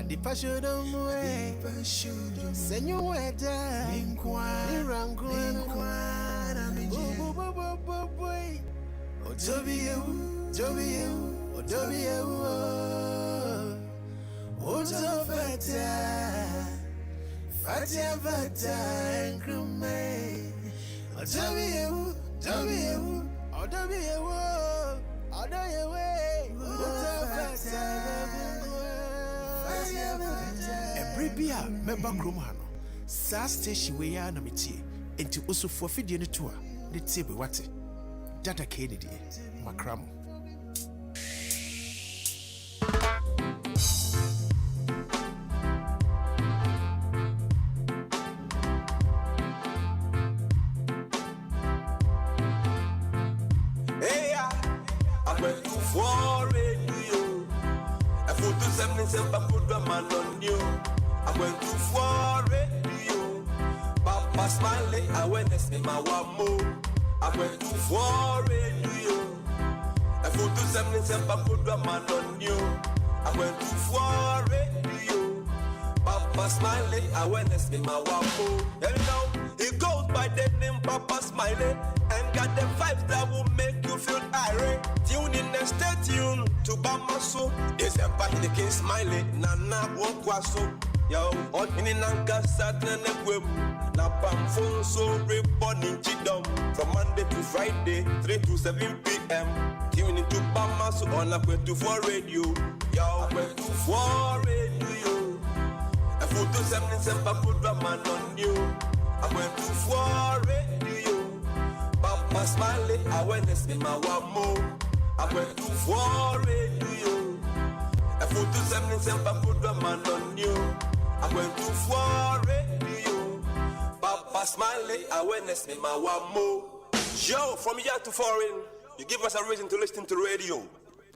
The passion of way, Senueta, Ranguana, boy, Otobio, Oto Fata, and Crumay, Otobio, every beer, member Cromano, Sa station we are namity, into also for feeding the tour, the table what Data Kennedy, Macram. I went to for radio. Papa Smiley, awareness in my wamo. I went to for radio. I put to 77 put a man on you. I went to for radio. Papa Smiley, awareness in my wamo. You know, it goes by the name Papa Smiley and got the vibes that will make you feel irate. Tune in and stay tuned to Bamaso. It's a party the king Smiley. Nana won't so. Yo, on in Nanka Saturn and Web. Napam phone so reborn in Chidom. From Monday to Friday, 3 to 7 p.m. Tune into Bamaso on a 24 radio. Yo, 24 radio. I put to 77 put a man on you. I went to 4 radio. Papa Smiley, awareness in my wamo. I went to 4 radio. I put to 77 put a man on you. I went to 4 radio. Papa Smiley, awareness in my wamo. Yo, from here to foreign, you give us a reason to listen to radio.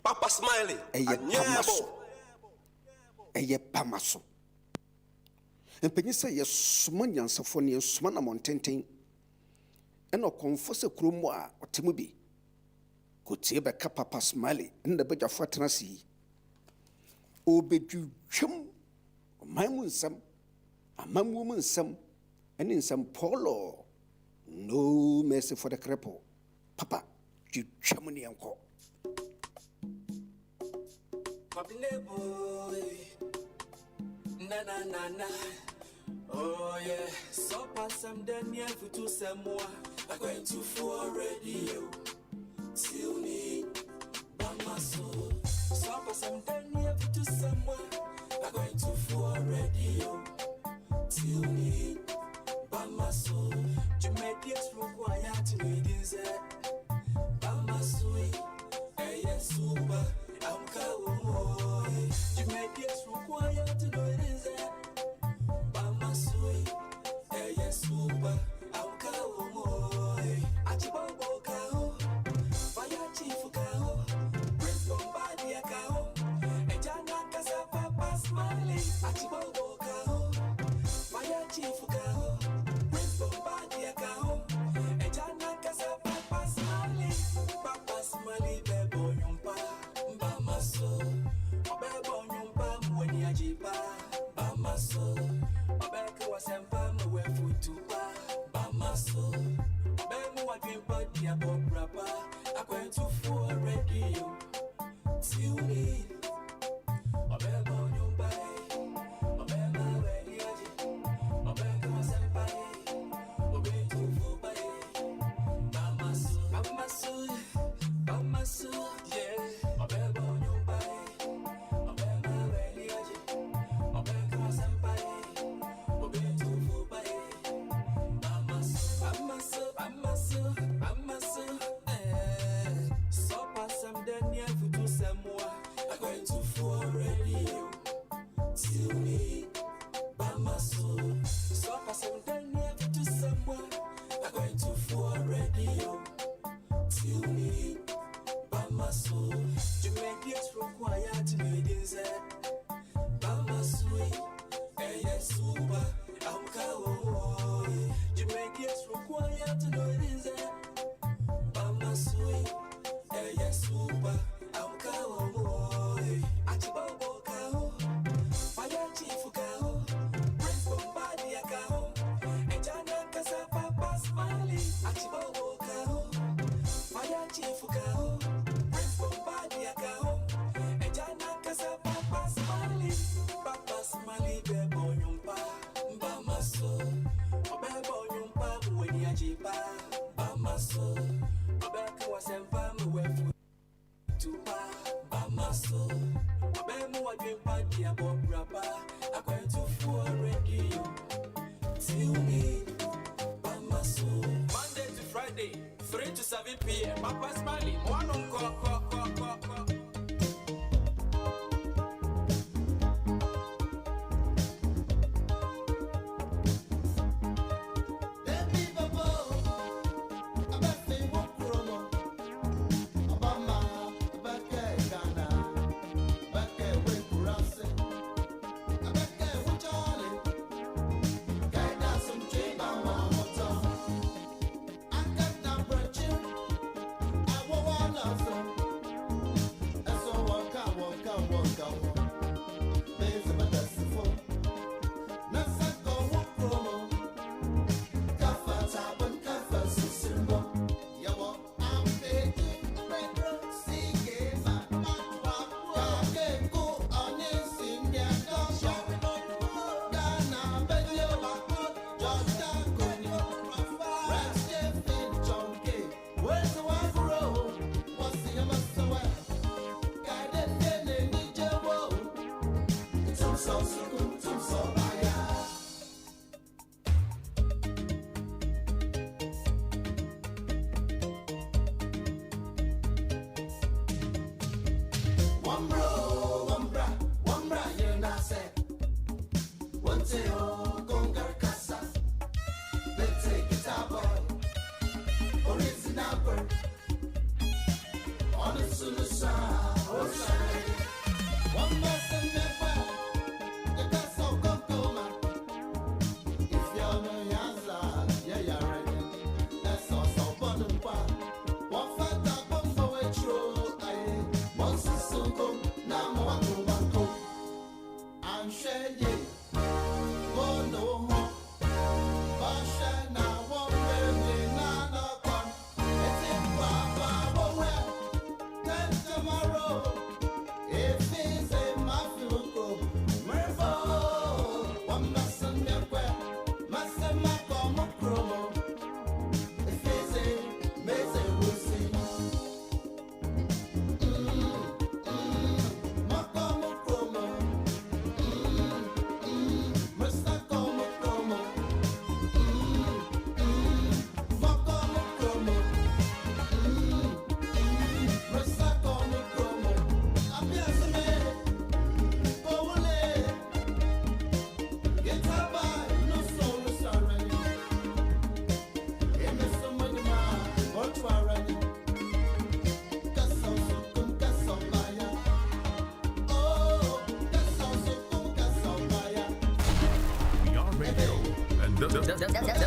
Papa Smiley, Eye Pamaso. And Penisa, yes, Sumanian Sophonia, Sumana Montaigne, and no confess a crumwa or Timubi. Could see a Papa Smiley in the bed of Fatrancy. Obedu chum, my moon some, a man woman some, and in some polo. No mercy for the cripple. Papa, you chamony uncle. Na. Oh yeah, so pass some Daniel for two some more. I'm going to for radio. Till me, Bamaso. So pass some Daniel for two some more. I'm going to for radio. Till me, Bamaso. Jamaica's required to read this. Bamaso, yes, super. I'm going. Jamaica's required to know this. Yes, super. I'm going. Achibabo kao, fire chief kao, bring somebody a kao, and Papa Smiley, one on co.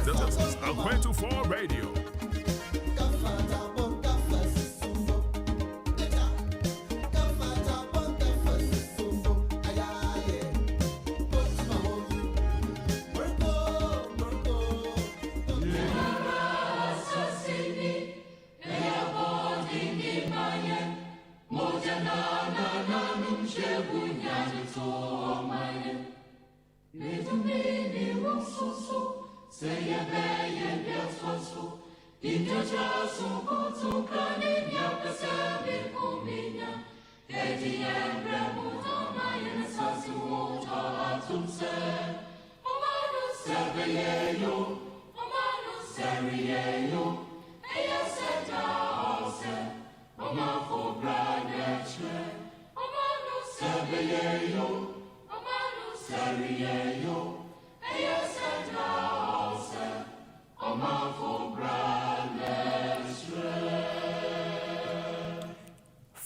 This is A24 Radio.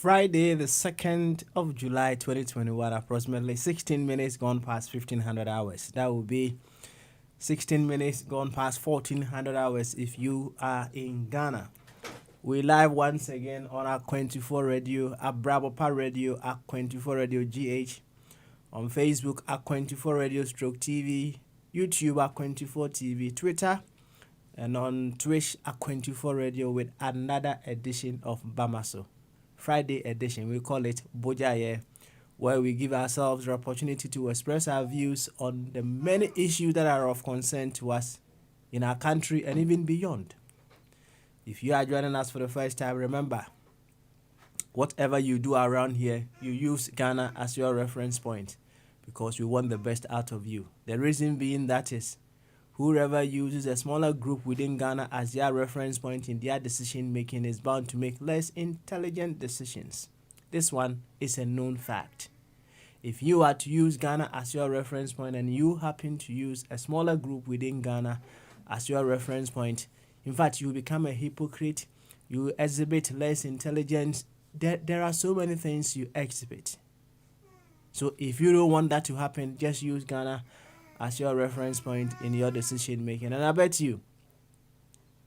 Friday, the 2nd of July, 2021, approximately 16 minutes gone past 1500 hours. That will be 16 minutes gone past 1400 hours if you are in Ghana. We live once again on our 24 Radio, our Brabopa Radio, our 24 Radio GH, on Facebook, our 24 Radio Stroke TV, YouTube, our 24 TV, Twitter, and on Twitch, our 24 Radio with another edition of Bamaso. Friday edition, we call it Bogyae, where we give ourselves the opportunity to express our views on the many issues that are of concern to us in our country and even beyond. If you are joining us for the first time, remember, whatever you do around here, you use Ghana as your reference point because we want the best out of you. The reason being that is, Whoever uses a smaller group within Ghana as their reference point in their decision making is bound to make less intelligent decisions. This one is a known fact. If you are to use Ghana as your reference point and you happen to use a smaller group within Ghana as your reference point, in fact, you become a hypocrite, you exhibit less intelligence. There are so many things you exhibit. So if you don't want that to happen, just use Ghana as your reference point in your decision making. And I bet you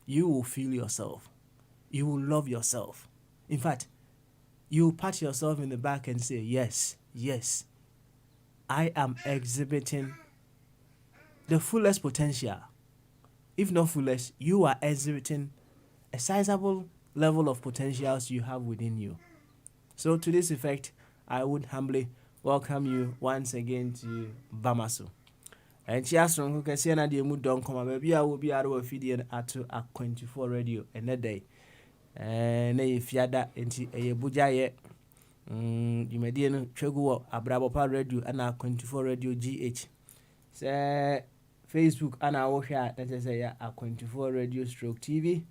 will feel yourself. You will love yourself. In fact, you will pat yourself in the back and say, yes, I am exhibiting the fullest potential. If not fullest, you are exhibiting a sizable level of potentials you have within you. So to this effect, I would humbly welcome you once again to Bamaso. And she asked from who say na the mood don't come baby I will be out of video at 24 radio and a day. And if yada into a Bogyae you may dear Chego Abrabopa radio and 24 radio GH. Say Facebook and our share that is a 24 radio stroke TV.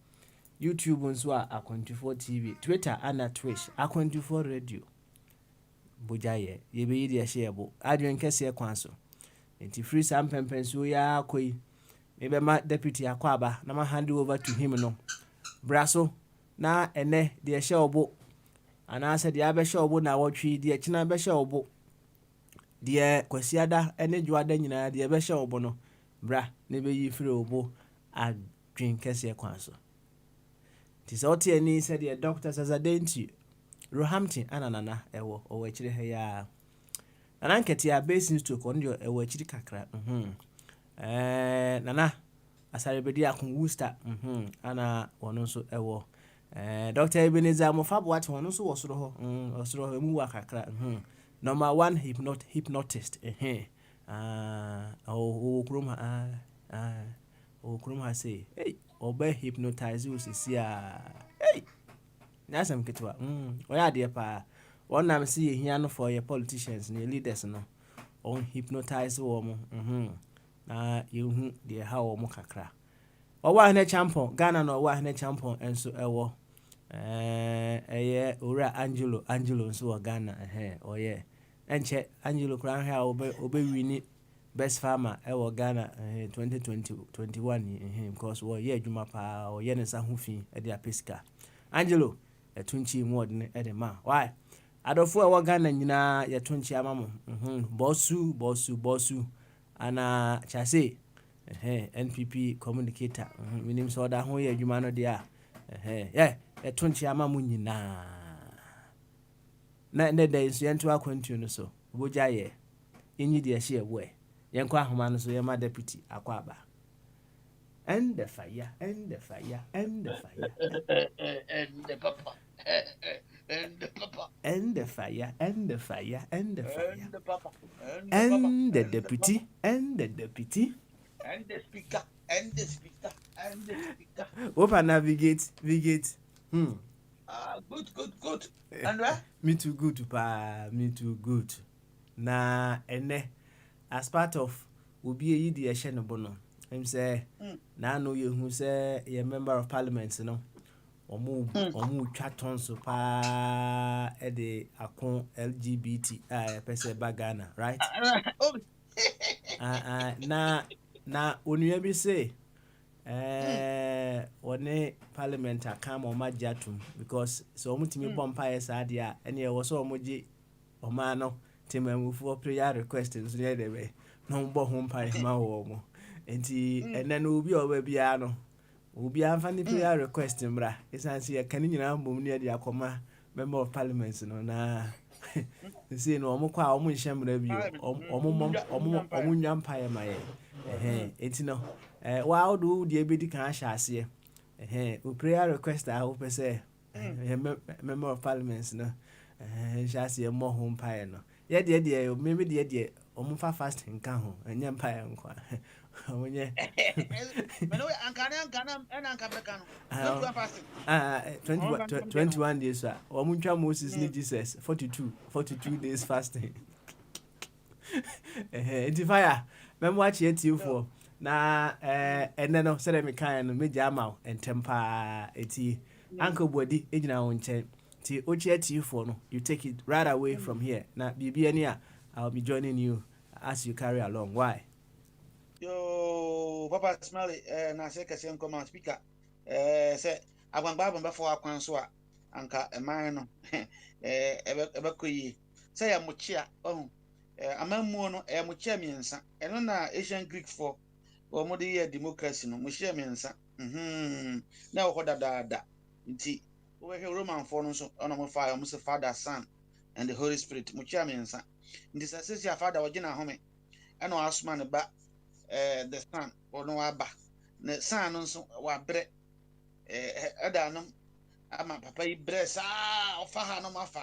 YouTube on Swa 24 TV. Twitter and Twitch 24 radio. Bogyae ye be the shareable. Adrian Kessia Kwanso. Enti free some pempenso ya koi. Maybe my deputy akwaba na ma hand over to him no. Brasso na ene de shawbo. Ana said the abe shawbo na watchi de china be shawbo. De kwasiada ene juada nyina de be shawbo no. Bra ne be yi free obo adwen kese kwanso. Tisoti eni said the doctor says adenti. Roehampton ananana ewo owechire he ya. Ananketi ya basin stroke on your ewechiri kakra. Nana asarebedi akun Worcester. Ana wono so ewo. Dr. Ebenezer Mofab what wono so wosoro ho. Osoro ho emu wa kakra. Number 1 hypnotist. Okroma say, hey, obey hypnotize you sisi a. Hey. Nasam ketwa. Oya de pa. One time see here no for your politicians and your leaders no on hypnotize woman. Na you the how omo kakra. O wa na champion Ghana no wa na champion enso ewo. Ora Angelo nso Ghana oye. Enche Angelo kran ha obe wini best farmer ewo Ghana 2021 because wo ye adwuma pa o ye ne sa ho fi e de apeska. Angelo etunchi mu odne e de ma. Why? Adofo ewo Ghana nyina ye tonchi amamo bosu ana chase NPP communicator minim so da ho ye adwuma no de a ye tonchi amamo nyina na dey so ye nto akwantu no so Bogyae enyi de hye ebo ye nkwa ahoma no so ye ma deputy akwaba and the fire and the fire and the fire and the papa and the papa and the fire and the fire and the fire and the papa and the deputy and the deputy and the speaker and the speaker and the speaker. Opa navigate. Good. And where? Me too good pa, me too good. Na ene as part of obi yi de ehye no bono. Him say na no ye hu say ye member of parliament no. Omu twa tonso pa e de akon LGBT pese ba Ghana, right? Na onua bi say one parliament akam o majatum because so omutimi bompa yesa dia ene e wo so omoje oma no temamufu prayer request nso ye de be no mbo ho mpa e ma wo mo enti ene no obi oba bia no obi anfa ni prayer request mbra esanse ye kan nyina mbom ne de akoma member of parliament no na say no omukwa omu nhemra bi omu nyampa ye ma ye enti no wow do the ebedi kan hyase o prayer request a ho pese member of parliament no hyase mo ho mpa no ye de maybe de omufa fast nka ho anya mpa ye nkwa onye meno ankana enanka beka no 21 days omuntwa Moses ni Jesus 42 days fasting fire memo achi etiu for na and then no say me kind no me jama and temper eti Uncle Body ejina wo nchen ti ochi ati for no you take it right away from here na bibi ani a I'll be joining you as you carry along. Why? Yo, Papa Smiley, na se kese nkoma speaker. Say agwangba bomba for akwan so a anka eman no ebe koyi. Say ya muchia oh amamu no muchia miensa. Eno na Asian Greek for omo de ye democracy no muchia miensa. Na wo da nti we he Roman for no so ono mo fire mo se Father, Son and the Holy Spirit muchia miensa. Nti say ya Father ogina home. Eno asuma ne ba the Son or no aba ne son nso wa bre edanum ama papa yi bre sa ofa ha no mafa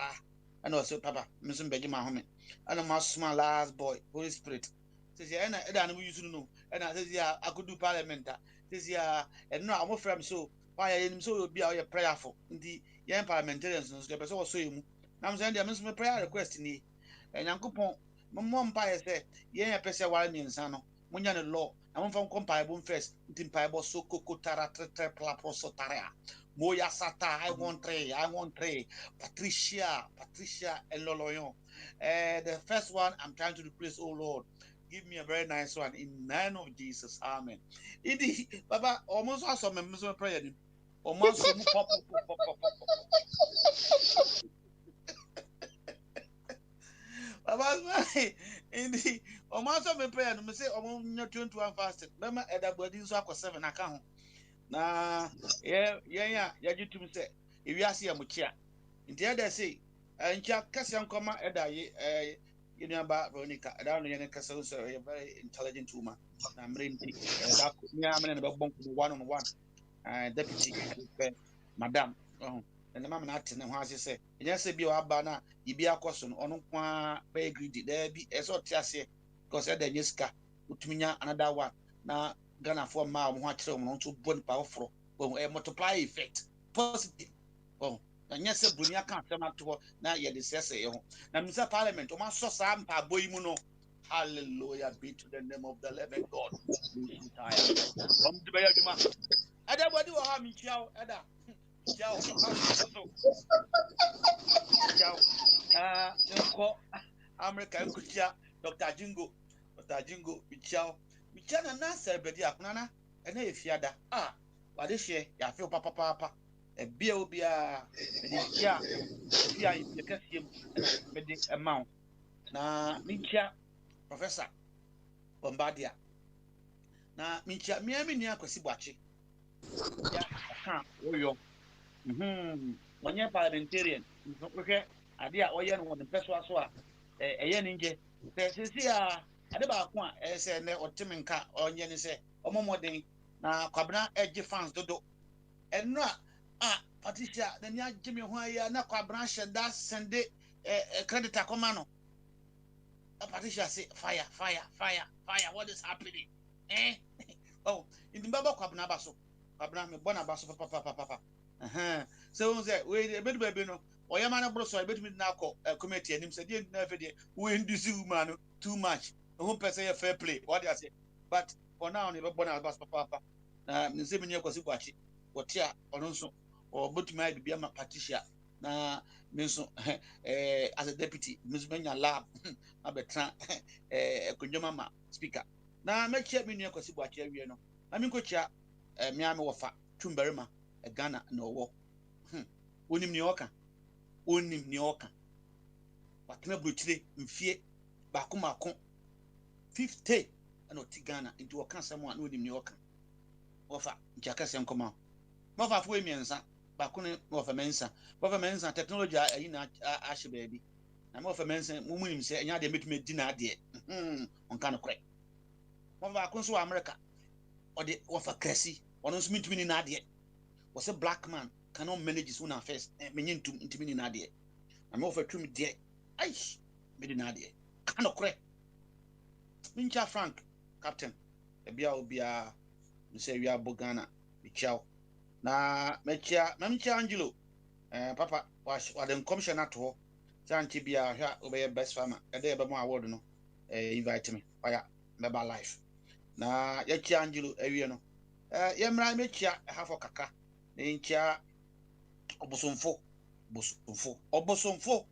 ana o so papa mso mbeji ma home ana ma small last boy Holy Spirit says ya na edanum yusu no ana says ya akodu parliament says ya eno amo from so why ya nim so obi a o prayerful ndi yen parliamentarians no so be so so emu na mso ndi mso prayer request ni nyankopon mo mpa ye se yen ya pese wale ni nsa no munya ne law na mo fam compare first ntim paibo so kokotara tre pla prosotarea moya sata I want three Patricia and Loloyon the first one I'm trying to replace. Oh Lord, give me a very nice one in the name of Jesus, amen. Idi baba almost aso me mso prayer ni almost so pop baba Indi almost me prayer no me say almost 21 fasting bema edabodi so akọ 7 aka ho na ya jitum say ewiase ya muchia nti eda say ncha kasa nkoma eda ye Yuniaba Veronica, I don't know kasa so a very intelligent woman na mrenti da nya mena na babon ku one on one deputy madam and the mama na ate ne ho ase say nya say bi o aba na ibi akoso no ono kwa be greedy there bi eso tiase because eda nyeska utuminya another one na Ghana for ma mo ho akere mo no to bon pa ofro multiply effect positive anya se broni aka asem ato na ye de sese ye ho na misa parliament o ma so sa mpa boy mu no hallelujah be to the name of the living God to be aduma ada body wo ha mi chiao ada chiao so chiao nko America nkutia Dr. Jingo chiao na celebrate akuna na ena efiada wade hye ya fe papa ebia obia media ye kasiem me de amount na mincha professor Bombardier na mincha miami ni akwasi bwache ya ka oyo onye parliamentarian nsohwe ade a oye no won peso aso a eye ni nje sesi a ade ba ko a se ne otiminka onye ni se omomoden na kwabena edge fans dodo enno Patricia na ni agime ho aya na kwabena sheda sende credit akoma no Patricia say fire what is happening in the baba kwabena baso kwabena me bona baso papa so say we ebedu baby no oyama na broso ebedu mi na akọ committee anim say dey na fe dey we induce woman too much who person fair play what they say but for now ne be bona baso papa na me say me ne kwasi kwachi wotia ono nso obotuma bibia ma Patricia na me nso as a deputy me nso menya lab abetra konjoma ma speaker na mechia me ne kwasi kwachi awie no na me nkochia me ame wofa tumbarima Ghana na owo onim ni oka watena brotire mfie baako 50 ana oti Ghana nti oka samo na onim ni oka wofa nchaka sem koma mofa fo emiensa baako ne wofa mensa technology ayi na ahye baabi na mofa mensa munim se enya de metumi di na ade onka no kore mofa baako so America ode wofa krasi ono so metumi ni na ade was a black man cannot manage his own affairs menye ntumi ni na ade na mofa twumi de ai me di na ade kana kore mincha Frank captain ebia obia nse wia Bogana bichao na memcha Angelo papa wa den commission ato sanchi bia hwa obey best farmer ede be mo award no invite me fire member life na yɛkyi Angelo awie no yɛmmra mɛkyia half of kaka na yɛnkyia ɔbosomfo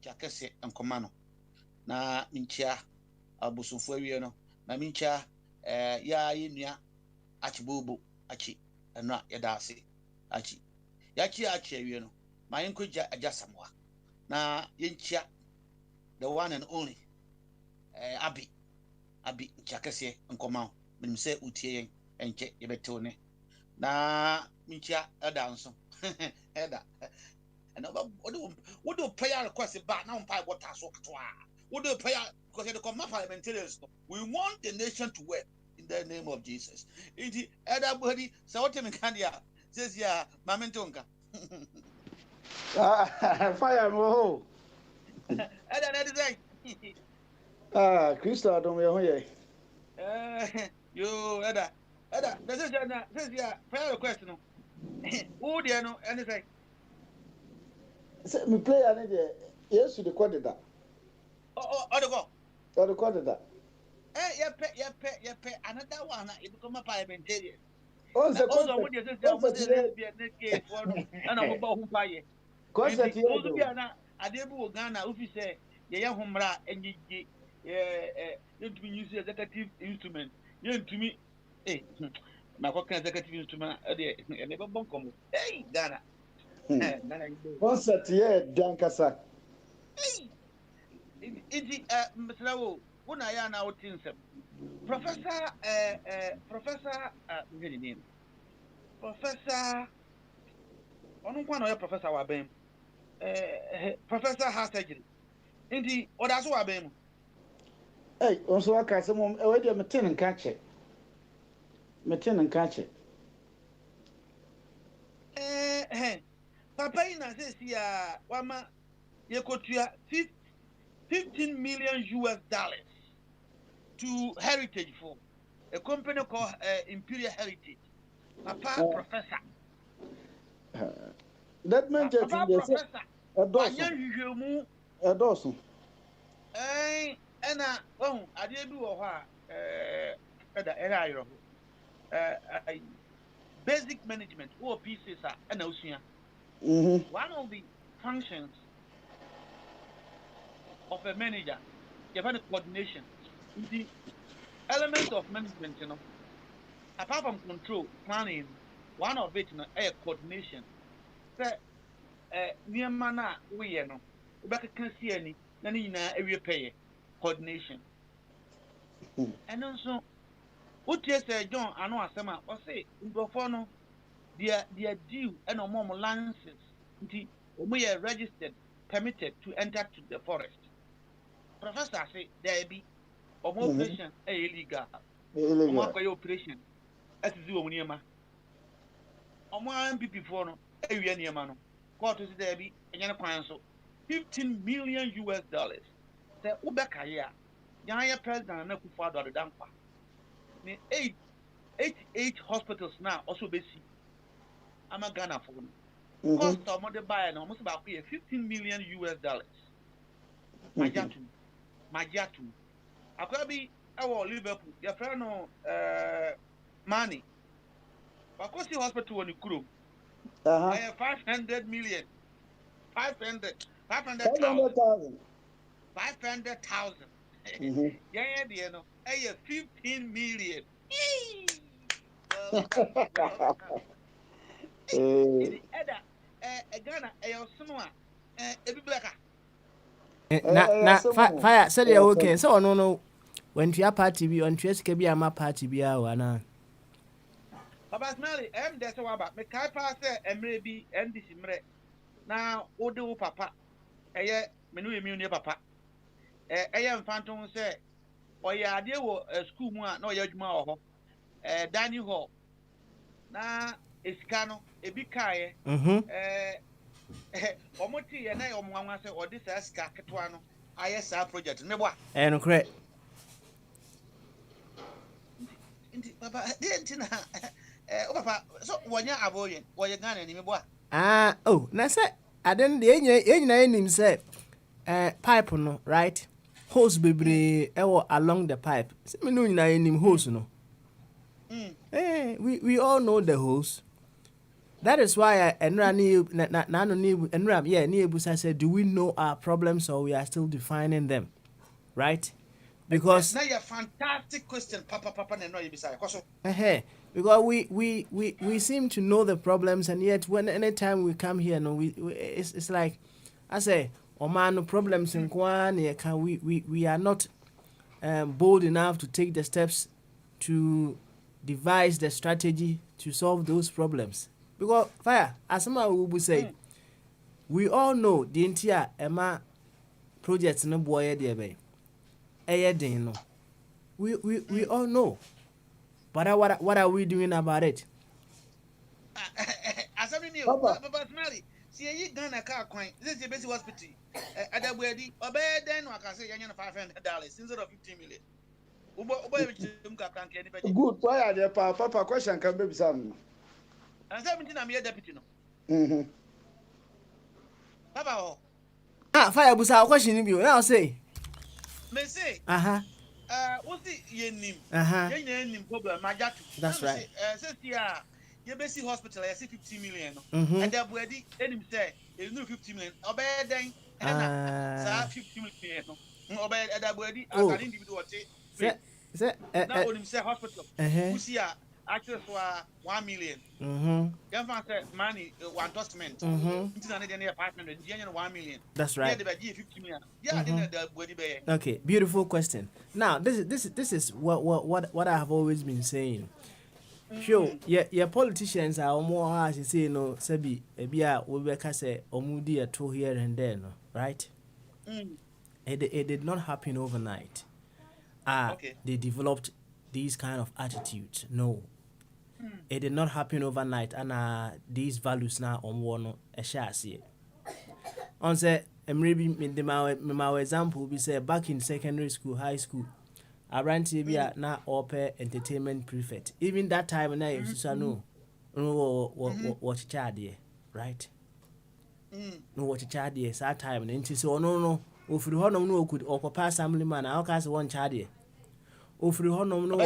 kyakɛse nkɔma no na minkyia ɔbosomfo awie no na minkyia yɛnua achibobo achi ɛno a yɛda ase achi yɛakyi awie no ma yɛnkɔgya agya samoa na yɛnkyia the one and only abi nkyakɛse nkɔma menim sɛ utie yɛn ɛnkyɛ yɛbɛtew ne na minkyia ɛda nso ɛda and what do prayer request back now? What do prayer because the command parliamentarians? We want the nation to work in the name of Jesus. Indeed, everybody, so what time can ya says ya, Mamentonka. Fire mo. Christo don't we You Eda, this is ya prayer request no. Who do you know anything? Me play ani de yes the code that. The code that. Yep, another one it become a parliamentarian. Oh, the also what you say be for and I'm about who pay. Concert here. Adebu Ghana if say ye homra enyi you to use executive instrument. You to me my executive instrument e never bon come. Hey Ghana. Concert here dankasa. Iti Mr. Una ya na otinsem. Professor the name. Professor onu kwa no professor wa bem. Professor has surgery. Indi odaso wa bem. Hey, onso aka se mom e we dia meten nka che. Papa ina says ya wama yekotua 15 million US dollars to Heritage for a company called Imperial Heritage. Papa professor. That meant that professor. A dozen. Ena I did do basic management or pieces and ocean. One of the functions of a manager, you have a coordination. The element of management, apart from control, planning, one of it, a coordination. Near mana, we back can see any, every pay coordination. And also, what you say, John, I know Asama, or say, Ugofono, their due and no more licenses, we are registered, permitted to enter to the forest. Professor say there be operation illegal. Operation as is Omuniama. MPP for no Niamano. Court is there be a 15 million US dollars. Say Ubeka here. Yaya president na kufado the dampa. 88 hospitals now also busy. I'm a Ghana for no. Cost of mother buy and almost about 15 million US dollars. Majatu. Akwabi our Liverpool. Your friend no money. Bakosi hospital on the crew. 500 million. 500,000. 500,000. Yeah, you know. 15 million. Ghana, fire said you okay. So no. When you are party be on Cheska be a ma party be our Papa Smelly, that's about me. Kai pass and maybe end this imre. Now, Odo Papa, menu immune papa. Phantom say, or ya dear a school one, no yajma Danny Hall. Now, it's cano, a big kaye. Omoti and I say, or this as Kakatuano, ISR project, never. And correct. Papa, didn't Papa, so when you're avoiding, what you're gonna name boy. Oh, Nasa, I didn't the him say, pipe no, right? hose bebree along the pipe. See me no nyina enim hose no. We all know the hose. That is why Ebusa said, do we know our problems or we are still defining them? Right? Because now you're fantastic question, Papa, and no, you beside. Because we seem to know the problems, and yet anytime we come here, no, it's like I say, man, problems in Kwan, we are not bold enough to take the steps to devise the strategy to solve those problems. Because fire, as someone will say, we all know the entire Emma projects no boy there be. No. We all know. But what are we doing about it? As I knew, Papa Smelly, see you gonna car coin. This is the basic hospital. At the wedding, obey then I can say $500 instead of 15 million. Good. Why are there, Papa? Question can be some. And 17 I'm here deputy. Papa, fire was our question you now say. May say, what's the name? Your name problem, my jack. That's right. Says here, your basic hospital, I see 50 million. And that wedding, let him say, it's no 50 million. Obey then, and 50 million. Obey that wedding as an individual. Now, when him say hospital, who see access for 1 million. Young man said money, one document. It's not any 500, 1 million. That's right. Yeah, 50 million. Yeah, I didn't know the. Okay, beautiful question. Now, this is what I have always been saying. Sure, yeah, politicians are more as you say, no, Sabi, Ebia, Webeka say, Omudi a two here and there, no, right? It did not happen overnight. Okay. They developed these kind of attitudes. No. It did not happen overnight, and these values now on one a share see. On say, maybe my example will be say back in secondary school, high school, I ran TV na open entertainment prefect. Even that time na you no watch child there, right? No watch child there. That time and so no. If you no could occupy assembly man, I can say one child there. Ofri honom no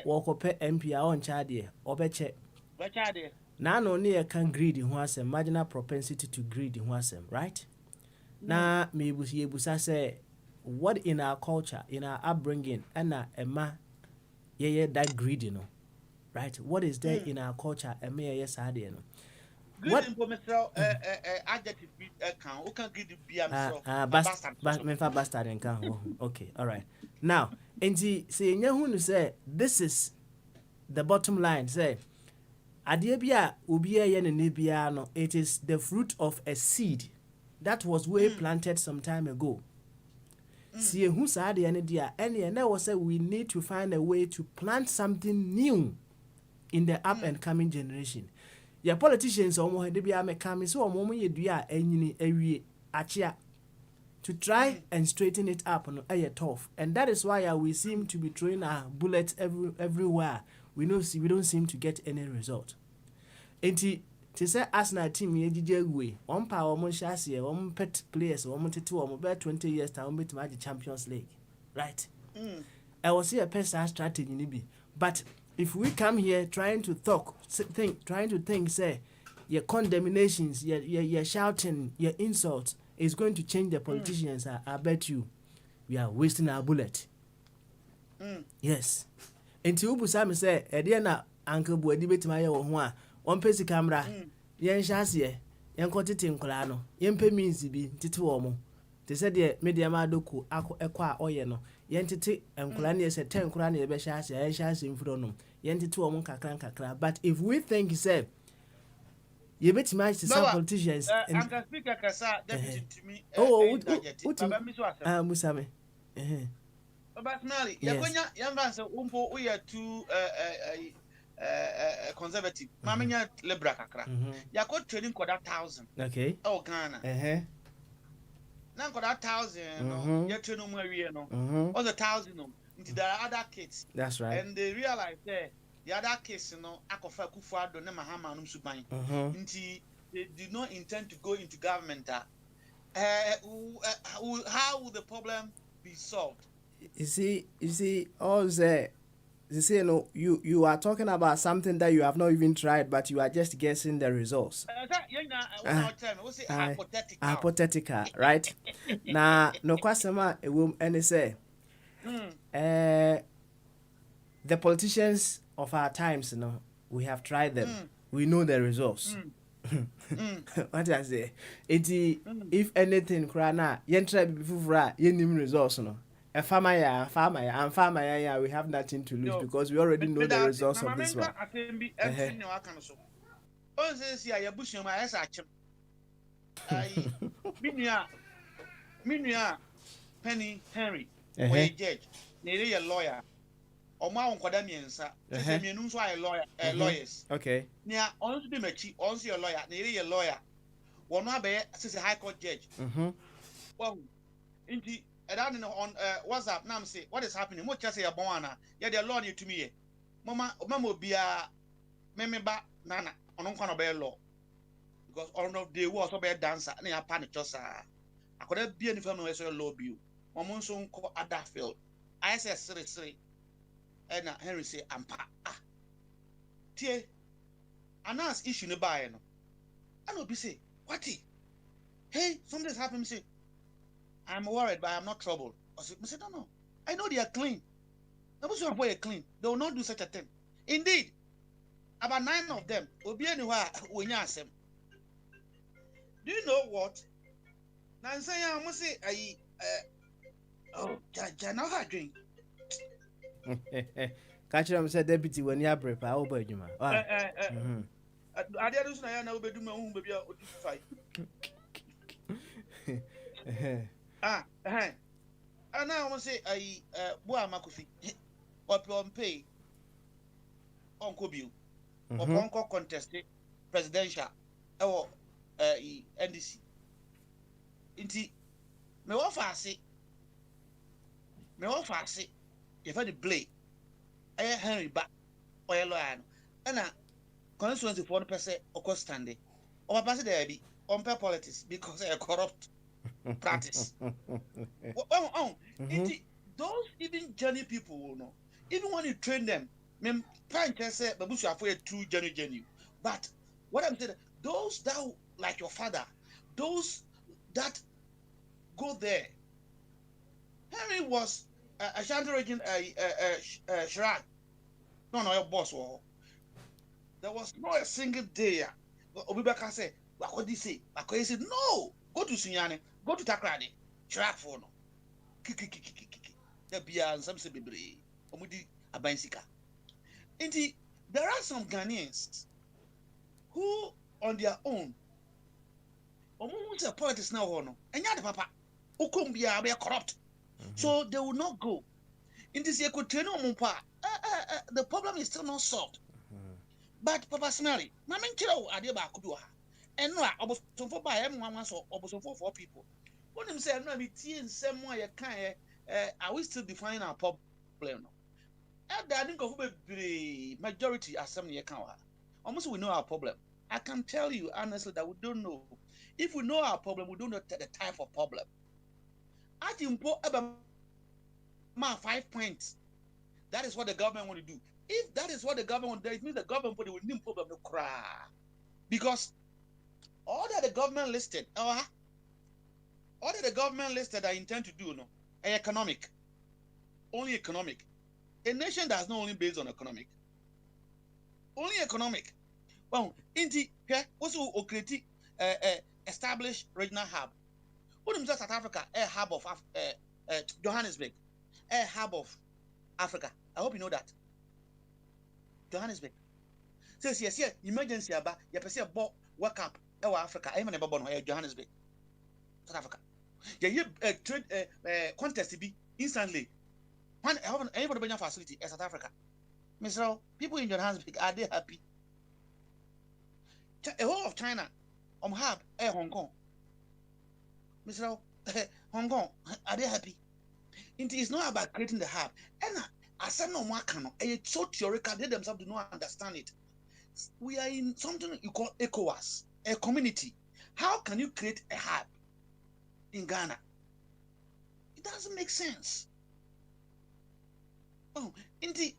wokope MP a on chade obeche na no ne can greed ho asem marginal propensity to greed ho asem, right? Na me busa say what in our culture, in our upbringing, and ema ye that greedy no, right? What is there in our culture ema ye sade no? What adjective account? Who can greed be bastard account. Okay, all right. Now, and say who say this is the bottom line. Say Adiabia ubia yen no. It is the fruit of a seed that was way planted some time ago. See who said the idea and that was say we need to find a way to plant something new in the up and coming generation. Your politicians almost had be coming so moment you do any achia to try and straighten it up on a tough, and that is why we seem to be throwing our bullets everywhere. We don't seem to get any result. And to say Arsenal team ye way one power one chassis one pet players one to 20 years time to match the Champions League, right? I was here a personal strategy but if we come here trying to think say your condemnations, your shouting, your insults is going to change the politicians. I bet you we are wasting our bullet. Yes. Until Ubusami say, Ediana Uncle Boadi bet my own one pesi camera, yen shasie, yen cotitin colano, yen pe means be tituomo. They said the media madoku, aqua oyeno, yen titi and colania said 10 crania beshasia, and shasia in fronum, yen tituomo kakran. But if we think he said, you bet match to some politicians. And can speak a cassa deputy to me. Musame. But Mally, young man, so we are too conservative. Mamma Lebra Kakra. Yako trading for that 1,000. Okay. Oh, Ghana. Now for that 1,000, you're trading more, you know. All the 1,000 into the other kids. That's right. And they realize that. The other case, Akofa Kufuado Nemahama Numsubai. They did not intend to go into government. How will the problem be solved. You see, all the you see, you are talking about something that you have not even tried, but you are just guessing the results. Hypothetical. Hypothetical, right? Now, no question, it will any say, the politicians of our times, we have tried them. We know the results. What I say? If anything, crana, yen try before yen results, no. A farmer, yeah, we have nothing to lose because we already know the results of this one. Minya Penny Henry, where judge, nearly a lawyer, or Mount Condemnation, mienu so a lawyer, lawyers. Okay. Near on to be machi, on see a lawyer, nearly a lawyer. One not be as a high court judge. Well, indeed, I don't know on WhatsApp now say what is happening. What just say a bona? Yeah, they're law to me. Mama be a member nana on uncommon law. Because all of the was a dancer and a panic just I could have been if I know a law bill. One soon called at that field. I said, seriously, and Henry say, Ampa. Tie, announce issue no buy no. I know be say, what? Hey, something's happened. Say, I'm worried, but I'm not troubled. I said, no. I know they are clean. Nobody should avoid clean. They will not do such a thing. Indeed, about 9 of them will be anywhere when you ask them. Do you know what? Now I'm saying I must say now how drink. Catch them said deputy when you are prepared. Oh boy, you man. I didn't say I know be do my own baby or fight. And now I must say boy makofi or pay Uncle Bill or Uncle contested presidential or NDC. Inti me wa faase if I the blade Henry back or lawyer and constituency 40% or standing or pass there be on politics because they are corrupt practice. Those even journey people will know. Even when you train them, parents say babusu are for a true journey. But what I'm saying, those that like your father, those that go there. Henry was a Shanty region, Shrag. No, your boss war. There was not a single day. Obibaka said, what did he say? He said, no, go to Sunyane, go to Takrade, Shrag for no. There be some say baby, Omudi Abansika. Indeed, there are some Ghanaians who, on their own, almost politics now, and yet, papa, who couldn't be corrupt. So they will not go. In this year, the problem is still not solved. But Papa Smelly, Mamma Kilo, Adiba Kudua, and no, I was for by everyone or was for 4 people. What him say, no, be tea in some way, are we still defining our problem? I think of the majority are some year count. Almost we know our problem. I can tell you honestly that we don't know. If we know our problem, we don't know the type of problem. I think about 5 points. That is what the government want to do. If that is what the government want to do, it means the government will need problem to cry. Because all that the government listed, all that the government listed I intend to do, economic. Only economic. A nation that's not only based on economic. Only economic. Well, indeed, also create establish regional hub. What is South Africa? A hub of Johannesburg, a hub of Africa. I hope you know that. Johannesburg. Says yes, emergency about you perceive work up Africa. I never born here Johannesburg, South Africa. Yeah, trade contest to be instantly. When everybody bring facility in South Africa. Mr. People in Johannesburg are they happy? A whole of China, hub, Hong Kong. Mr. Hong Kong, are they happy? It is not about creating the hub. And as I know, it's so theoretical, they themselves do not understand it. We are in something you call ECOWAS, a community. How can you create a hub in Ghana? doesn't make sense. Oh, indeed,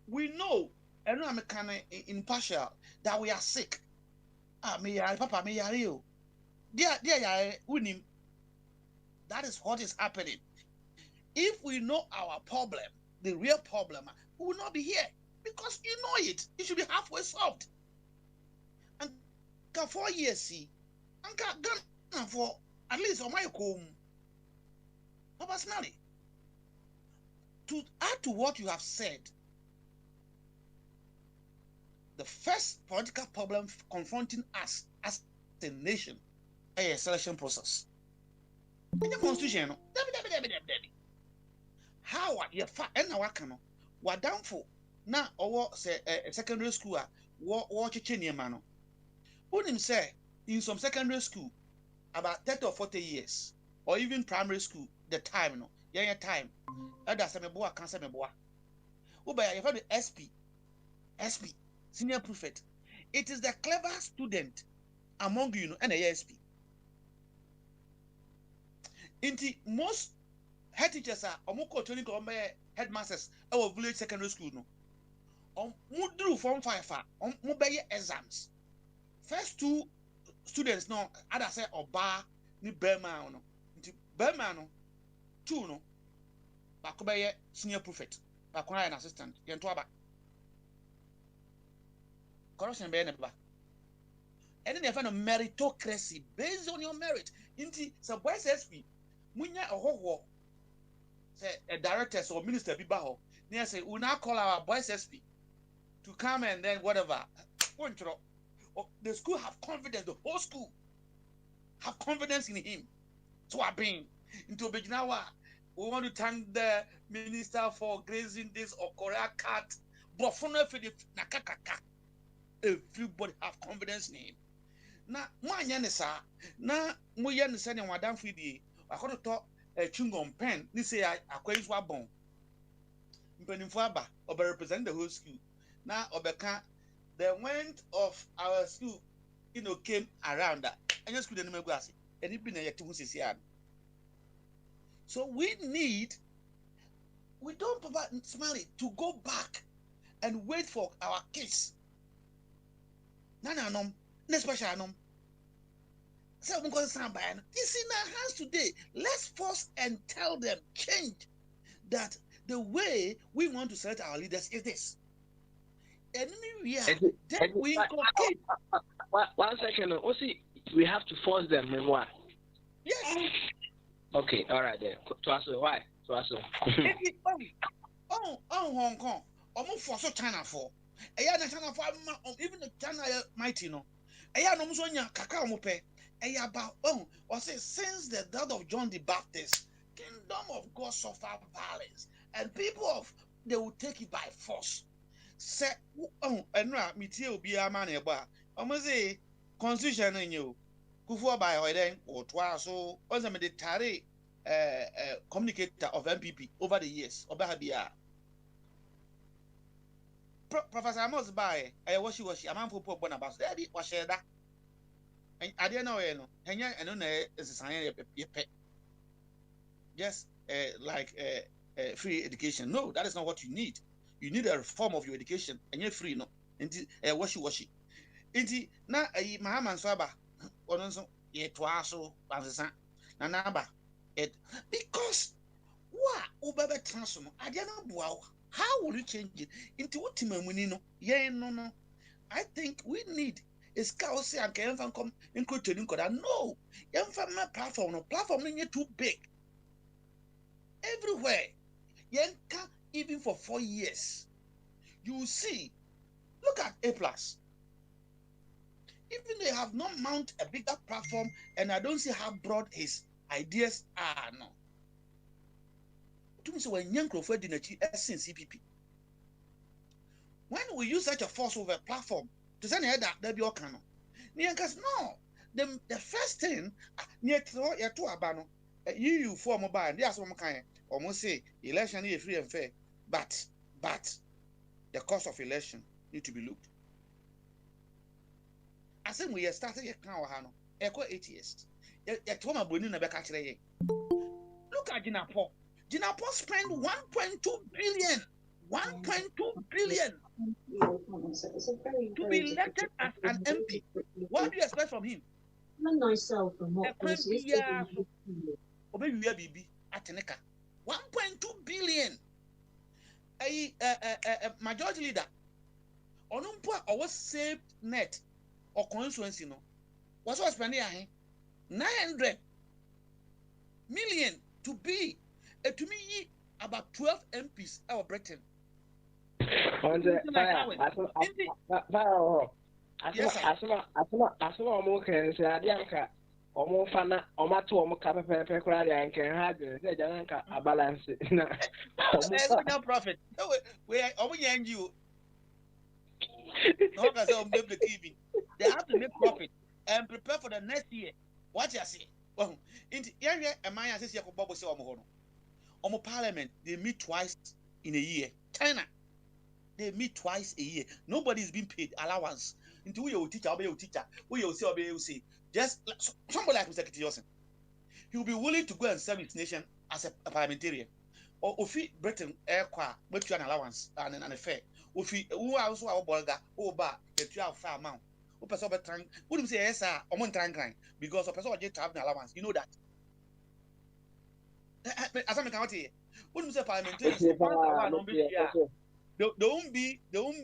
we know, and I'm kind of impartial, that we are sick. Me, Papa, me, you. Dear, winning. That is what is happening. If we know our problem, the real problem, we will not be here because you know it. It should be halfway solved. And 4 years, see, and Ghana for at least on my home. Papa Snally, to add to what you have said, the first political problem confronting us as a nation is a selection process. In the constitution, how are you fat and now can what down for now or say a secondary school what chicken man? Wouldn't say in some secondary school about 30 or 40 years, or even primary school, the time no, yeah, time. That's a boy can't say me boy. Oh, but you found the SP, senior prefect. It is the clever student among you and a SP. Into most head teachers are omoko training headmasters our village secondary school no. Mudru form 5 mobile exams. First 2 students no other say oba ni Burma no. Into Burma no 2 no. Bakobaye senior prefect. Bakona an assistant. Yento aba. Corruption be neba. And then you find a meritocracy based on your merit. Into some boys SP munya ohoho say a director or minister be baho. Near say we now call our boys SP to come and then whatever. The school have confidence, the whole school have confidence in him. So I've been into Bogyae. We want to thank the minister for grazing this or Korea cat. But for no nakakaka. Everybody have confidence in him. Na mwanyanisa na muyanisa ni wadam fidi. Akodo to chungom pen ni say akwayiso abon. Mpanimfo aba obe represent the whole school. Na obeka the went of our school came around that. And your school didn't go as and it been a year. So we don't provide Smiley to go back and wait for our kids. Nana next special nom. So we go stand by. It's in our hands today. Let's force and tell them change that the way we want to select our leaders is this. And we inculcate. 1 second. We have to force them in what? Yes. Okay, all right then. To us, why? To us. Hong Kong. Almost for so China for. China for even the China mighty no. No musonya kaka omope. About or say since the death of John the Baptist, kingdom of God suffer violence, and people they will take it by force. Say enra mitie obi ama na eba. Say constitution in you. Kufuor by then or twice so once me the tare communicator of MPP over the years. Obahabia. Professor Amos by washi a man for poor bonabas. There be was that. And I didn't know and no is a sign just like free education. No, that is not what you need. You need a reform of your education and you're free no. Inti washi. Inti na Mahaman Swaba ononso ye twaso banzesa na naba it because wa ubebe transform ade na boa how will you change it into what timamuni no ye no I think we need is chaos and can come including koda no yem platform no too big everywhere yen can even for 4 years you see look at A+. Even they have not mounted a bigger platform, and I don't see how broad his ideas are. No. To me, so when young Crawford in the CPP, when we use such a force over a platform to send that there be okano, no. The first thing near to abano, you form mobile, and there's some kind almost say election is free and fair, but the cost of election need to be looked. I said we started a crown, 8 years. Look Look at Jinapo. Jinapo spent 1.2 billion. 1.2 billion to be elected as an MP. What do you expect from him? Myself and what Ekwan biya so obewiya bibi ateneka 1.2 billion. Majority leader onumpo a was saved net or constituency no was spending 900 million to be to me about 12 MPs our Britain. On the fire, asoma mo kan se ade anka omo fana omo to omo ka pepe kura de anka ha de se jana anka a balance na no profit we omo yangi o no ka say omo the TV they have to make profit and prepare for the next year. What you say? Well, into area a man says you go say omo parliament they meet twice in a year. China they meet twice a year. Nobody is being paid allowance. Into who your teacher, who you say, just somebody like Mr. Kitiosen. He will be willing to go and serve his nation as a parliamentarian. Or if he Britain aircraft, but you an allowance and a fair. If he who also our bolga, oh, but get you have far amount. Who person trank, wouldn't say yes, sir, or one trank because a person just have an allowance. You know that. As I'm a here, wouldn't say parliamentarians. They won't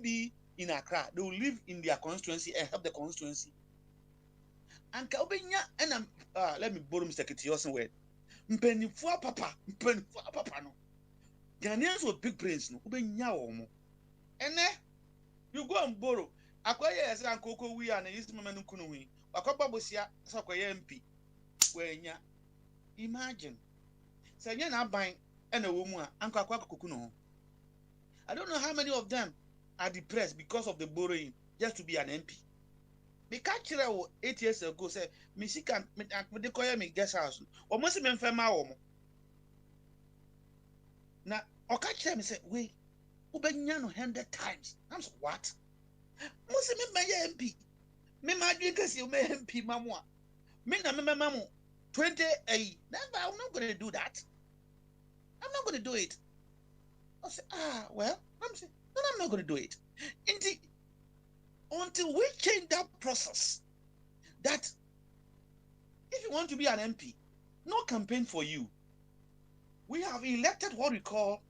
be in Accra. They will live in their constituency and help the constituency. And Kaubenya and let me borrow Mr. Kitiosen word. Mpenifua papa no. Ghanaians with big brains no. Ubenya omo. And then you go and borrow. Akwaya ese ankoko wi and isi mama nkunu wi. Akwaba bosia so akwaya MP. Wenya. Imagine. Senya na ban and a woman anko akwa kokuku no. I don't know how many of them are depressed because of the borrowing just to be an MP. The catcher 8 years ago said, Michigan, they call me guest house. Or must have been fema. Now, or catch them and say, wait, Ubeniano 100 times. I'm so what? Must have been my MP. Me, my drinkers, you may MP, Mamma. Me, na mamma, 20 a. I'm not going to do that. I'm not going to do it. I say, well, I'm saying, no, I'm not going to do it. Until we change that process, that if you want to be an MP, no campaign for you. We have elected what we call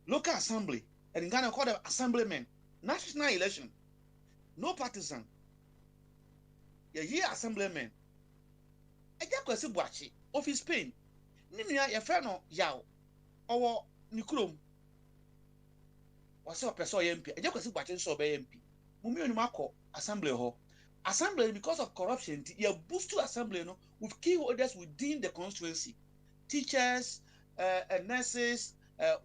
local assembly, and in Ghana call them assemblymen, national election, no partisan. You're assemblymen. I just go see Buachi of Spain. Ninia your friend Yao or Nikulum. Was a person MP. I just watching so by MP. Mumi on Marco Assembly Hall. Assembly because of corruption, you boost to assembly no with key holders within the constituency, teachers, nurses,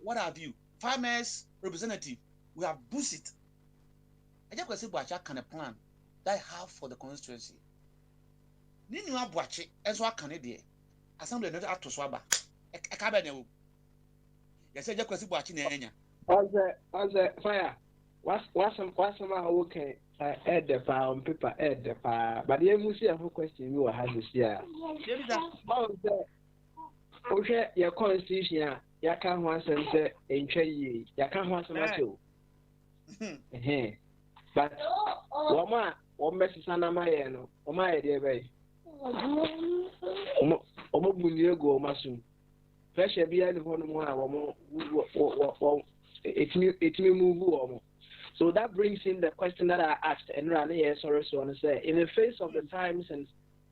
what have you, farmers, representative. We have boosted. I just say watch kind of plan that I have for the constituency. Nini wa watch as what can it be? Assembly not out to swaba. I can't know. Yes, I just watching the on the fire. What's some okay? Add the fire on paper, add the fire. But the MC have a question you have this year. Okay, your constitution, you can't want to say in Chay, you can't want to matter. But one message on my end, or my idea, baby. Omobunyego Masum. Pressure behind the one more, it may move. So that brings in the question that I asked, and Rani, sorry, so to say, in the face of the times and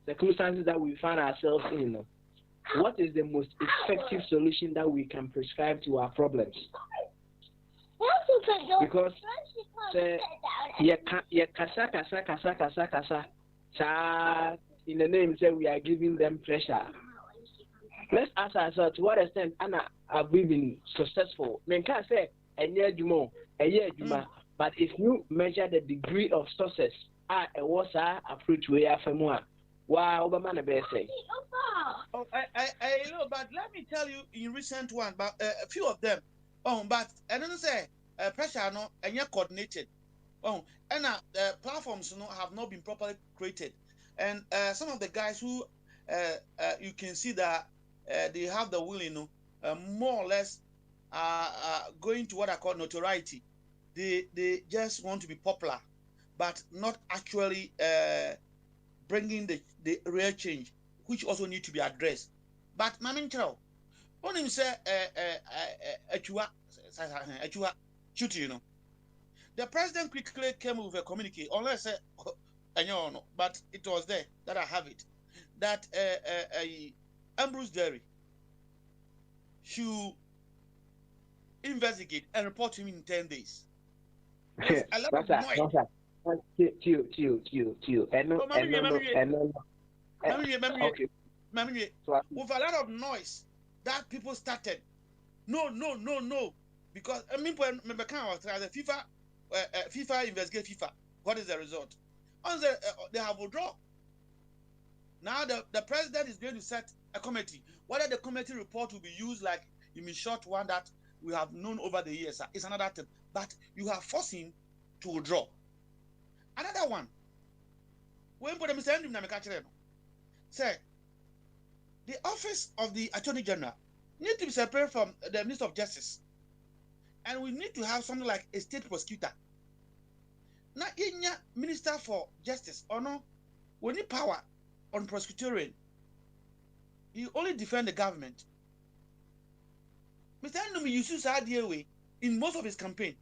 circumstances that we find ourselves in, what is the most effective solution that we can prescribe to our problems? Because in the name say we are giving them pressure. Let's ask ourselves to what extent Anna have we been successful? I can't say a year more, but if you measure the degree of success, I was approach we are from one. Wow, Obama be say. Oh, I know, but let me tell you in recent one, but a few of them. Oh, but I don't say pressure no and you're coordinated. Oh, and platforms have not been properly created, and some of the guys who you can see that they have the will, more or less going to what I call notoriety. They just want to be popular, but not actually bringing the real change, which also need to be addressed. But Mamin Chow, on him say Achua shoot, The president quickly came with a communique, unless but it was there that I have it. That Ambrose Derry should investigate and report to him in 10 days. There's a lot of noise. With a lot of noise that people started. No. Because I mean, when the FIFA investigate FIFA, what is the result? They have withdrawn. Now the president is going to set a committee. Whether the committee report will be used like in short one that we have known over the years is another thing. But you have forced him to withdraw. Another one. When Mr. say the office of the Attorney General need to be separated from the Minister of Justice. And we need to have something like a state prosecutor. Now, in Minister for Justice, or no, we need power on prosecutorial. You only defend the government. Mr. Numi used this idea way in most of his campaign.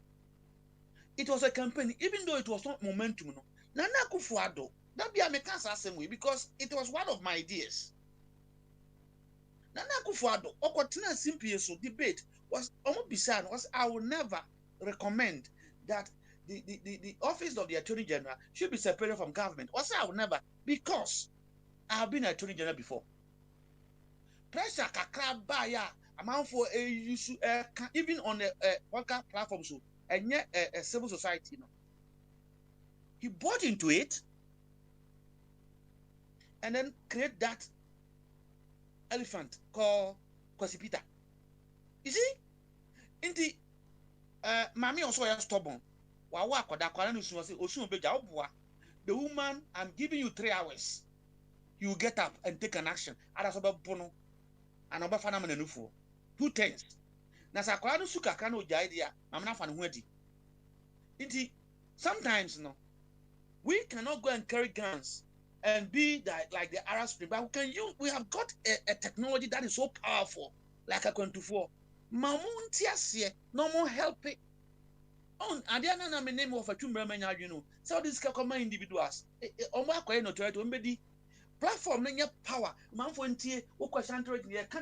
It was a campaign, even though it was not momentum. No, Nana Kufuado, that be a mechanic same way because it was one of my ideas. Nana Kufuado, Okotina simply so debate was almost bizarre. Was I will never recommend that the office of the Attorney General should be separated from government. Was I will never, because I have been Attorney General before. Pressure kakrabaya amount for a issue even on the podcast platform so and yet a civil society. He bought into it and then create that elephant called Kwasipita. You see, in the Mami also is stubborn. The woman, I'm giving you 3 hours. You get up and take an action. And over phenomenon 2 things. Nasakwano suka kano idea. I'm not fan wedi. Sometimes we cannot go and carry guns and be like the Arab Spring, but we have got a technology that is so powerful, like a 24. Mamuntiasie, no more helping. On and then I'm a name of a tumor, so these common individuals. Platform power, man for NTA,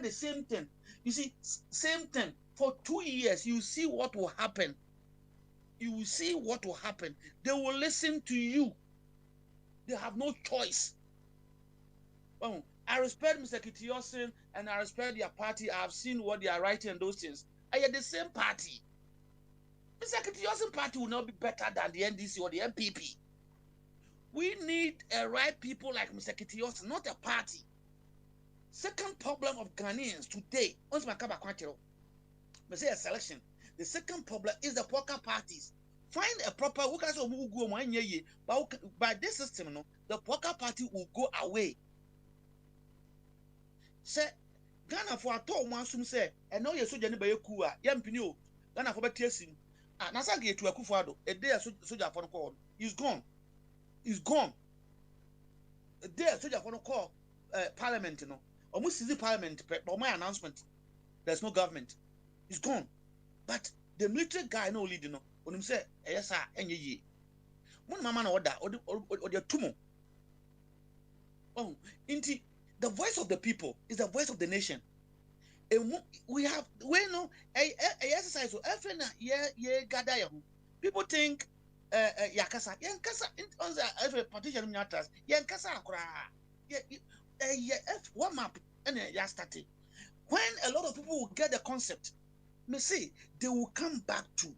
the same thing. You see, same thing. For 2 years, you see what will happen. You will see what will happen. They will listen to you. They have no choice. Oh, I respect Mr. Kitiosin and I respect their party. I have seen what they are writing and those things. I am the same party. Mr. Kitiosin party will not be better than the NDC or the MPP. We need right people like Mr. Kitiosin, not a party. Second problem of Ghanaians today, once my say a selection. The second problem is the poker parties. Find a proper workers of but by this system, the poker party will go away. Say Ghana for a toll one soon say, and no you're so generally cool, Yampino, Ghana for Betiesin. Nasagi to a Kufado, a day a soldier for the call. He's gone. He's gone. A day a soldier for the call parliament, almost is the parliament, but my announcement, there's no government. He's gone. But the military guy no leading when him say yes sir ye one mama order or the tumo. Oh, indeed, the voice of the people is the voice of the nation. And we know a exercise so every gather people think yakasa yankasa on the partition matters yankasa kra one map and ya started. When a lot of people will get the concept, me say they will come back to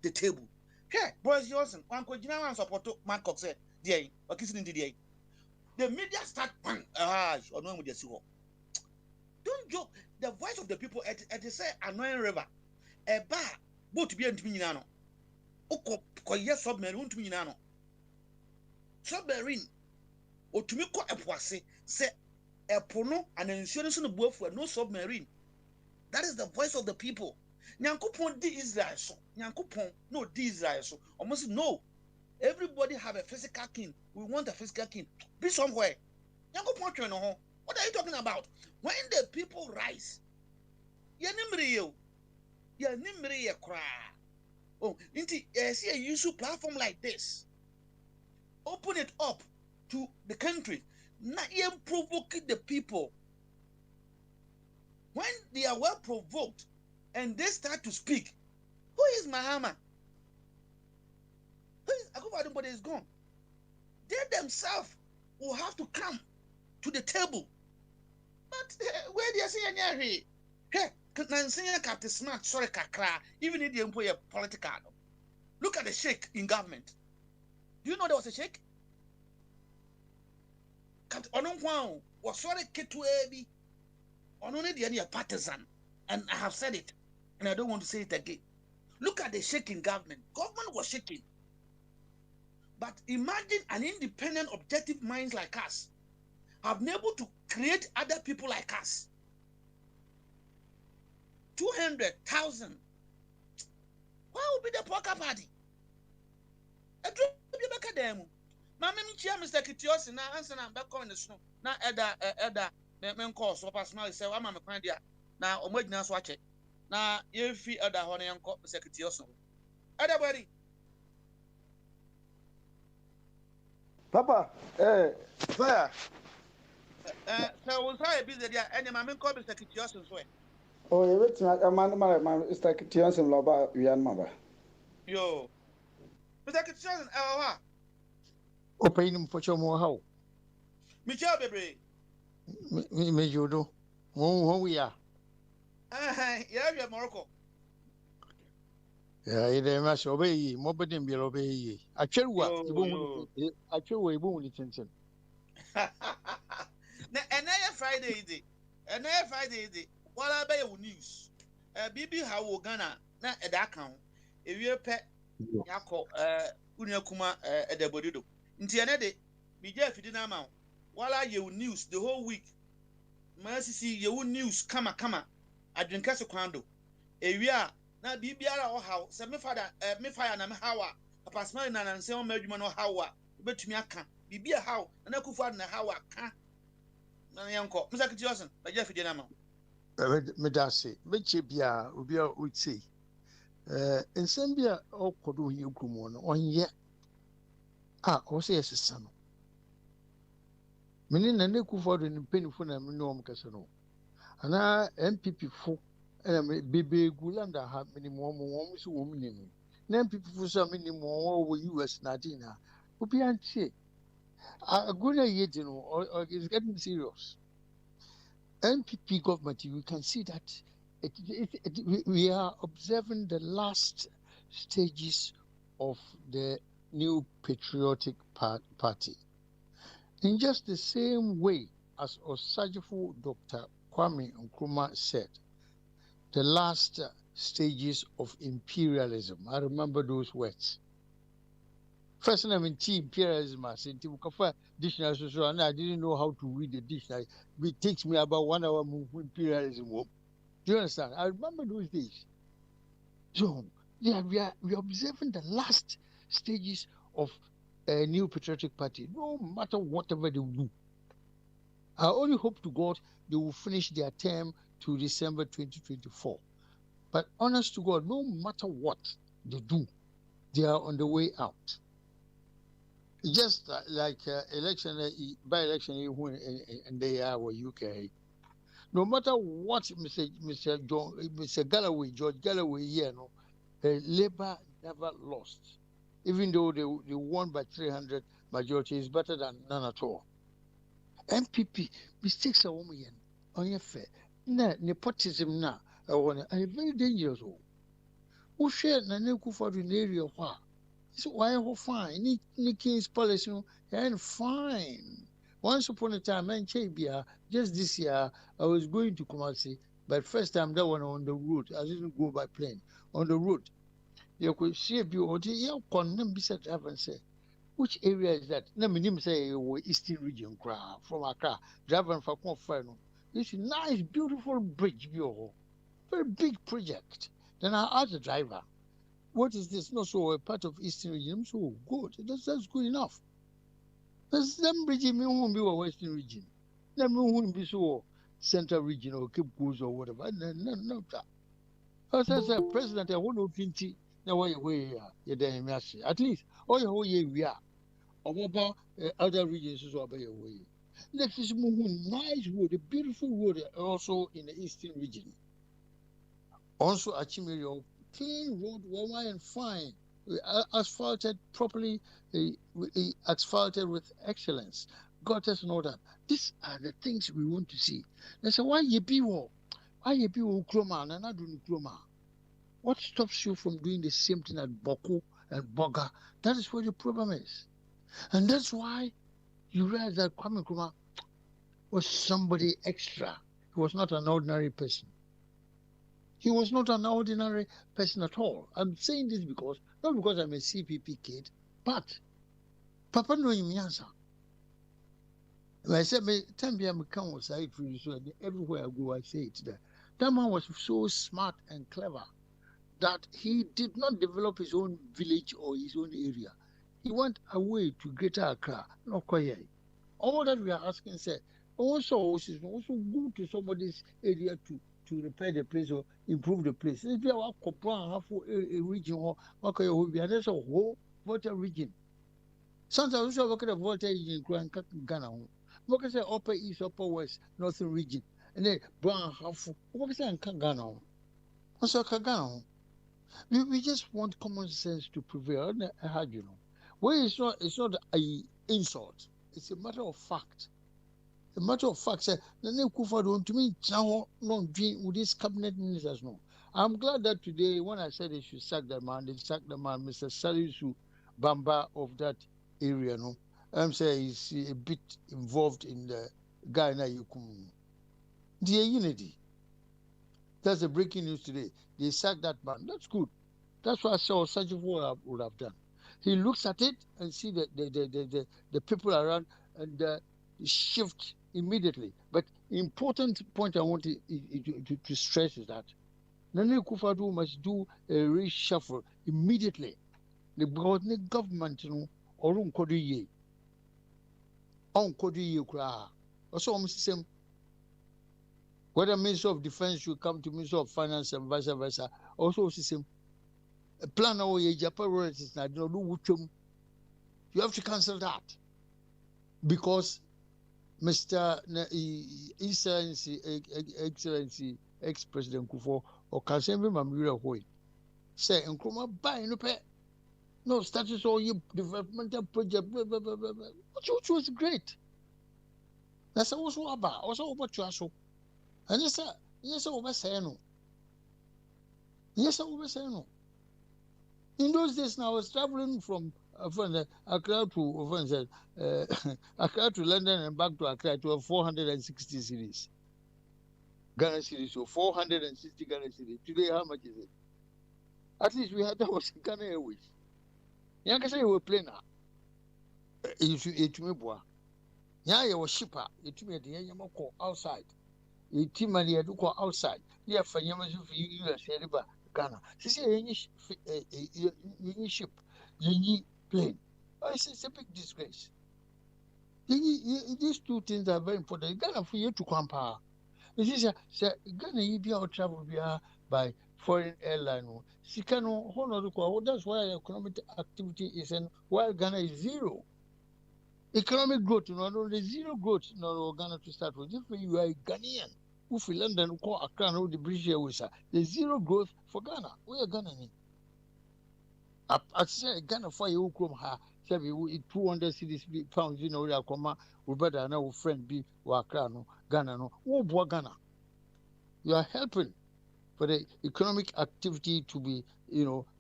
the table. Okay, Boris Johnson, Uncle General support Mark Cox said, "Dear, or kissing in the day." The media start or no with the Don't joke. The voice of the people at the say annoying river, a bar, both to be in Minano. Oko yes submarine to Minano. Submarine or to me a poisse say Epono and insurance no buafu no submarine. That is the voice of the people. Nyankopon di Israel so. Nyankopon no di Israel so. Almost no. Everybody have a physical king. We want a physical king. Be somewhere. Nyankopon twen no ho. What are you talking about? When the people rise, ye nimri yo. Ye nimri ye kra. Oh, inti see a use platform like this. Open it up to the country. Not even provoking the people. When they are well provoked and they start to speak, who is Mahama? Who is Akufo-Addo is gone. They themselves will have to come to the table. But where they are saying, hey, Captain Smart, sorry, Kakra, even if they employ a political. Look at the sheikh in government. Do you know there was a sheikh? Ononkwan was sorry Ketuebi. Only the partisan. And I have said it. And I don't want to say it again. Look at the shaking government. Government was shaking. But imagine an independent, objective minds like us have been able to create other people like us. 200,000. Why would be the poker party? I do be back at them. Mamma Mr. Kitios and I answer and back on the snow. Now, Edda, men call so pass my say, I'm a kind of now, I'm waiting to watch it. Now, if you other honey and call Mr. Kitios. Everybody. Papa, fire. So was I busy there? And my men call Mr. Kitios and so. Oh, you wait, a man, my Mr. Kitios and Loba, Yan Maba. Yo, Mr. Kitios and Ewa. Open him for your more how. Michelle baby. Me you do. Oh, we are. Yeah, Morocco. Yeah, it must obey, Mobile than be obey. I tell what, I tell way boon attention. And Friday is it. And Friday is it. What I buy news. Bibi how Ghana, not at that count. If you pet Yako, Unyakuma at the Bodido. Intianede, be there if you didn't amount. While I you news the whole week. Mercy see your news, come. I drink as a quando. A we are now BBR or how, semi father, me fire and how a pass my nan and say on Merriman or how, but to me I can't. Be a how, and I could find a how I can't. Uncle, Mr. Johnson, I just didn't amount. Medasi, Mitchia, Ubia would say. In Sambia, or Kodu Yukumon, on yet. Also, yes, son. Meaning, and they could afford in painful and minimum casino. And MPP folk and baby Gulanda have many more women in me. Then people for some many more over US Nadina. Upian say, a good yet, you know, or it's getting serious. MPP government, you can see that we are observing the last stages of the new patriotic party. In just the same way as Osajifo Dr. Kwame Nkrumah said, the last stages of imperialism. I remember those words. First time in imperialism, I said, dictionary, and I didn't know how to read the dictionary. It takes me about 1 hour move imperialism. Do you understand? I remember those days. So yeah, we are observing the last stages of a new patriotic party, no matter whatever they do. I only hope to God they will finish their term to December 2024. But honest to God, no matter what they do, they are on the way out. Just like election, by-election in the UK. No matter what Mr. Galloway, George Galloway here, no, Labour never lost. Even though they won by 300 majority, is better than none at all. MPP mistakes are woman on your fair. Nepotism now are very dangerous. Who share Naneku for the area? So why fine? King's policy and fine. Once upon a time, and just this year, I was going to Kumasi, but first time that one on the road. I didn't go by plane. On the road. You could see a beauty, you condemn beside driver and say, Which area is that? Na minim say Eastern region from Accra. Driver for Confano. This nice, beautiful bridge view. Very big project. Then I asked the driver, what is this? No, so a part of Eastern region. So good. That's good enough. There's them bridge me won't be a Western region. Them won't be so Central region or Cape Coast or whatever. No. As I said, President, I want to pinty. Now why you're there? At least all your way we are. Or about other regions is over your way. Next is nice road, a beautiful road also in the Eastern region. Also, Achimiri, clean road, warm and fine, asphalted properly, asphalted with excellence, gutters and all that. These are the things we want to see. They say, why you be Kroma and not doing Kroma? What stops you from doing the same thing at Boku and Boga? That is where the problem is. And that's why you realize that Kwame Nkrumah was somebody extra. He was not an ordinary person. He was not an ordinary person at all. I'm saying this not because I'm a CPP kid, but Papa no imiansa. I said, time I come on side so everywhere I go, I say it there. That man was so smart and clever that he did not develop his own village or his own area. He went away to Greater Accra, not Koye. All that we are asking, say, also go to somebody's area to repair the place or improve the place. If you have a region or there's a whole water region. Sometimes we look at the water region in Ghana. We can say upper east, upper west, northern region, and then brown half. We can say in Ghana. Also, Ghana. We just want common sense to prevail. Well, it's not an insult. It's a matter of fact. A matter of fact, say, to me, with these cabinet ministers, no. I'm glad that today, when I said they should sack the man, they sacked the man, Mr. Salisu Bamba of that area, no. I'm saying he's a bit involved in the Ghana Yukum. The unity. That's the breaking news today. They sacked that man. That's good. That's what I saw Sajifo would have done. He looks at it and see the people around and shift immediately. But important point I want to stress is that Nana Akufo-Addo must do a reshuffle immediately. The government, or also system. Whether Minister of Defense should come to Minister of Finance and vice versa, also system. A plan or Japan royalties now don't know which you have to cancel that because Mr. Excellency ex-President Kufuor or Kasembe Mamira Hoy say Nkrumah buy no pay no status or your developmental project which was great. That's also about Chuaso. And yes, over say no. Yes, over say no. In those days, now I was traveling from Accra to Accra to London and back to Accra to 460 cities. Ghana cities, so 460 Ghana cities. Today, how much is it? At least we had that was Ghana Airways. You can say we were playing now. It me boy. Yeah, you were shipper. It me at the end you outside. It team money you go outside. Yeah, for you US Ghana. She said, you ship, you plane. It's a big disgrace. These two things are very important. Ghana for you to compare. This is Ghana, you be out travel by foreign airline. That's why economic activity is, and while Ghana is zero. Economic growth, not only zero growth, no Ghana to start with. If you are a Ghanaian, who for London, call Accra, no the British Airways, there's zero growth for Ghana. We are Ghana. I say Ghana for you, come here, 200 pounds, we are come, we better now friend be Accra, no Ghana, no, oh, Ghana. You are helping for the economic activity to be,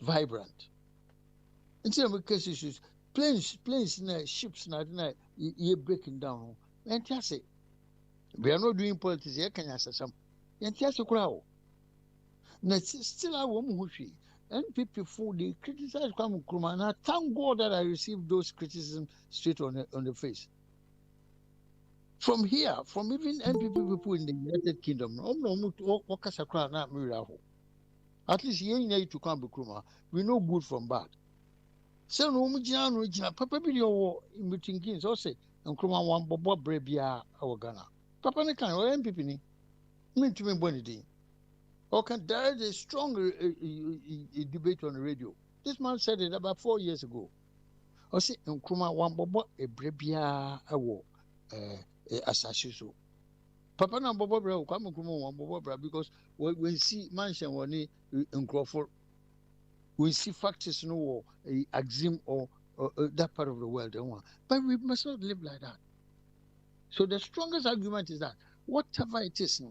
vibrant. In some cases, planes, ships, you're breaking down. And just say, we are not doing politics here, can you say some? And just a crowd. Still, I won't NPP for they criticize Kwame Nkrumah, and I thank God that I received those criticisms straight on the face. From here, from even NPP people in the United Kingdom, at least here to Kwame Nkrumah, we know good from bad. So no Papa be your meeting kings or say Nkrumah one Bobo Brebia our Ghana. Papa ne kan or NPP ni mean to me bonity. Or can there is a strong debate on the radio. This man said it about 4 years ago. Or say Nkrumah one Bobo a Brebia our Asashiso. Papa na Bobo Bra Kwame Nkrumah one Bobo Bra because we see mansion one Nkrofo. We see factors no Axim or that part of the world. But we must not live like that. So the strongest argument is that whatever it is,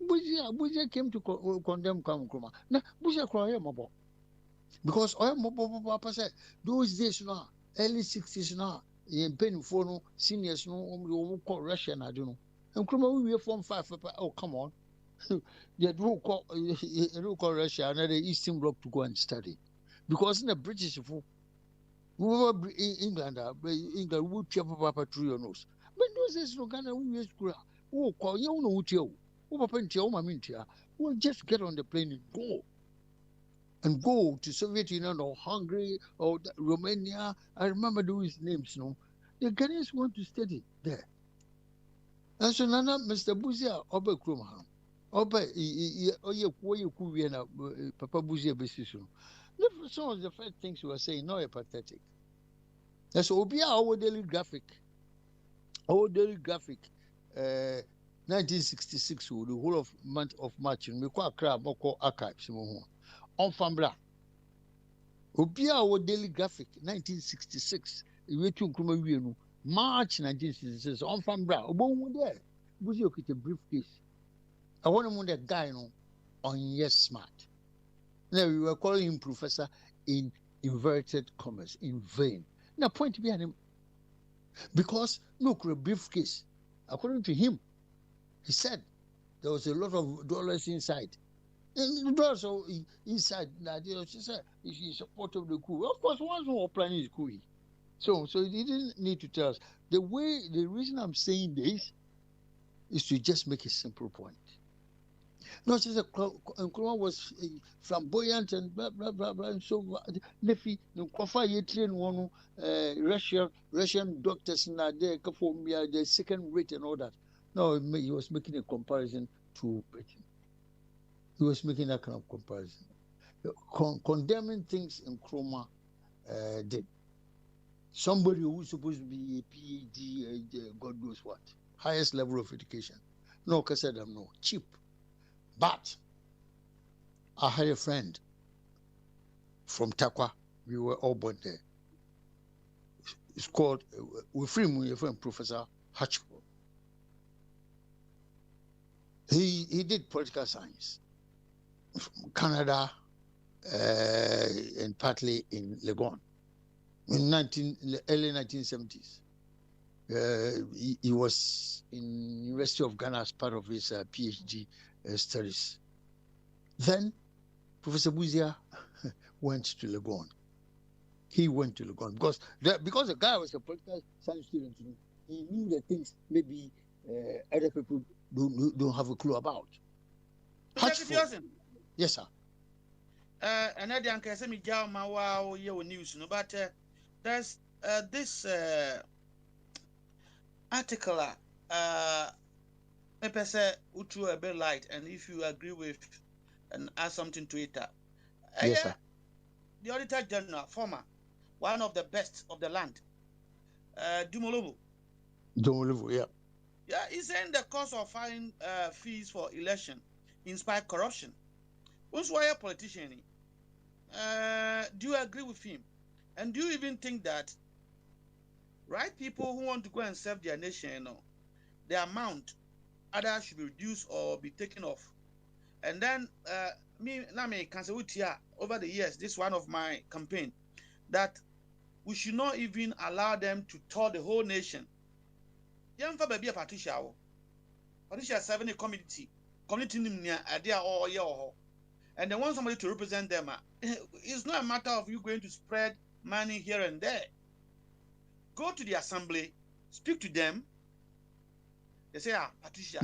Bogyae came to condemn Kwame Nkrumah. Now, Bogyae cry mabo. Because Papa said those days now, early 60s now, in penny for no seniors no call Russia and I don't know. And Nkrumah we form 5. Oh, come on. They do call Russia and the Eastern Bloc to go and study. Because in the British, England would travel Papa through your nose. But those days, no Ghana, we used to call you know what you will just get on the plane and go to Soviet Union or Hungary or Romania. I remember those names, no. The Ghanaians want to study there. And so Nana, Mr. Bogyae, Oba Krumah, Oba, Papa Bogyae basis. Some of the first things you were saying, no, pathetic. And so, our daily graphic, 1966, the whole of month of March, and we call crab or archives. On Fambra. Our daily graphic, 1966, we took March 1966, on Fambra. There, Bogyae get a briefcase. I want to know that guy on Yes Smart. Now we were calling him professor in inverted commas, in vain. Now, point behind him, because look, a briefcase. According to him, he said there was a lot of dollars inside. And the dollars are inside. She said he supported the coup. Of course, once more planning is coup. So he didn't need to tell us. The reason I'm saying this is to just make a simple point. No, she said Nkrumah was flamboyant and blah blah blah blah. And so Nefi Nkrumah ye train one Russian doctors in there for me the second rate and all that. No, he was making a comparison to Britain. He was making that kind of comparison, condemning things Nkrumah did. Somebody who's supposed to be a PhD, God knows what, highest level of education. No, because I don't know, cheap. But I had a friend from Takwa. We were all born there. It's called, we're friend Professor Hatchford. He did political science from Canada and partly in Legon in the early 1970s. He was in University of Ghana as part of his PhD studies. Then Professor Bogyae went to Legon. He went to Legon because the guy was a political science student. He knew the things maybe other people don't have a clue about. Yes, sir. And I don't say me jaw my wow news, no, but there's this article. Maybe say utu a bit light, and if you agree with and add something to it. Yes, sir. The Auditor General, former, one of the best of the land, Dumolobo, yeah. Yeah, he's saying the cost of filing fees for election inspire corruption. Who's why a politician? Do you agree with him? And do you even think that right people who want to go and serve their nation, the amount either should be reduced or be taken off? And then me can say over the years, this is one of my campaign, that we should not even allow them to tour the whole nation. Young for baby a Patricia serving a community idea or and they want somebody to represent them. It's not a matter of you going to spread money here and there. Go to the assembly, speak to them. They say, Patricia,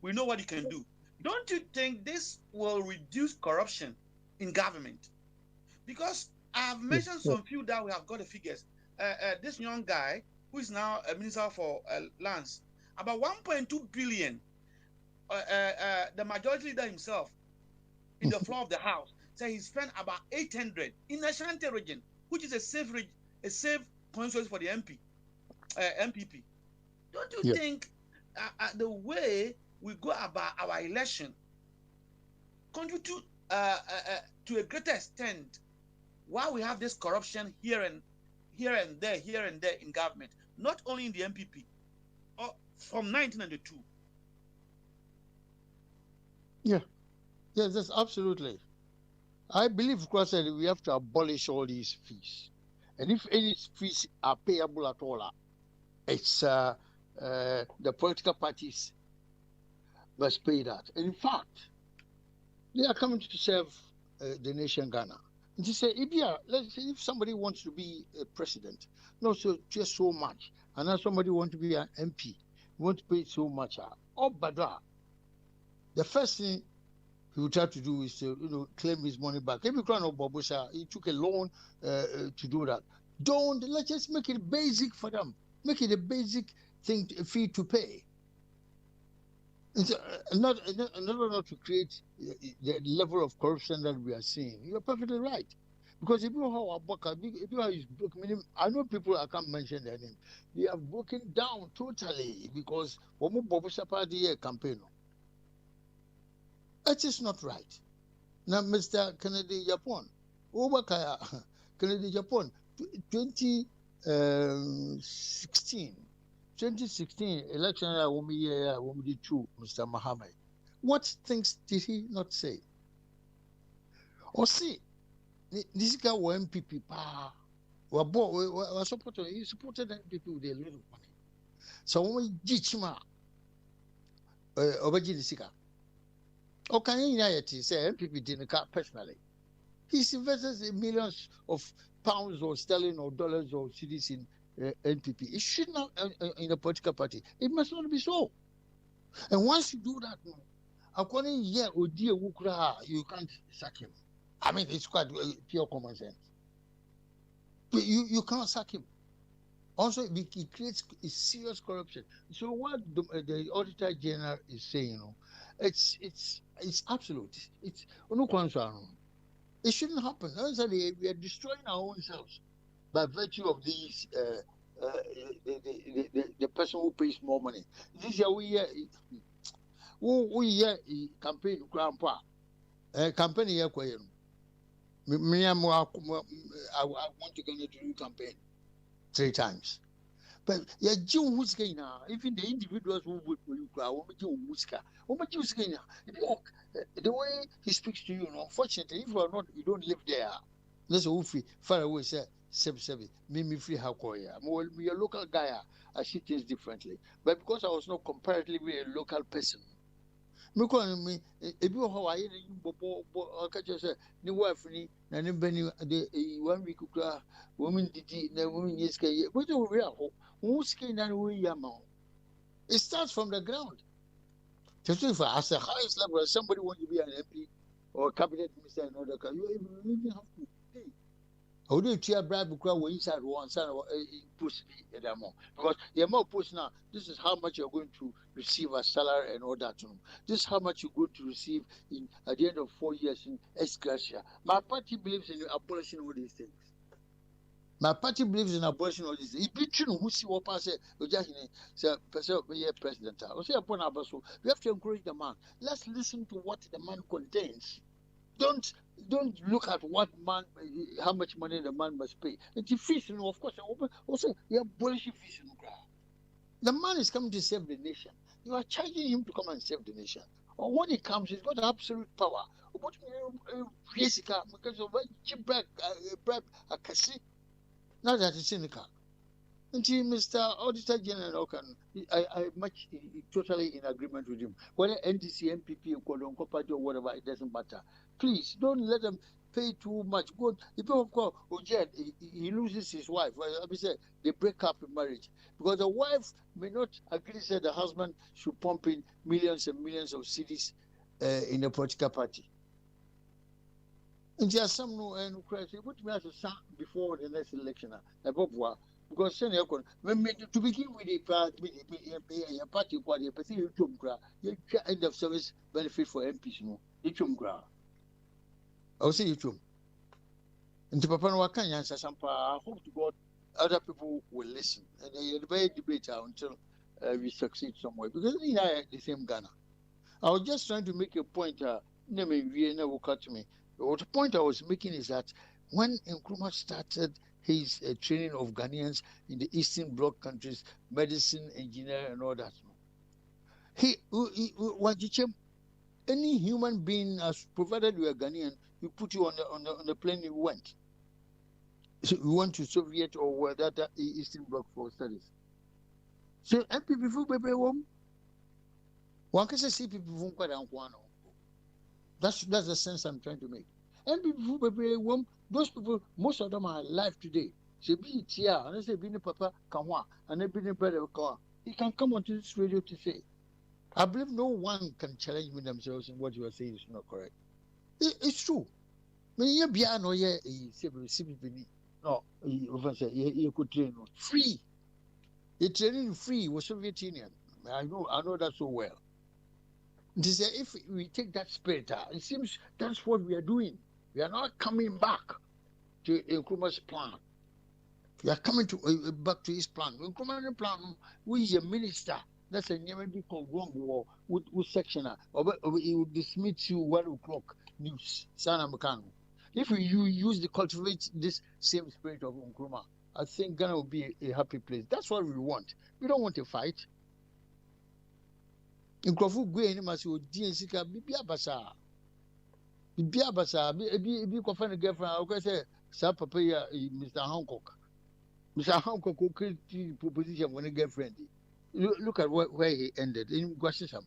we know what you can do. Don't you think this will reduce corruption in government? Because I've mentioned some few that we have got the figures. This young guy, who is now a minister for lands, about 1.2 billion, the majority leader himself, in the floor of the house, said he spent about 800 in the Ashanti region, which is a safe constituency for the MPP. Don't you think the way we go about our election contribute to a greater extent why we have this corruption here and there in government, not only in the MPP, or from 1992? Yes, that's absolutely. I believe, of course, that we have to abolish all these fees. And if any fees are payable at all, it's the political parties must pay that. And in fact, they are coming to serve the nation Ghana. And to say, let's say if somebody wants to be a president, not just so much, and now somebody wants to be an MP, want to pay so much, the first thing he will try to do is to claim his money back. Every crown of Babusha, he took a loan to do that. Let's just make it basic for them. Make it a basic fee to pay. It's not to create the level of corruption that we are seeing. You're perfectly right. Because if you know how is broken, I know people, I can't mention their name. They have broken down totally because Babusha party campaign. It is not right. Now, Mr. Kennedy Japan, Kennedy Japan, 2016 election, Mr. Mohammed. What things did he not say? Or see, this guy was MPP, he supported MPP with a lot of money. So when we Jichima, Obajidisika. Okay, say MPP didn't personally. He's invested in millions of pounds or sterling or dollars or cedis in NPP. It should not in a political party. It must not be so. And once you do that, according you can't sack him. I mean, it's quite pure common sense. But you can't sack him. Also, it creates a serious corruption. So what the Auditor General is saying, it's absolute. It's it shouldn't happen. We are destroying our own selves by virtue of these the person who pays more money. This year we campaign grandpa campaign here I want to go to do campaign 3 times. But yeah, even the individuals who vote for you, the way he speaks to you, unfortunately, if you don't live there, that's a far away, say, me free how me a local guy, I see things differently. But because I was not comparatively a local person, if you Hawaii, catch say, new wife, and then 1 week, woman did the woman yes, what do we are? Who's skin and we are now? It starts from the ground. Just if as the highest level, somebody wants to be an MP or cabinet minister and other, you even have to pay. How do you tear bribe because we're inside one side or push the amount? Because the amount push now, this is how much you're going to receive as salary and all that. This is how much you're going to receive at the end of 4 years in ex gratia. My party believes in abolishing all these things. My party believes in abortion all this. If you who see what pass president, we have to encourage the man. Let's listen to what the man contains. Don't look at what man, how much money the man must pay. It's fees, of course. Also, you abolish fees. The man is coming to save the nation. You are charging him to come and save the nation. Or when he comes, he's got absolute power. Because of bribe, now that it's in the car. Until Mr. Auditor General can, I much totally in agreement with him. Whether NDC, MPP, party or whatever, it doesn't matter. Please don't let them pay too much. Go, if you call Ojen, he loses his wife. Well, I say they break up in marriage because the wife may not agree that the husband should pump in millions and millions of cedis in a political party. And there are some no and crazy. What me as a son before the next election, because senior to begin with the party quite a party end of service benefit for MPs. No, I will say you and to Papa no can answer some. I hope to God other people will listen and they debate until we succeed somewhere because we are the same Ghana. I was just trying to make a point. Never will cut me. The point I was making is that when Nkrumah started his training of Ghanaians in the Eastern Bloc countries, medicine, engineer, and all that, any human being, as provided you are Ghanaian, you put you on the plane, you went. So you went to Soviet or that Eastern Bloc for studies. So MPP for baby home. One can see people from Quadamquano. That's the sense I'm trying to make. And people, those people, most of them are alive today. They be here, and they say, "Be Papa Kamwa," and they be brother Kamwa. He can come onto this radio to say, I believe no one can challenge me themselves in what you are saying is not correct. It's true. You be no no, you could train free. The training free was Soviet Union. I know that so well. If we take that spirit, it seems that's what we are doing. We are not coming back to Nkrumah's plan. We are coming back to his plan. Nkrumah's plan, we is a minister. That's a name be called wrong war with sectioner. He will dismiss you 1 o'clock news. If you use the cultivate this same spirit of Nkrumah, I think Ghana will be a happy place. That's what we want. We don't want a fight. Nkrofo gwe ni masi odi ensika bibia basa bi ko fa ne girlfriend o say sa papa ya Mr. Hancock who created proposition for a girlfriend. Look at where he ended in Gwashisham.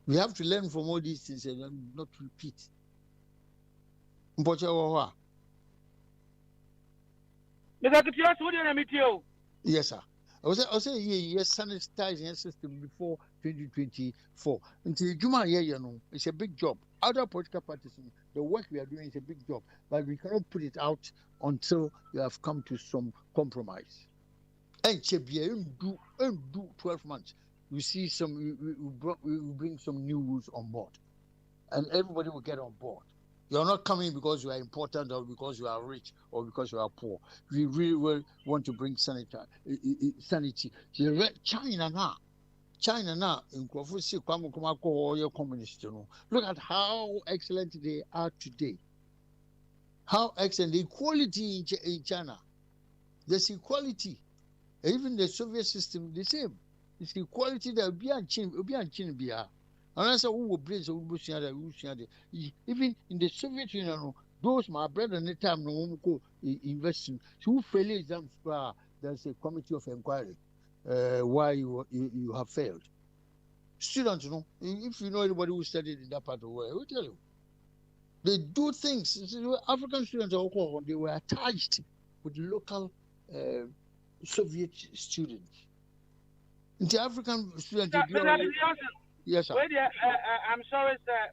We have to learn from all these things and not repeat. Yes, sir. I was say yes, sanitizing system before 2024. Until Juma it's a big job. Other political parties, the work we are doing is a big job, but we cannot put it out until we have come to some compromise. And do 12 months. We see we bring some new rules on board, and everybody will get on board. You're not coming because you are important or because you are rich or because you are poor. We really want to bring sanity. China now, in Kofusi, communist. Look at how excellent they are today. How excellent the equality in China. There's equality. Even the Soviet system, the same. It's equality that will be unchin. And I said, who will bring even in the Soviet Union, those my brother and the time no go investing. So who fail exams, there's a committee of inquiry why you have failed. Students, if you know anybody who studied in that part of the world, I will tell you. They do things. African students they were attached with local Soviet students. The African students. Yes, sir. I'm sorry, sir.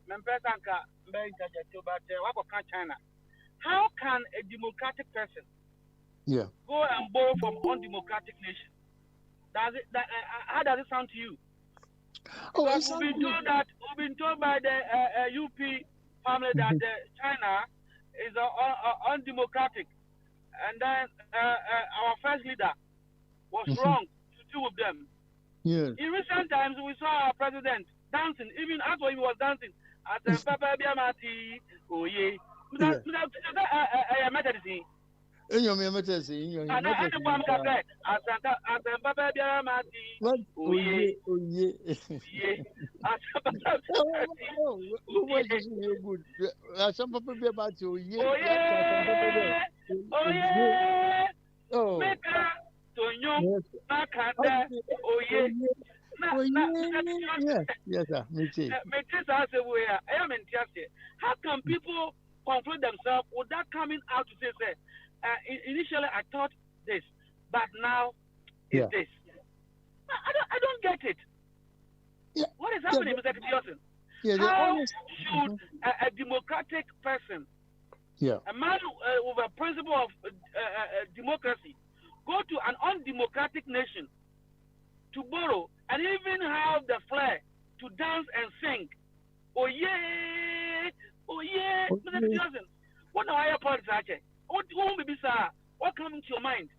China. How can a democratic person go and borrow from undemocratic nation? How does it sound to you? We've been told by the UP family that China is undemocratic, and then our first leader was wrong to do with them. Yeah. In recent times, we saw our president dancing, even after he was dancing. As Papa Biamati, oh yeah. Onyom, Nakanda, Oye. Yes, sir. Me too. How can people confront themselves without coming out to say, initially I thought this, but now it's this. I don't get it. Yeah. What is happening, Mr. Johnson? How should a democratic person, a man with a principle of democracy, go to an undemocratic nation to borrow and even have the flair to dance and sing? Oh yeah, Mr. Johnson. What are your points, Archie? What comes to your mind?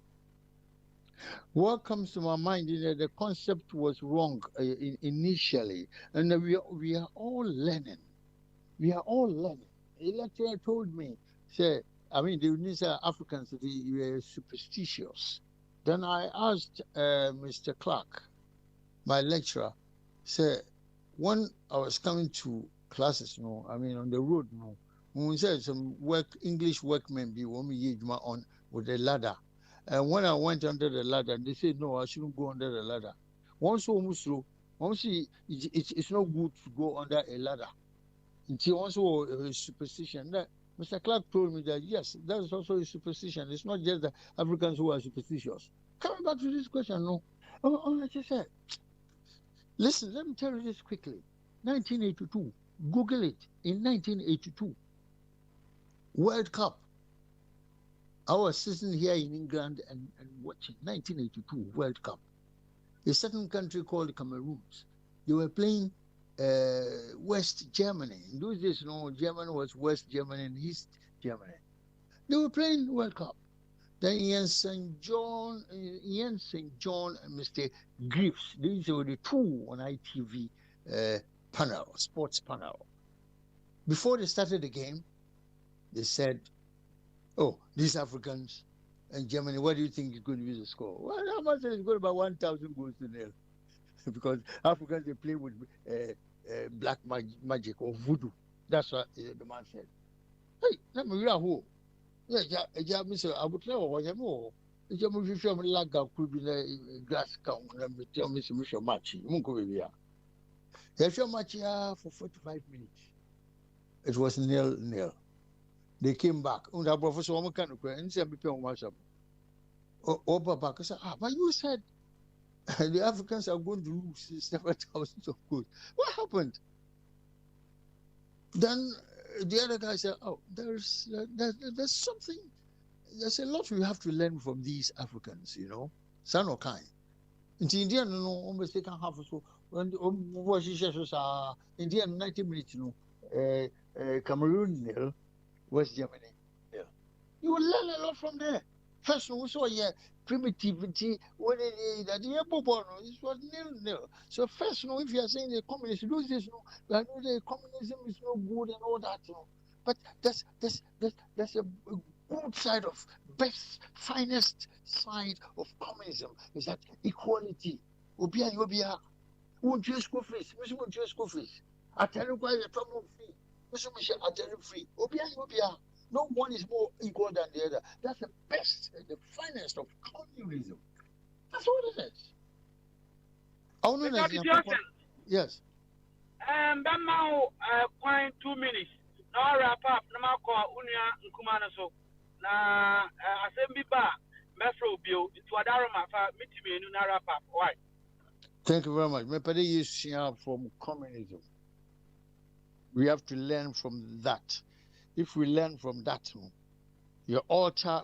What comes to my mind is that the concept was wrong initially, and we are all learning. We are all learning. A lecturer told me, say, I mean, the Africans, they were superstitious. Then I asked Mr. Clark, my lecturer, say, when I was coming to classes, I mean, on the road, when we said some English workmen be on with the ladder. And when I went under the ladder, they said, no, I shouldn't go under the ladder. Once it's not good to go under a ladder. It's also a superstition. That Mr. Clark told me that, yes, that is also a superstition. It's not just the Africans who are superstitious. Coming back to this question, I just said, listen, let me tell you this quickly. 1982, Google it. In 1982, World Cup. I was sitting here in England and watching 1982 World Cup. A certain country called Cameroons. They were playing West Germany. In those days, Germany was West Germany and East Germany. They were playing World Cup. Then Ian St. John and Mr. Griffiths, these were the two on ITV sports panel. Before they started the game, they said, oh, these Africans and Germany, what do you think is going to be the score? Well, I must say it's going about 1,000 goals to nil. Because Africans, they play with black magic or voodoo. That's what the man said. Hey, let me hear who. Yeah, Mr. I would tell what you know. If you move from Laga, could be a glass count, and tell me some match. You won't go here. There's a match here for 45 minutes. It was 0-0. They came back. And the professor and said, oh, Papa, but you said the Africans are going to lose several thousands of goals. What happened? Then the other guy said, oh, there's something, there's a lot we have to learn from these Africans, Son or kind. In the Indian, almost second half or so, when Indian 90 minutes, Cameroon nil, West Germany nil. You will learn a lot from there. First, we saw primitivity when it was 0-0. So first, if you are saying the communists do this, I know the communism is no good and all that, but that's a good side of finest side of communism is that equality. Obia, won't you school fees? Won't you school fees? I tell you why the trouble free. I tell you free. Obia. No one is more equal than the other. That's the best and the finest of communism. That's what it is. Yes. Bamao, 2 minutes. Now wrap up. Now call Unia Nkumana so. Na assembly bar. Metro Bill. It's what I meet me in wrap up. Why? Thank you very much. My party is from communism. We have to learn from that. If we learn from that, we alter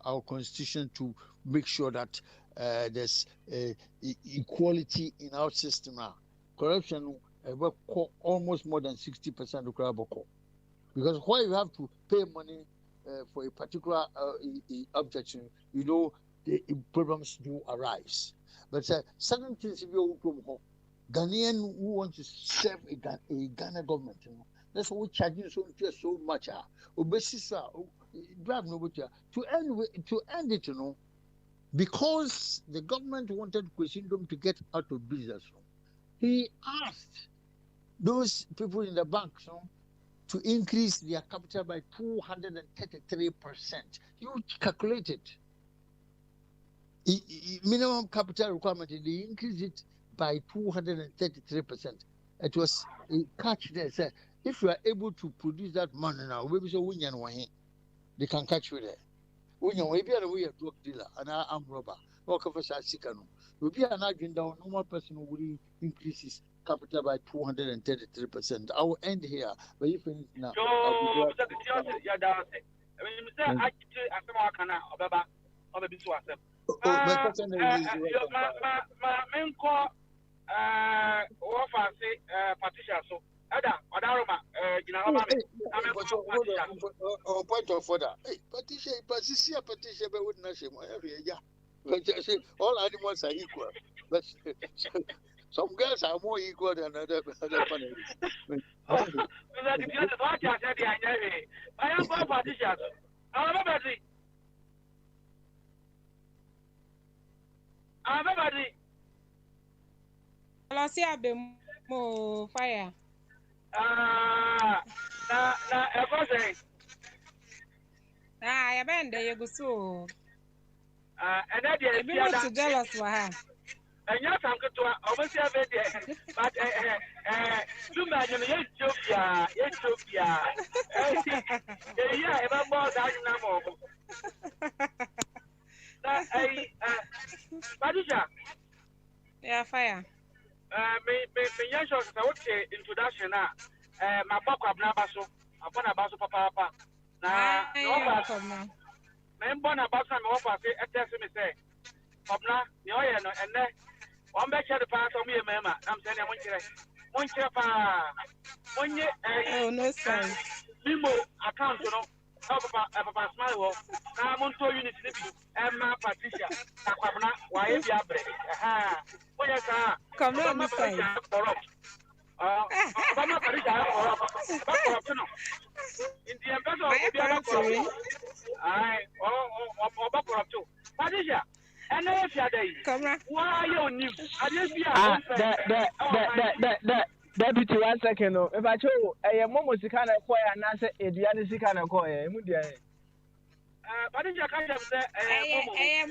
our constitution to make sure that there's equality in our system now. Corruption almost more than 60% of crime. Because why you have to pay money for a particular objection, the problems do arise. But certain things, if you Ghanaian who want to serve a Ghana government, that's why we charge you so much. To end it, because the government wanted Kwesindom to get out of business. He asked those people in the banks to increase their capital by 233%. You calculate it. minimum capital requirement, they increased it by 233%. It was a catch there. Say, if you are able to produce that money now, maybe so they can catch you there. When you maybe we are drug dealer and I'm robber, or Professor Sikano, will be an agent down. Normal person will increase his capital by 233%. I will end here, but if it's now, I'll be glad. Point of order. Hey, Patricia, but wouldn't shame all animals are equal, but some girls are more equal than other panelists. Fire. I been there. You go so. And that is to jealous for her. And yes, I'm going to almost have it. But too much in Ethiopia. Yeah, I'm more than Patricia. Yeah, fire. Me young shows I would say introduction now. My book of Nabaso, upon a basso papa. Now, I'm born about some offer. I tell me say, Obna, the oil and then one back the part of me, mamma. I'm saying, one chair, one year, no, sir. Mimo account, you know, about smile. I'm on 2 units, and my Patricia, why you are bread? Aha, oh, yes, sir. Come on, my friend. I'm not Patricia, in the ambassador, I too. Patricia, and if you are there, why are you on news? Deputy, 1 second. If I told a moment to kind of quiet and answer a Diana kind of quiet, Patricia kind of say,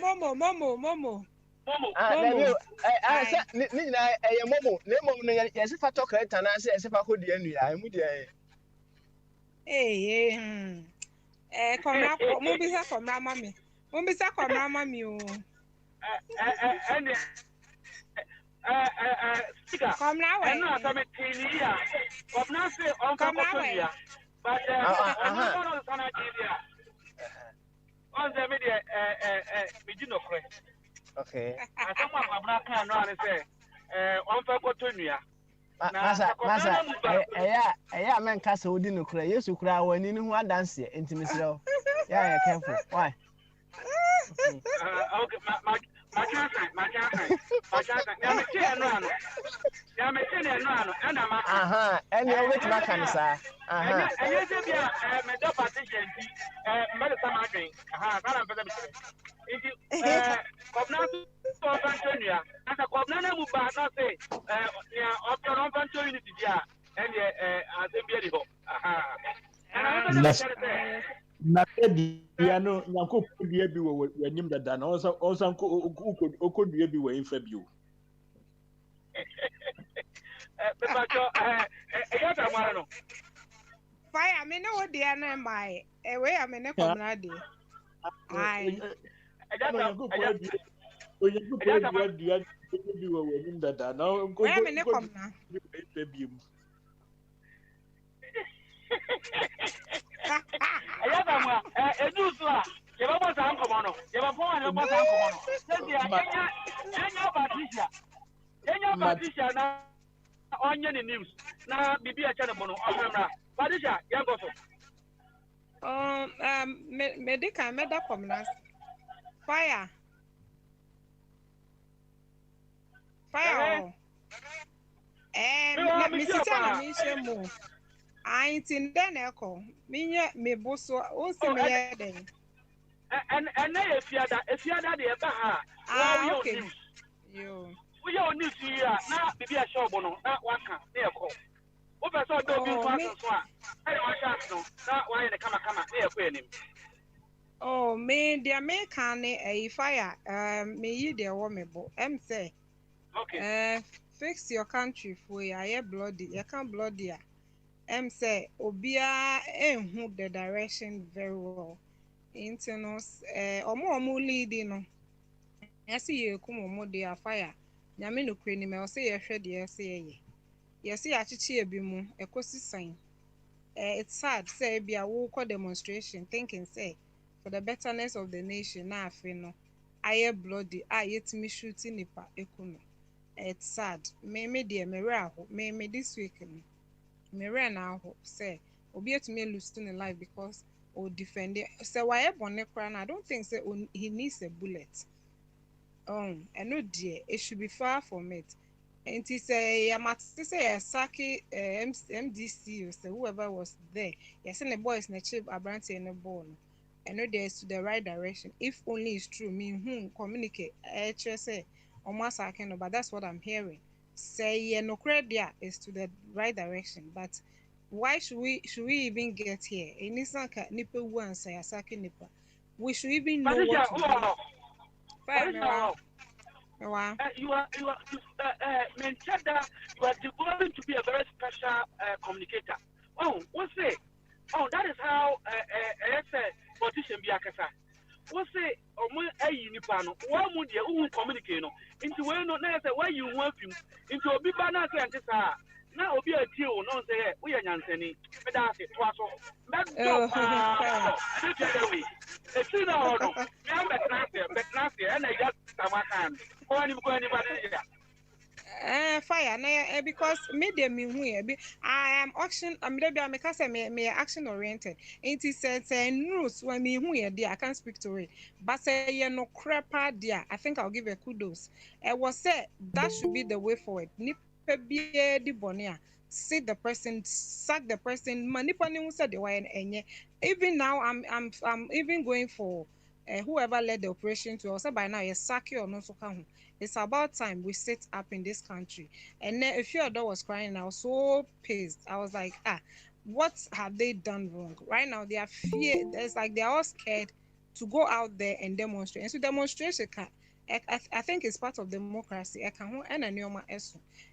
Momo. I said, Nina, a Momo, Nemo, as if I talk it and I say, as if I could the I'm with you. Come now, Mobisa from Mammy. Mobisa from Mammy. Come now, I'm not a material. Come now, say, come now, but I'm not on on the media, we do not pray. Okay. I don't want my black man and say, on for Tunia. Masa, a man castle didn't cry. Yes, you cry when you know what dance here, intimacy. Yeah, careful. Why? Okay, my and you're with my cancer. Na dia no nyanko dia bi wo wanim dada na onsan ko okodua bi wo infa bi o fire me no dia na mai e we am ne komna de ai nyanko dia bi wo wanim dada na ko me ne komna infa bi mu ayaba edusla yeba bosa nkomo no yeba fo wan bosa nkomo no se dia enya Patricia na onye ni news na bibi a chane bono onamra Patricia yango so medical meda komna fire me sita na mi shemu I think then echo. Me boss o se me yeden. And if you are the ever okay. You. We are new to you now be a show bono na waka na echo. O be so do bi so so a. I want chance no. Na why na kama na ekwe nim. Oh, me dear me can a fire. Me you dear woman bo. Say. Okay. Fix your country for ya bloody. You can't bloody ya. Say obia who the direction very well. Internos omo leading no. Yesi ye kum omo de fire. Nyame no kure ni me o say ye hwe de yesi ye. Yesi achichi ebi mu ekosi sign. It's sad say be a walk demonstration thinking say for the betterness of the nation na afe no aye bloody yetimi shooting nipa ekuno. It's sad me dear me aho me this week no me na aho say obi etumi lose in life because o defend say why bone kra na I don't think say he needs a bullet. No dear it should be far from it. And he say, I must say, a Saki MDC or say whoever was there. Yes, and the boys in the chip are branching in the bone. I know there's to the right direction. If only it's true, me communicate. I just say, almost I can, but that's what I'm hearing. Say, yeah, no credit is to the right direction, but why should we even get here? In this nipple one say a Saki nipper. We should even know what to do. Fire, wow. You are mentioned that you are developing to be a very special communicator. Oh, what's it? Oh, that is how politician be akasa. What's it? Oh, my unipano. Why would you communicate? Into where not necessarily why you want him into a big banner and this. Now be a deal, no say we are Yanseni, but that's it. That's it's in order. I'm nasty, and I got some time. Fire because me de me hu I am action me action oriented. It is say news when me hu I can't speak to it. But say you no crapper there. I think I'll give a kudos. I was say that should be the way forward. Nipa be di bonia. See the person, sack the person. Manipa ni said the way and even now I'm even going for whoever led the operation to also by now you sack you or no so come. It's about time we sit up in this country. And then a few other was crying. I was so pissed. I was like, what have they done wrong? Right now they are fear. It's like they're all scared to go out there and demonstrate. And so demonstration I think it's part of democracy.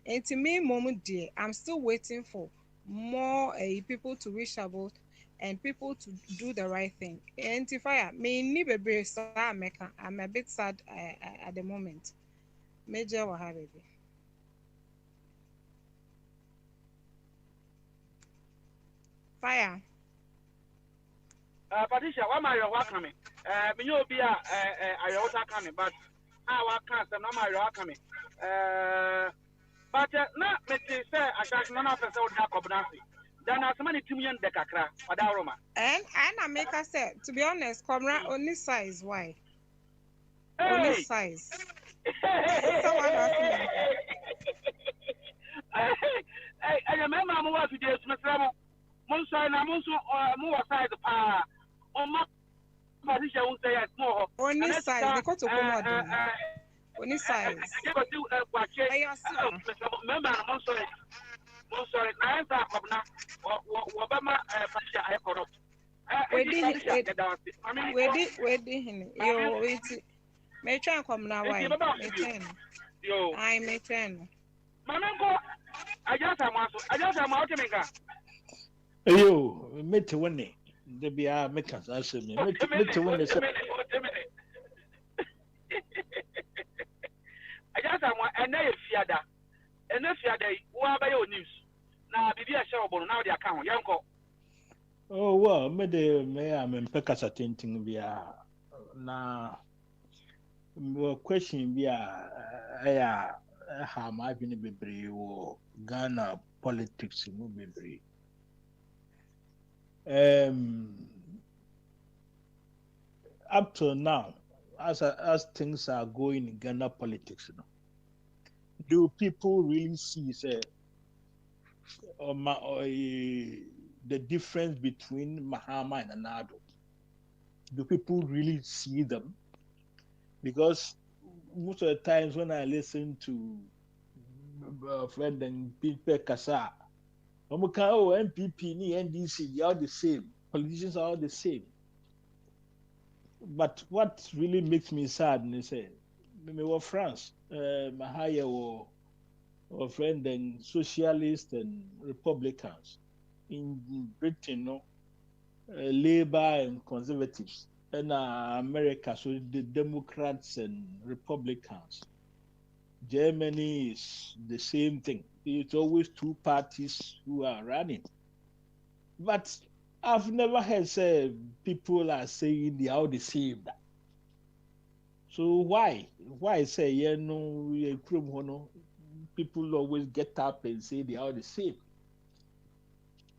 And to me, moment dear, I'm still waiting for more people to reach out and people to do the right thing. And if I I'm a bit sad at the moment. Major Wahabibi. Fire. Patricia, why am I welcoming? Me you be I also coming, but I can't say no my coming. But not me say I can't none of us out that covenancy. Then as many timian de kakra, Padaroma. And I make us say, to be honest, Comrade only size why? Only size. Someone asked me. I remember I'm going to do this. Monso na monso mo side pa. On my position will say more. Only size because to come out. Only size. Remember monso. Monso na enta kobna. Obama position I corrupt. Wait, yo, wait. May try and come now. Why? Yo, I may turn. Manango, I just am out to make a. Yo, met to win it. There be a makers answer me. Met to win it. I just am and they fiada. And if you are there, what about your news? Now, be a show now the account, Yanko. Oh, well, may I mean, Pecas attending via now. Question via how my been be or Ghana politics will be. Up to now, as things are going in Ghana politics, do people really see the difference between Mahama and Nado? Do people really see them? Because most of the times when I listen to friend and people Kasa, MPP, NDC, they are the same. Politicians are all the same. But what really makes me sad is me were France, Mahaya or friend and socialists and Republicans in Britain, no, Labour and Conservatives, and America, so the Democrats and Republicans. Germany is the same thing. It's always two parties who are running. But I've never heard people are saying they are the same. So why say people always get up and say they are the same?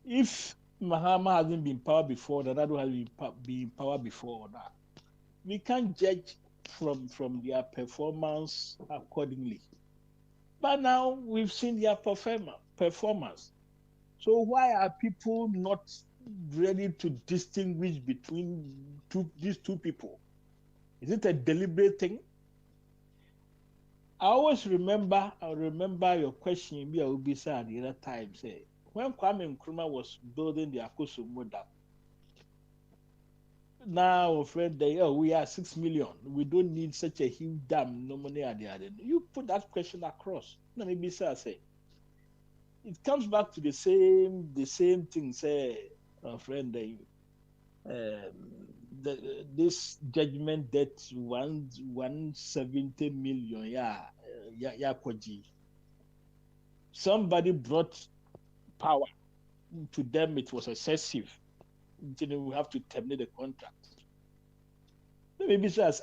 If Mahama hasn't been in power before, that Nadu has been in power before that, we can't judge from their performance accordingly. But now we've seen their performance. So why are people not ready to distinguish between these two people? Is it a deliberate thing? I remember your question, me Ubisa the other time, say, when Kwame Nkrumah was building the Akosombo Dam, now, friend, we are 6 million. We don't need such a huge dam. No money at the other. You put that question across. Let me be say. It comes back to the same thing. Say, friend, this judgment debt 170 million. Yeah, Koji. Somebody brought power to them. It was excessive. We have to terminate the contract. Maybe says,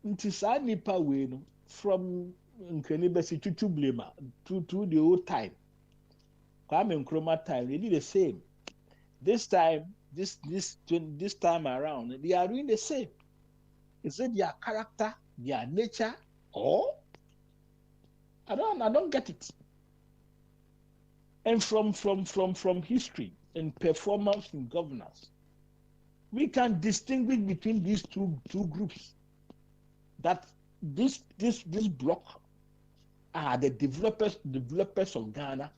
nipa way from Nkrenibesi to Blema to the old time. Kwame Nkrumah time, they did the same. This time around, they are doing the same. Is it their character, their nature, or I don't get it. And from history and performance in governance, we can distinguish between these two groups. That this block are the developers of Ghana,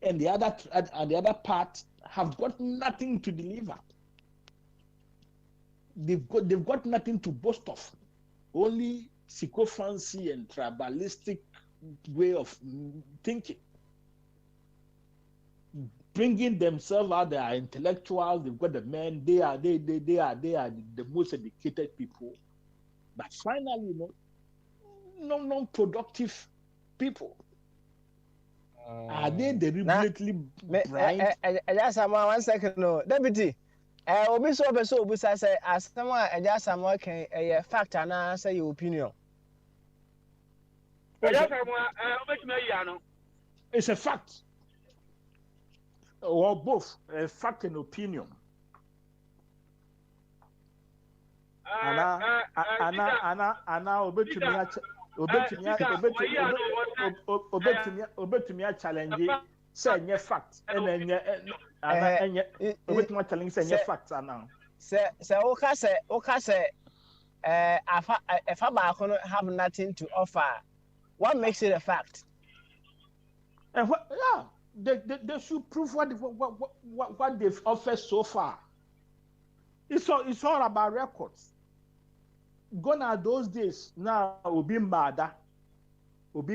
and the other part have got nothing to deliver. They've got nothing to boast of. Only sycophancy and tribalistic way of thinking. Bringing themselves out, they are intellectuals. They've got the men. They are the most educated people. But finally, non-productive people. Are they deliberately blind? Just 1 second, no, Deputy. Obi so person obi say as someone just someone can a fact and answer your opinion. It's a fact. Or both, a fact and opinion. Anna, obetumi challenge say nye fact and challenge say nye fact now. Say oka say afa ba kono have nothing to offer. What makes it a fact? And they should prove what they've offered so far. It's all about records. Gone are those days. Now obi mada, but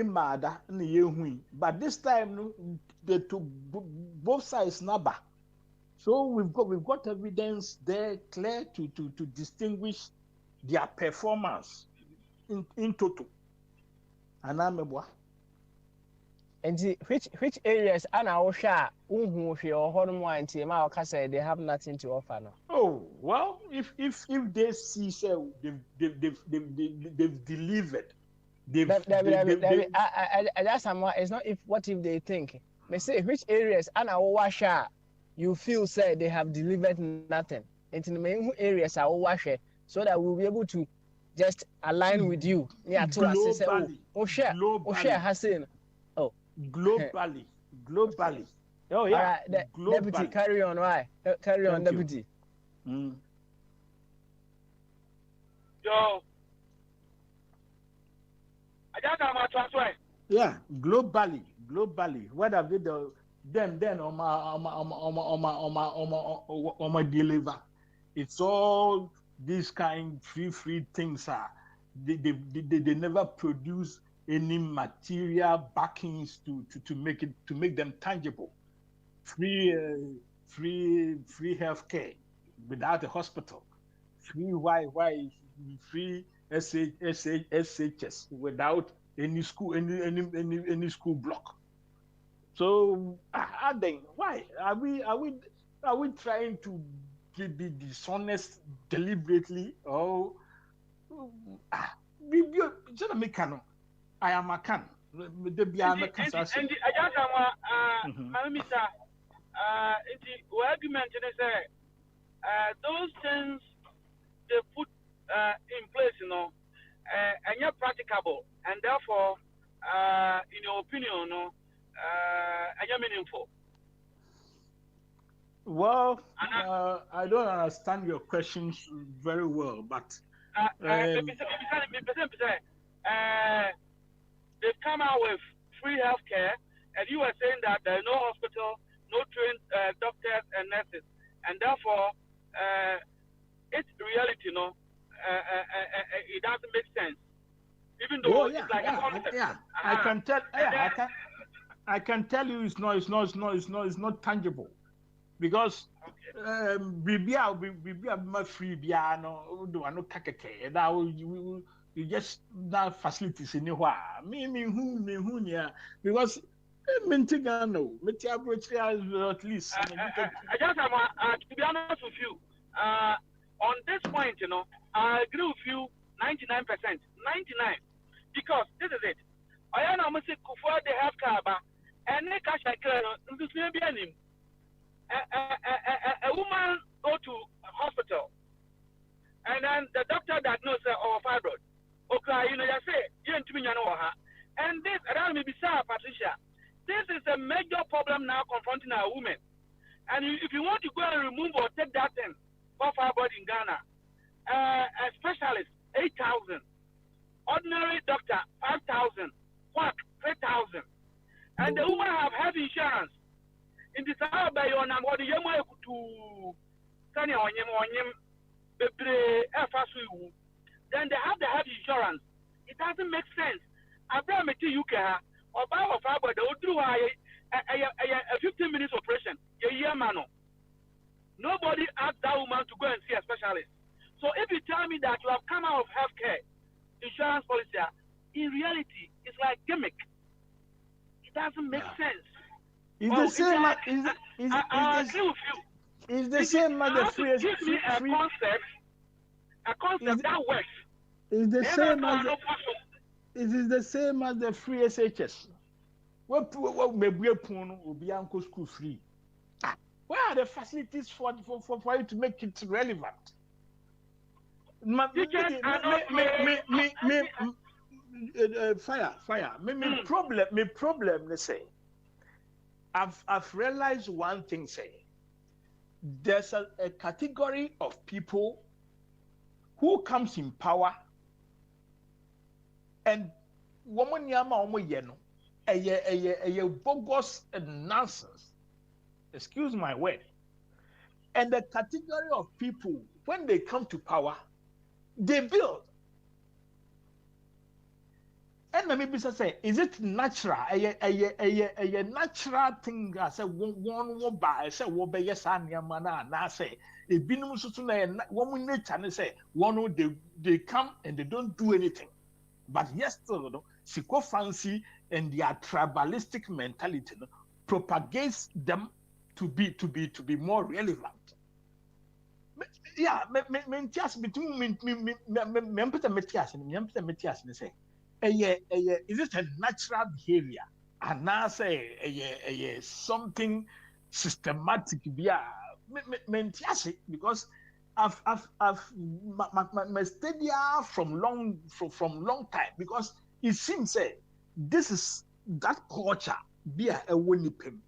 this time both sides naba. So we've got evidence there clear to distinguish their performance in total. And and which areas are now share or say they have nothing to offer now? Oh well, if they see they've delivered, that's it's not what if they think. May say which areas are now share you feel say they have delivered nothing. Into the main areas are share so that we'll be able to just align with you. Yeah, to us say share Hassan. Globally. Oh yeah. All right, Deputy, carry on. Why? Carry on, Deputy. Yo. I just have my transfer. Yeah, globally. What have they done? Then on my deliver. It's all these kind free things are they never produce any material backings to make them tangible. Free healthcare without a hospital, free SHS without any school any school block. So I think why are we trying to be dishonest deliberately or I am a can. And I just my Mr. What argument is those things they put in place, and you're practicable, and therefore, in your opinion, and you're meaningful. Well, I don't understand your questions very well, but they've come out with free healthcare, and you are saying that there are no hospital, no trained doctors and nurses, and therefore, it's reality, it doesn't make sense. Even though it's like a concept. I can tell you it's not tangible. Because free you just that facilities anywhere. Because at least I just to be honest with you, on this point, I agree with you 99%. 99. Because this is it. I know they have Kaba and they cash a woman go to a hospital and then the doctor diagnoses her of fibroid. Okay, you say and this around me beside Patricia. This is a major problem now confronting our women. And if you want to go and remove or take that thing for fibroid in Ghana, a specialist 8,000, ordinary doctor 5,000, quack 3,000, and the woman have health insurance. In the Sahaba, on what the young to Sanya on him, then they have the health insurance. It doesn't make sense. Abraham UK or Power Fiber, they will do a 15 minutes operation. Nobody asked that woman to go and see a specialist. So if you tell me that you have come out of healthcare insurance policy, in reality, it's like gimmick. It doesn't make sense. It's the same. It's the same as the free. Give me a concept that works. It's the same as it is the same as the free SHS. What maybe a poon will be uncle school free. Where are the facilities for you to make it relevant? Fire. Me problem. Let's say. I've realized one thing. Say, there's a category of people who comes in power, and woman yama yeno, a bogus nonsense. Excuse my word. And the category of people, when they come to power, they build. And maybe say, is it natural? A natural thing. I say one by say what be yes and yamana. Na say it be no so na one nature. And say one they come and they don't do anything. But yes, siko fancy and their tribalistic mentality propagates them to be more relevant. Yeah, me just between me say. Is it a natural behavior? And now say something systematic because I've studied from long time because it seems this is that culture be a winipim.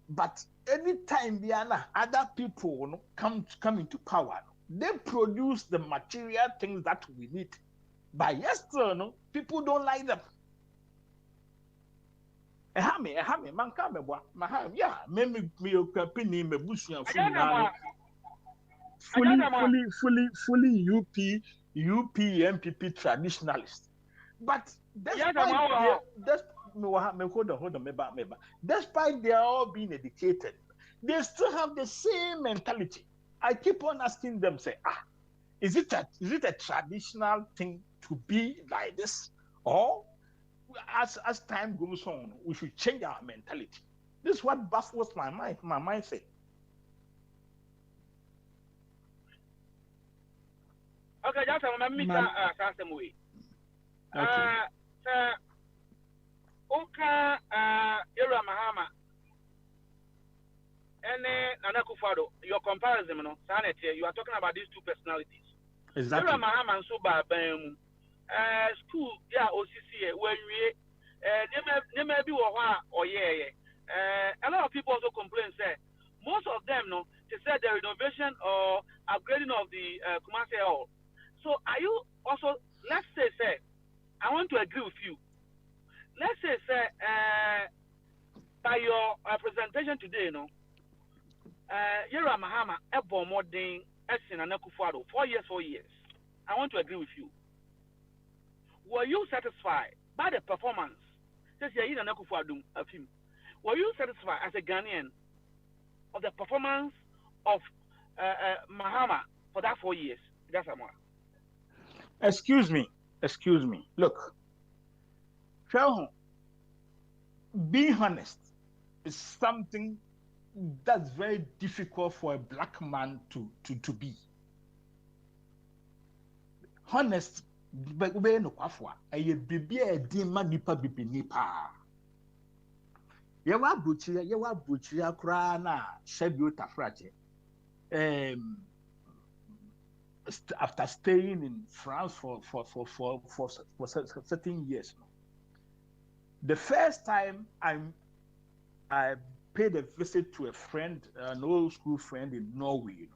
But anytime other people come into power, they produce the material things that we need. But yesterday, people don't like them. Man come yeah, me opinion me bush fully UP MPP traditionalist. But despite despite they are all being educated, they still have the same mentality. I keep on asking them, say, is it a traditional thing to be like this? Or as time goes on, we should change our mentality. This is what baffles my mindset. Okay, just a minute, Samuel. Oka Era Mahama and Nana Kufado, your comparison, no, Sanity, you are talking about these two personalities. Exactly. Era Mahama and Suba school, yeah, OCC, where we may be or yeah. A lot of people also complain, say, most of them, no, they said the renovation or upgrading of the Kumasi Hall. So are you also, let's say, I want to agree with you. Let's say, by your presentation today, no, Yera Mahama, Ebo Moding, Esin and Akufo-Addo, 4 years. I want to agree with you. Were you satisfied by the performance? Says Yayin and Akufo-Addo of him. Were you satisfied as a Ghanaian of the performance of Mahama for that 4 years? That's a more. Excuse me. Look, being honest is something that's very difficult for a black man to be. Honest, but we no kwafwa. Aye bibi e di manipa bibi nipa. Yewa buchi akra na shebi otafrache. After staying in France for certain years. The first time I paid a visit to a friend, an old school friend in Norway.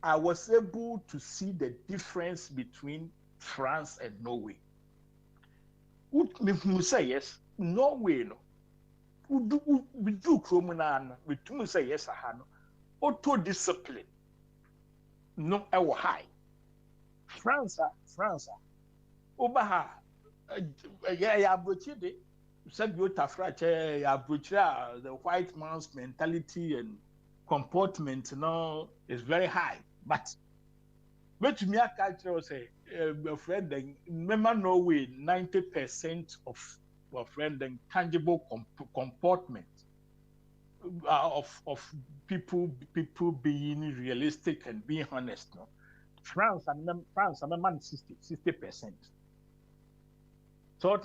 I was able to see the difference between France and Norway. We say yes, Norway no. We do Kromana, we do say yes, auto discipline. No, I was high. France. Obaha, yeah, Bruchide, the white man's mentality and comportment, is very high. But to me, I can't say, friend, remember Norway, 90% of friend and tangible comportment of people being realistic and being honest. No? France, I'm a man 60%. So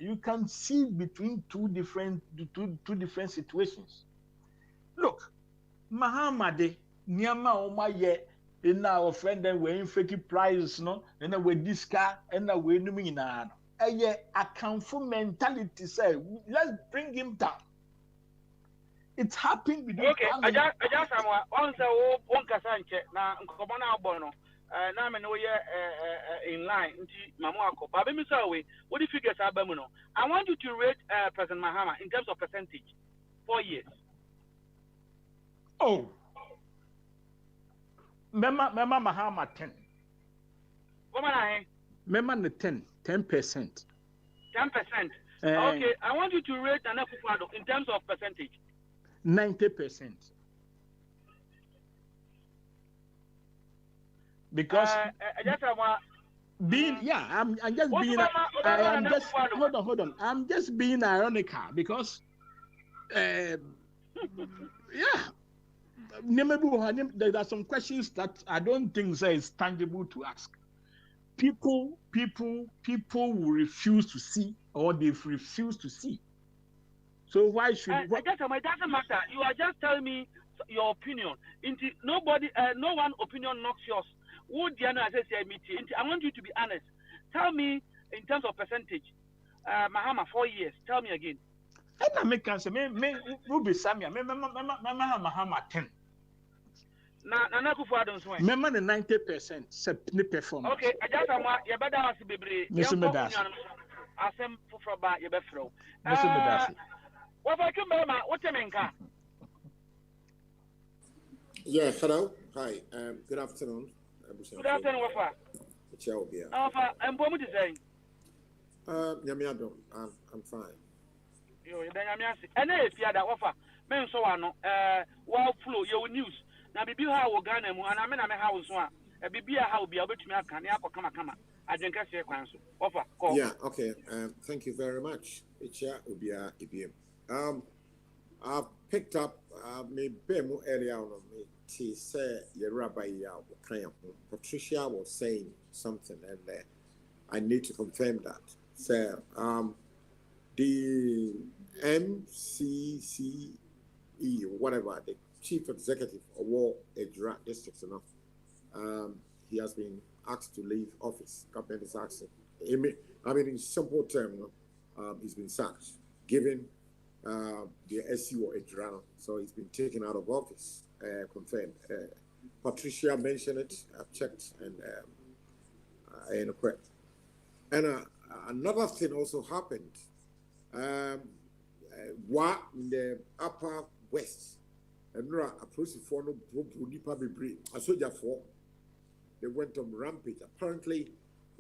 you can see between two different situations. Look, Mahamade, Niama Omaye, in our friend and we're in fake prices, no, and then with this car and we're doing now. A accountful mentality say, let's bring him down. It's happened with okay, I just one Casanche, now, Comana Bono, now I know in line, Mamako, but what if you get Abamuno? I want you to rate President Mahama in terms of percentage, 4 years. Oh, Mema Mahama 10. Mema 10%. 10%. Okay, I want you to rate Nana Akufo-Addo in terms of percentage. 90%. Because hold on. I'm just being ironical because there are some questions that I don't think is tangible to ask. People will refuse to see, or they've refused to see. So why should it doesn't matter. You are just telling me your opinion. No one opinion knocks yours. I want you to be honest. Tell me in terms of percentage. Mahama 4 years. Tell me again. I make answer. Ruby Samia. Mahama 10. Nana Akufo-Addo so. Remember the 90% performance. Okay, I just want you better ask Bebre. Asem for ba you be throw. What I come back, what you mean? Yeah, hello. Hi. Good afternoon. Good afternoon, Wafa. Wafa, I'm going to say. Yamiado, I'm fine. Yo, then Yamiasi. And if you had that Wafa, men so I know, wild flu, your news. Now, be how we Ghana, and I mean, I'm a house one. A baby, how be able to make a canny come. I think I say, Wafa, call. Yeah, okay. Thank you very much. I've picked up me bemo area on me. She said, "Your rabbi, Patricia was saying something, and I need to confirm that." So, the MCCE, whatever, the Chief Executive of War Edra District, he has been asked to leave office. Government is asking. I mean, in simple terms, he's been sacked, given the SU Edra, so he's been taken out of office. Confirmed. Patricia mentioned it. I've checked and correct. And another thing also happened. What in the upper west, and a process for no nipa bebre, a soldier for. They went on rampage. Apparently,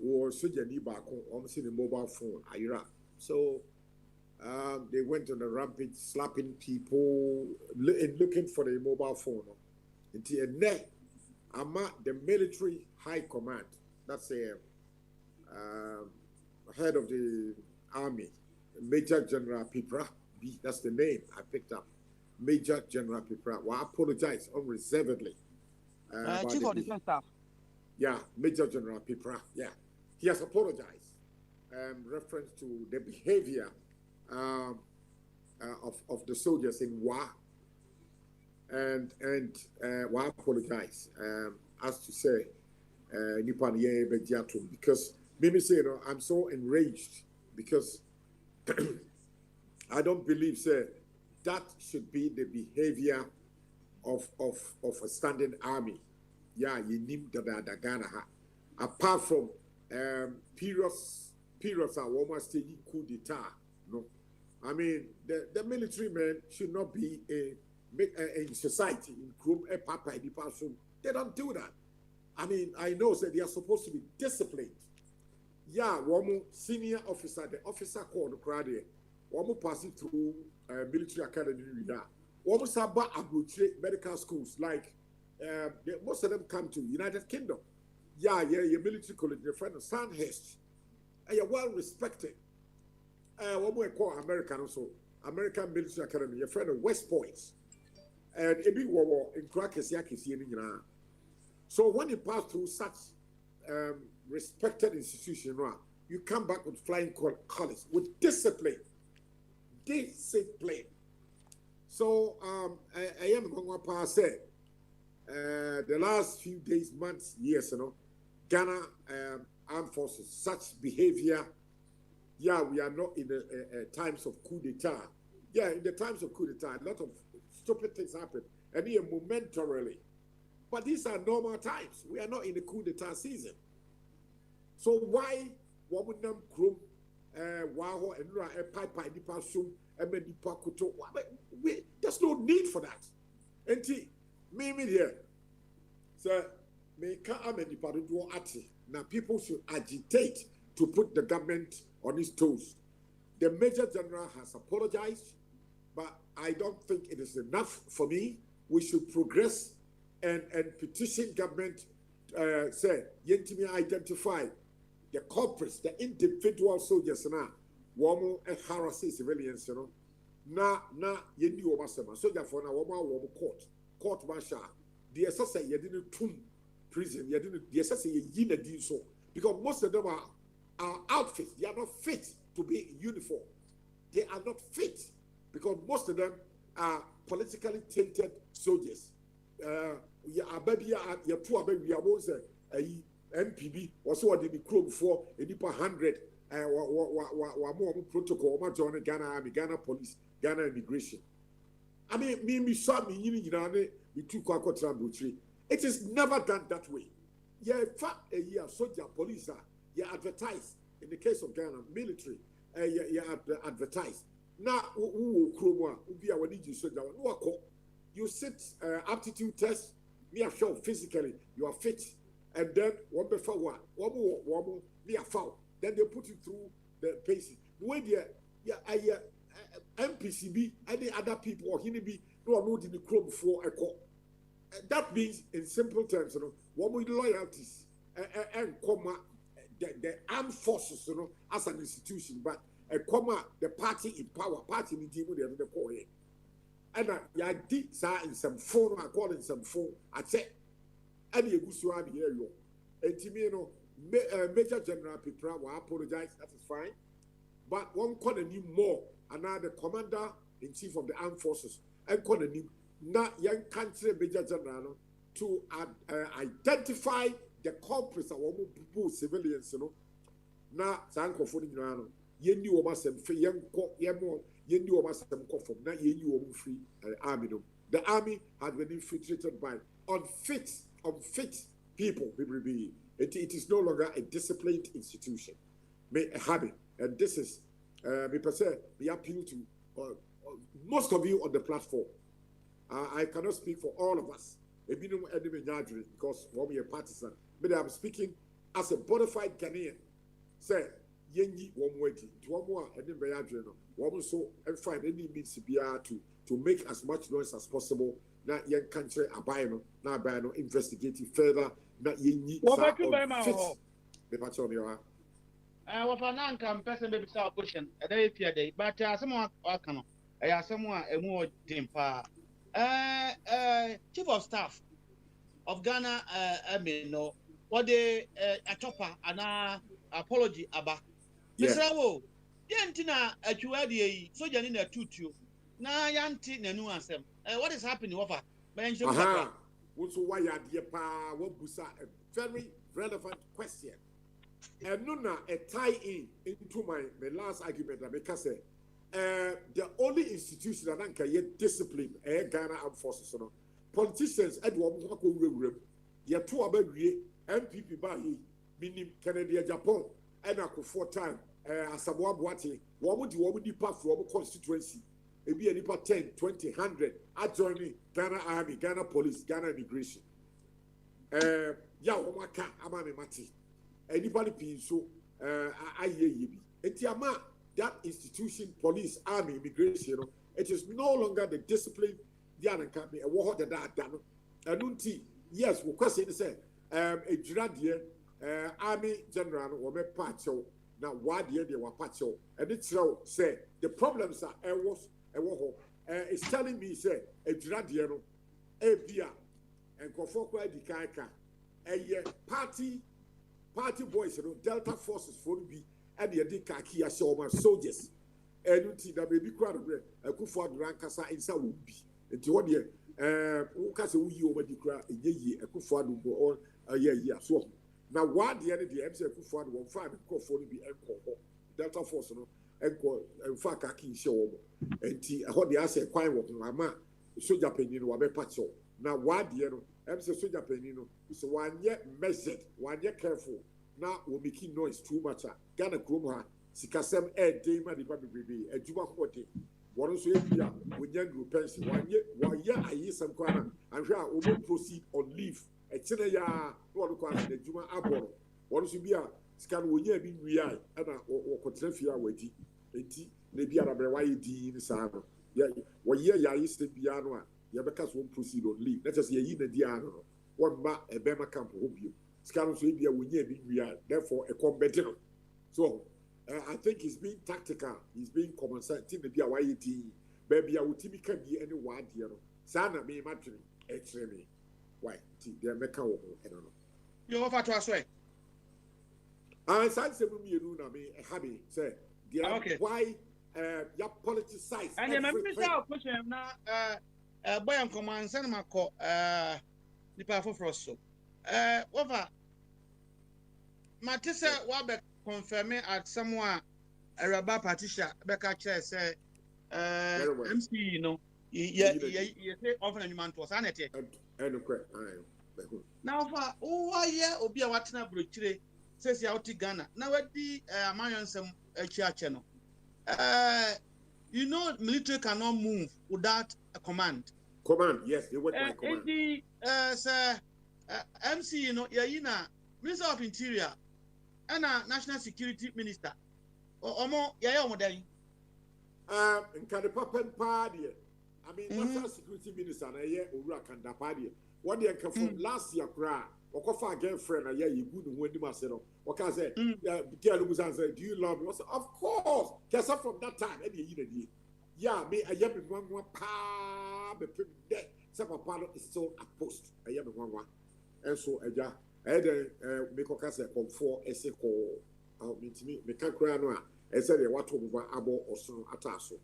or soldier niba almost in the mobile phone. Ira. So. They went on a rampage, slapping people, looking for the mobile phone. Until the military high command, that's a head of the army, Major General Pipra, that's the name I picked up. Major General Pipra, well, I apologize unreservedly. Chief of Defense Staff. Yeah, Major General Pipra, yeah. He has apologized. Reference to the behavior of the soldiers in Wa, and Wa apologize as to say Nipan ye Bediatum, because maybe say I'm so enraged because I don't believe that should be the behavior of a standing army. Yeah, you need the Ghana. Apart from periods are almost taking coup d'etat. No. I mean, the military men should not be in society, in group, a papa, in the person. They don't do that. I mean, I know that they are supposed to be disciplined. Yeah, one senior officer, the officer called the crowd here, one passing through military academy. One about medical schools, like most of them come to United Kingdom. Yeah, your military college, your friend of Sandhurst, and you're well respected. What we call American also, American Military Academy, your friend of West Point, and Ebi Wawa in Crackers Yakis. So when you pass through such respected institution, you come back with flying colors, with discipline. Discipline. So I am going to say the last few days, months, years, Ghana Armed Forces, such behavior. Yeah, we are not in the times of coup d'etat. Yeah, in the times of coup d'etat, a lot of stupid things happen, and here momentarily. But these are normal times. We are not in the coup d'etat season. So why Wamunam Krum, Waho, and Pipa, Nipa Sum, and Nipa Kuto? There's no need for that. And me here, sir, me can't Nipa do ati. Now people should agitate to put the government on his toes. The Major General has apologized, but I don't think it is enough for me. We should progress and petition government, say, yentimi identify the culprits, the individual soldiers now, woman and harassing civilians, na yendi obasema. Soldier for na woman court martial. The assessor yedini tum prison, the assessor yina di so, because most of them are outfits. They are not fit to be in uniform. They are not fit because most of them are politically tainted soldiers. MPB also what they crow before a deeper 100 more protocol, Ghana Army, Ghana Police, Ghana Immigration. I mean, me saw me we took Kwakotran. It is never done that way. Yeah, in fact, a year soldier, police you advertise in the case of Ghana military. You advertise. na wo kromo a obi a wani ji soja no wako you sit aptitude test me a show physically you are fit and then one before one me a foul then they put you through the paces the way there MPCB any other people or hini be no know the chrome for a call that means in simple terms you know what with loyalties and comma the armed forces you know as an institution but a comma the party in power party in the the call here and ya did sa in some phone I call in some phone I say any egusu abi here yo entimi no Major General Pipra will apologize that is fine but one call any more another commander in chief of the armed forces and call any na young country Major General to identify the culprits of civilians you know na sanko for you know yendi o masem fe yenko yemo yendi o masem ko from na yendi o free army no the army has been infiltrated by unfit people it is no longer a disciplined institution a habit and this is me per se we appeal to most of you on the platform I cannot speak for all of us because when we are partisan but I'm speaking as a bona fide Ghanaian say yenyi womweti to one and then bayadre no one so and find any means to make as much noise as possible na yen country abayno na abayno investigating further na yenyi what you buy my me pacho me wa what an can person maybe say question a day fear day but someone can I someone a more temper chief of staff of Ghana I mean no what they a chopper and apology about Mr. Wo, Yantina at you had a soldier in a tutu. Na yanti na nuansem. What is happening over? What's why you dear pa what busa a very relevant question. And nuna a tie in into my last argument because the only institution that can yet discipline Ghana armed forces politicians Edward Mwako ye two about MPP Bahi meaning Canada Japan and a 4 time Asamoah Boate woman depart from constituency maybe any 10 20 100 adjoining Ghana Army Ghana Police Ghana Immigration ya omaka amame mati anybody pin so ayebi entiama that institution police army immigration it is no longer the discipline the ananka a wo that no anunti yes we question say ejirade army general wo me pacho na wade de wa pacho and it say the problems are it's telling me say ejirade no ebia enkofo kwa di kanka party boys delta forces for be and the di kaki ya show my soldiers enunti da baby kwa do akufo adrankasa insa wo bi enti wo de wo ka se wo yi o ba di kra eyeyi akufo adumbo ye so na wade ne de MC akufo adu won fa akufo no bi enko delta force no enko enfa kaki show wo enti ho de ase kwan wo ama soja panyin wo be pacho na wade no MC soja panyin no so wanye measured wanye careful na we making noise too much Ghana krom ha sikasem dey ma di ba bebe aduma kote woro so ebia wonya group pension wanye ayisam kwana anhwe a we proceed on leave etena ya woro kwa na aduma aboro woro so bia sika no wonya bi nwia na wokotra fia wadi enti na bia na bre waye di ni sa no woye ya ayisam bia no a ye beka so proceed on leave let us ye yi na di ano wamba ebema camp hobio scan so bia wonya bi nwia therefore a combatant so I think he's being tactical. He's being common sense. Team be a YT. Baby, I would typically can be any word here. Sana me imagine extremely. Why? They make a woman. I don't know. You offer to us, right? I said, you know, me happy. Say, okay. Why you politicize? And then I'm question now. Boy, I'm command. Send my call. The powerful frost. So, over. Matissa Wabe. Confirming at someone a rabba patricia Becca chair say MC you know you say often any man to us anete now for oh yeah obi a watena brochire says ya oti Ghana now we di amayon some channel You know, military cannot move without a command. Command, yes, they work by command. The MC, you know, Minister of Interior and National Security Minister. Omo, omo in Kadipapen Party. I mean, National Security Minister, na Ura Kandapadi. What they can last year, Okofa girlfriend, you good when you must say, Oka said, do you love me? I said, of course. Guess from that time, any year. Yeah, me, I am one pa, me put dead. Some part is still a post. I am one. And so, I had make a case from 4 essay call. I'll meet me, me can't cry no. I said, what to move abo or so ataso.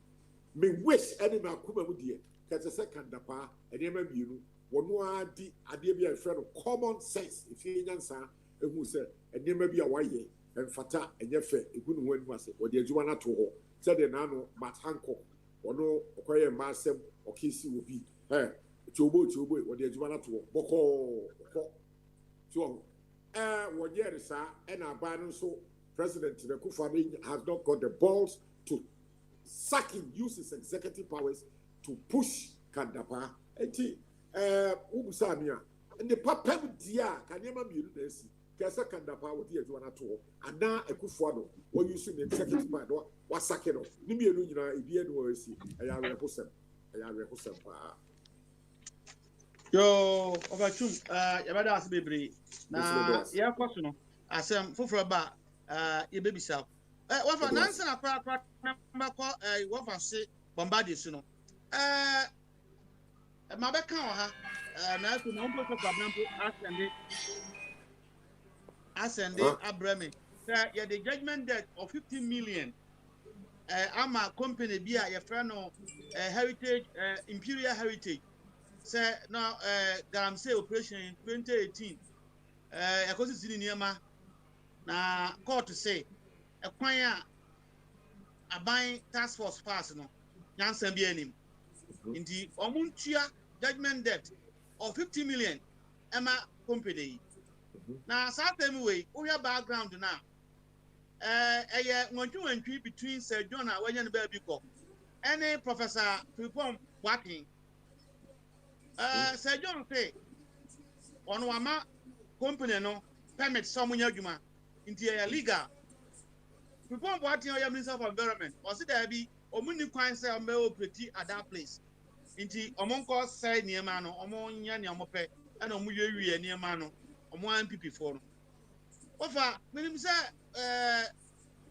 Me wish any man come with you. Because a second dapa, and never be you. One more di be a friend of common sense. If you answer, and who said, and never be a way, and fata, and your fair, a good one was it, or the Juana to her. Said the nano, Matt Hancock, or no, acquire master, or Kissy will be, Chobo, or the Juana to Boko. So, 1 year, sir, and our banner so President Kufani has not got the balls to sack him, use his executive powers to push Kandapa. Ubusamia and the papa dia can never be this. Kasa Kandapa with the Juana to and now a Kufano or using the executive power was sacking off. Nimia, Ibian was a reposem. Yo, Ovachum, Yabada as baby. Now, yeah, question. I said, for your baby self. What for Nansen a crack number call what for say Bombardier, you know. My back now, now to no put ascend Abrami. Yeah, the judgment debt of 15 million. I'm a company be a friend of heritage, Imperial Heritage. Say now, Galamsey operation in 2018. I got to near ma. Na court to say a choir a buying task force pass no Yansen be any in the Omuntia judgment debt of 50 million Emma company. Now, certain way, we have background now. When you entry between Sir John and Wayan Baby Cop, any Professor Pripom Wapping, Sir John say on Wama company no permit someone yaguma. Into a legal. People what your Minister of Environment, or see there be Omuni Quine say pretty at that place. Into Omonko say near mano, Omon Yan Yamope, and Omuye near mano, Omo MPP for. Offer, when him say,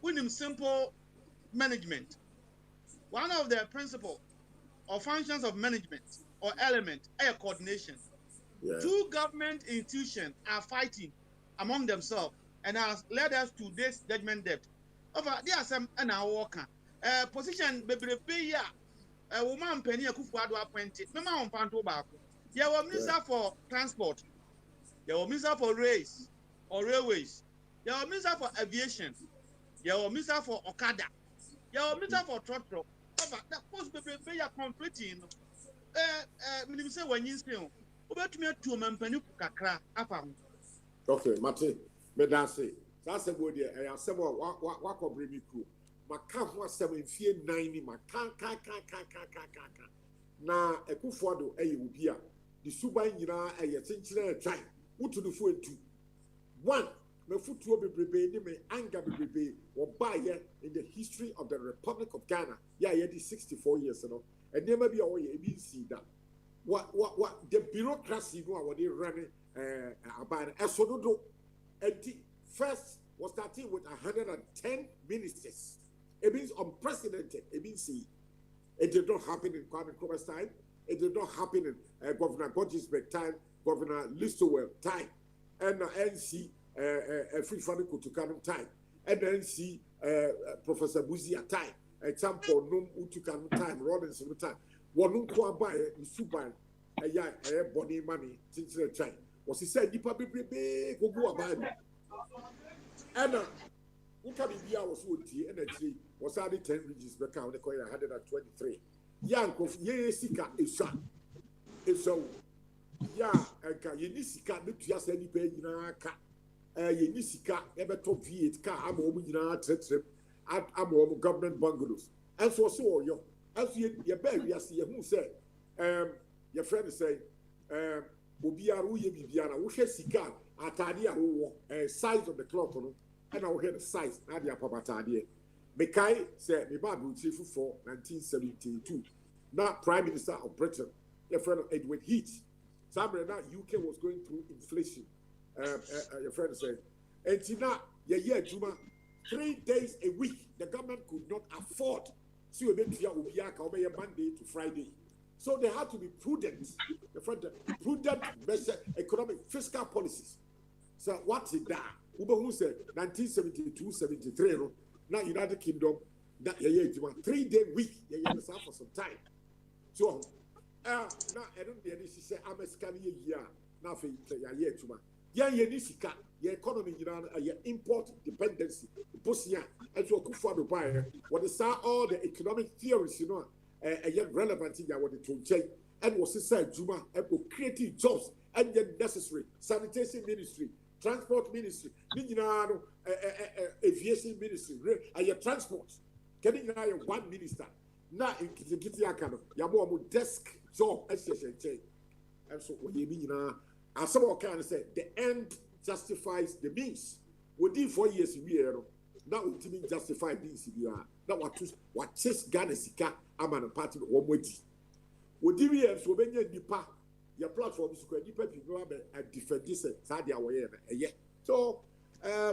when him simple management. One of the principle or functions of management or element, air coordination. Yeah. Two government institutions are fighting among themselves. And has led us to this judgment debt. Over there are some and our worker. Position baby ya woman penny a kufuado appointed. Mama on panto back. You were minister for transport. You were minister for rails or railways. You were minister for aviation. You were minister for Okada. You were minister for trotro. Over that post baby ya completing. Minister when you say, about me to mempenny kakra apam. Okay, Mate. Medase, that's a good idea. I have several what bring me crew. My camp was 790, my can. Na a kufuado a ubia. The suba yina a yatinchina time. What to do for it two? One, my foot will be brebe, me anger be brebe, or buy in the history of the Republic of Ghana. Yeah, 64 years ago. And there may be a way you see that. What the bureaucracy know what they running about as so do. First was starting with 110 ministers. It means unprecedented. It means it did not happen in Kwame Nkrumah's time. It did not happen in Governor Godgisberg time, Governor Listowell time, and NC Frifani Kutukanu time, and NC Professor Buzia time, example Num Utukanu time, Robinson time. One Kwaba Suban, body money since the time. Was he said, Nipa Bibi, go about it. And Ukabi was would tea, and actually was added 10 regions back out, the coin 123. Yankov, ye sika is shot. If so, ya, and Yenisika, just any pay in a cat. Yenisika, ever top V8 car, I'm over in our trip at our government bungalows. And so you, as you beg, you see, who say, your friend say, Obiaru ye bibiana, who share cigar, atadia who size of the cloth, and I'll hear the size, Nadia Papa Tadia. Mekai said, me babu chief for 1972. Now Prime Minister of Britain, your friend Edward Heath. Somewhere now UK was going through inflation. Your friend said, and now, yeah, Juma, 3 days a week, the government could not afford to obey Monday to Friday. So they had to be prudent. Your friend, prudent measure, economic, fiscal policies. So what's it that? Uber who said 1972, 73, now United Kingdom, that yeah, 3 day week, yeah, for some time. So now I don't know, she said, I'm a scanning year, now for yeah, Juma. Yeah, Nisika, your economy, your import dependency, Bosia, and so Kufa the buyer, what they saw all the economic theories, relevant in what it will change, and was said, Juma, and creating jobs, and yet necessary, sanitation ministry, transport ministry, aviation ministry, and your transport, getting now one minister, now in Kitiakano, your desk job, and so what you mean, as someone can say, the end justifies the means. Within 4 years, we are now ultimately justify this. Now, what chase Ghana Sika, I'm an party of one way. Within years, when you nipa, your platform is going to be a different distance. So,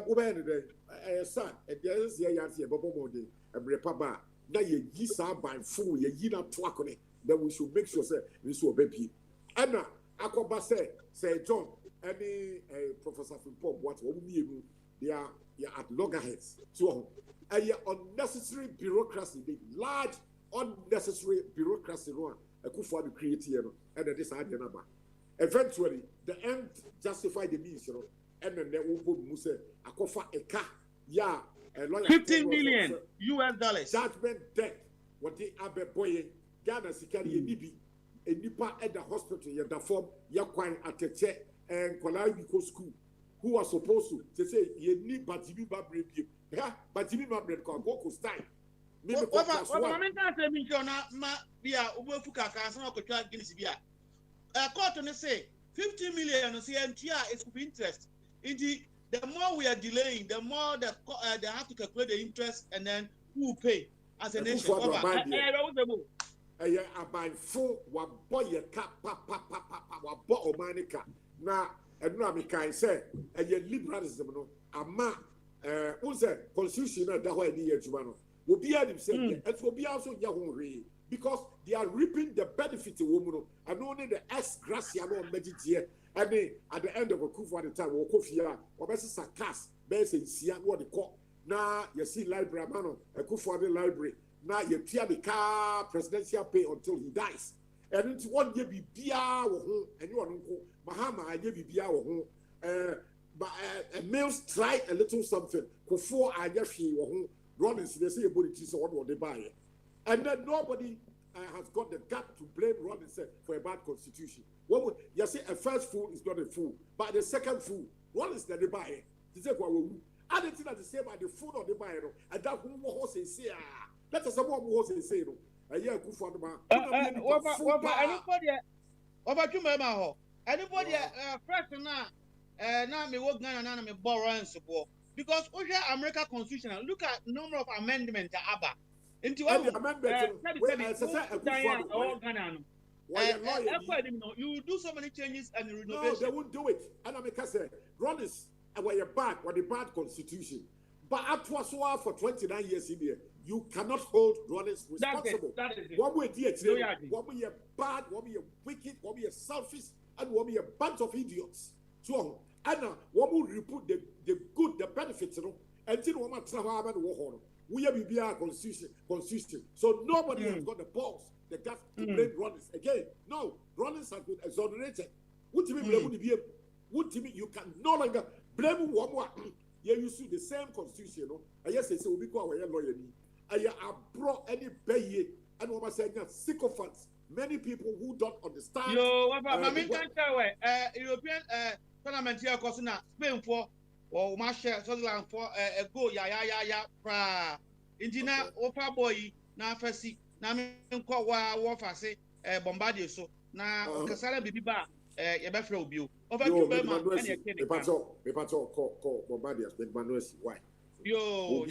woman, son, and there's a young Bobo Mode, and Repaba. Now, you are by fool, you are not talking. Then we should make sure we should obey. Anna. Akoba say John, any Professor Fimpom, what they are at loggerheads. So, unnecessary bureaucracy, the large unnecessary bureaucracy, a coup for the creative, and that is idea number. Eventually, the end justify the means, and then they will move Akofa a car, yeah, a lawyer. 15 million US dollars. Judgment debt, what they are boy, Ghana Sikari Nibi. A nipa at the hospital, you the form, you quite at a check and Kolaico school, who are supposed to say, you need Batimi Babri, Batimi Babri, go style. Maybe what court say 50 million CMTR is of interest. Indeed, the more we are delaying, the more they have to calculate the interest and then who will pay as a nation. About four, one boy, a cap, papa, one boy, manica. Now, and now I can say, and your liberalism, ama, who's a constitution that way near Jumano will be at himself, and will be also Yahoo, because they are reaping the benefit of woman, and only the S Graciano Medici, and they at the end of a coup for the time, or Kofia, or Bessie Sakas, Bess and Sia, what they call. Now, you see, library, mano, a coup for the library. Now you clear the car presidential pay until he dies. And it's 1 year be beer and you are Mahama, I give you beer but a males try a little something before I just see Rollins, they say about it is what they buy. And then nobody has got the gut to blame Rollins for a bad constitution. What would you say a first fool is not a fool, but the second fool, Rollins that they buy it. They say what I didn't think that the same by the food or the buyer, and that who was say let us someone who was saying, a year good for the man. Anybody, first now me work now me borrow and support because over American Constitution, look at number of amendments ABBA. Into one you do so many changes and renovation. No, they won't do it. And I make say, run is a bad constitution. But after for 29 years in here, you cannot hold Rollins responsible. That is it. One way one way bad, one way wicked, one way selfish, and one way a bunch of idiots. So, and one will report the good, the benefits, until one man travel and walk. We have a constitution. So nobody has got the balls, the guts to blame Rollins. Again, no, Rollins has been exonerated. What do you mean? What do you mean? You can no longer blame one more. Yeah, you see the same constitution, I yes, it's a week or a lawyer. I brought any bay and what I'm saying, sycophants, many people who don't understand. European Parliament here, Spain for or Marshall, Sutherland for a go, ya, Indina, Opa boy, na afasi na me nkɔ wa wo fa se Bombardier so na kasara bibi ba ye be fra obi o over you be ma na ye ke ne me pato ko Bombardier but Manuel why yo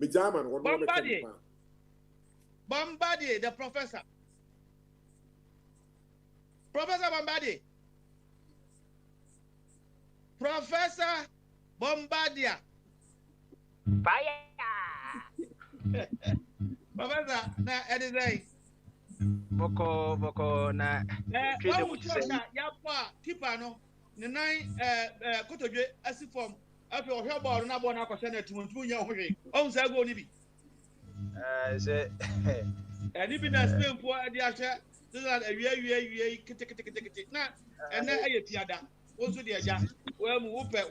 me German one no be Bombardier the professor Bombardier Professor Bombardier fire Professor na edizai boko na trade mu say ya pa keeper no ne nan kotodwe asifom afi ohwe ball na ball na akose na tumuntu nya ohwe on say go ni bi say ani bi na Spain po ade ahwe so that awie kete na ene aye tiada wonso de aja wa mu wo pe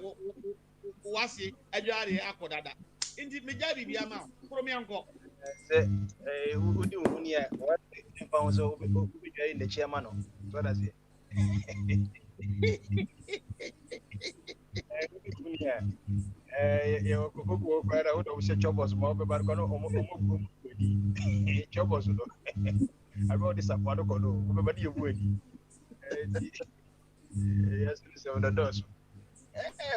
wase adware akodada indi meja bibia ma promi anko say udi uni ya what pa so ubijwa in the chairman no so that say yo ko kwara udo se chobos mo be bar kono omo chobos do abo disappoint ko do be badi yobu edi yes se on dos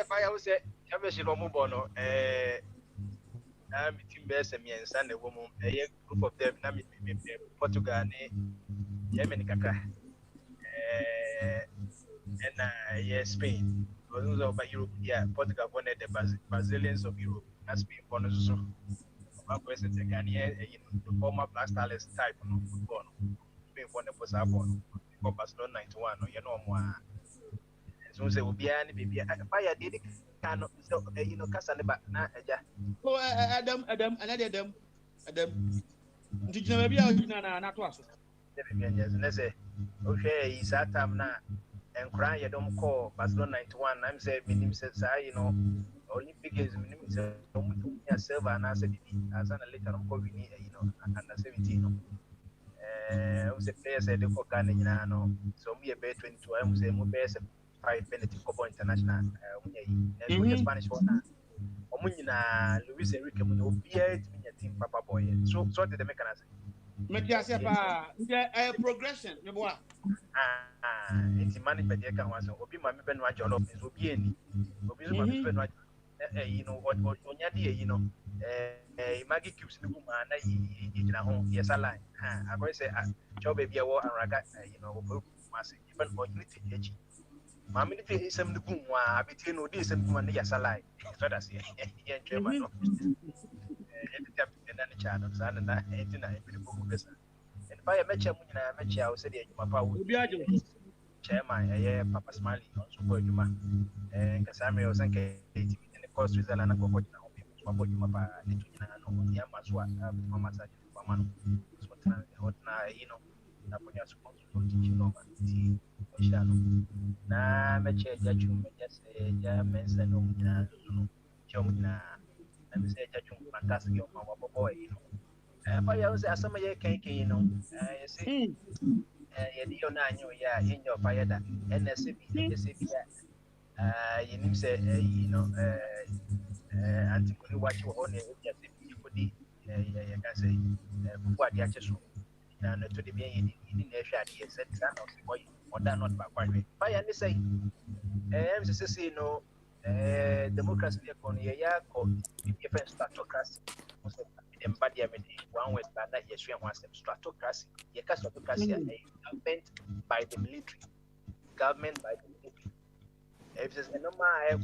fa ya se ya be shi lo mu bo no na mi team be se mi ensa na wo mu group of them na mi Portugal ni Yemen kakra and Spain because of Europe Portugal won the Brazilians of Europe and Spain won so my question the former Black Stars type no football Spain won the Portugal for Barcelona 91 no more so say obi ani baby fire dey can so kasa ne ba na eja Adam ndijina bia ojina na to aso ne say okay is that time na enkran ye dom call Barcelona 91 I'm say minim say Olympic games minim say ya silver na say as an later on call wini under 17 we say players say the for Ghana nyina no so me be 22 I'm say mo be 5 penalty for international so the Spanish one na omunyina Luis Enrique munye obia timinya team papa boy so did the mechanism make ya say pa progression me boa it's management dey kan waso obi ma me be no ajo no obi eni obi so ma me be no what onya dey imagi cubes ni kuma na yina ho yes align I go say job be wo anraga masi even for unity eji ma me dey isem ni kuma abeti no dey isem kuma na yes align so that's ye enjoy no tap na cha no sana na etina e bi ko besa and fire match mu nyina match a wo se dey adwuma pa wo obi ajo chairman Papa Smiley also for adwuma kasame yo sanke TV in the coast Switzerland na ko na obi so for adwuma pa etu nyina no ya maswa mama sa mama no so tana hotna na ponya support to teach no ma ti shano na match jaju just mensa no nyina no chom nyina na me say jaju fantastic yo ma boy fire was asama ye kan you see yedi yo na anyo ya in your fire that NSB you nim say anti-money watch on the CB you can say what the actual na to the bien in the shadi set that of boy or that not back fire ni say MCC democracy economy ya ko different statocracy embody one word that yes we want stratocracy you can stratocracy government by the military if there's a normal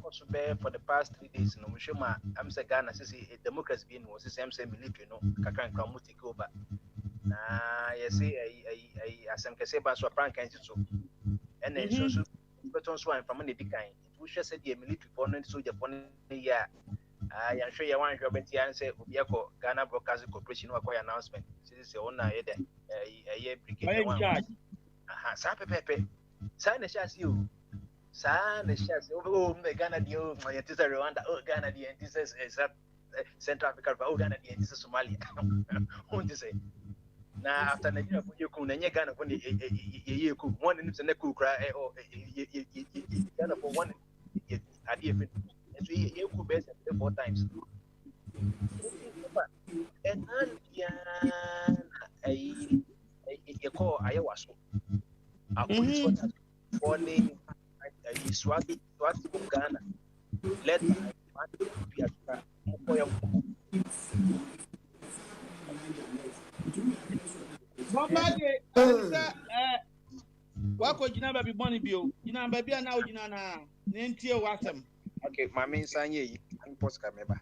for the past 3 days no shema I'm say Ghana say a democracy being was say military no kakan come take over na you say asem kese ba so prank kan so and then so but on so from the decline it will say the military for no soldier for ya I'm sure you want to be answer Obiako Ghana Broadcasting Corporation or announcement. This is on a brigade one. Pepe. Sign the chassis you. Sign the chassis. Oh, Ghana, you, my antithesis Rwanda. Oh, Ghana, the antithesis is Central Africa. Oh, Ghana, the antithesis Somalia. What to say? Now, after Nigeria, you could Ghana for the one in the cook cry or Ghana for one. You could best 4 times. And a call I was I couldn't warning a swag from Ghana, led by Bogyae, I say, wako jina baby money bill. Jina baby na ujina na nentie wasem. Okay, my main sign ye and post camera.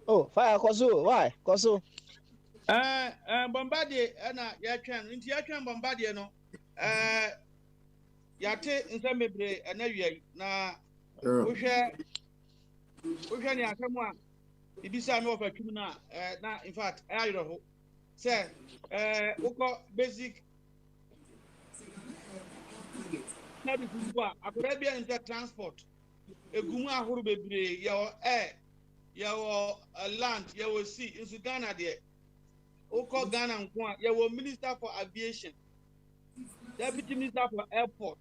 Oh, fire Kosu. Why? Kosu. Bogyae na ya twen. Nti ya twen Bogyae no. Yate nsem bebre na wiai na wohwe ni asem a ibisa me ofa twum na na in fact ayiro ho say woko basic na bi kuwa akora bia inter transport egumu ahoro bebre ya air ya land ya sea in Ghana there woko Ghana nko a ya minister for aviation, deputy minister for airport,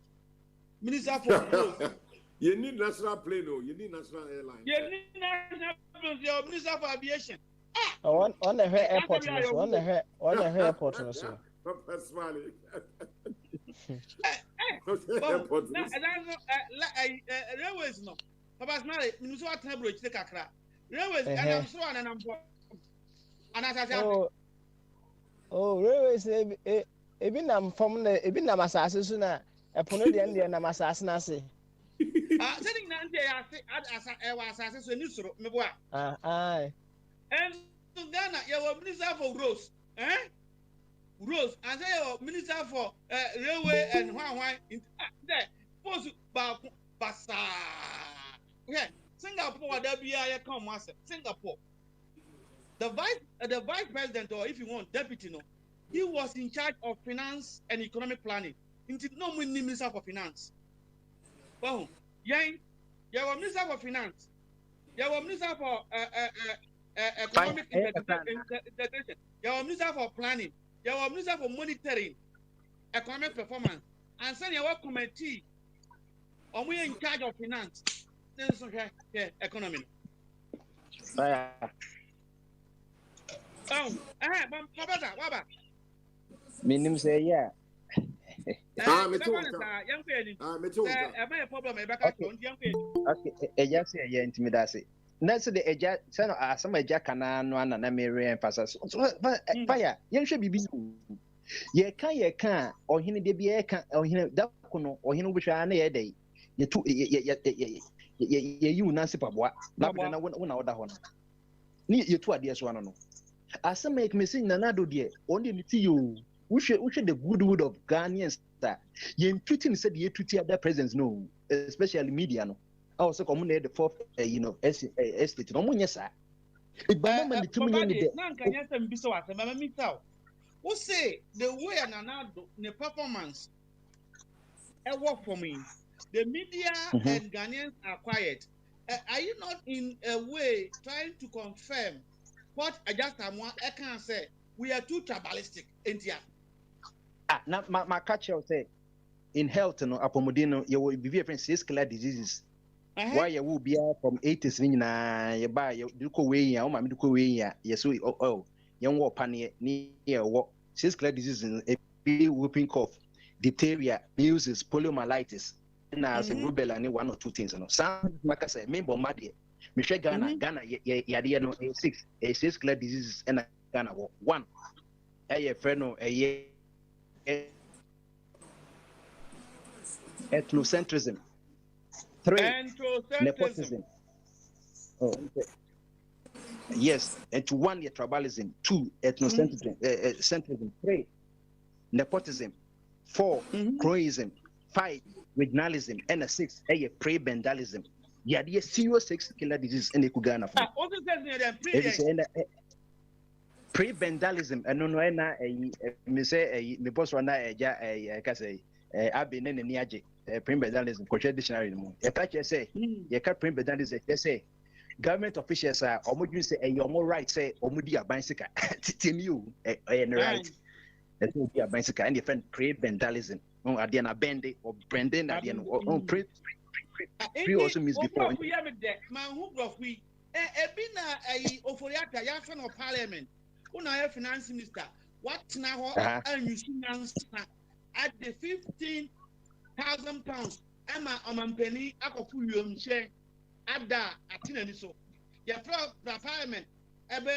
minister for roads. You need national plane, oh. You need national airline. You need national plane. You minister for aviation. On the airport, on the airport, also. Papa Smiley. Railways no. Papa Smiley, you know what time bridge take Accra. Railways, and I'm so and I'm for. And as I said, oh, railways. Even I'm from the even I'm assassin. A pono the end and I'm assassin. Sitting down there, I was assassin. You saw me boy. Aye. And to Ghana, you were minister for roads, roads, and say you minister for railway and why there. Post basa. Okay, Singapore there be a come once. Singapore. The vice president, or if you want deputy, no, he was in charge of finance and economic planning. No minister for finance. Well, you were minister for finance. You were minister for economic integration. You were minister for planning. You were minister for monitoring economic performance. And then you were committee. Or we in charge of finance. This is economy. Baba. Minim say yeah. Okay, eja say yeah intimidasi. Next the eja say no asama eja kana no ana na me re-emphasize. Fire, yen hwe bibi. Ye kan ohene de bia ye kan ohene da kono ohene obhwa na ye dai. Ye tu ye you nansi paboa. Na na wona oda ho no. Ni ye tu ade so ano no. Asama make me sing nanado de on the ti yo. We should the goodwood of Ghanaians that you tweeting said you tweet other presidents no, especially media no. I also communicate the fourth estate no more yes sir. It banana the community can you say so as a mama who say the way Nanado the performance it work for me. The media and Ghanaians are quiet. Are you not in a way trying to confirm what I just I can say we are too tribalistic in here? Now my catcher say in health no apomodino you will be different six-colour diseases. Why you will be from 80s na you buy you go way ya o ma me go way ya yes we oh young war panier near what six-colour diseases a whooping cough, diphtheria, measles, poliomyelitis. Na say rubella ni one or two things no. Some like I say me bombardier. Me share Ghana ya no six-colour diseases and Ghana one. Friend no ethnocentrism. 3 nepotism. Oh, okay. Yes, and to 1 tribalism. 2 ethnocentrism. Centrism. 3 nepotism. 4 croism. 5 regionalism. And 6 prebendalism. Yeah, the serious 6-killer disease in the Ghana. Prebendalism and no na me say me boss wana eja ka say abi ne niaje pre-bendalism, cultural dictionary no. You catch say, you catch pre-bendalism. They say government officials are almost say your more right say omudi a bicycle. Tell you right. That will be a bicycle and different pre-bendalism. No, at the end, bend or branding at the end. Pre also means before. Man, who brought we? Ebina a oforiata yafen of parliament. Una finance minister. What now? And you see at the 15,000 pounds. Emma Omanpenny, Akopuyum share at that at so. Ya parliament. Ebe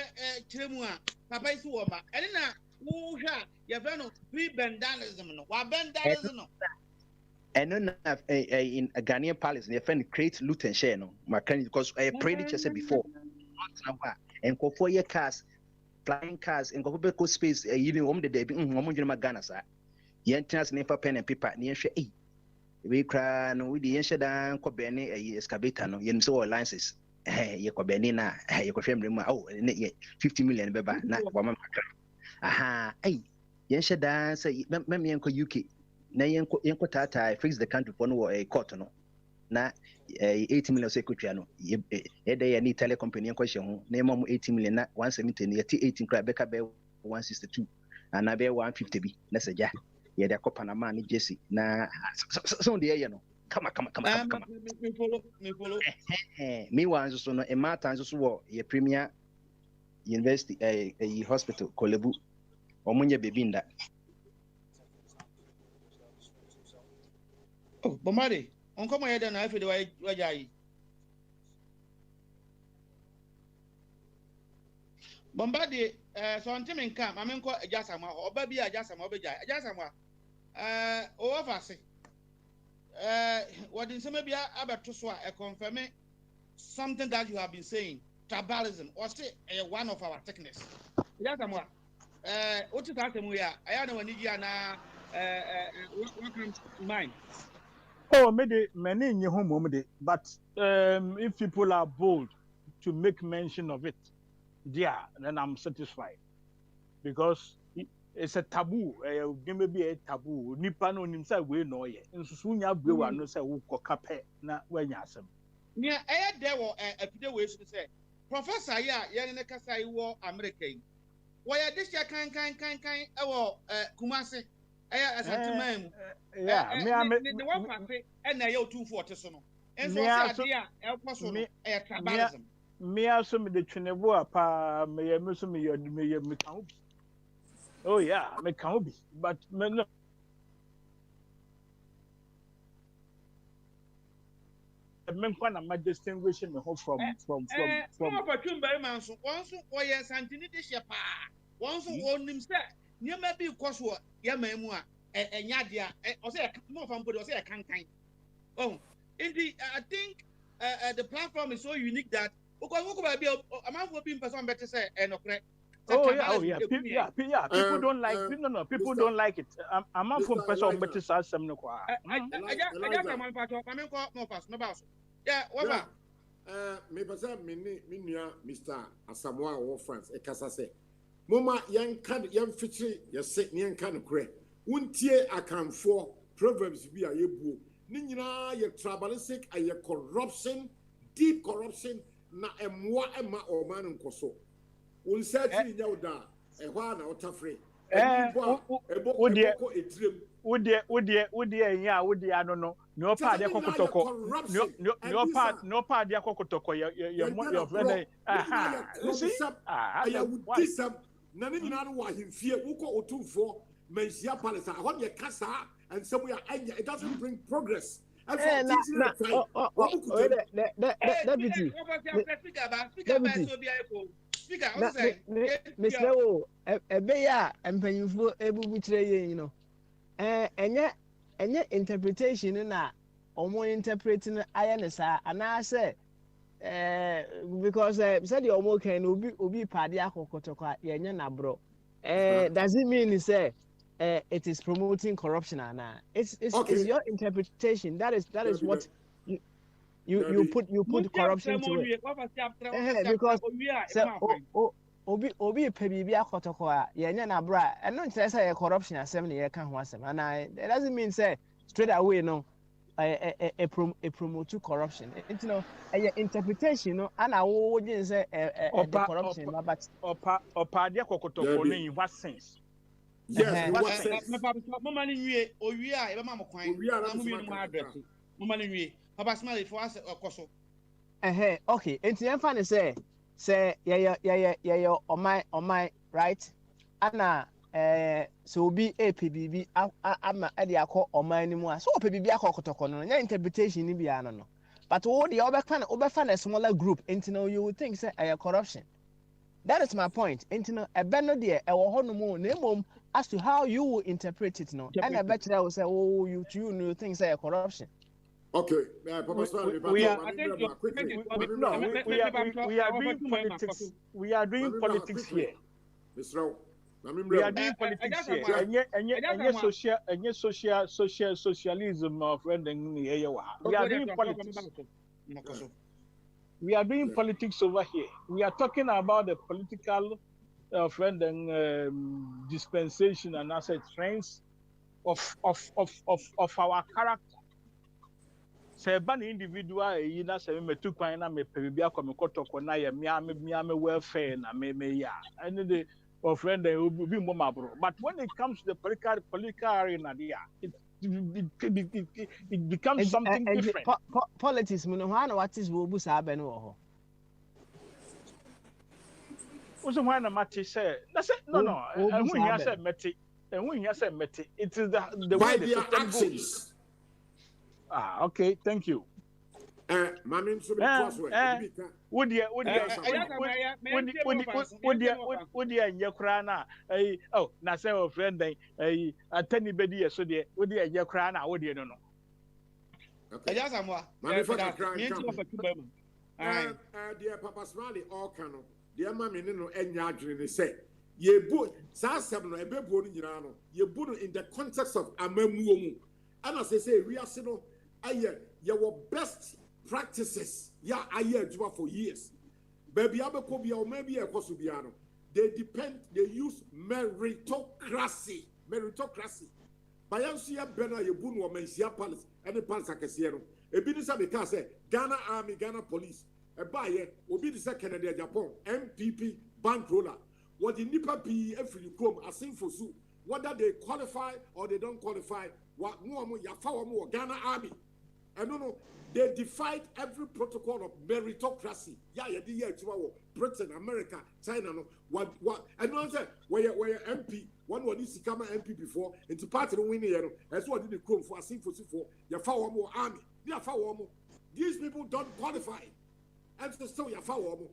Chemua, Papa is Woma. And now, who ya veno pre-bendalism no. Wa bendalism no. And then in a Ghanaian palace, they find create loot and share no. Because I prayed it just before. And go for your cars, flying cars, and go back to space. You know, the day being Homogen Ghana, sir. Yentas never pen and paper near she. We cry no with the ancient and Cobeni a excavator no. Yen so alliances. Hey, you Cobenina, you confirm oh, 50 million beba, not woman. Aha, hey, Yensha dance, Mammy and UK. Na yenko tata fix the country for no a court no na 80 million secretary no e dey any telecom question na mom 80 million na 170 na 18 cry beka be 162 and na be 150 bi na seja ye dey kopa na man Jesse na so dey ye no come me follow me wan so no e mata so wo ye premier university a hospital Kolebu omunye bebinda. Oh, Bomari, on come ahead and I feel the way Bogyae. Bombadi, so on Tim and Cam, I mean, quite a Jasama or baby, a Jasama, Jasama. Over say, what in some maybe about to swear a confirm something that you have been saying, tribalism, or say one of our techniques. Jasama, what is that? We are, I don't know when you are now, what comes to mind? Oh, maybe many in your home, but if people are bold to make mention of it, yeah, then I'm satisfied because it's a taboo. Maybe a taboo. Nipa no nimsa we no ye. Nsusunya brewa no say wo kokape na wanya asem. Yeah, there were a video we should say. Professor ya ne kasa wo America. Why this ya kan Kumasi. Yeah, the one party and I 240 so no. And so idea tribalism. Me also me the Chinebo pa me musu me can be. Oh yeah, me can be. But me no. Men kwana ma distinguishing me from. No opportune by man so once or yes antini this year pa. Once on him say near maybe cause what ya memu a nyadia or say more from or say a can. Oh, indeed, I think the platform is so unique that because a man will be in person better say and yeah. People don't like people don't like it. I'm not from person better say some no kwa. Yeah, what me person me nua Mr. Asamoah or France e kasa say mama yan fitri ya se yan kan kure untie akanfo proverbs bi ayebu ni nyina ye tribalistic aye corruption deep corruption na emwa ema o man nkoso unsa ti nya oda e hwa na otafre Wodi enya wodi ano no pa de kokotoko no pa de kokotoko your friend na ni nyina no wa himfie woko otumfo mensia palace ahon ye kasa and somewhere it doesn't bring progress. Mr. O, ebeya empanyufo ebubu kire yen you know. Enye interpretation na omo interpreting ayene sa anase because said the omo can obi pade akokotoko yenye na bro. Does it mean say it is promoting corruption it's your interpretation that is what you put corruption to it because obi pe bibia kotoko a yenye na bra eno ntere say corruption asem ne ye ka ho asem and it doesn't mean say straight away no promote corruption. You know, interpretation, no, and I wouldn't say the corruption, but Opa kokotoko in what sense? Yes, in what sense? Mama ni nwie owia e be ma mo kwan na mo mi no ma address. Mama ni nwie Papa Smiley for us okoso. Okay, enti emfa ne say yeah on my right? Ana so be APBB ama e dey akọ oman ni mu a so APBB akọ kotoko no nya interpretation ni bia no but wo dey obefa na smaller group enti no you would think say corruption. That is my point. Enti no ebe no dey e wo ho no mu na emom as to how you will interpret it no and I bet you will say you think say corruption. Okay, Papa Smiley, we are doing politics. We are doing politics here. We are doing politics here. And socialism of rendering we are doing politics. We are doing politics over here. We are talking about the political dispensation and asset trends of our character. Say ban individual yi na say me tu kwan na me pebi akọ me kotoko na ye me welfare na me ya and the friend obi mbo mabro. But when it comes to the political arena there, it becomes something different. Politics me no hwa na what is wo bu sa be no ho. Also why na mati say no and when you say meti and when you say meti it is the way the system goes. Okay, thank you. Mammy, so would you Yakrana? Oh, Nasa friend, a tiny bedi, so dear, would you Yakrana? Would you know? Okay, yes, I'm what? Dear Papa Smiley, all canon, dear Mammy, no, and Yadrin say, ye boot, Sassam, a bebo in Yano, ye boot in the context of Amemu. And as I say, we are saying, your best practices, for years. Baby, maybe a Kosubiano. They use meritocracy. Bayansia Bena Yabun or Mensia Palace, and the Pansakasiano. A Binisa because Ghana Army, Ghana Police, a buyer will be the second in Japan, MPP bankroller. What the Nipa P if you come as in for Sue, whether they qualify or they don't qualify, what more Ghana Army. I don't know. They defied every protocol of meritocracy. Britain, America, China. No. What? I don't say where your MP. One was this come MP before. Into part of the winning. That's what did the come for. I think for your far more army. They are far more. These people don't qualify. And so still your far more.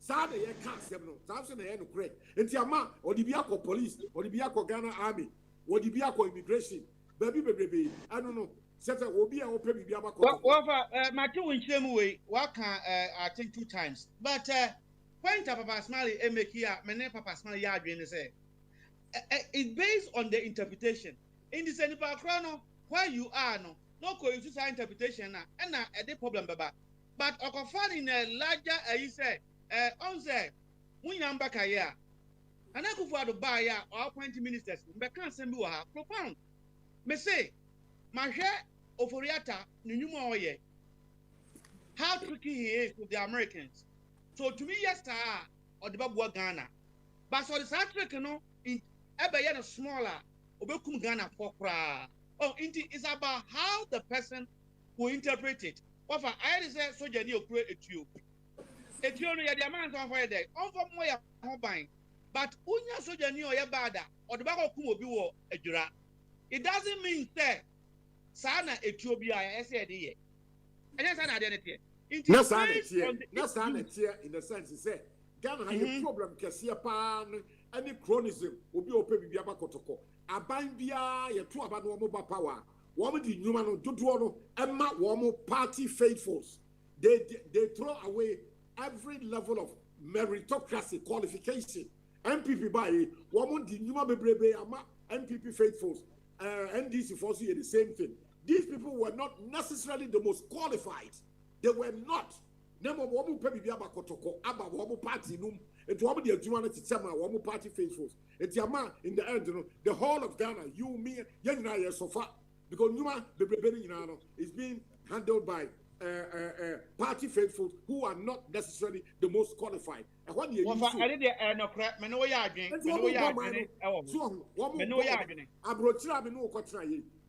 Sada ye can't say no. Samson they no great. Into your man or the Biako police or the Biako Ghana army or the Biako immigration. Baby. I don't know. My two in Chemway, I think 2 times. But point Papa Smiley make here, my name Papa Smiley Yardrin say it's based on the interpretation. In the Seneca Chrono, where you are no going to say interpretation and a problem, Baba. But I in a larger, he said, on say, we am back a year. And I go for the buyer or appointed ministers, but can't send you a propound. Me say, Mahé Oforiata, Nunumo Oye. How tricky he is with the Americans. So to me, yes, or the Babu Ghana. But so the South African, in Ebayana smaller, Obekum Ghana for Oh, it's about how the person will interpret it. What for I say, so you create a tube. A tube, the amount of where they offer more buying. But Unya so you or Yabada, or the Bago Kumo Biwo, a jura. It doesn't mean that. Sana Ethiopia, I said here. And that's an identity. No, Sana here in the sense, he said, Ghana has a problem, Cassia Pan, any chronism will be open with Yabakotoko. A bambia, your 2 about normal power. Woman, the Numan, Dutuano, Emma, Womo party faithfuls. They throw away every level of meritocracy qualification. MPP by Woman, the Numa Bebrebe, MPP faithfuls. NDC force you the same thing. These people were not necessarily the most qualified. They were not. Name of one baby about Kotoko, about one party num, and to one the Juana to tell my one party faithfuls. It's your man in the end, the whole of Ghana, you, me, young so far. because Numa Bebrebeni is being handled by party faithful who are not necessarily the most qualified. And what you I did no crap, man, no yarding, no yarding, no yarding.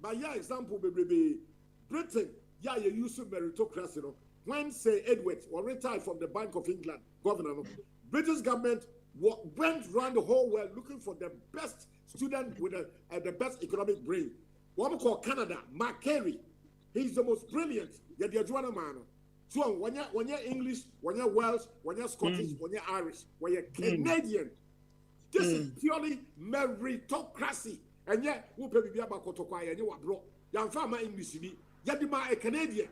By your example, Britain, yeah, you use meritocracy. When say Edward or retired from the Bank of England governor, British government went around the whole world looking for the best student with the best economic brain. What we call Canada, Mark Carey. He's the most brilliant. Yet you're doing a man. So when you're English, when you're Welsh, when you're Scottish, when you're Irish, when you're Canadian, this is purely meritocracy. And yet, who pay me about Kotokwai and you are broke. Young farmer English, Yadima a Canadian.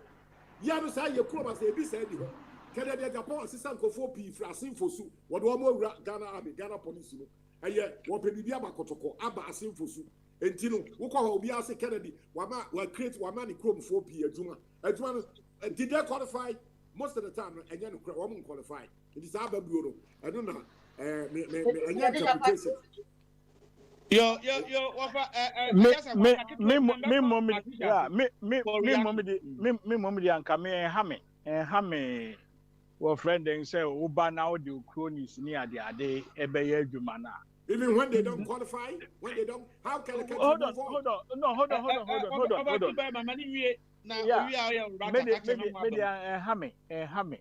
Yadu say you come as a bit said you. Canada Japan assistant for 4P for Asim for Su. What one more Ghana Army, Ghana Police. And yet, what pay me about Kotoko, Abba Asim for Su. And Tino, who call Obiase Kennedy, Wama will create Wamani Chrome 4P a Juma. Did they qualify? Most of the time, and you won't qualify. It is our bureau. I don't know. Interpretation. Yo, me friend and say, Uba now the cronies near the Ade, Ebeye Jumana. Even when they don't qualify, when they don't, how can a country hold on. Maybe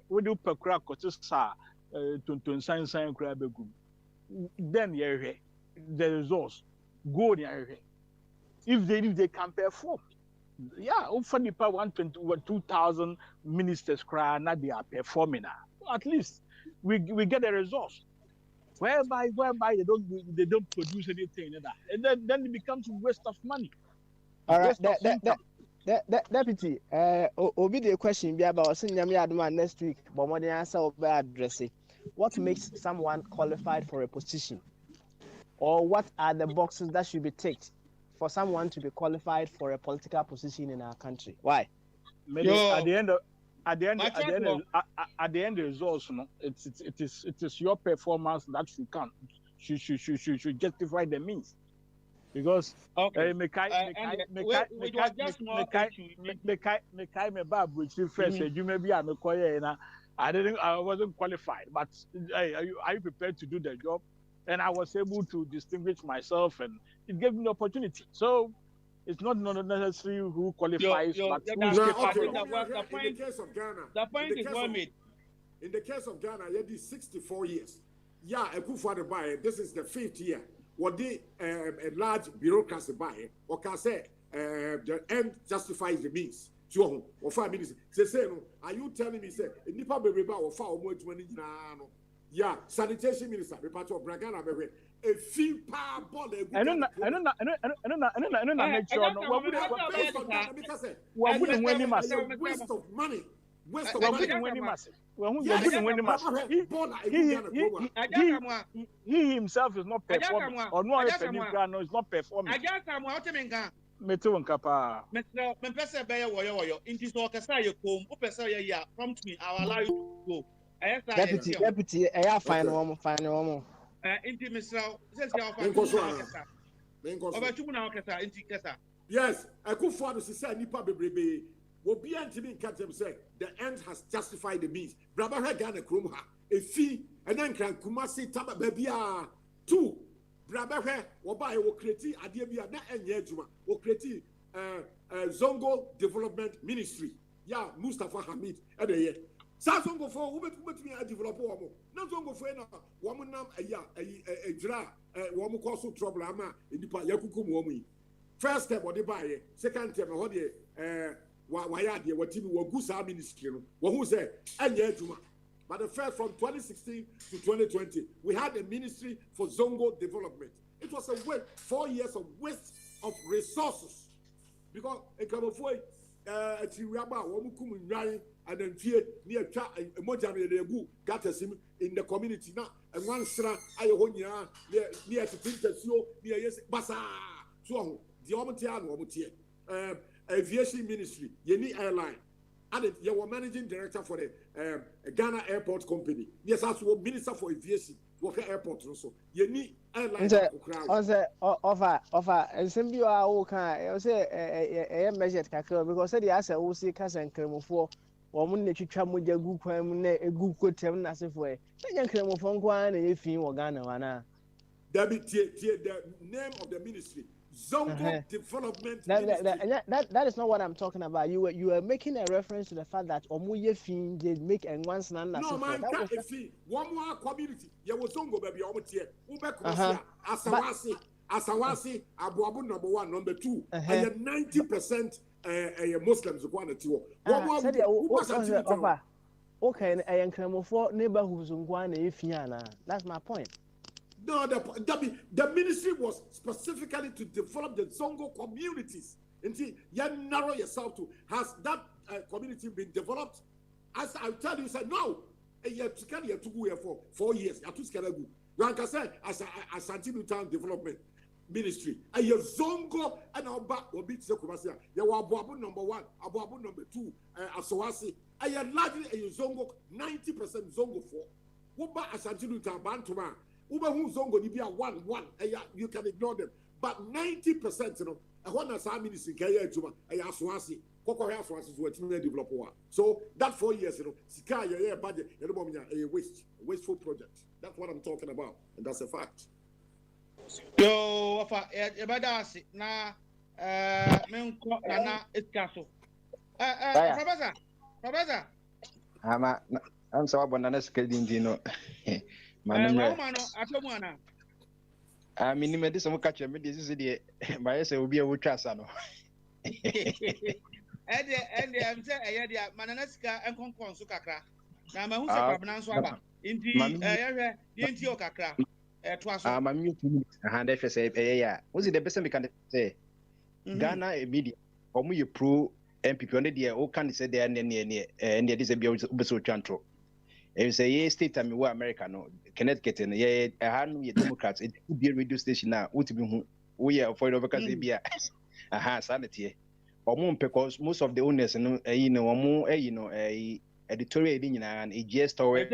we do per crack or to sign crab. Then the results go there. If they can perform, yeah, often 2,000 ministers cry now they are performing now. At least we get the results. Whereby they don't produce anything, and then it becomes a waste of money. All right, Deputy, Obi the question be about next week, but more than answer will be addressing. What makes someone qualified for a position, or what are the boxes that should be ticked for someone to be qualified for a political position in our country? Why? Maybe at the end of the results, no, it is your performance that should justify the means. Because I wasn't qualified, but are you prepared to do the job? And I was able to distinguish myself, and it gave me the opportunity. So it's not necessarily who qualifies, but who's capable. In the case of Ghana, the point is well made. In the case of Ghana, you did 64 years. Yeah, a good father by it. This is the 5th year. What they a large bureaucracy by it, or can say the end justifies the means. So, or 5 minutes. They say, no, are you telling me, say, Nipa Beba or 4 more 20? Yeah, sanitation minister, the part of Bragana, a fee power ball. I don't make sure. Waste of money. Waste of money. He himself is not performing, or no, is not performing. I just am out of Meto nkapa. Me pese be ye woyo. Inti so okasa ye kom. O pese ye ya prompt me. I will allow you to go. Deputy, I fine one. Inti Mr. Says you fine. Over two now okasa. Inti kasa. Yes, I could afford to say nipa bebrebe. Will be anti catch them say the end has justified the means. Brother Ghana Krumha, a fee, and then can Kumasi Taba Babia 2. Brother, whereby will create Adiabia, not Enyejuma, will create Zongo Development Ministry. Yeah, Mustafa Hamid, and a year. Sazongo for who met me a developer. Not Zongo for a woman, a dra, woman cause trouble, ama, in the Yakukum woman. First step, what they buy, second step, what they why what TV were good ministry who said but the first from 2016 to 2020 we had a ministry for Zongo development. It was a waste 4 years of waste of resources because a couple of and then fear near got us in the community now and one stra near to near yes basa so the aviation ministry, Yeni Airline, and you were managing director for the Ghana Airport Company. Yes, as well minister for aviation. work airport so you need airline offer and simply I say measured kakra because said yes I will see cast and cremofo or mun twa mo jagu kwan na egu kotem na sefo e nya cremofo nkwa na efin wo Ghana wana the name of the ministry Zongo Development Ministry. That is not what I'm talking about. You were making a reference to the fact that Omuye Fin did make and once none. No man, that was a fee. One more community. There was Zongo baby Omutie. Ube Asawasi, Abu number 1, number 2. I have 90% Muslims who want to okay, I am for neighborhoods that's my point. No, the ministry was specifically to develop the Zongo communities. And see, you narrow yourself to, has that community been developed? As I tell you, said no. You have to go here for 4 years. You have to go. Like I said, as Santino Town Development Ministry, a Zongo and our back will be Sekumasi. You are Abu number 1, Abu number 2, Asawasi. I am largely a Zongo, 90% Zongo 4. What about Santino Town Bantuma? Uber who's Zongo, you can ignore them. But 90%, you know, I want to say ministry, Asawasi. So that 4 years, you know, Sika budget, a wasteful project. That's what I'm talking about, and that's a fact. Yo, Badasi, na menko na iskaso. Professor. I'm so abundant schedule, you know. I mean, me this catch me this is the my say will be a trust no. And I'm saying mananaska and concon so kakra. Na ma hu se kwabna nso aba. Inti yenti o kakra. Twaso. Ma me 2 minutes. That say ya. What's the best we can say? Ghana media omo ye pro MPP on the o can say there and this be so chantro. And say ye state am we America no Connecticut and ye hanu ye Democrats it could be a radio station now what be hu we are for over cause be sanity because most of the owners editorial and a GS story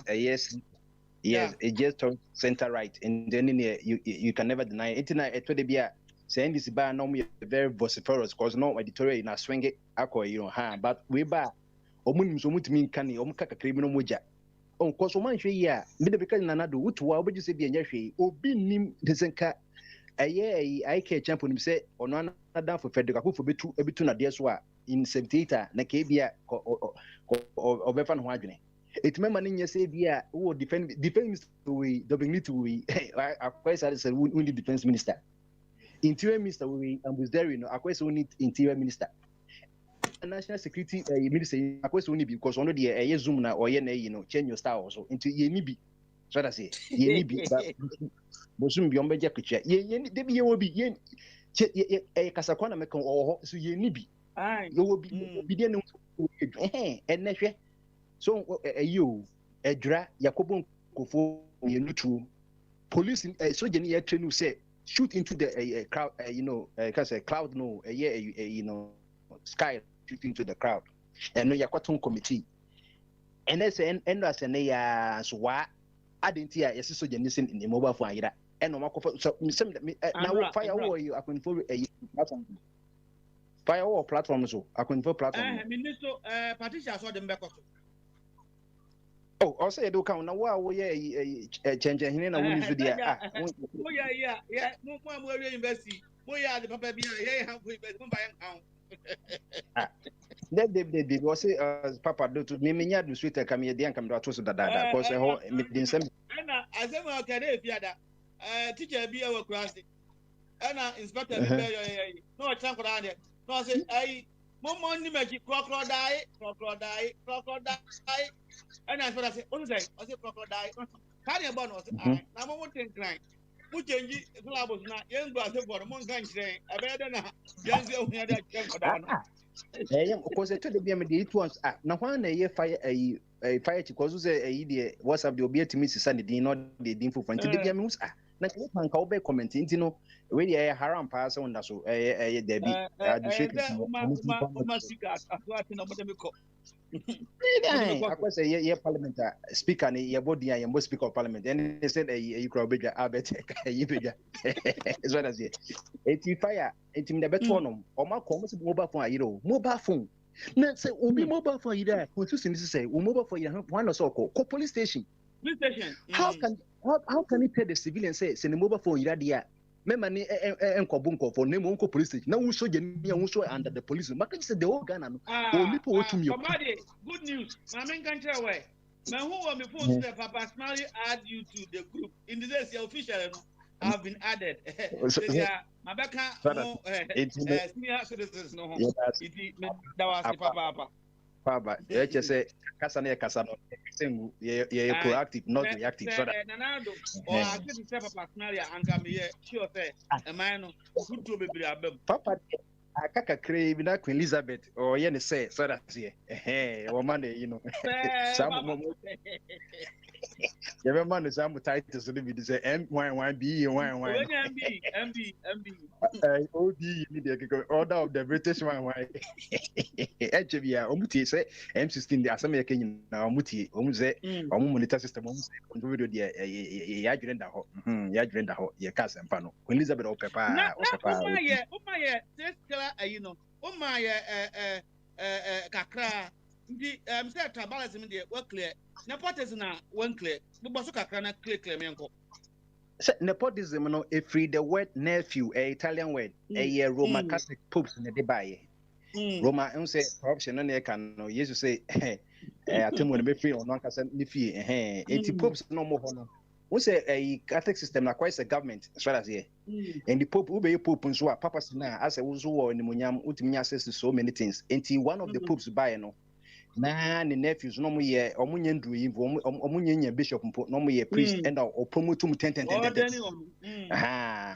yes a GS center right and then you can never deny it na it would be saying this bar no very vociferous cause no editorial in a swing it but we bar omunim so mutimi nkane omukaka criminal moja cause man hwe yi a me de beka nana do wutuwa obeji se bi enya hwe obi nim desenka I care champion him say ono anadan for federal akufo betu na de so a in 78 na ka bia obefa no ho adwene etimema ne nya say bia wo defend minister we dignity we akwai say we need defense minister interior minister we ambusdary no akwai say we need interior minister national security minister akwai say we need because ono de zoom na oye na change your style also into ye ni bi so that say ye ni bi bosum bi ombeje kechia ye ni de bi ye obi ye kasakwa na meka oho so ye ni bi ye obi de no enehwe so you edra yakobo nkofo ye nutu police soldier ni ye train say shoot into the crowd cause a cloud no sky shoot into the crowd and no yakwaton committee and that's and as an so wa identity yes soldier ni in the mobile phone ayira and no makofa so now firewall you akonfo platform firewall platform so akonfo platform minister Patricia so dem beko oh also do count now wa we change hine na we use there oh yeah mo we university mo yeah the papa bia yeah have we mo buy count they was say papa do to me nya do sweet come here dey come do to so dada cause ho me din sem na azem o kare fiada teacher bia we class na inspector bia no chan ko da no say ai mo ni meji crocodile and I say what say I say crocodile carry about no say na mo think cry mo change syllabus na yen do say for mo kan kire abeda na yen say ohia da check for da no because to the be me dey it once na hwan na ye fire fire because say dey WhatsApp dey obi atimi sisa the din no dey din fufu nti dey be me na kan ka obe comment nti no we dey haram pass on that so there be ma sika aswati na mo dem ko I could say, yeah, parliament speaker, your body, and most speaker of parliament. And they said, you crowd bigger, I bet you bigger. As well as it. It's fire, it's in the betonum, or my commons mobile phone, mobile phone. Now say, be mobile phone, you there. What you say, mobile phone, you have one or so called police station. Police station. How can it tell the civilian say, send a mobile phone, you there? Memani enkobunko for name unko police station. Now we show you under the police. Maka say the whole Ghana. Somebody, good news. My main country away. My who will be phone to Papa Smiley add you to the group. In the days, official have been added. My back senior citizens no. That was the Papa. Papa, you just say Casane Casano. You're proactive, not reactive. So that. Or I get to say Papa Smiley and come here. Sure, say a man who to be Papa. I can't crave na Queen Elizabeth or yen say so that's here. Hey, or Monday, you know. Some your man is some titles to be say MYB MB. OD the order of the British one. HB Omuti say M16 the Assembly Kenyan na Omuti Omze monitor system on video there ya durenda ho ya durenda ho ye cast and pano Queen Elizabeth o papa this you know kakra ndi say tribalism dey work clear nepotism na one clear but so kakra na clear me enko nepotism no a free the word nephew a Italian word a Roman Catholic popes in the buy Roma say corruption no can no Jesus say atemu na be free on kasa ni fie enti popes no mo ho no we say a Catholic system na quite a government as well as here and the pope ube pope nso a papa na as a wuzo wo ni munyam utimi access to so many things enti one of the popes buy no na ne nephews no mo ye omunye ndru yi omunye nya bishop mpo no mo ye priest and o promote mu 10 aha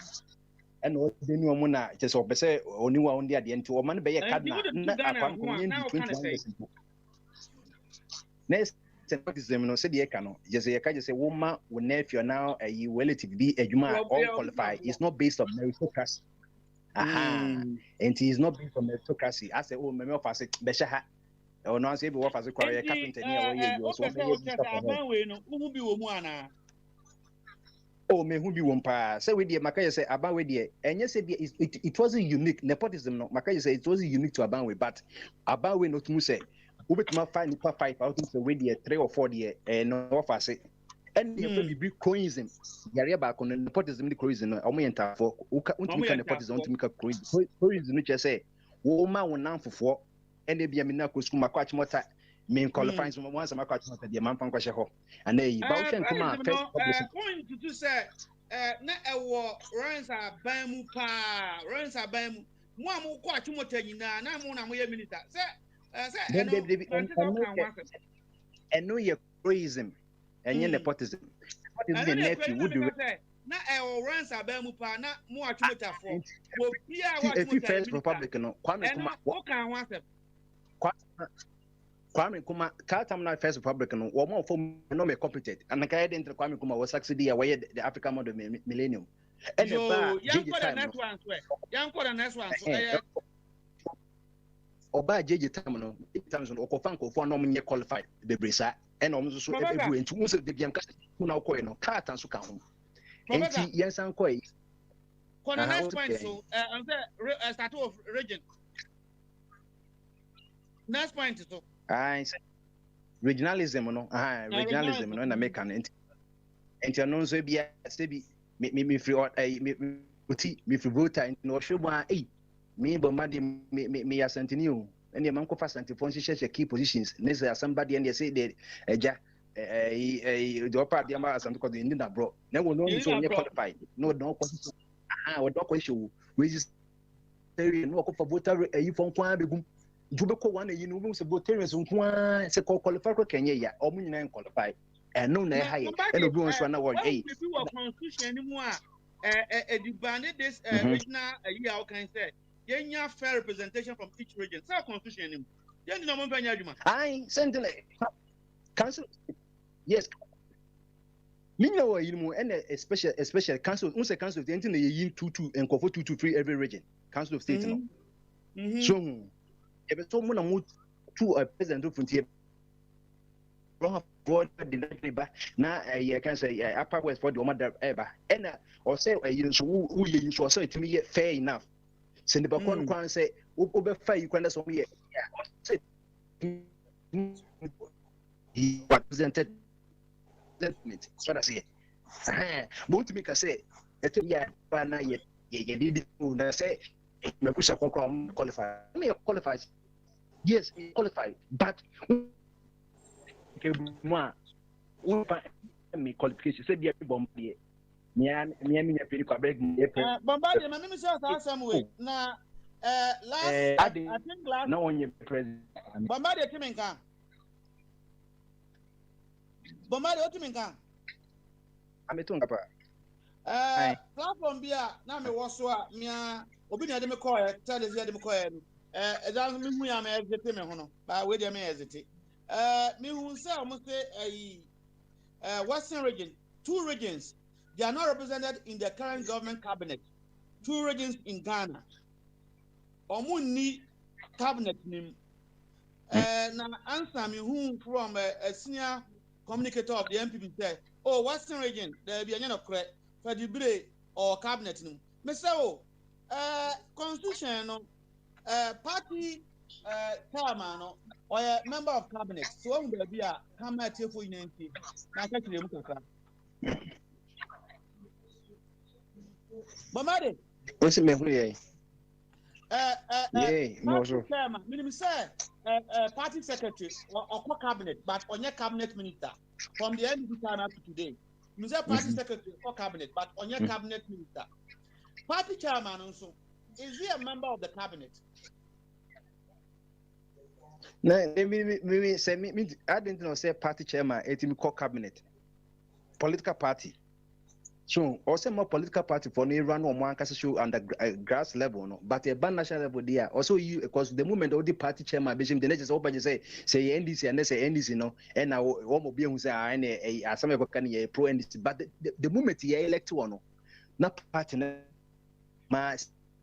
and o deni omu na je so pese oniwa ondi ade enti o man be ye cardinal na akwan ko nye 21 years next nepotism no say the no just you can say woman will nephew now a relative be a human all qualified. It's not based on meritocracy. Aha, and it is not based on meritocracy. I say, oh, me of us besha or no say be what as a carpenter near you so oh me who be one pa say we the Makaya say about we there and yes it wasn't unique nepotism no Makaya say it wasn't unique to Abanwe but Abanwe not mu say Ubetuma find the 5 out of the way 3 or 4 year and no offer say and if be croism yare back on nepotism the croism no omo yenta for untimi kan nepotism untimi ka croism no che say wo ma wonam fofo and e bia me na ko school makwa chimota me qualifying so once makwa chimota de man fan kwahye ho and e ba wo hwen kuma first point to say na ewo runs are bamu pa runs are bamu mo am kwa chimota nyina na mo na mo ye minister say and no your croism and your nepotism. What is the nephew would do? Na runs are bamu pa na mo achimota for. If you first Republican, Kwame Kuma, Katam na first Republican, or more for no me competent, and the guy didn't Kwame Kuma was succeeding away the African model millennium. And young for the next one. Oba JJ Tamino, times on Okofanko for no me qualified the Brisa, and almost so every into most of the young Kuna Koino, Kat and Sukan. And yes, I'm quite. For the next point, so start of region. Next point, so I said regionalism, no, regionalism, no, and American. And you know, so be me free or me free voter in no show me but me as Antonio and the man fast and to share key positions necessary somebody and they say that the upper the amount and because the Indian bro now we know so qualified no question or no question registration no for voter you from kwa begum jubeko one you know so voters nko se qualify ko Kenya ya o mu nyina qualify and no na high and obi won so na what constitution anymore the this regional year how can say yenya fair representation from each region. Say constitution anymore. Yen no mo banya adwuma. Ai, sentile. Council. Yes. Minya wa yimu and a special council, unse council of the entity yin 22 and kofo 223 every region. Council of state no. So ebe so mo na mo to a president of Frontier. Board the back now, I can say upper west for the mother ever. And or say, you so say to me fair enough. Send the Bacon can say, over fair, you can also be he represented that. What I say. Both make us say, it's a banner yet. You did say, qualify. Me qualifies. Yes, he qualified, but me qualification said the Bombardier. Bombardier, my name is Samuel. Now, I think last. No one president. Bombardier Timinka. Bombardier Timinka. I'm a tongue. Platform Bia, now me was so mea, Obinia de McCoy, tell us the McCoy. It doesn't mean we are hesitating, but wait a minute hesitate. Me who say almost a Western region, 2 regions, they are not represented in the current government cabinet. 2 regions in Ghana. Omuni cabinet name. Now answer me who from a senior communicator of the MPP said, oh, Western region, there be a correct for the break or cabinet name. Mr. Constitution, party chairman or a member of cabinet. So when there be a come at you for unity, I catch them. Bombardier. What's it mean? Party chairman, meaning say party secretary or cabinet, but on your cabinet minister from the end of the time up to today. You say party secretary or cabinet, but on your cabinet minister. Party chairman also, is he a member of the cabinet? No, maybe say me. I didn't know say party chairman. It me call cabinet, political party. So also more political party for me run on one show on the grass level, no. But a national level there also you because the moment all the party chairman, the next open say NDC and they say NDC no, and now one will be who say I some can pro NDC. But the moment he elect one, no, not party my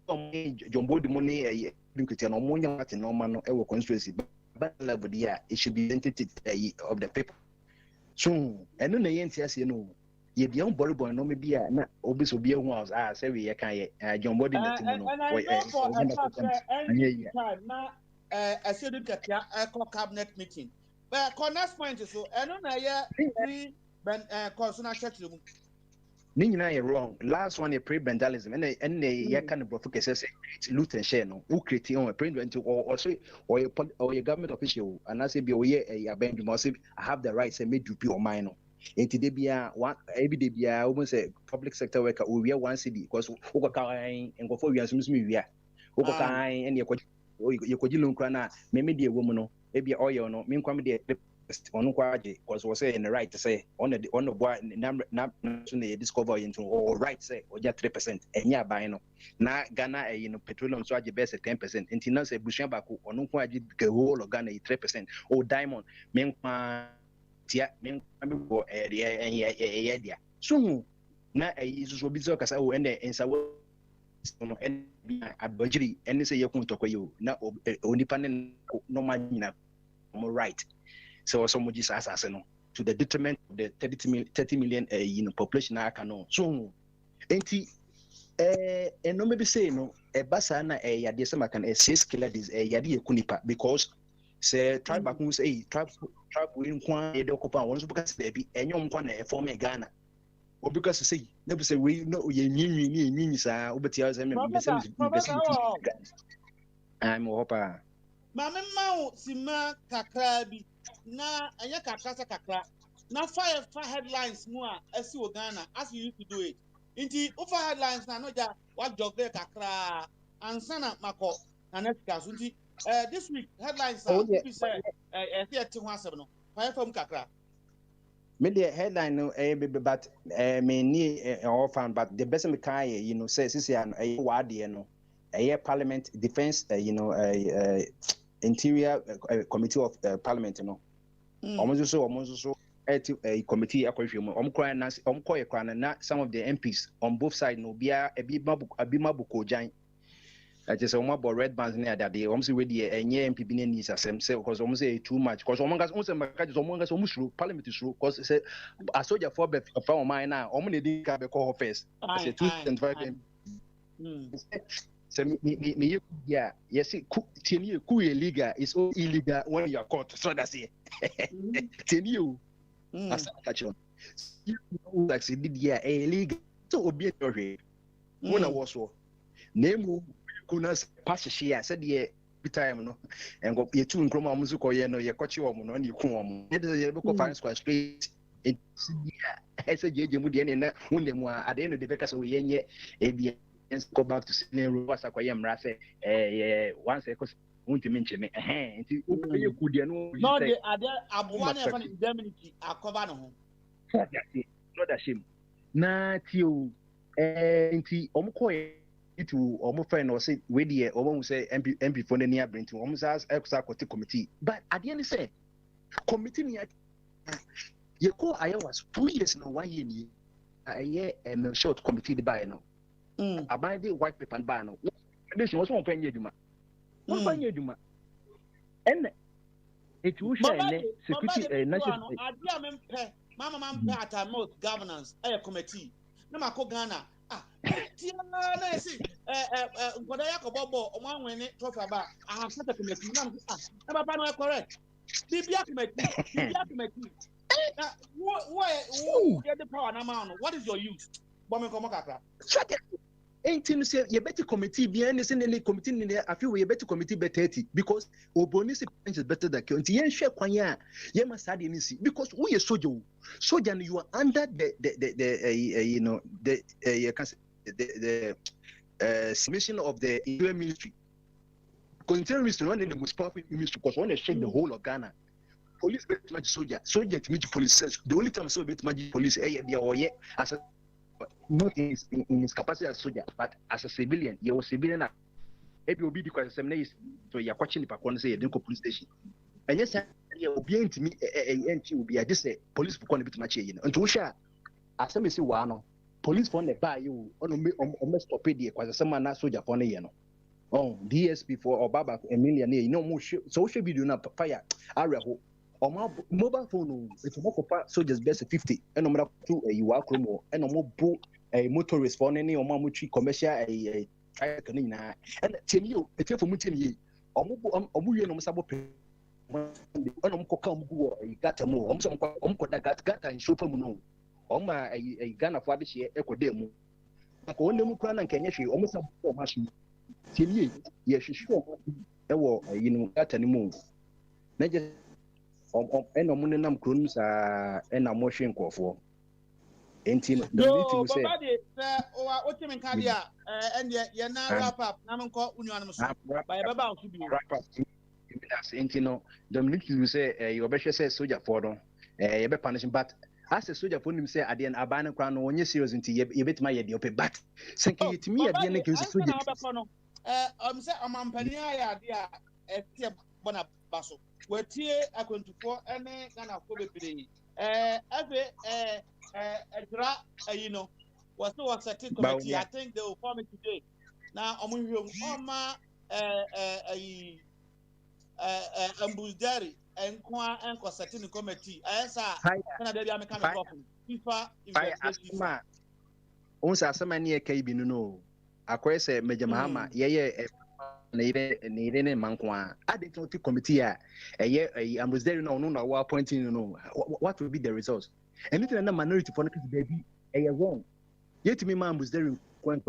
Jumbo the money no money party no man no constituency. But level there it should be identity of the people. So and no NTS you know. Ye be on board boy no me be na obi so be who house say we can John body na team no and I know for a fact time na I said the cabinet meeting but next point so and na ya free consumer check them ni nyina wrong last one a pre-bendalism and ye can professor say loot and share no who create on a print or say or a government official and I say be we a bend must I have the right say me do be on mine no. Enti de bia one every day bia almost say public sector worker we wear 1 cedi because we kan engofo wi asum sum wi a we kan en ye koji lonkra na me de wo mu no e bia oil no me nkwa me de on kwa age because we say in the right to say on the boy na so na discover into or right say oja 3% enya ban no na Ghana you know petroleum so age best 10% enti na say bushia bako on kwa age the whole of Ghana 3% or diamond me nkwa tia me go dia so na so bi so kasa o ene ensa wo no en abojiri en say yakun tokoyo na onipa ne no manyina mo right so some just as no to the detriment of the 30 million you know population aka no so enti no maybe say no basa na yade se makan 6 killer this yade yakunipa because say tribe back say tribe we nkwa ye de occupy one so because baby enyom nkwa na form Ghana o because say no be say we no ye nyinyi sa obeti ya say me I'm hopa mama ma sima kakra bi na anya kakra na fire headlines mu a asi o Ghana as you used to do it inti over headlines na no ja wa jogre kakra ansana mako na next gas inti this week headlines are be say theater ho asem no fire from kakra me the headline no but me ni orphan but the best me can you know say sisi an wade no parliament defense you know interior committee of parliament no almost so a committee akwahwe mu omkwa na some of the MPs on both sides no bia abi mabuko jan I just almost about red bands near that day. Almost with the MPP needs as them say because almost say too much. Because almost parliament is true. Because say I saw your for from mine now. Almost didn't have a call face. I said 205. So me yeah yes tenio ku illegal is all illegal when you are caught. So that's it. Tenio. As I catch on. Like say did yeah illegal. So obi e when I was so name kuna pass share said the time no and go ye two nkroma musu ko ye no ye kochi wo no na iku wo mo ye de ye go find square straight e say je mu de na wonemu a ade no de beka so ye nye e bi go back to scenario was akoye mra say once e ko untimi ncheme nti ye ku de no no de ade aboa na fa indemnity akoba no ho not that shame na ti o nti omko to almost friend or say we the almost say MP for the near bring to almost as executive committee. But at the end say committee near you call I was 2 years no 1 year a year and short committee the buy no. About the white paper and ban no. This was one penny duma. One penny duma. And it will share security national. Mama man at our most governance committee. No mako Ghana. I see. But I have a one when it talk about. I have such a committee. No, correct. Bibia committee. Who get the power now? What is your use? Bomb come kakra. Ain't him say you better committee be any committee in there. I feel we better committee be 30 because Obonisi is better than County. Yen share kwanya. Ye must have any see because we are soldier. Soldier, you are under the submission of the UN ministry. Continue to run in the most powerful ministry because when they shake the whole of Ghana. Police bet much soldier to meet police. The only time so bet much police as a not in his capacity as soldier, but as a civilian, you are civilian. If you be because seminary, so you are watching the Pakistan say you didn't go police station. And yes, you will be to me, and will be I just say police for bit much in. And to share, as some say, one police for the buy you on stop it because someone not soldier for the oh DSP for or Baba a million, you know, more social video not fire. Or mobile phone, it's more soldiers best 50, and no to a Uakumo, and no more a motorist for any or Mamuchi commercial a canina. And tell you, if you're from Mutini, or Muyan on Sabo, got a more, got and show from no. Oma a gun of what is here, echo demo. Only Mukran and Kenyashi almost a machine. Till ye, yes, sure, you know, got any move. And no money nam crooms and a motion call for. Ain't the meeting say, what you mean, Kadia, and yet you're not wrap up. I'm called unanimous by a baba to be wrap up. Ain't no, the meeting will say, your best says soldier for them, a bit punishing, but as a soldier put him say, I didn't abandon crown when you're serious into you bet my idea, but thank you to me at the end of the soldier. I'm Pania, dear Bonabasso. We're here at 24 and Ghana for the you know, was no accepted committee. I think they will form it today. Now, I'm going to Bogyae and Kwa and Concerting committee. I saw Canada American FIFA investigation. Also, some near KB no. I say Major Mahama, Nede Mankwa. I did not committee. I was there no appointing what will be the results. And it's a minority for baby wrong. Yet me man was there when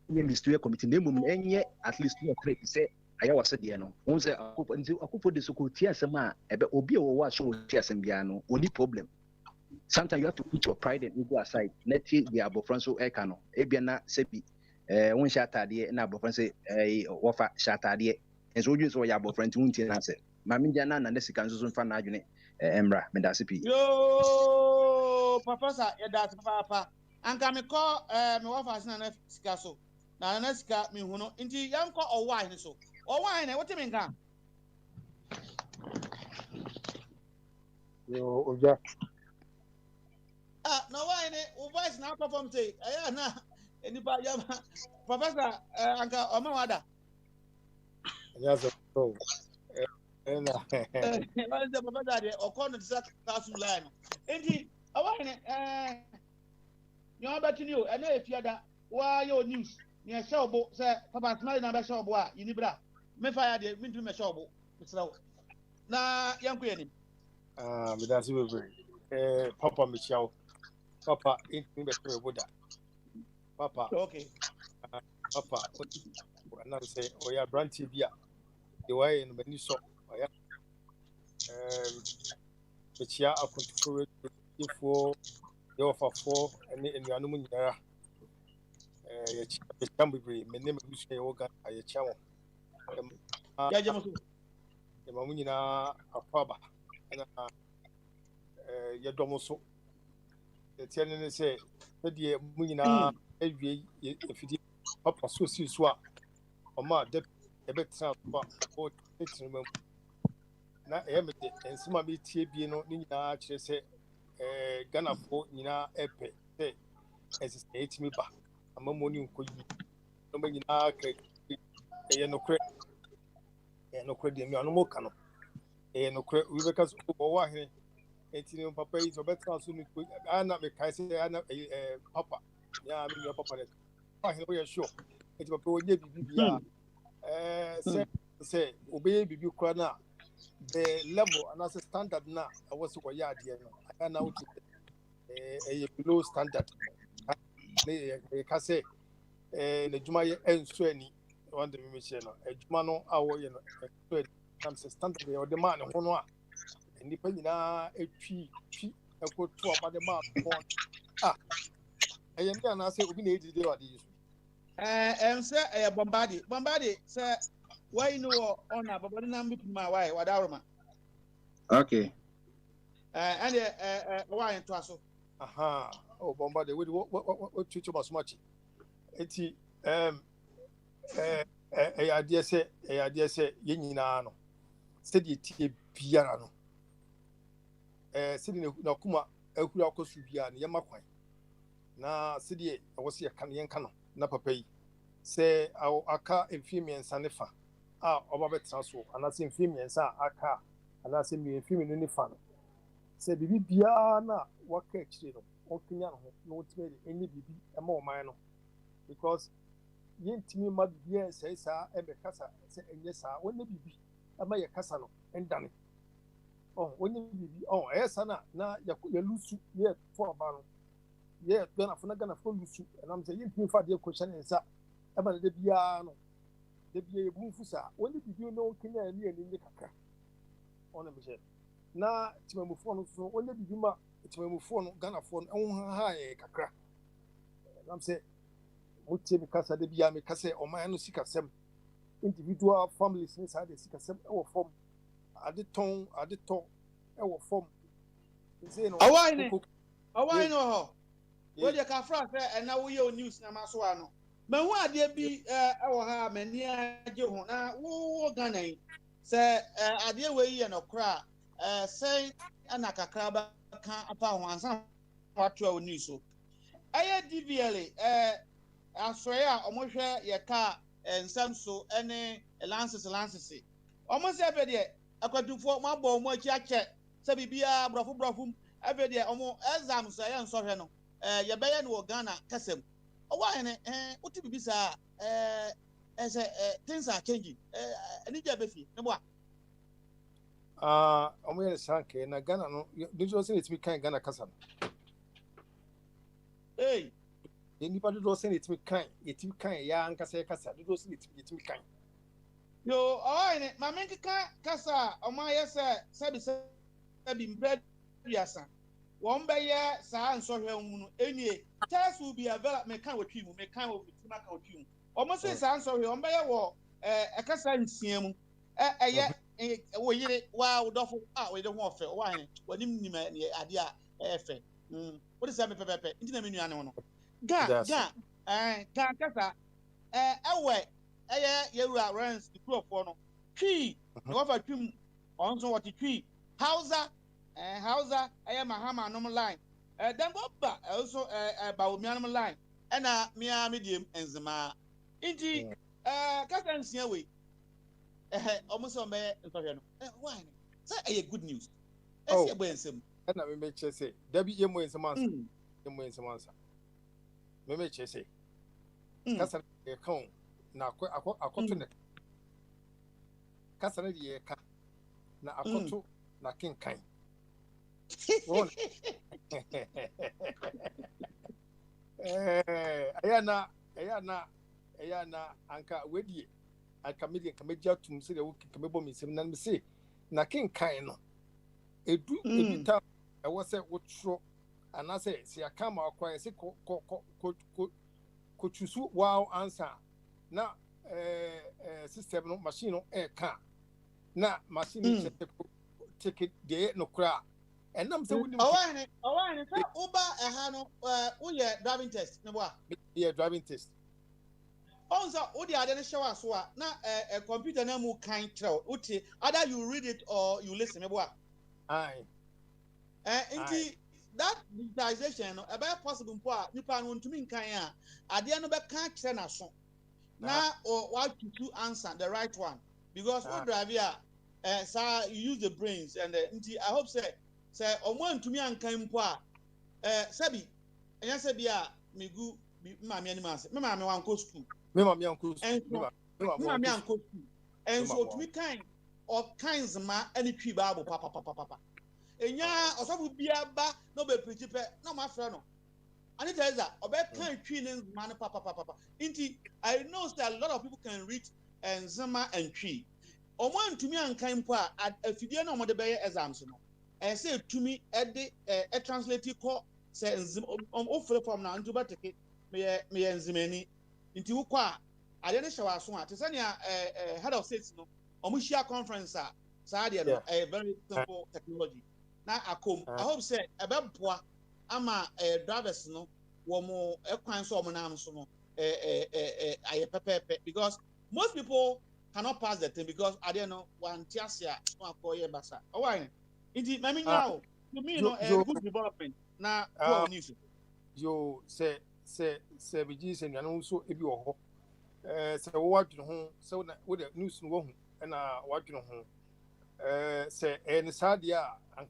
mystery committee name and yet at least 2 or 3 say I was said no. Once I could put the so Tiasama, Obi or what show Tiasambiano, only problem. Sometimes you have to put your pride and ego aside. Let it be above Franco Ekano, Ebiana Sepi. One shattered and above France, offer shattered, and so you saw your boyfriend to Unti answer. Mammy Jana and the Canzos on Fanagune, Embra, Medasipi. Yo, Professor, that's Papa. And can me call me wife as an Scasso. Now, an escap me who know into young call or wine so. Or wine, what do you mean? Yo, yeah. No wine, voice now perform say, Professor Anka Omawada. Yes, so. And What is the Papa Daddy or corner classroom line? Indeed, I want you're about to know, and if you're that, why your news? Near Shawbo, sir, Papa, my number Shawbo, you need bra. Me fire the winter me Shawbo. It's now. Na young queen. but that's very. Papa Michelle. Papa, ain't me better with that. Papa, Okay. Papa, and I'm saying, oh, yeah, Branty Bia. The way in the shop. Mekyia akontofo for the offer for and anuanom nyinaa yɛkyia bebree me ne m'abusua yɛwɔ Ghana yɛkyia wɔn yɛma mo nyinaa akɔ aba ɛna yɛdɔm so yɛteɛ ne ne sɛ sɛdeɛ mo nyinaa awie afidie papa so sii so a ɔma da yɛbɛtena so a ɔtena mu na ɛyɛ mede nsɛm a metie bie no ne nyinaa kyerɛ sɛ Ghanafoɔ nyinaa ɛpɛ sɛ ɛsɛ sɛ ɛtumi ba ama mo ne nkɔ yi na mo nyinaa ka ɛyɛ nokorɛ deɛ nnuanom ka no ɛyɛ nokorɛ obi bɛka so ɔwɔ ahene ɛnti ne papa yi sɛ ɔbɛtena so no ana mekae sɛ ana papa nea me nua papa no ahene woyɛ sure ɛnti papa wɔnyɛ biribi biaa sɛ ɔbɛyɛ biribi kora no a the level and as a standard now, I was what ya dear. I know a below standard. I can say the Jumaya and Swenny, one the mission, a Jumano, our I'm standard or the man who know. And depending on a tree, a good two about the man. I am going to say, we need to do this. And say, a bombarded, sir. Why you know honor, but what number my wife, what armor? Okay. And why in Twasso? Aha. Oh, bombarded. What teach about much? It's a idea say, Yenino. Said it piano. Sitting no kuma, a Kuraco Subian, Yamaquai. Na Sidi, I was here, Canyon Cano, Napa pay. Say, our aka and female Sanefa. Over transfer, and I see females are aka, and I see me female uniform. Say, Bibi Biana, what catch you know, or Kenyan, no made any Bibi, a more minor. Because yen Timmy Mad Bien says, sir, and the Casa, say, yes, sir, when the Bibi, a Maya Casano, and Danny. Oh, when the Bibi, oh, yes, Anna, now you lose yet for a barrel. Yeah, then I'm gonna follow you, and I'm saying, you for the question is up about the piano. The be a bufusa, when did you know Kenya and the Kaka? On a mission. Now, it's my phone, so when did you mark it's my phone, Ghana phone, on high Kaka? I'm saying, what take because I did be a Mikase or my no sick sem individual families inside the sick sem or form. I did tongue, our form. Oh, I know. Well, you can France, and now we own news, Namaswano. But why there be our harm and near Johona, who Ghana? Say, I dear way and a cry, say, and a crab can't upon one some what you news. I had DVLA, I swear, almost your car and some so any lances. Almost every day, I got to form my bone, what you check, Sabibia, Brofum, every day, almost as I'm saying, sorry, no. Your bayan will Ghana, Cassam. Oh, why, what to be, sir? As things are changing. I need your baby. No more. I'm going to say, Ghana, did you say it's me kind Ghana Cassan? Hey, anybody don't say it's me kind, young Cassa, you don't say it's me kind. Yo, oh, my man, Cassa, oh, my, yes, sir, Sabin bread, yes, sir. One by year, sir, and sorry, any test will be available. May kind with you, may kind of you. Almost say, sir, sorry, one by a war, a cassa in Siam, yet, we wow, doffle out with the warfare. Why? What do you mean, idea? What is that, Pepe? Into the menu, I know. Cassa, away, you are runs the crew of one tree, no other trim, also what the tree, Hausa. Hausa, I am a hammer normal line. Then Boba also about normal line. And me medium and Zama. Indeed, Captain Siawi. almost on me why say a good news oh say boy nsem na me make say da bi yemo nsem ansa yemo nsem ansa me make say kasa e kan na akoto ne kasa ne ye ka na akoto na kenkan won ayana anka wedi anka media kamedia tum se de wo kamebo misem na me se na kenkan no edu ta e wo se wotro ana se si aka ma akwa se ko chusu wow answer na system no machine no e ka na machine check it de no kra enam se wudi awani ka uba ha no wo ye driving test ne bo a yeah driving test also wo dey ade ne show aso a na a computer na mu kan trell uti either you read it or you listen me bo a aye inti that digitization no e be possible mpo a nipa no ntumi nkan a ade no be kan kire na so na or what to answer the right one because wo drive here sir you use the brains and inti I hope say omo ntumi ankan mpo a sabi enya sabi a megu mama ani mase me mama wan ko school me mama wan ko school me mama wan ko school enso otumi kan of kinds ma ani twi bible papa enya osofu bia ba no be preach pe no ma fra no ani teza obe kan twi ne ma no papa inti I know that a lot of people can read and zama and twi omo ntumi ankan mpo a afidie na omo de be exams no say to me a translate ko say offer from na ntu bateke me enzimani nti wukọ a ade ne hyewa so a te say na head of state no omuhia conference a saa de no a very simple technology na akom I hope say ebeboa ama drivers no wo mo ekwan so omo nam so no aye pepepe because most people cannot pass the thing because ade no wan tiasia so akoye basa why indeed, I mean, now to me, good development. Now, news. You say, we say, and also if you are, say, what you know, so that with the news no and what you know, say, and Sadia, and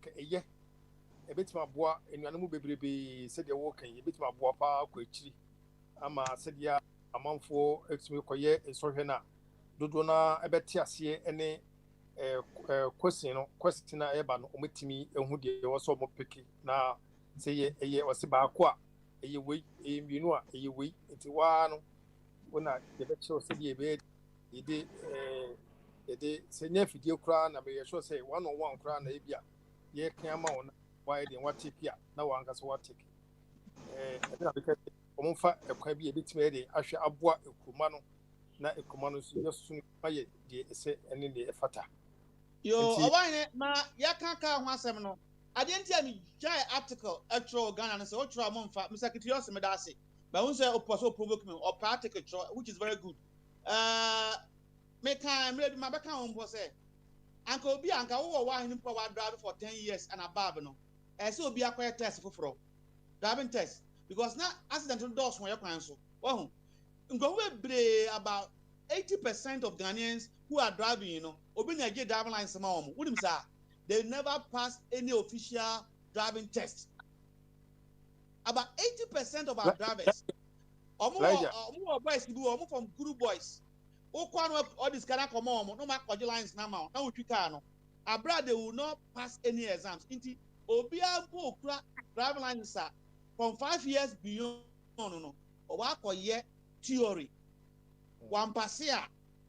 a bit my boy, and you baby said you're walking, a bit my boy, quickly. Ama said, yeah, a month for ex-milk, and so here now. Do not a bet here any. Question na eba no ometimi ehu de wo so mo peki na se ye wose ba ko a eye we mienu a eye we nti wa no wona de be che se de be de se nya fidie kura na be ye sure say one on one kura na e bia ye kan ma wona why de what take ya na wa nka so what take na be ka omfa ekwa bi e bitime de ahwe aboa ekuma no na ekuma no so yesu ma ye de ese ene de efata yo owane ma yakaka ho asem no ade ntia mi jai article etro Ghana no say o tro amomfa mi secretary oseme da ase but who say oposo provoke me or article tro which is very good me kan me ma beka ho mpo say anka obi anka wo wa hin mpo wa drive for 10 years and above no say obi akwere test foforo driving test because na accident no doors won yakwan so wo ngo we bre about 80% of Ghanaians who are driving, you know, Obinya get driving license. They never passed any official driving test. About 80% of our drivers, boys, from Guru boys, all this kind of come on, no matter lines now, now we can. Abroad, they will not pass any exams. Inti Obia driving license from 5 years beyond, no, or what year theory. One pass here,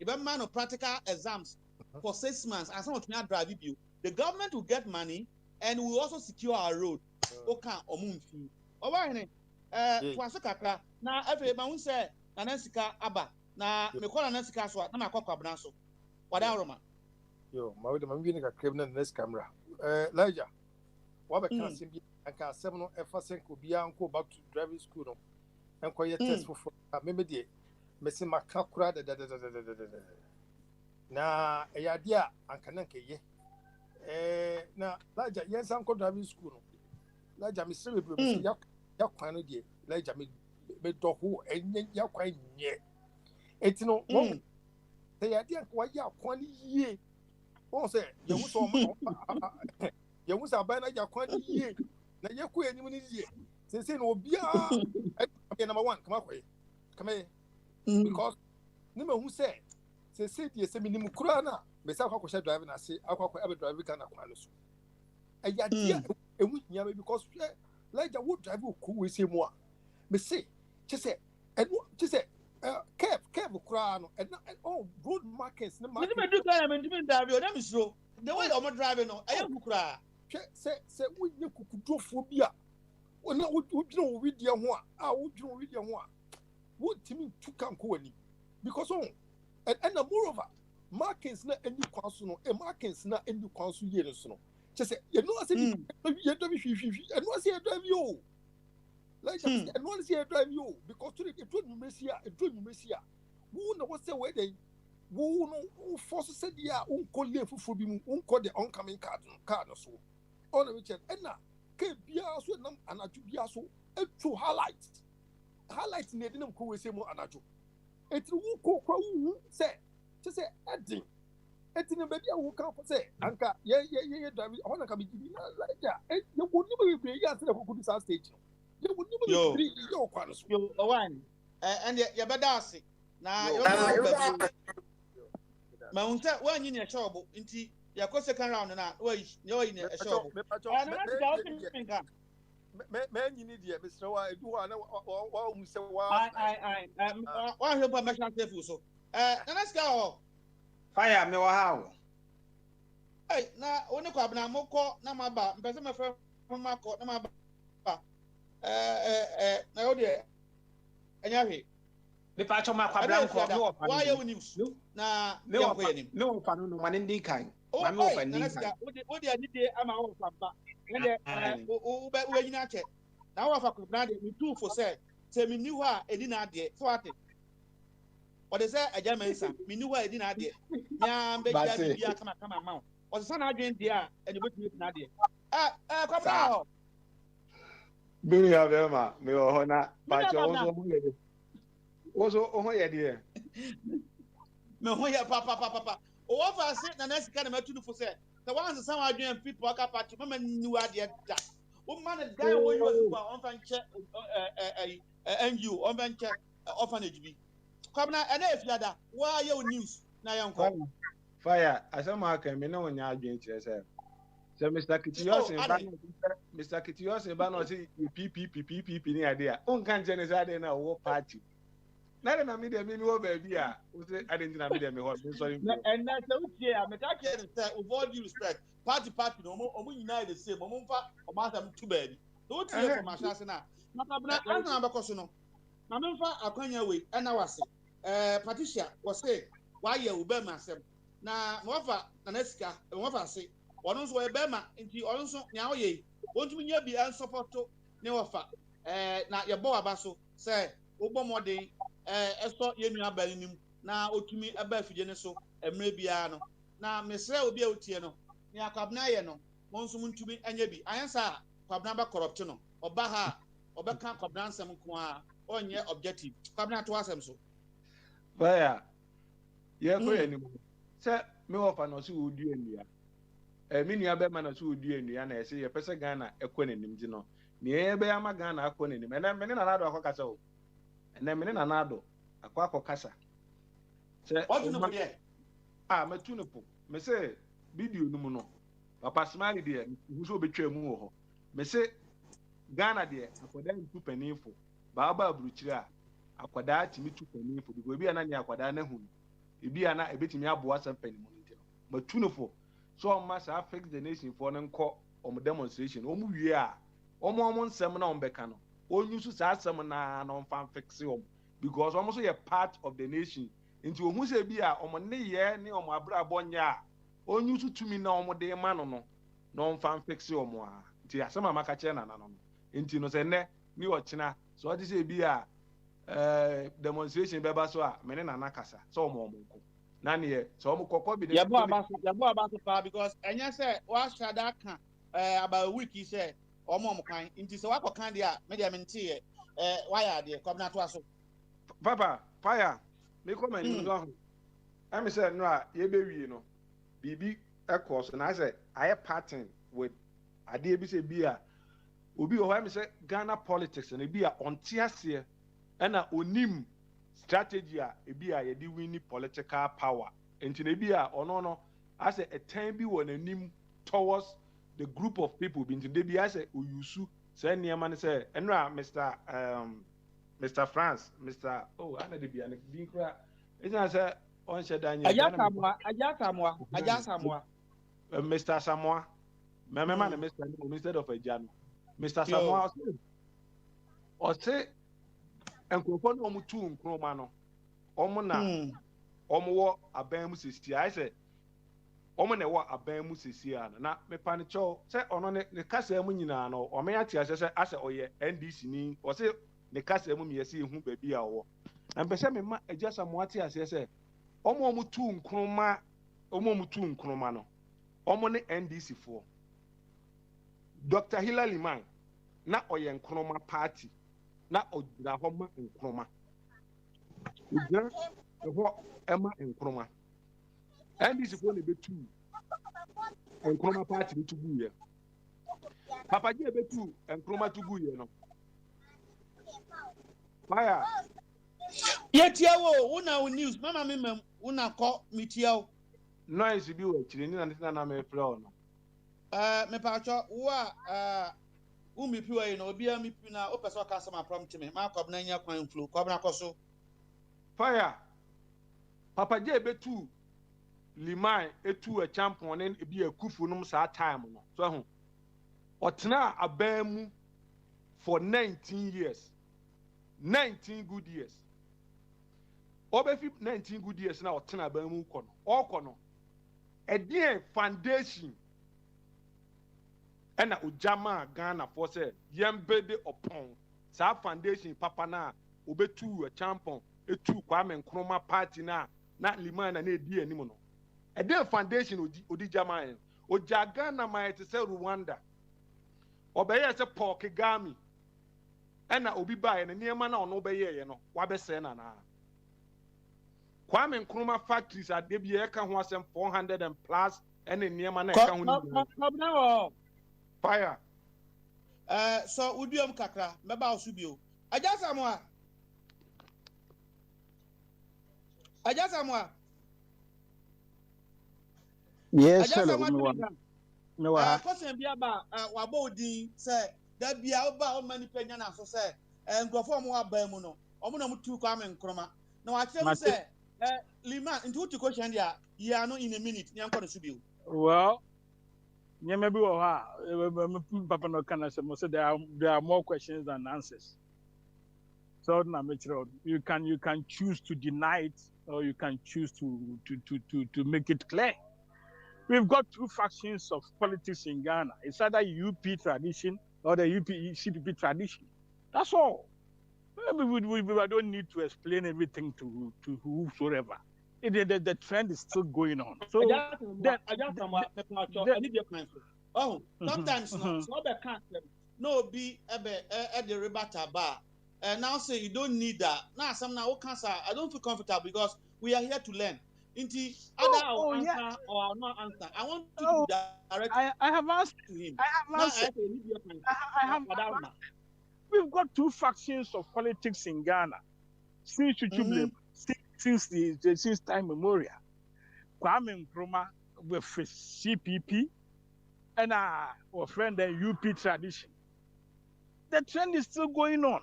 even man of practical exams for 6 months, and some of them drive you. The government will get money and will also secure our road. Okay, or moon fee. All right, Twasukaka. Now, every man say, Nanasika Abba. Now, me call Nanasika so, na makwa Branso. What aroma? Yo, my with the Mamini criminal next camera. Elijah, what can see and can 7 F could be uncle back to driving school and quiet test for maybe. Mesi makakura na eyadia ankananke ye na laja yes anko driving school no laja me sebe bro me ya kwan no die laja me dohu enye ya kwan nye etino They are there kwa ya kwani ye. Won say ye wo so ye wo sa ba na ya kwani ye. Na ye ko enim ni ye. Say no bia number 1 come akwa. Come here. Because nima hu say the say minimum kura na me say akwa driving na say akwa ebe drive kan na kwa no so. Eya dia ewu nya because like the would drive ku we say mo. Me say she say Kev kura no and oh road markets na market. Me do kind of me drive you, them is slow. The way I'm driving no, I am kura. Say we nye kukudrofo bia. Ona wodwino we dia ho a wodwino we dia ho a. What timi tu kan ko ani. Because and moreover markets na any kwaso no markets na any kwaso ye no so no. Say you know say you drive and no say you drive you. Like and no say you drive you because to it do Messia. Who know what say where they who no force said ya unko le fufu bi mu unko the oncoming card no so. On which and na ke bia so nam anaju bia so to highlight ne dem ko we say mo anaju. It will go say, just say, adding. It's in a baby who come for say, Anka, yeah, driving. I want to come in like that. You would never be a good stage. You would never be your quality. You one, and you better see. Now, Mount one in a shop, into your second round and out. Wait, you're in a shop. Man, you need it, Mr. Why do I know what we say? Why help I make that so? Let's go. Fire me how? Hey, now, only crab now, more call, now my back, but my friend from my court, now my back. Now, dear, and you have it. The patch of my crab, why you news? Now, no, man in the kind. Oh, what do I need? I'm our papa. Where you not check? Now, if I could not be 2 for say me knew her, a dinner dear, 40. What is that? A German son, me knew her, a dinner dear. Yeah, baby, come on, or the son I drink dear, and you would be not dear. Come now. Billy of Emma, me or not, but also, oh, yeah, dear. No, papa. Oh, if I said the next kind of 2 for say. The ones that some are doing people are party, women knew idea that. Oh, man, a guy who was on venture and you on venture orphanage be. Come now, and if you are that, why your news? Now, young fire, as a marker, me know when you are doing yourself. So, Mr. Kitios, Bano, say, PPP, any idea. On can't generate a war party. Not in a medium, baby. I didn't know me. Sorry. And that's I'm talking with all due respect. Party, no more united the same. I'm too bad. Don't hear from my chance now. I'm not because no. My member, I can't away, and I was Patricia was saying, why you obey myself. Now, Mofa, Naneska, and what I say, one also a Bema, into also now ye. Won't you be unsupported to Neofa? Now your boy Basso say, Obama. Eso yenu abalim na otumi aba afide ne so emre bia no na mesra obi a otie no ne akwabna ye no monso muntumi anya bi ayansa kwabna ba corrupt no oba ha obeka kwabna nsem ko a onye objective kwabna to asem so baya ye ko eni se me ofa no so odi enua me nua be ma no so odi enua na ese ye pese Ghana ekọ nanim di no ne ye be ama Ghana akọ nanim na me na na do akọkasa o and then na nado akwa kasa say what you know there metunupo me say video no mu no papa smile there who so betwa mu ho me say Ghana there akwada ntu panifo baaba abruchiri a akwada timi tu panifo because ebi ana nya akwada na hu ebi ana ebetimi aboa sam panimu ntino metunupo so on ma sa fix the nation for nko om demonstration om wie a om nsem na om beka no onyusu sa asem na no fan fix om because almost a part of the nation into who say be a ne ye ne om abra bonya a onyusu tumi na om de ma no fan fix om a nti asem amaka che na no nti no se ne ni ochina so odi say be a demonstration beba so a me ne na nakasa so om ko na ne ye so om kokko bi ya bo abaso pa because enya say wa shada kan about a week he say omo kan nti se wa kokan dia me dia mentie why are there come na to aso papa fire me comment no I'm saying no, ye be we no. Bibi course and I say I have pattern with idea be say beer. Obi o I'm say Ghana politics and be a on tiasie and a onim strategy e be a ye win political power. And to be a no I say a time be when anim towards the group of people being to be I say uyusu say near man say and Mr. France, Mr. Oh, I know the be an dinkra. It's not say on Shadanya. Aja Samoa. Mr. Samoa. My man, Mr. Instead of a Jan. Mr. Samoa. Or say, and Cropon Omutu, Cromano. Omona. Omo a Bamus is here. I say, Omona what a Bamus is here. Not me panicho. Say on the Casa Munina or may I say, I say, oh, yeah, NDC ni, or say, the Casa Mummy, see whom baby our. And Besame, just a Moati, as I say, Omo Mutu, Croma, Omo Mutu, Cromano. Omone NDC for Dr. Hilary Man, na oye Nkrumah party, na ojira homa Nkrumah. Ojira ho Emma Nkrumah. NDC for ne betu Nkrumah party be to buye. Papa je betu Nkrumah to buye no. Fire. Yetiawo, una news, mama me una ko mitiao. Noise bi wo chiri ni na me flow no. Me pacho wa umi piwa yi na obi a mi pi na o pese o ka sama prompt me ma kwab na nya kwan flow kwab na koso. Fire. Papa je betu Liman etu a champion ne bi akufu num sa time no. So ho. Otena abamu for 19 years. 19 good years. Obefi 19 good years na otena abamu kono. Okono. Edie foundation ena ojama Ghana for say yembede upon sa foundation papa na obetu a champion etu Kwame Nkrumah party na Liman na edi anim no edie foundation odi jama en oja Ghana ma ete say Rwanda obeye say Paul Kagame ena obi bae na niema na ono beye ye no wabese na Kwame Nkrumah factories are de bi e ka ho asem 400 and plus and niema na e ka ho fire. So udiom kakra meba osubio. Aja Samoa. Yes, hello. No, question bia ba wabo odin say da bia oba o mani penya na so say nkrofo mo aba mu no omo na mutu Kwame Nkrumah. Na wa kire say Liman into uti question dia ya no in a minute nyanko no subio. Well, maybe Papa no can answer. There are more questions than answers. So you can choose to deny it or you can choose to make it clear. We've got two factions of politics in Ghana. It's either UP tradition or the CPP tradition. That's all. We don't need to explain everything to whosoever. The trend is still going on. So sometimes so the can't no be at the rebata bar. And now say you don't need that. Now some now cancer. I don't feel comfortable because we are here to learn. Into other answer or not answer. I want to direct. I have asked to him. I have We've got two factions of politics in Ghana since time memorial. Kwame Nkrumah with CPP and our friend the UP tradition. The trend is still going on.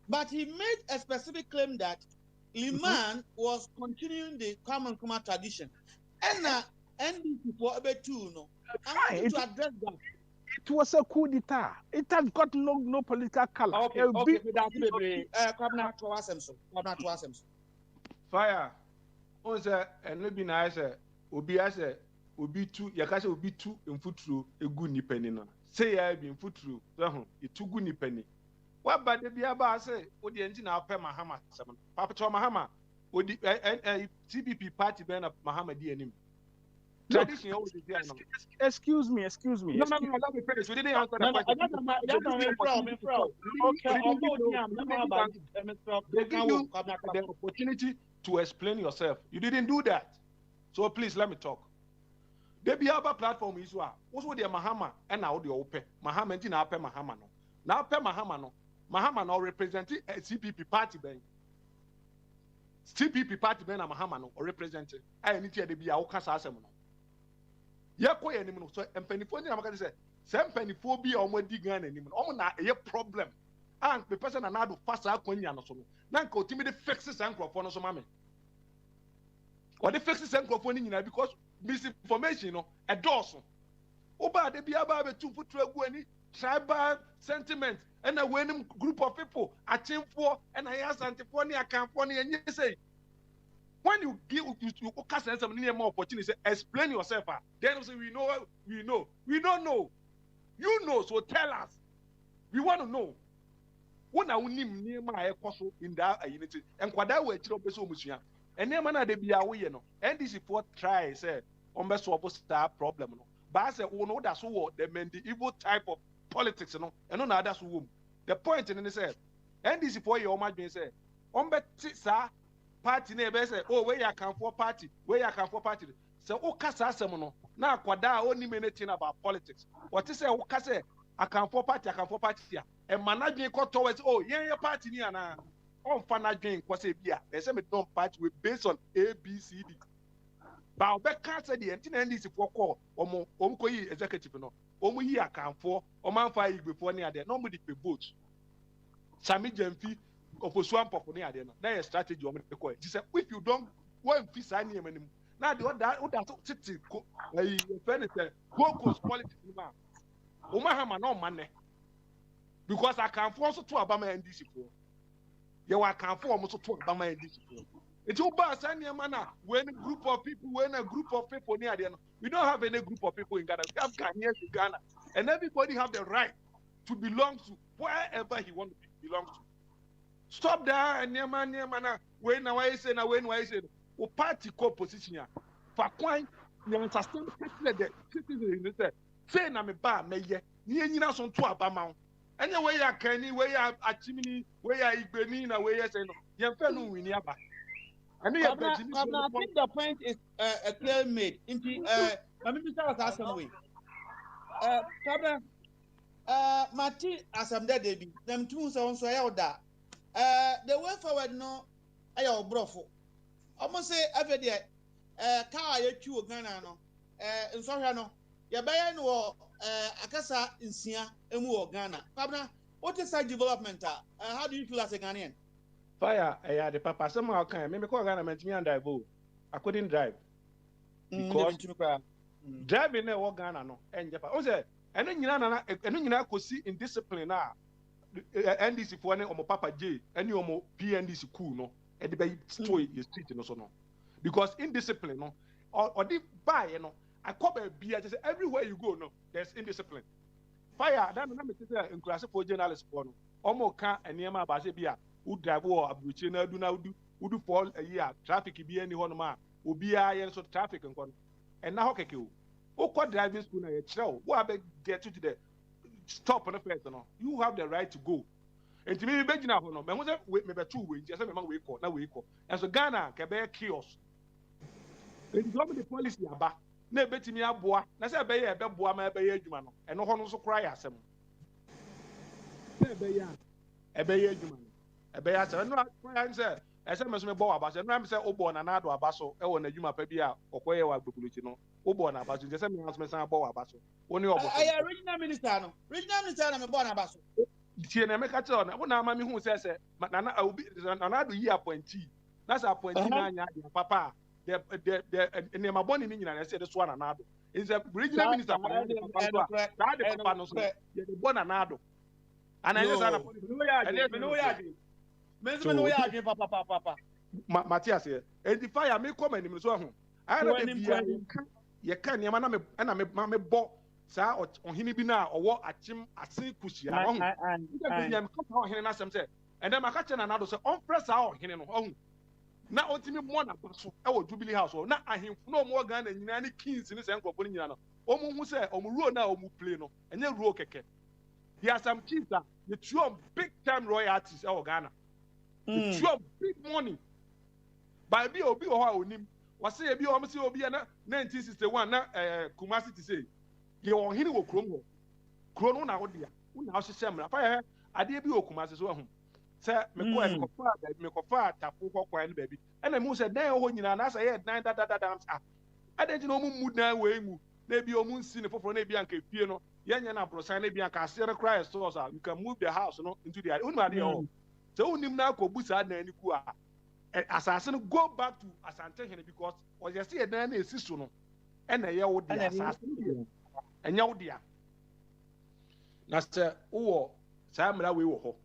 But he made a specific claim that Liman was continuing the Kwame Nkrumah tradition. And NDC for about two, no. I want you to address that. It was a coup d'etat. It has got no political color. Okay, Fire. On say and be nice. Obi ase obi tu yakase obi tu mfuturu egu nipani no. Say ya bi mfuturu so itu gu nipani. Wa ba de bia ba say odi enti na apɛ Mahama asɛm. Papa to Mahama odi CPP party be na Mahama di anim. tradition. Excuse me. No, let me finish. You didn't answer the question. They give you the opportunity to explain yourself. You didn't do that. So please let me talk. The Biaba platform is what? Also, the Mahama and now the open Mahama and now pay Mahama no. Now pay Mahama no. Mahama no representing a CPP party bank. CPP party bank and Mahama no or representing. I need to be a Okasa Asemo. Yako ya nimu so empenifo ni amaka say se empenifo bi o mo digan na nimu o na e problem and the person na do fast akwanya no so no na nka otimi de fix san crofo no so mame or the fix san crofo ni nyina because misinformation no e doso oba de bia ba be tu futu agu ani tribal sentiment and a winning group of people achimfo and I asantifo ni akanfo ni enye say when you give you cast some more opportunity, explain yourself. Then you say we don't know. You know, so tell us. We want to know. When I name near my apostle in that unity, and Quada will chop so much. And then man, they be away, you know. And this is what try say on best star problem. But I say, oh no, that's what they meant the evil type of politics, you know, and no, that's who. The point in the say, and this is what your imagine say, on bet sir. Party neighbor say, oh, where you can for party, So, oh, Casa Semono, now Quada only anything about politics. What is say, oh, Casa, I can for party, and managing court towards, oh, yeah, party near now. On Fanaging, was a beer. They say, don't party with based on A, B, C, D. But I can't say the end is for call, or more, Omkoi executive, no, Omu here can for, or man fire before near there, nobody pay votes. Sami Jemfi. Of a swamp of near there, that's a strategy. She said, if you don't want to sign him anymore, now the other city, go cause politics. Omahama no money because I can force to Obama and this. You are can form also to Obama and this. It's over sign your manner when a group of people near there. We don't have any group of people in Ghana. We have Ghanaians in Ghana, and everybody have the right to belong to wherever he wants to belong to. Stop there and near man, when I say, o party co position ya. For coin, you understand the citizens say, na me ba me ye, ni son to abama. Anyway, ya Kenny, where ya a chimney, where ya Igbeni, na where ya say no, you fell win ya ba. I think the point is a clear made. Into I mean, Mr. was asking away. Martin, as I'm dead, baby, them two sounds so out that. The way forward no ayo brofo almost say every day car you chu Ghana no nsɔhwɛ no ye bɛyɛ no akasa nsia emu wɔ Ghana pabna what is that development how do you feel as a Ghanaian fire the papa somehow can me call Ghana man and drive I couldn't drive because driving na wɔ Ghana no enje pa o say eno nyina kosi indiscipline na NDC for any omo Papa J, any omo PNDC cool no, and the story is street no so no. Because indiscipline no, or the buy no, I call a beer just everywhere you go no, there's indiscipline. Fire, that me say in class for journalists for no. Omo can and near my base beer, who drive or abuchina do now do fall a year, traffic be any one man, who be a so traffic and con. And now okay you. Who call driving school na show, who have get to the stop on the place, no. You have the right to go. And to me, be now, no. Me say me be 2 weeks. Just say me man we call, na we call. And so Ghana can be chaos. And the policy aba. Na betimi aboa. Na say be ye be boa ma be ye adwuma no. And no ho no so cry asem. Na be ye adwuma no. E be ye asem. No cry say I say me so me bo aba. Say no am say obo na na do aba so e wo na adwuma pa bi a okoye wa gbogboloti no. Obo na aba so just say me answer me san bo aba so. Oni obo. Regional minister no. Regional minister na me bo na aba so. tie na meka tell na wona ama me hu se na obi na do yi appointee na sa appointee na anya de papa the ne maboni ni nyina na se de so na do is a regional minister for the papa no so the bona na do and I just na no ya adwen papa Matthias here edify me come anim so ho I know the bia ye kan ne ma na me bo sa ohini bi na owo achim ase kusia ohun and na sem say and then maka chena na do say on press our ohini no ohun na otimi mo na baso e wo Jubilee House na ahemfo no mo Ghana nyina ne kings ne se nkofo ne nyina no omo hu se omo ruo na omo play no enye ruo keke. There are some chiefs that they throw big time royalties out of Ghana. They throw big money. By be obi or onim. Was say be almost obi na 1961 na Kumasi to say. Ye won hini wo krom ho. Krom na wo dia. Una ho hye mra. Fa ade bi o Kumasi so ho. Say me ko fa tapo ko kwa ni baby. And me say dan ho nyina na say ye dan da ah. Ade ji no mu mu dan we mu. Na bi o mu nsi ne foforo na bi anka fie no. Yenya na brosan na bi anka ase na cry stores you can move the house no into the unu ade ho. So unim na akobu sa na ani ku a asase no go back to Asante Hene because o just say dan na esi so no e na ye wo dia asase enya wo dia na se wo sa mra we wo ho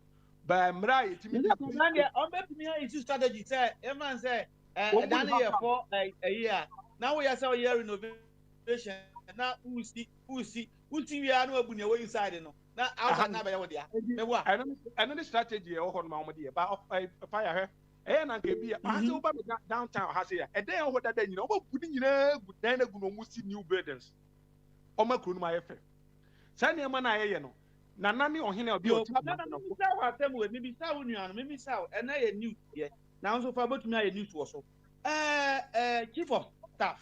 ba mra yetimi na dia o betimi ha isi strategy say e man say dan ye for a year now we are say year renovation na uti wi anu abu ne we inside no na outside na ba ye wo dia me wo I know the strategy e wo ho no ma mo dia ba fire he na nke bi a say wo ba downtown ha say e den ho dada nyina wo bu nyina gu dan na gu no mu see new buildings o ma kru no ma ye fe sa ne ma na ye no na nani ohene obi o ti na mi sa wa tem we mi sa wo nua no mi sa e na ye new ye na so fa botumi aye new to so chief of staff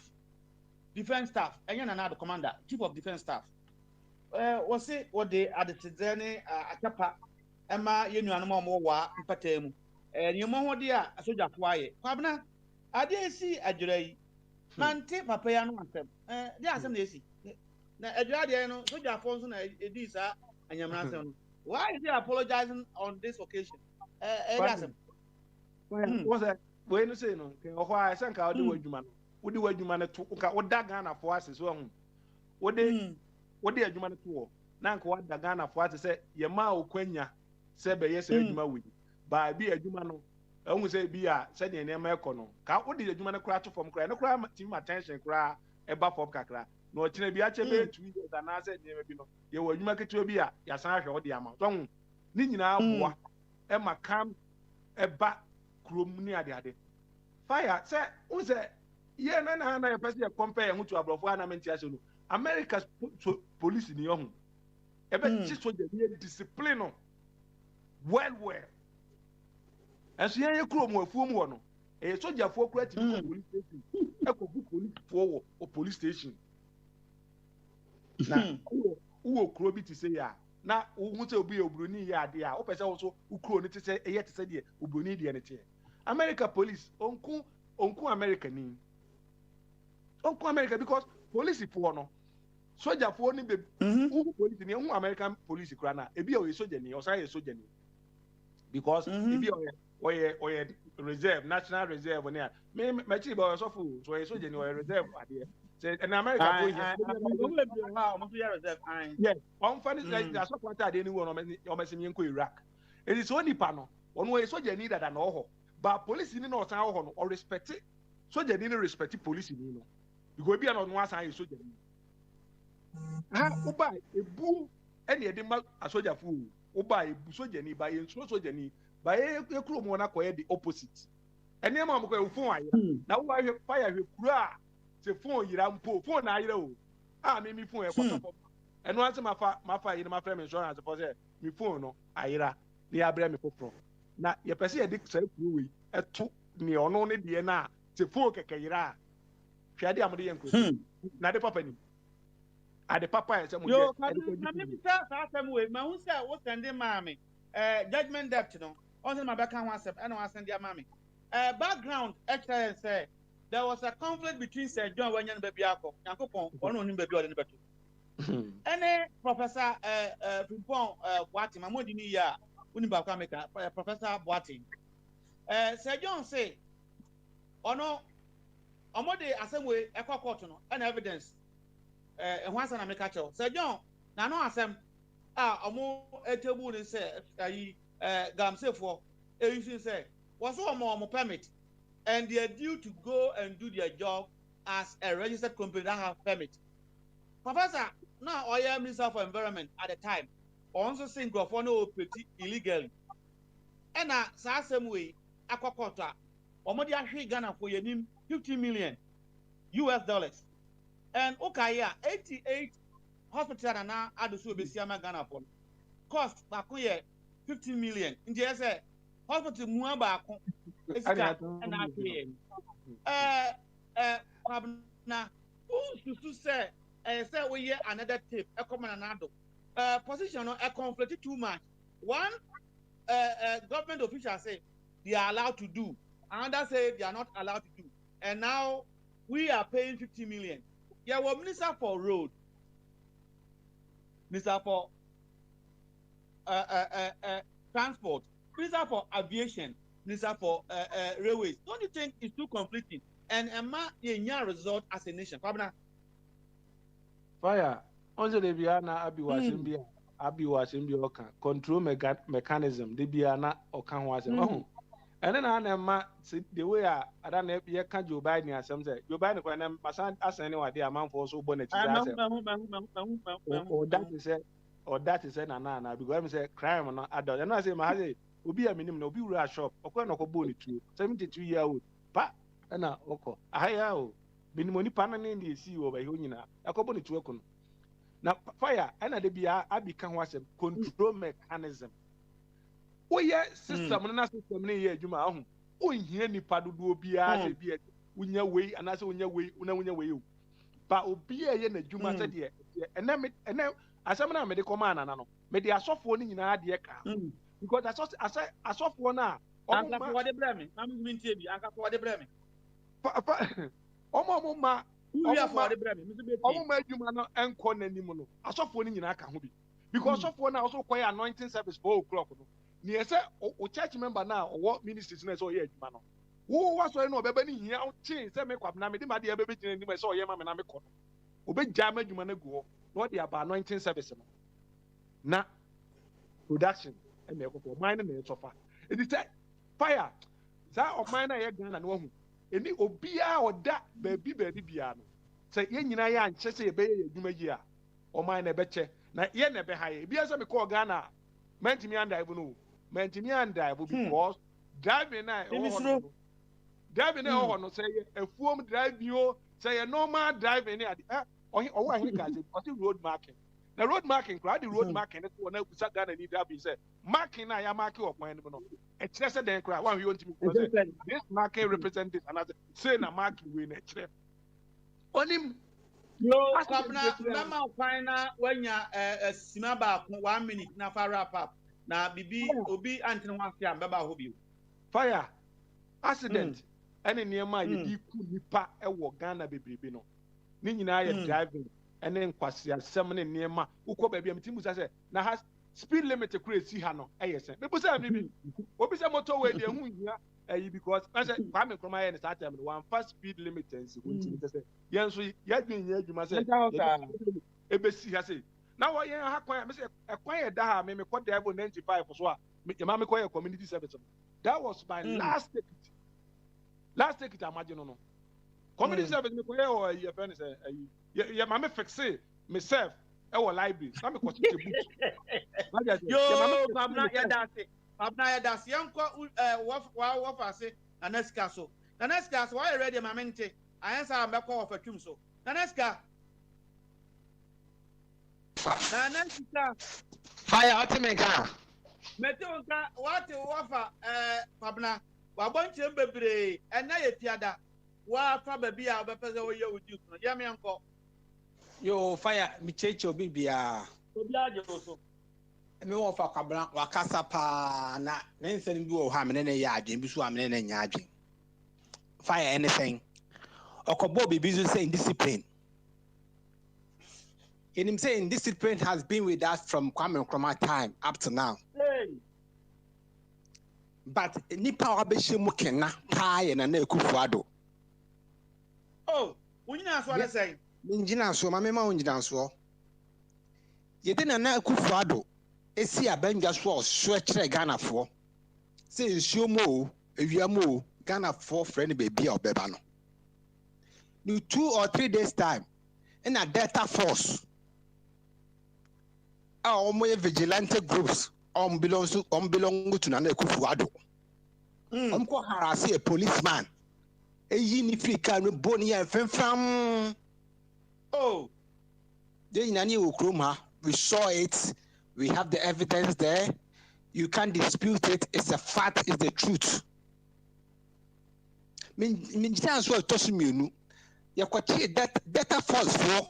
defense staff enya na the commander chief of defense staff was say what they at the Tidzene Akapa Emma Yenuan Mowa Mpatemu you mo de a soldier kwaye kwabna ade si adwrai mante papa ya no asem de asem na esi na adwra de no soldier fo so na edi sa anyamra asem no why is he apologizing on this occasion asem was that we no say no ke ho a senka ode wadwuma no wodi wadwuma no to ka oda Ghana fo ase so hu wodi adwuma no to na nka wada Ghana fo ase se ye ma okwanya se be ye se adwuma wi ba bi adwuma no ehun se bi a se de ne ma ekọ no ka wodi adwuma no kra to form kra no kra team attention kra e ba form kakra no chine bi a che be 2 years na se de me bi no ye wo adwuma ketewa bi a ya san ahwe wodi ama so hu ni nyina aboa e ma kam e ba krom ni ade fire se un se ye na ye person compare hu to abrofo na menti ase no America's police ni yo hu e be ti soldier ni discipline no well as ye krom afuo mu no e soldier fo kura ti police station e ko bu police fo wo police station na wo kro bi ti say ya na hu se obi obroni ya ade a wo pese wo so ukro ni ti say e ye ti say de obroni de ne ti America police onku America ni onku America because police for no soldier for ni be police ni American police kura na ebi o soldier ni o say soldier ni because ebi o reserve national reserve ni me chi ba so fu so e soldier ni o reserve ade say in America go here yes on funny like that support ade ni wo no o mesi mi nko Iraq it is only pa no ono e soldier ni dada na oho but police ni no san oho no o respect soldier ni respect police ni no because bi na no asan e soldier ni ha uba ebu ene e de ma soldier fu uba ebu soldier ni ba ye soldier ni ba ye kuro mo na koye the opposite ene ma mo ko phone ayira na wo hwe fire hwe kuro a se phone yira mpo phone na ayira o me phone e ko eno anse ma fa yira ma frame insurance for say me phone no ayira ni abra me popro na ye pese ye de say kuro we eto ni ono ne de na se phone keke yira hwe de amode ye nko na de papa ni ade papa say mo yo na me bisa sa asem we ma hu say wo send maame judgment debt no on say my back kan asem and I send their maame background excellence say there was a conflict between Sir John Wanyan baby akọ Yankopon ono oni baby ode ne beto ene professor Frimpong Boatin mamodi ni ya uni ba kwa meka professor Boatin Sir John say ono omode asem we ekwa court no and evidence ehwansa na meka cho Sir John na no asem omo etebu ni say ayi gamsefo eyusin say was omo permit and they are due to go and do their job as a registered company that have permit. Professor, now I am Minister for Environment at the time. Also saying Grafano operate illegally. And now same way aquaculture Omodi ahwe Ghana for yenim 50 million US dollars. And okay, 88 hospital na adusu obesiama Ghana for. Cost ba ko ye 15 million. Nje say hospital mu abako esika na ahwe. Kwabna who say we hear another tape position no conflict too much. One government official say they are allowed to do, another say they are not allowed to do, and now we are paying 50 million. Yeah, well, minister for road, minister for transport, minister for aviation, minister for railways. Don't you think it's too conflicting? And a result as a nation. Fire. Also, the Biana Abi was in Bioka control mechanism. The Biana or can was oh. And then I the way I don't know, you can't you buy near some say you buy the when my son ask anyone the amount for so bonnet. Or that is an because I say crime or not adult. And I say, my husband will be a minimum, no be a shop, or quite no bonnet tree, 72-year-old. But, and now, okay, I have been money panning in the sea over Unina, a couple to work on. Now, fire, and I become was a control mechanism. Oh, yeah, system, and system, near Juma. Oh, here, Nipadu do be as a beer, when your way, and as when your way, you. But Obi a Juma said, and then, as I'm made the command, and I know, made the soft one in our dear car. Because I saw one now. I'm going to blame I'm going to be. I'm going to blame Mama, you and corner anymore. I saw one in our car. Because of one also quite anointing service 4 o'clock. Near say, or church member now, or what ministers next or yet, man. Who was I know, baby, here, change, say, make up, now, my dear baby, and I saw your mamma and I'm a corner. Obey Jammer, you man go. What they about anointing service na production and they go mine and so far. It is fire. That of mine I gun and one. Any obia or that baby piano. Say yen and chessy a bay you may year or mine a betche. Na yen a behigh. Be as I call Ghana. Meant me and I will know. Meant me and I will be forced. Driving I driving no say a form drive you say a normal driving or I think I say road marking. The road marking, the road marking, that's one who sat down and need that be said. Marking, I am marking of my no. It's just a then cry. One you want to this marking represent this another. Say na marking win a trip. On him. Yo, Mama Fina, when you're a simaba 1 minute, na far wrap up. Now, Bibi, Obi, Anthony Wafia, Baba Hobi. Fire, accident, any near my nipa, a Ghana baby, no. Nina driving. And then Kwasia summoning near ma who call baby Timus I said now has speed limit to create see hano ASN. People say maybe what is a motorway there who here because I said I'm from my end start time one fast speed limit and say yes we you must say ABC has say now I have a quiet daha me call the 95 for so your mammy call community service. That was my last ticket imagine no community service me call or your friend say yeah, mammy fix it myself. Our library. Let me continue the book. Yo, Pabna Yadasi. Pabna Yadasi. Yanko, what I say, Naneska so. Naneska, so I read my mente. I answer a back of a cumso. Naneska. Naneska. Fire Ultimate. Metonka, what you offer, Pabna. Wabon Chimbe, and now if Yada. What probably I'll be present with you. Yami uncle. Yo, fire, me check your bibia. Me want for kabran wakasa pa na nsen bi wo ha me ne ya adwen bi so am ne nya adwen. Fire anything. Okobo bibi so say discipline. In him saying discipline has been with us from Kwame Nkrumah time up to now. Hey. But nipa wa be hye mu kenna pa ye na Akufo-Addo. Oh, when you know what I say. Ninjina so mama unjina so yede na Akufo-Addo esi abandwa so kire Ghana fo say nsuo mo ewiamo Ghana fo friend baby obeba no in 2 or 3 days time in a Delta Force our vigilante groups belong to Nana Akufo-Addo Omko harass a policeman. A unifica no boni and fem. Oh, then Kruma. We saw it. We have the evidence there. You can't dispute it. It's a fact. It's the truth. Minjitan so tosuminu. Yakwachi data false for.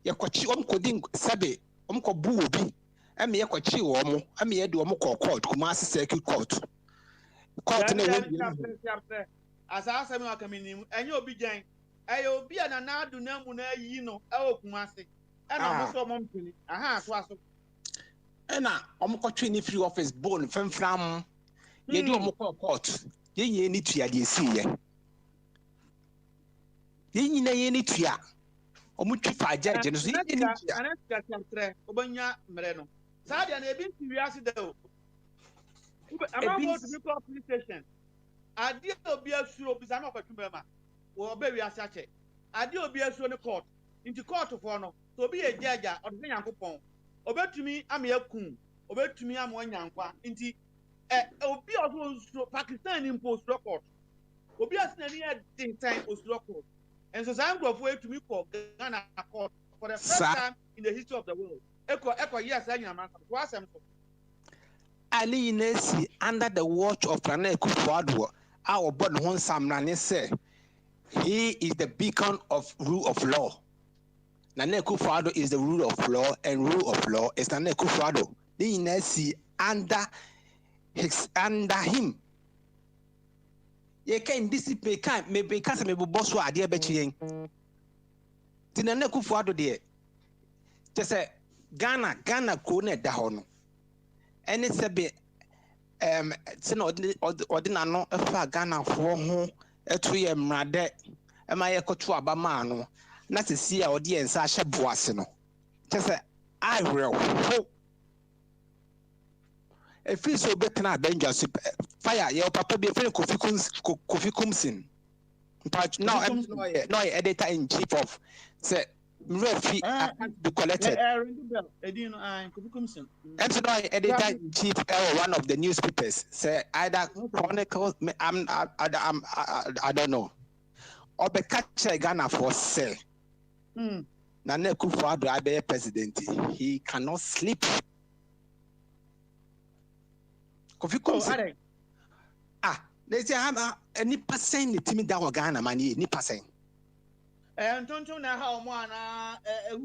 Yakwachi omkoding sabe. Omko buobi. Emi yakwachi womo. Emi yedu omo court. Kumasi circuit court. Court ne as I say, I come in, and you'll be Jane. I'll be an anadu namuna, you know, oh, Kumasi. And I'm also mountain. Aha, so. And I'm free office bone from you do a court. You need to see ye. You need to ya. Omuchifa judge and Obanya Mereno. Sadia, and a bit curiosity though. I'm about to be police station. I did be a sure because I'm not a tumor. Or baby, I such it. I did be a sure in the court. Into court of honor. So be a judge or the young coupon. Obey to me, I'm a coon. Obey to me, I'm one young one. Into Obi also Pakistan imposed record. Obi has never time post record. And so I'm going to wait to me for Ghana court for the first time in the history of the world. Echo, yes, I am. What's him? Ali Nesi under the watch of Nana Akufo-Addo, our board one Samrani say he is the beacon of rule of law. Nana Akufo-Addo is the rule of law, and rule of law is Nana Akufo-Addo. The Nesi under him. You can discipline can't maybe because maybe boss who are dear betching. Nana Akufo-Addo there. Just say Ghana kone dahono. And it's a bit ordinary efa Ghana for ho etu ye mrade e ma ye koto abamano na se see a audience a hye boase no just say I will ho e free so betena dangerous fire your papa be free Kofi Kumsin now I'm no editor in chief of say referee be collected. And so now editor in chief one of the newspapers say either Chronicle. I don't know. Or be catch Ghana for say. Nana Akufo-Addo abe president. He cannot sleep. Kofi Kumsin. They say any percent the team that Ghana money any percent. And don't you know how Moana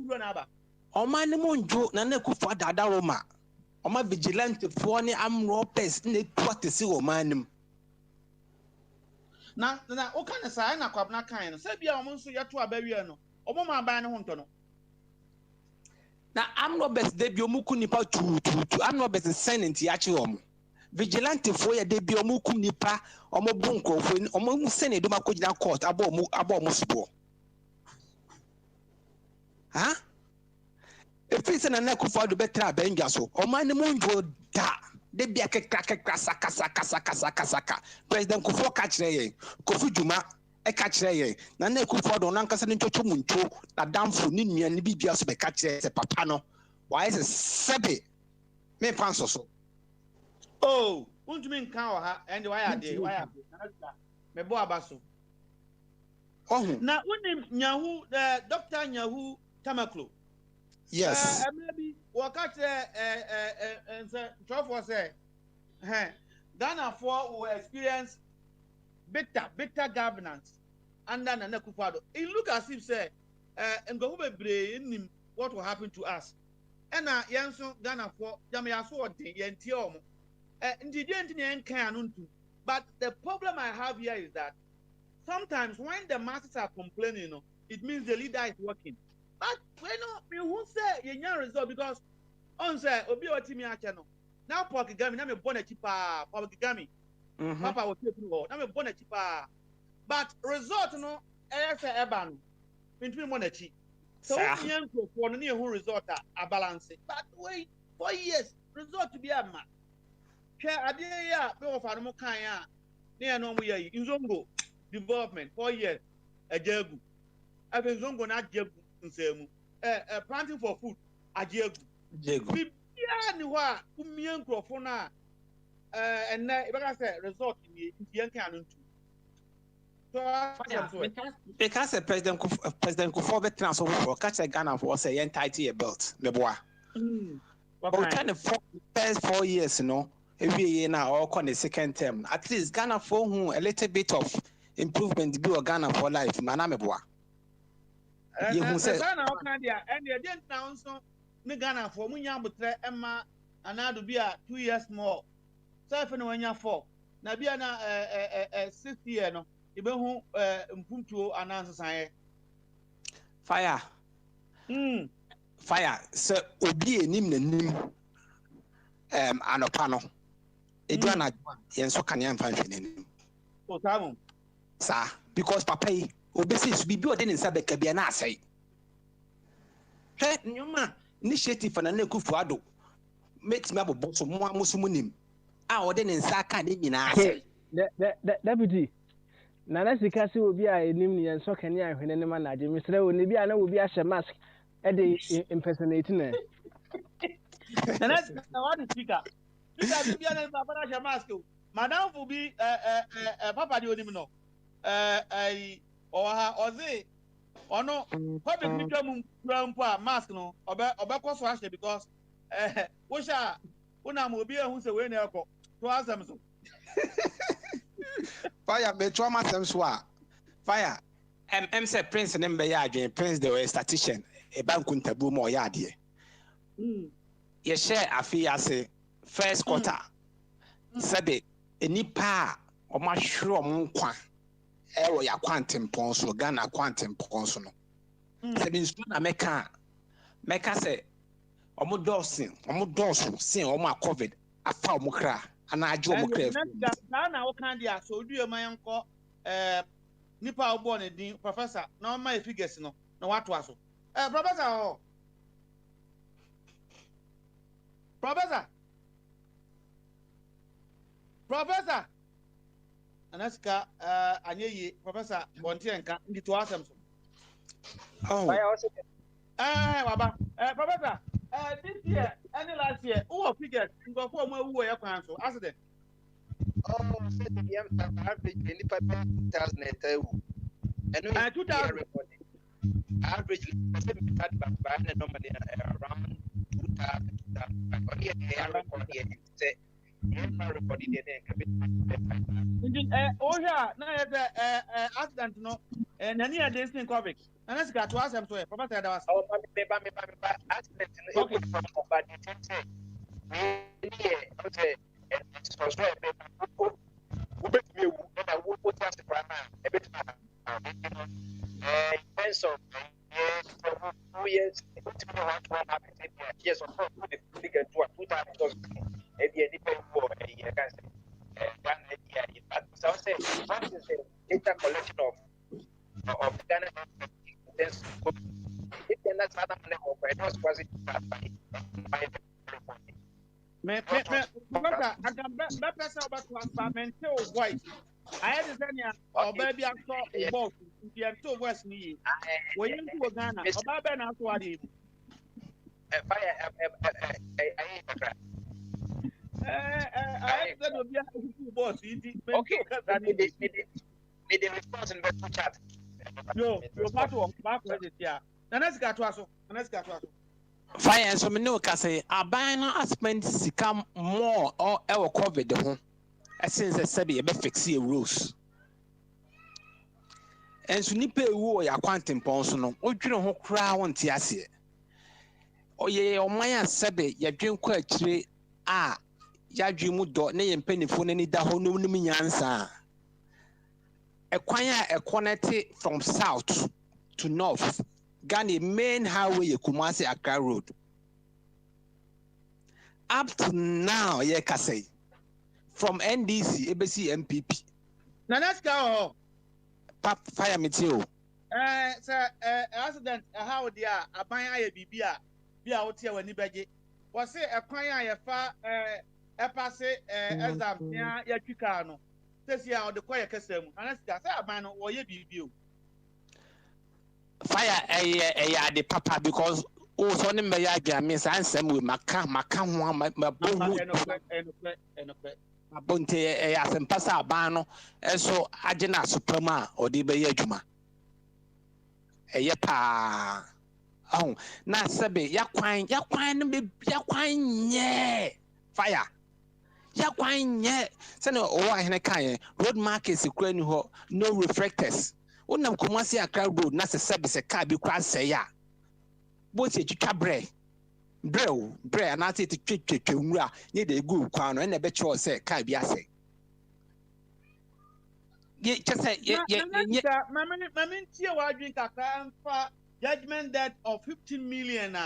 run about? Omani Monjo, Nana Akufo-Addo Adaroma. Oma vigilante for any amropes, ne what to see Omanim. Now, what kind of sign? I come not kind. Sabia almost so yet to a burial. Omama ban Hontono. Now, I'm not best debut Mukunipa to I'm not best sending Tiachium. Vigilante for your debut Mukunipa, or Mobunko, for Omo Senate Dumakujina court, abo Musbo. Huh? If it's an Akufo-Addo better benga so, or man munjo da, they be a kasaka. President Kufo catch ye, Kofi Juma, a catch ye, Nana Akufo-Addo, Nankasan to Muncho, a damn for Nini and Bibias be catch ye, Papano. Why is it Sebe? Me panso so. Oh, won't you mean cow and why are they? Why are me boa basso? Oh, now, when Nyahu, the Dr. Nyahu Tamaklo. Yes. Maybe what catch and Trump say, Ghana for will experience better governance under Nana Akufo-Addo. It look as if say, and go brain what will happen to us. And Yanso Ghana for Jamia Sword, Yentiomo. But the problem I have here is that sometimes when the masses are complaining, it means the leader is working. But we won't say you result because on say Obi Otimi Achano. Now Pogyae, now me born a chipa Pogyae. Papa was taking all. Now me born a chipa. But result no say eban between monachi. So young for no who result a balance. But wait 4 years result to be a man. Share a day be of Animo Kaya near no we in Zongo development 4 years a jagu. I think Zongo not jagu. Planting for food, a jagu. Bibiani wa kumian crofona. and I say result in the young canon too. So because President Kufuor veteran so for catch a Ghana for say entitled a belt, the boy. But kind of first 4 years, you know, every year now or on the second term. At least Ghana for whom a little bit of improvement be Ghana for life, manameboa. You who said Ghana and the agent now so me Ghana for Munya Butre Emma and now to be 2 years more. So if when you're 4, now be an 6 year no. Ibehu mpuntuo ananso san fire fire so obi enim nanim anopa no edu na yenso kan yan fan hwenenim o tamu sa because papa yi obesi su bibi ode ne nsa beka bia na asai he nyoma initiative na Kufu ado met me abobo so mo amusumu nim a ode ne nsa ka ne nyina asai deputy Nana Sikasi will be a name and so can you when any man at Mr. Will be an will be a mask at the impersonating. And that's what the speaker. Speaker will be a mask. Madame will be Papa, you don't even know. Or they or no, public become mask no, or back was because Usha Unam will be a who's a winner to ask them so. Fire be trauma semswa fire say prince nembe ya adwen prince the statistician e ban kuntabu mo ya ade ye share afi ase first quarter sabe enipa o ma hwere o nkwa e wo ya kwantempon so Ghana kwantempon so no sabe nsu na meka say o mo dosin sin o ma covid afa o mo kra ana ajo mo kra na wo kan dia so du man yanko nipa wo born din professor na ma e figures no na wato aso professor anaska anyeyi professor bontienka ndi to asem so baba professor this year and last year who figures go for mo wu ya kwan so accident average in 5,000 and 2,000 average normally around 2,000 accident no nani a this thing COVID and let's get to ask them to professor that was accident okay from but say yes, yes, of course, we can do 2,000 so say what is the data collection of Ghana if they're not I can better about transparmental voice. I had a or baby I saw both the two West me. When you go Ghana, or Baba now to Adi. I said, boss, okay, the response in the chat. No, you're part of back credit, yeah. And let's get to us. Fire so me no ka say aban na spend sika more or e COVID ho essence sabe e be fix e rules enso nipa ewu ya kwantempon so no odwene ho kra wonte ase oye oman asabe yadwen kwa akire a yadwen mu do na yempanifo na ni da ho no nim nyansa ekwan a connect from south to north Ghana main highway Kumasi Accra Road. Up to now, yeah, Kasei. From NDC, ABC, MPP. Now let's go. Fire Meteo. Sir, accident, how they are, a buy a BBA, be out here when you beg. Was it a choir, a passe, exam, yeah, Yakano. Says here on the choir custom, and let's go. I man or you be. Fire the papa because so me ya ga me san sam we maka ho ma abonte asempasa abano eso agena suprema odi be adwuma eye pa oh na sebe yakwan no be yakwan nye fire yakwan nye se no o ahene kan road markets kura ni ho no reflectors wonam komasi akra road na se sebe se car bi kwa se ya bo se twitwa bre na te twetwetwe nwura nye de gu kwa no na be che o se car bi ase ye just say ye Mama ntia wa drink akra mfa judgment debt of 15 million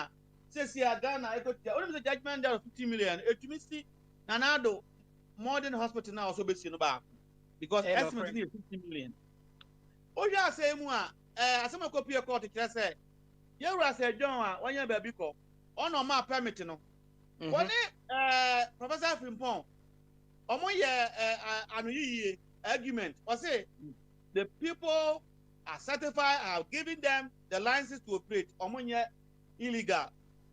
says here Ghana I got the judgment debt of 15 million etumi si nanado modern hospital now also be no back because estimate is 15 million o ya say mu asema copy court kire say ye wura say John one year baby ko ono ma permit no woni Professor Frimpong omo ye anoyiye argument or say the people are certified, are giving them the license to operate. Omonye illegal.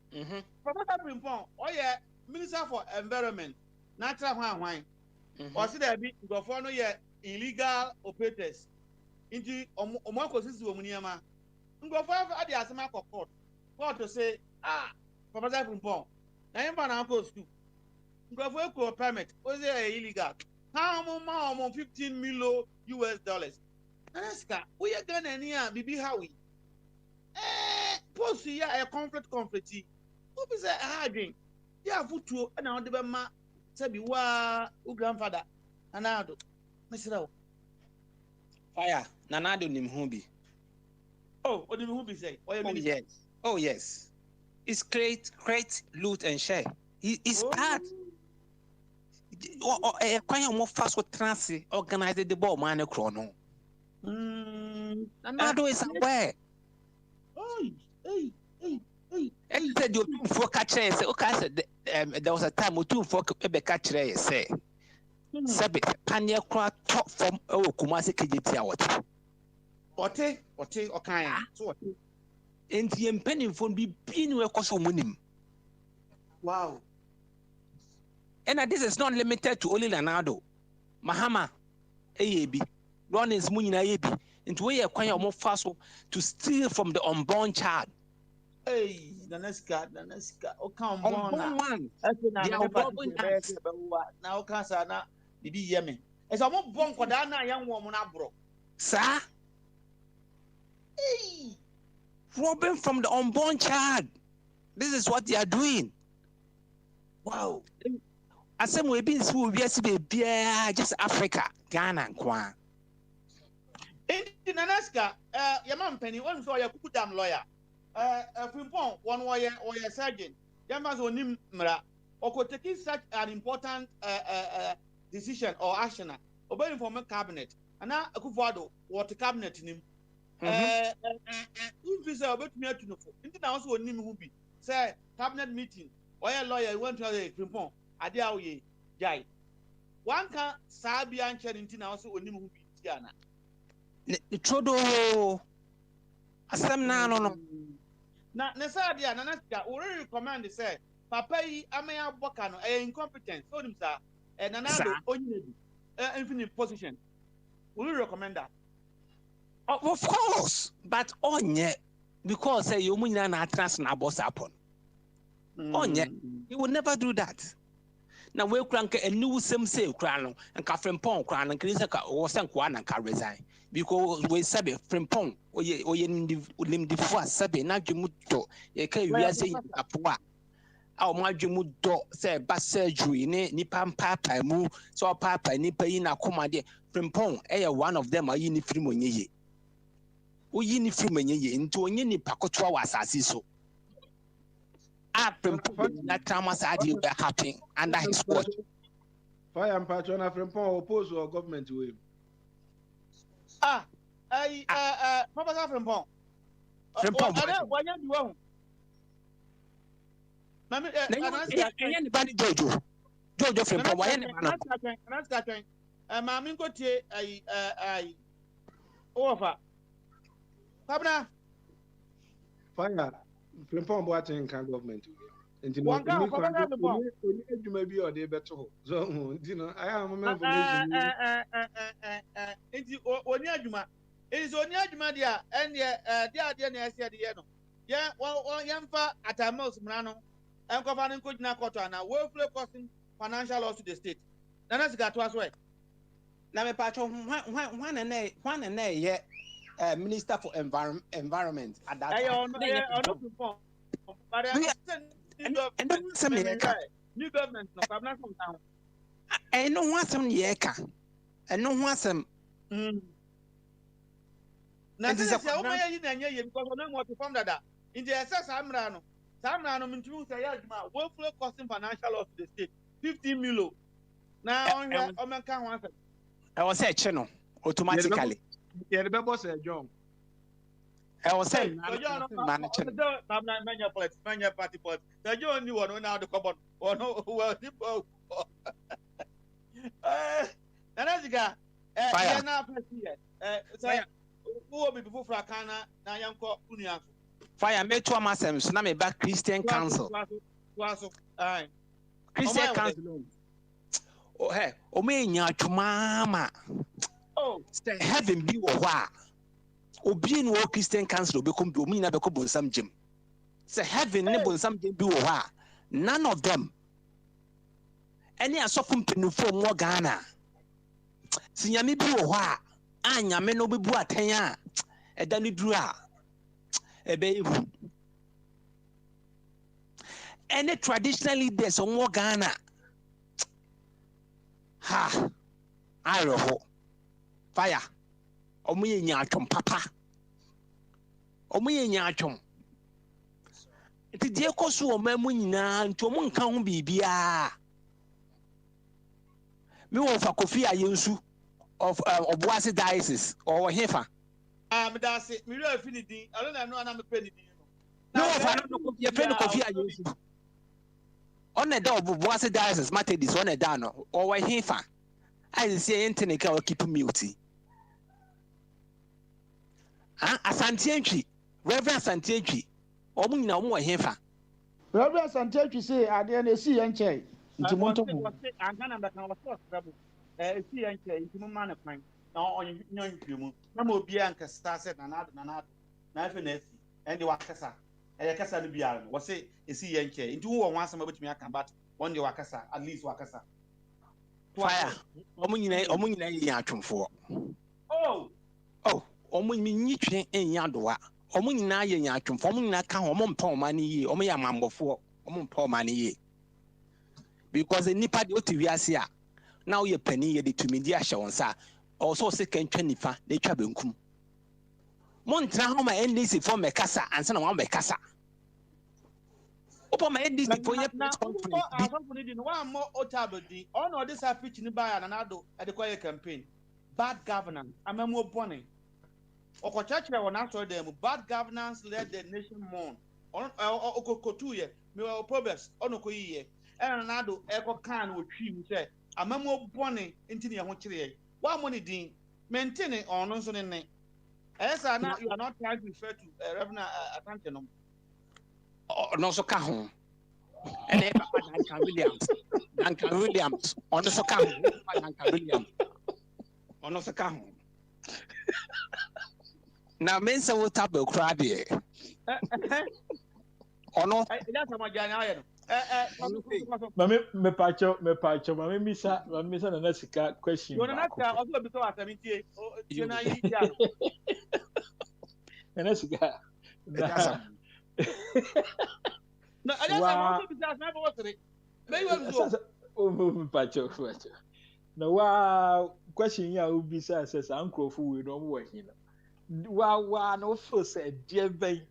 Professor Primpong, yeah, Minister for Environment, Natural Wine. Or see there be go for no illegal operators. Into Omoko Sisi Womuniama. Go for the Asama court. Court to say, Professor Primpong, now you man uncle school. Go for a permit. Was it illegal? How much? 15 million US dollars. Anaska, we are gonna near Bibi Howie. Post here a conflict. Who is a harding? Yeah, foot and out the ma sabi wa grandfather. Anado. Mr. Fire, Nanado Nimhubi. Oh, what did Nimhubi say? Oh yes. It's create, loot and share. It's part. Kwanya mo fast with transi organize the ball man chrono. Nanado is aware. And said you for catch say okay there was a time we two for catch say sabi panya kwa top from Kumasi KJT awot. Ote okay so what? And the impending phone be being where cost munim. Wow. And this is not limited to only Leonardo. Mahama, AAB, Ronnie's Munina AAB, into where you acquire more fast to steal from the unborn child. Hey, Naneska, okay, unborn one. Now, cancer, now, Bibi Yemen. As I'm not born, Kodana, young woman, bro. Sir? Hey, robbing from the unborn child. This is what they are doing. Wow. I said we've been just Africa, Ghana, and Kwan. In Nanaska, your man Penny, one saw your damn lawyer. Frimpong, one lawyer or your surgeon. Yamas on him, or could take such an important decision or action, obeying from a cabinet. And now a Kufado, what a cabinet in him. If you about me to know, into the house on him who be, say, cabinet meeting, or a lawyer went to the Frimpong. Adiaoye jai one can Sabian Cheritin also on him who be Tiana. Trodo Asam no. Na Nesadia Nanaska already recommend say Papa Amaya Bocano incompetent, so him sir, and another infinite position. Will you recommend that? Of course, but on yet because say you mean na trans na boss upon. On yet, he will never do that. Now we crank a new same say crown and Frimpong crown and Crisaka or Sanquan and can resign because we sabi Frimpong or ye lim de fois sabi na jumuto ye can we say a poa. Our majumudo say bas surgery ni papa mu so papa ni pay na comedy Frimpong one of them are uniform ye. O uniform ye into any pacotwa was as so. That traumas are happening under his watch. Fire and patron of Frimpong oppose or government to him. Professor Frimpong. Why you wrong? Anybody Jojo Frimpong, why anybody? Mammy got I over. Pabna. Fire. Frimpong Boating can government. Nti One guy for kwan the bomb. oni adwuma bi a ɔde bɛto hɔ. So nti no I am information. Nti oni adwuma. It is only adwuma dia and dia na ese de no. Yeah, yamfa atamos mrano. Enkofa no nkogina koto na we free costing financial loss to the state. Nana siga to aswe. Na me pacho hwan na ye minister for environment at that time. But I understand new government no kabna from town. I know what some ye ka. I know what some na se se o maye yi na nye ye because no mo to form dada. In the SS amra no mintumi say ya adwuma we free costing financial loss to the state 15 million. Na on here o men kan ho answer. I was say che no automatically. Yeah, the bebo say John. I was say manager. Manya party politics. The John knew one now the cupboard. Oh no, well, Nanaziga, fire. Now first year. Say, who will be before Fracana, Nayanko, Union. Fire, me to myself, so now me back Christian Council. Christian Council. Oh, hey, o me nya to mama. Oh, say heaven be wa. Obi no Christian Council be come do me na be ko bonsam gym. Say heaven ne bonsam gym be wa. None of them. Any asofo mpenufo mo Ghana. Sinyame bi wo hɔ a anyame no bebu aten a ɛda ne duru a ɛbɛyɛ any traditional leaders on Ghana ha ayɛ fire ɔmo yɛ nyaatwom papa ɔmo yɛ nyaatwom nti deɛ kɔ so ɔmo mu nyinaa nti ɔmo nka ho biribiara me wɔ fa Kofi Ayensu of Obuasi diocese or Hefa. That's it. Me really affinity. I don't know I'm a penny. No, your friend Kofi Ayensu. On the door of Obuasi diocese, Mate this one a dano or Hefa. I say internet can keep mute. Asantientry, Reverend Santientry, or Muna more Hefa. Reverend Santientry say, I didn't see and check. I'm going to see and check into man of mine. Now on your human. No more Bianca started another. Nothing and the Wakasa. And the Casa Bian was say, is he and check into one some of me I can, but one the Wakasa, at least Wakasa. Fire. Omuni yatum for. Oh, Omuni niche in Yadua. Omuni na yatum for me na can omon poor money, omi a mambo for omon poor money. Because the nipa de otiviasia now ye penny ye de to media shawonsa also second 25 they trabenkum montra how my NDC for mekasa and son one mekasa opo my NDC for ye press conference I don't need one more otabodi on or this pitch ni buy and another at the quiet campaign bad governance amemo bonny oko church won after them bad governance led the nation mourn on okokotu ye me progress on okoyi and another echo can with him say amamo bone into the honchire one money din maintain it or no so in as are not you are not trying to refer to Reverend attention no so ka ho and Duncan Williams on the so ka ho Duncan Williams on so ka ho now men say what type of crowd here ono that's my jana me pacho mami misa na nasika question you na ka also be so asamiti o na yi ya na sika no I just want to be just never was it me you pacho na wa question ya ubisa says ankrofo we no mo hina wa no feel say dear ben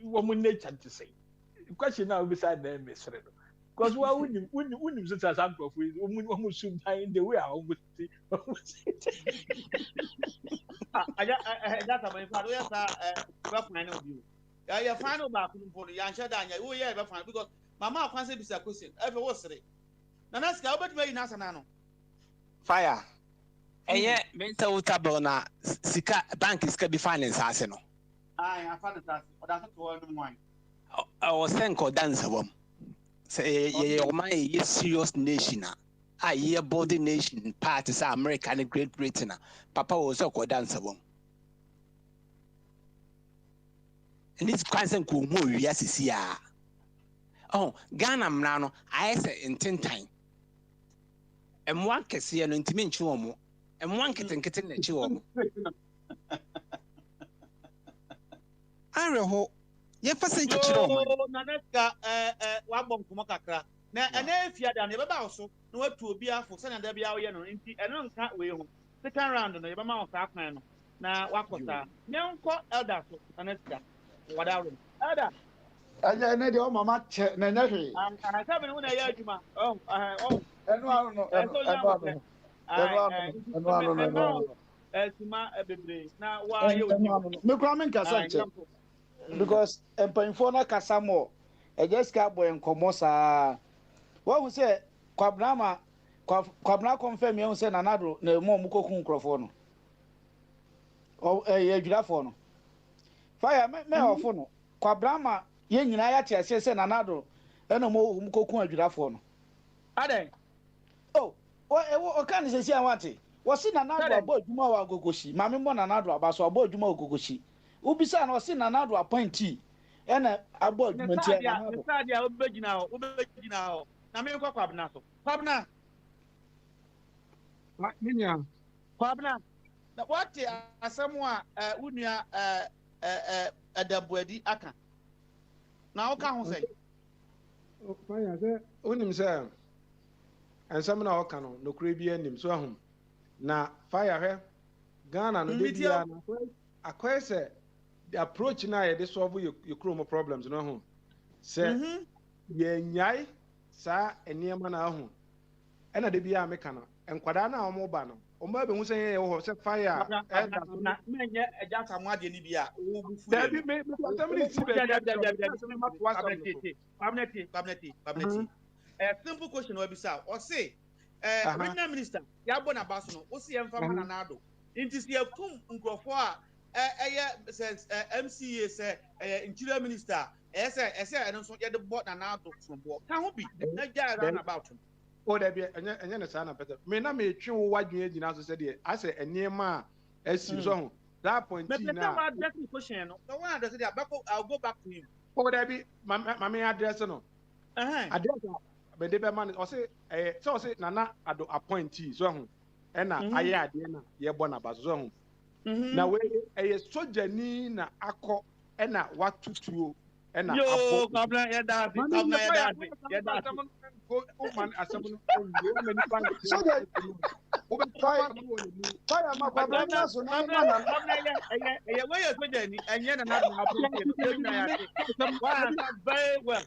woman nature to say question now beside them mesre no because wa wouldn't sit as ankrofo we should in the way I almost that's my father yes rough final view ya final back for ya shada anya wo ya be final because mama kwan say bisa question ever was it na naska obet me na sana no fire eye mental table na sika bank sika be finance ase no I finance ase o da so to one one I was saying ko dance wom Say a serious nation. I hear body nation parties are America and Great Britain. Papa was a dancer. And this question could move, yes, yeah. Oh, Ghana Mrano, I say in 10 time. And one can see an intimate chuomo, and one can get in the chuomo. I hope. Yes, for Saint Chuomo. Nanaka, one bomb from Makakra. Now, and if you are done, also, no to be a for Senator Biao, and on can't we home. Second round on the Yabama of Afman. Now, what was that? Young call Elder, and it's whatever. Elder. And then the mama check, and I tell me when I hear you, man. Oh, and one, now, why you Mukramin Casanche? Because a Painfona Casamo, a Jessica boy and Comosa. What we say, Quabrama, Quabna confirm you say another, no more Muko microphone. Oh, a giraffe. Fire, me or phone. Quabrama, yen United, says another, and no more Muko giraffe. Ade. Oh, what can you say? I want it. Was in another about Juma Gogoshi, Mammy Mon another about so about Juma Gogoshi. Ubisa was in another appointee, and about Nadia, Ubegina, Namiko Pabnaso. Pabna. Pabna. What someone Unia at the Bwedi Aka. Now, can say? Fire, Unim, sir. And some now can no Caribbean him so home. Now, fire, Ghana, no media. I quite say the approach now, they solve your chroma problems, no home. Say, ye nyai, sa, and near man at home. And a debia mecano, and Quadana or Mobano. Or maybe we say, oh, set fire. And just a Madinibia. A simple question will be so. Or say, Regional Minister, Yabona Basono, Osi Famana Nado. Intis your cum Uncofoa, says MCA, say, Interior Minister, I don't get the bot and out from work. Can't be about him. Oh, there be a son of better. May not make sure what you did also said, I say, a near ma, as you saw that point. That's the question. No one does it. I'll go back to him. Oh, there be my address. No, address. But the man or say, so say, Nana, I do appointee, so and I had dinner, ye bonabas zone. Now, a soldier Nina, Ako, and what to do, and yo, woman as someone so that very well.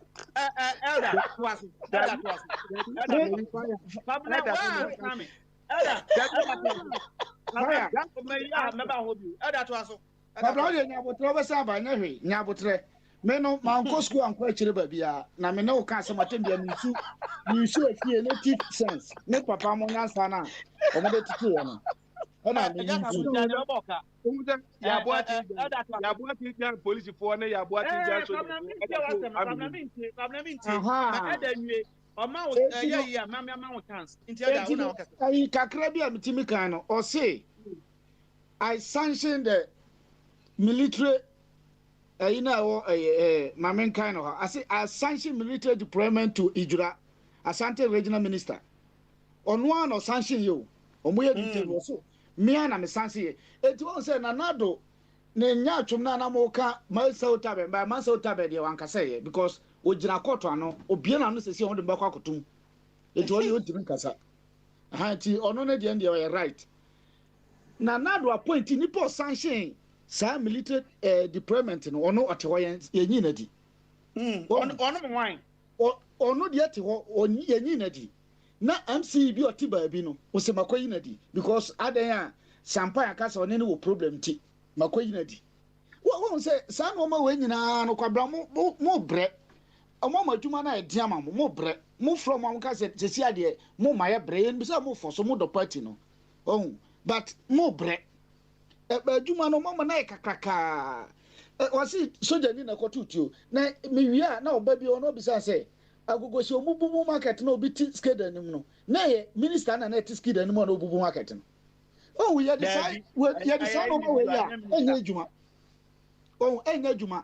Meno manko school and kwechire babia na me no ka se matem bia misu afie no teach sense me papa mo nyansa na o mo de titi ye no na me ya boati police for na ya boati ja so I kakra bia mitimi kan no o say I sanctioned the military Mamen kind of I say I sanction military deployment to Ijura, Asante regional minister. On one or sanction you, on where detail so. Me and I'm a sanction. It won't say Nanado, Nenya Chumana Moka, Maso Tabe, by Maso Tabe, the one can say, because Ujina Cotrano, Obiana, no see on the Bakakutum. It will you drink us up. Hanti, or no, the end, you are right. Nanado appointing Nipo sanction. Sa military deployment no ono atewa yenyina di ono wine ono de atewa yenyina di na MC bi otiba bi no o se makoyina di because adan a champagne akasa one ne wo problem ti makoyina di wo say sa no ma we nyina no kwabra mo bre omo madwuma na edi ama mo bre mo from am ka se si ade mo maye bre yen bi sa mo foso mo do party no but mo bre Juma no mama na kakraka wasi soja ni na kotutuo na miwia na oba bi ono bisa say agogo so obubu market no obi ti skid anim no na ye minister na ti skid anim na obubu market no oh we decide no we ya enye adwuma oh enye adwuma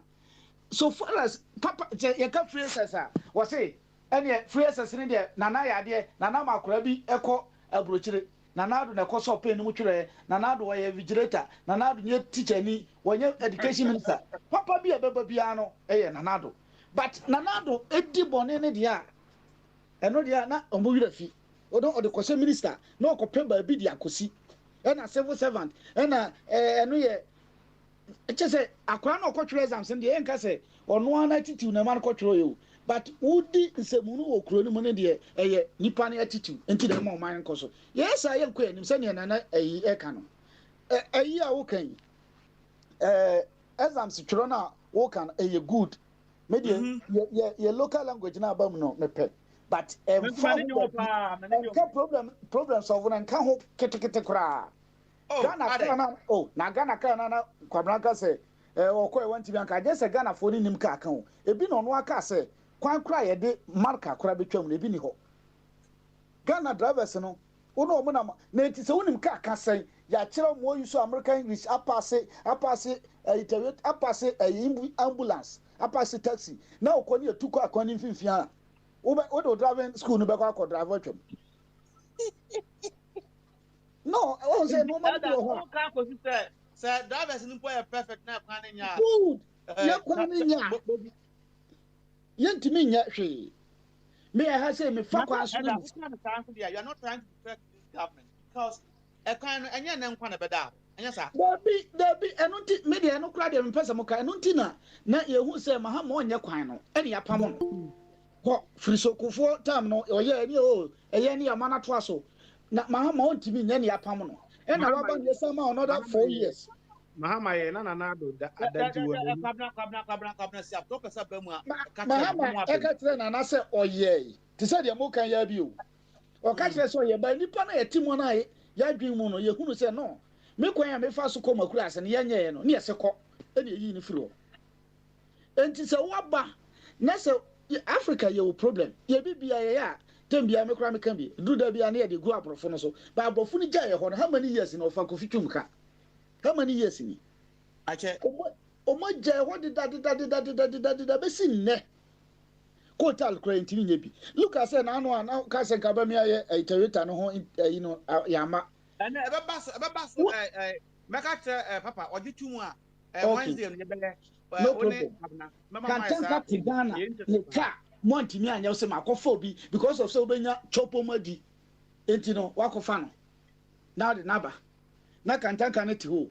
so far as papa ye ka phrases a we say ene phrases ni de nana ya de nana makora bi ekọ abrochire nana do na ekọ so pen mu twere nana do we vigilator nana do nye teacher ni wonye education minister papa bi ababa bia no eye nana do but nana do edi bone ne dia eno dia na ombo wira fi odo ode kwose minister na okopem ba bi dia kosi ena civil servant ena eno ye chese akwa na okotwere exams ndi enka se ono ana attitude na man kotwere yo but udi nsemunu wo kuro ni mu ne de eye nipa na attitude enti na ma man koso yes aye nkwa enim se ne na eyi eka no eyi a wo kan exams twere na wo kan eye good maybe your local language na abam no mepe but problem solve na nka ho ketekete kra Ghana kana na Ghana kana na kwabranka se okoi wanti bianka je se Ghana fo ni nim ka kan o ebi no no aka se kwan kra ye de marka kra betwam na ebi ni ho Ghana drivers no uno mo na enti se unim ka ka sen ya kire mo use American English apase ambulance apase taxi na okoni etuko akoni mfimfia o do driving school no be kwa driver twam no I say no man do ho kan ko say drivers ni po perfect na kwan nya good ya kwan nya yentimi nya hwe me I say me fa kwan so no you are not trying to protect this government because e kan anya na nkwa na beda anya sa Dabi enunti me de eno kra de mpesa mo ka enunti na yehu say mahama onye kwan no ene ya pam no ho frisokufo tam no oye ni eye ni amana to aso na mahama ontimi nya ne ya pam no ena waba ne sama another 4 years mahama ye na do adanti wo kabna si apto pesa ba mu a mahama eka tre na na se oye ti se de mo kan ya bi o o ka tre so ye ba nipa na yetimo na ya dwen mu no ye hunu se no me kwan ya me fa so koma kura ase ne ye nye no ne ye se kọ ene yi ni firi o enti se waba na se Africa ye o problem ye bibia ye ya tembia me kura me kan bi du da bia na ye de go abrofo no so ba abrofo ni ja ye ho no how many years na ofa kofi twum ka how many years ni ache o ma ja ho de da be sin ne kotal kura ntimi nye bi look I say na anu na ka se ka ba me aye Toyota no ho you know yama ene ebe baso meka che papa ojitu a Wednesday no yebele one mama ka tigana ne ka monti mi anya se makofa obi because of so benya chopo madi enti no wakofa no now the naba na kantanka ne ti ho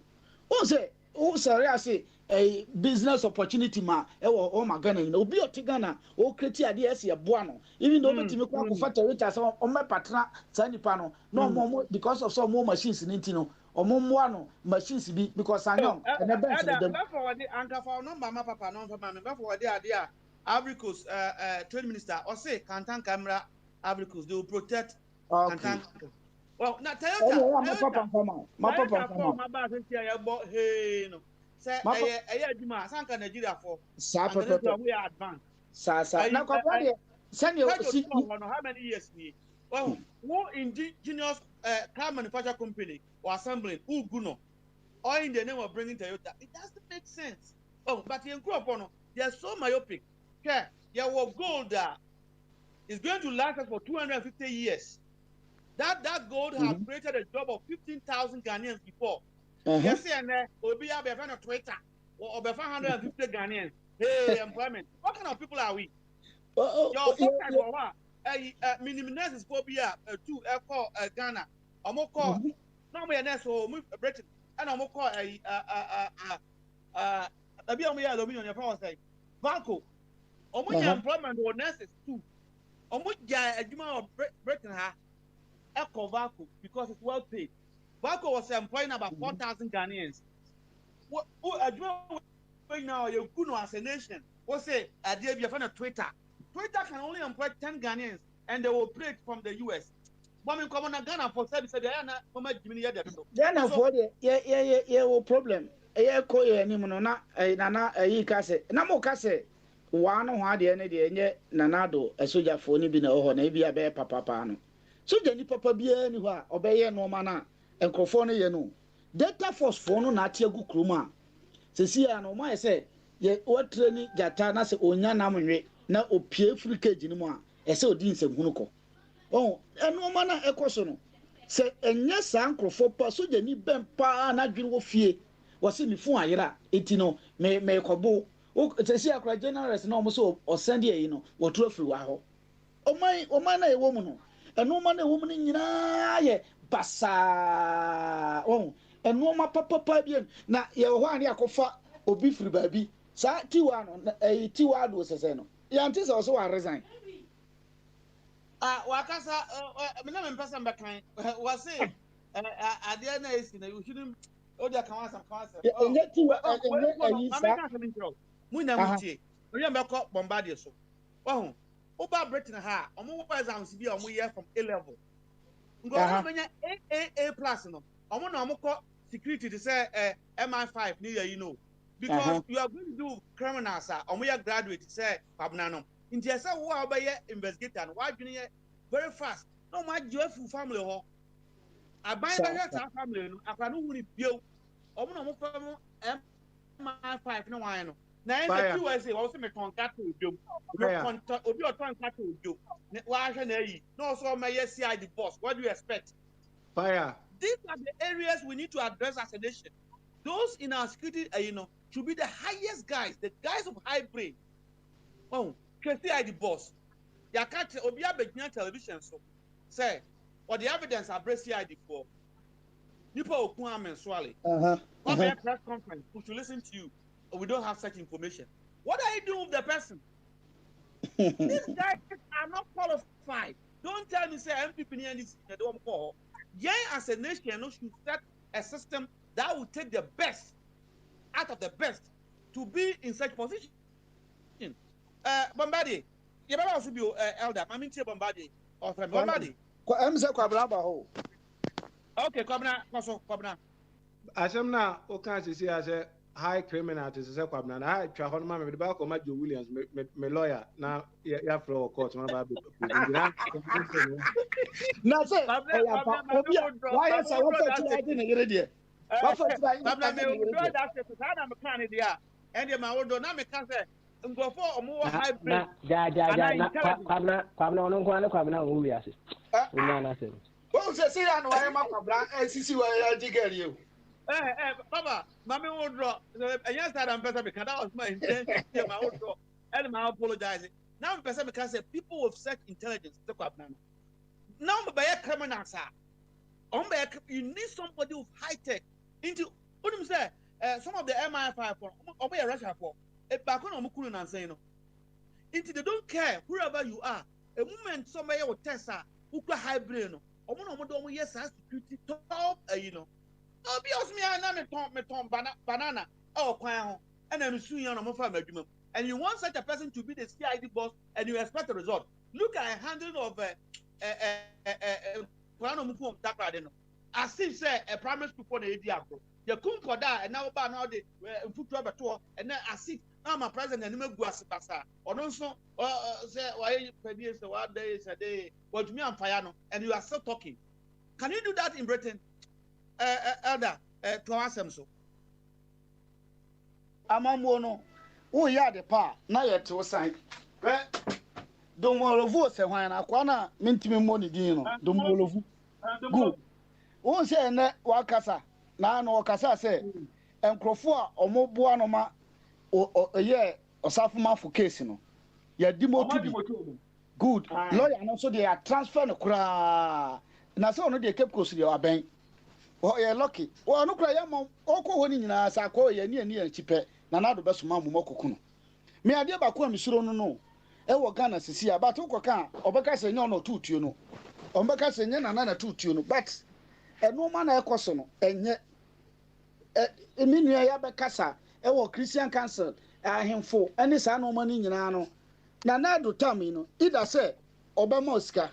o say o sorry I say a business opportunity ma o magana ni obi otigana o create ade ese eboa no even though betimi kwa kofa Toyota so o me partner sanipa no no mo because of some more machines ninti no o mo no machines bi because anyong and bench dem for the anka for number ma papa no for me for the ade a Africa's trade minister or say Kantan camera Africa's they will protect Kantan. Well, na Toyota my papa my ba say ya bo hey no say adwuma sanka Nigeria for we are advanced sa na kwa de send you see how many years ni well who indigenous car manufacturer company or assembling uguno or in the name of bringing Toyota it doesn't make sense but in group no they are so myopic your gold is going to last us for 250 years that gold has created a job of 15,000 Ghanaians before. Yes, and Obi have a Twitter or over 150 Ghanaians. Hey, employment. What kind of people are we? Your sometimes for what? Minimum is phobia to call Ghana. I'm more call. No, we are next for Britain. And I'm more call a be on me aluminium. Your power say, Banco. Employment or nurses too. A of Britain Echo Vaco because it's well paid. Vaco was employing about 4,000 Ghanaians. Now you could as a nation. What say a day be a Twitter? Twitter can only employ 10 Ghanaians and they will pay from the US. But in common Ghana for service, they are not for my Jimmy. Ghana for the problem. A call any monona, a nana, a case, Namo case. One who had any day, Nanado, a soldier for any bin or maybe a bear papa. So Jenny Papa be anywhere, obey no manner, and Crofone, you know. Data force for no natia good cruma. Cecilia, no, my say, ye what training Jatana se onya namwe, na opie free cage in moi, a so deans and Hunuko. Oh, and no manner a question. Say, and yes, uncle for so Jenny Ben Pa, and I drew fear. Was in before I era, etino, may cobo. Oh, Cecilia cried generous and almost or Sandy, you know, or trophy. Oh, my, a woman. And no man a woman in ye basa and no ma papa bien na ye one ya kofa obi free baby sa tiwa no tiwa do seseno ya antis also wa resign wakasa me na me pesa mbekan wase ade na esi na you shouldn't odia kan wasam enye tiwa enye ma me kan se ntro mu na mu tie oye mbekọ Bogyae so wahu oba Britain ha omo exams bi omo year from A level ngo menya A plus no omo na omo ko security to say MI5 ni you know because you are going to do criminals omo ya graduate say pabna no nti ese wo a obeye investigator no wa dwene very fast no ma joyful family ho aban ba ya family no akra no huni bio omo na omo fam MI5 no wan no na ese ti we say wo se me contact odom obi o contact odom wa hwe na yi no so ma yes CID boss what do you expect fire these are the areas we need to address as a nation. Those in our security should be the highest guys, the guys of high brain. Oh, CID boss ya can't obi abegina television so say or the evidence I bring CID for nipa okun amen swale press conference we should listen to you or we don't have such information. What are you doing with the person? These guys are not qualified. Don't tell me say MPP they don't call. Yeah, as a nation should set a system that will take the best out of the best to be in such position. Bogyae, you better also be elder. I mean, Bogyae or friend Bogyae. Okay, Kwabna. Asem na o kan sisi ase high criminal to say Kwabna na high twa hono ma me ba ko ma Joe Williams me lawyer na ya floor court ma ba be na say why say what to I didn't get it what for try Kwabna me do that say na me kan dia and the ma wodo na me kan say ngofo omo high brain ja Kwabna ono kwa na Kwabna o wi ase una na say o say ya no why ma Kwabna sisi wa ya jigari o Papa, Mammy will draw. Yes, I'm better because that was my intention. My own draw. And my apologizing. Now, because people with such intelligence, now, by a criminal, sir. You need somebody with high tech. Into what do you say? Some of the MI5 for obey Russia for a back on Mukun and saying, into they don't care whoever you are. A moment somebody will test her who could high brain. Or one yes, security top, obvious me I tom banana and I'm suing on a farm and you want such a person to be the CID boss and you expect a result. Look at a handling of as if say a primary school for the idea you come for that and now the food rubber tour and then as if I'm a president and you go as pasa or also say why what day is a day what me and fire and you are still talking. Can you do that in Britain? Elder, to answer so. Amamono, who ya the pa, na yet to sign. Don't want to vote, say, when I wanna mint me money, Dino. Don't want to good. Who say, Wakasa, na no Wakasa say, and Crofua or more Buanoma or a year or Safuma for case, ya demo to be good. Lawyer, and also they are transferring a cra. Na so no they kept close your bank. Oh, you're lucky. Oh, no cry, Oko winning in a sako, ye near chipe, Nanado Besuma Mokuno. Me idea about Misuro no. Ewo Ghana Sisia, but Okoka, Obaka say no 2 tuno. Obaka say nana 2 tuno, but a no man a question, and yet a minia Yabakasa, Ewo Christian Council, him for any son no money in ano. Nanado Tamino, either say Obamoska.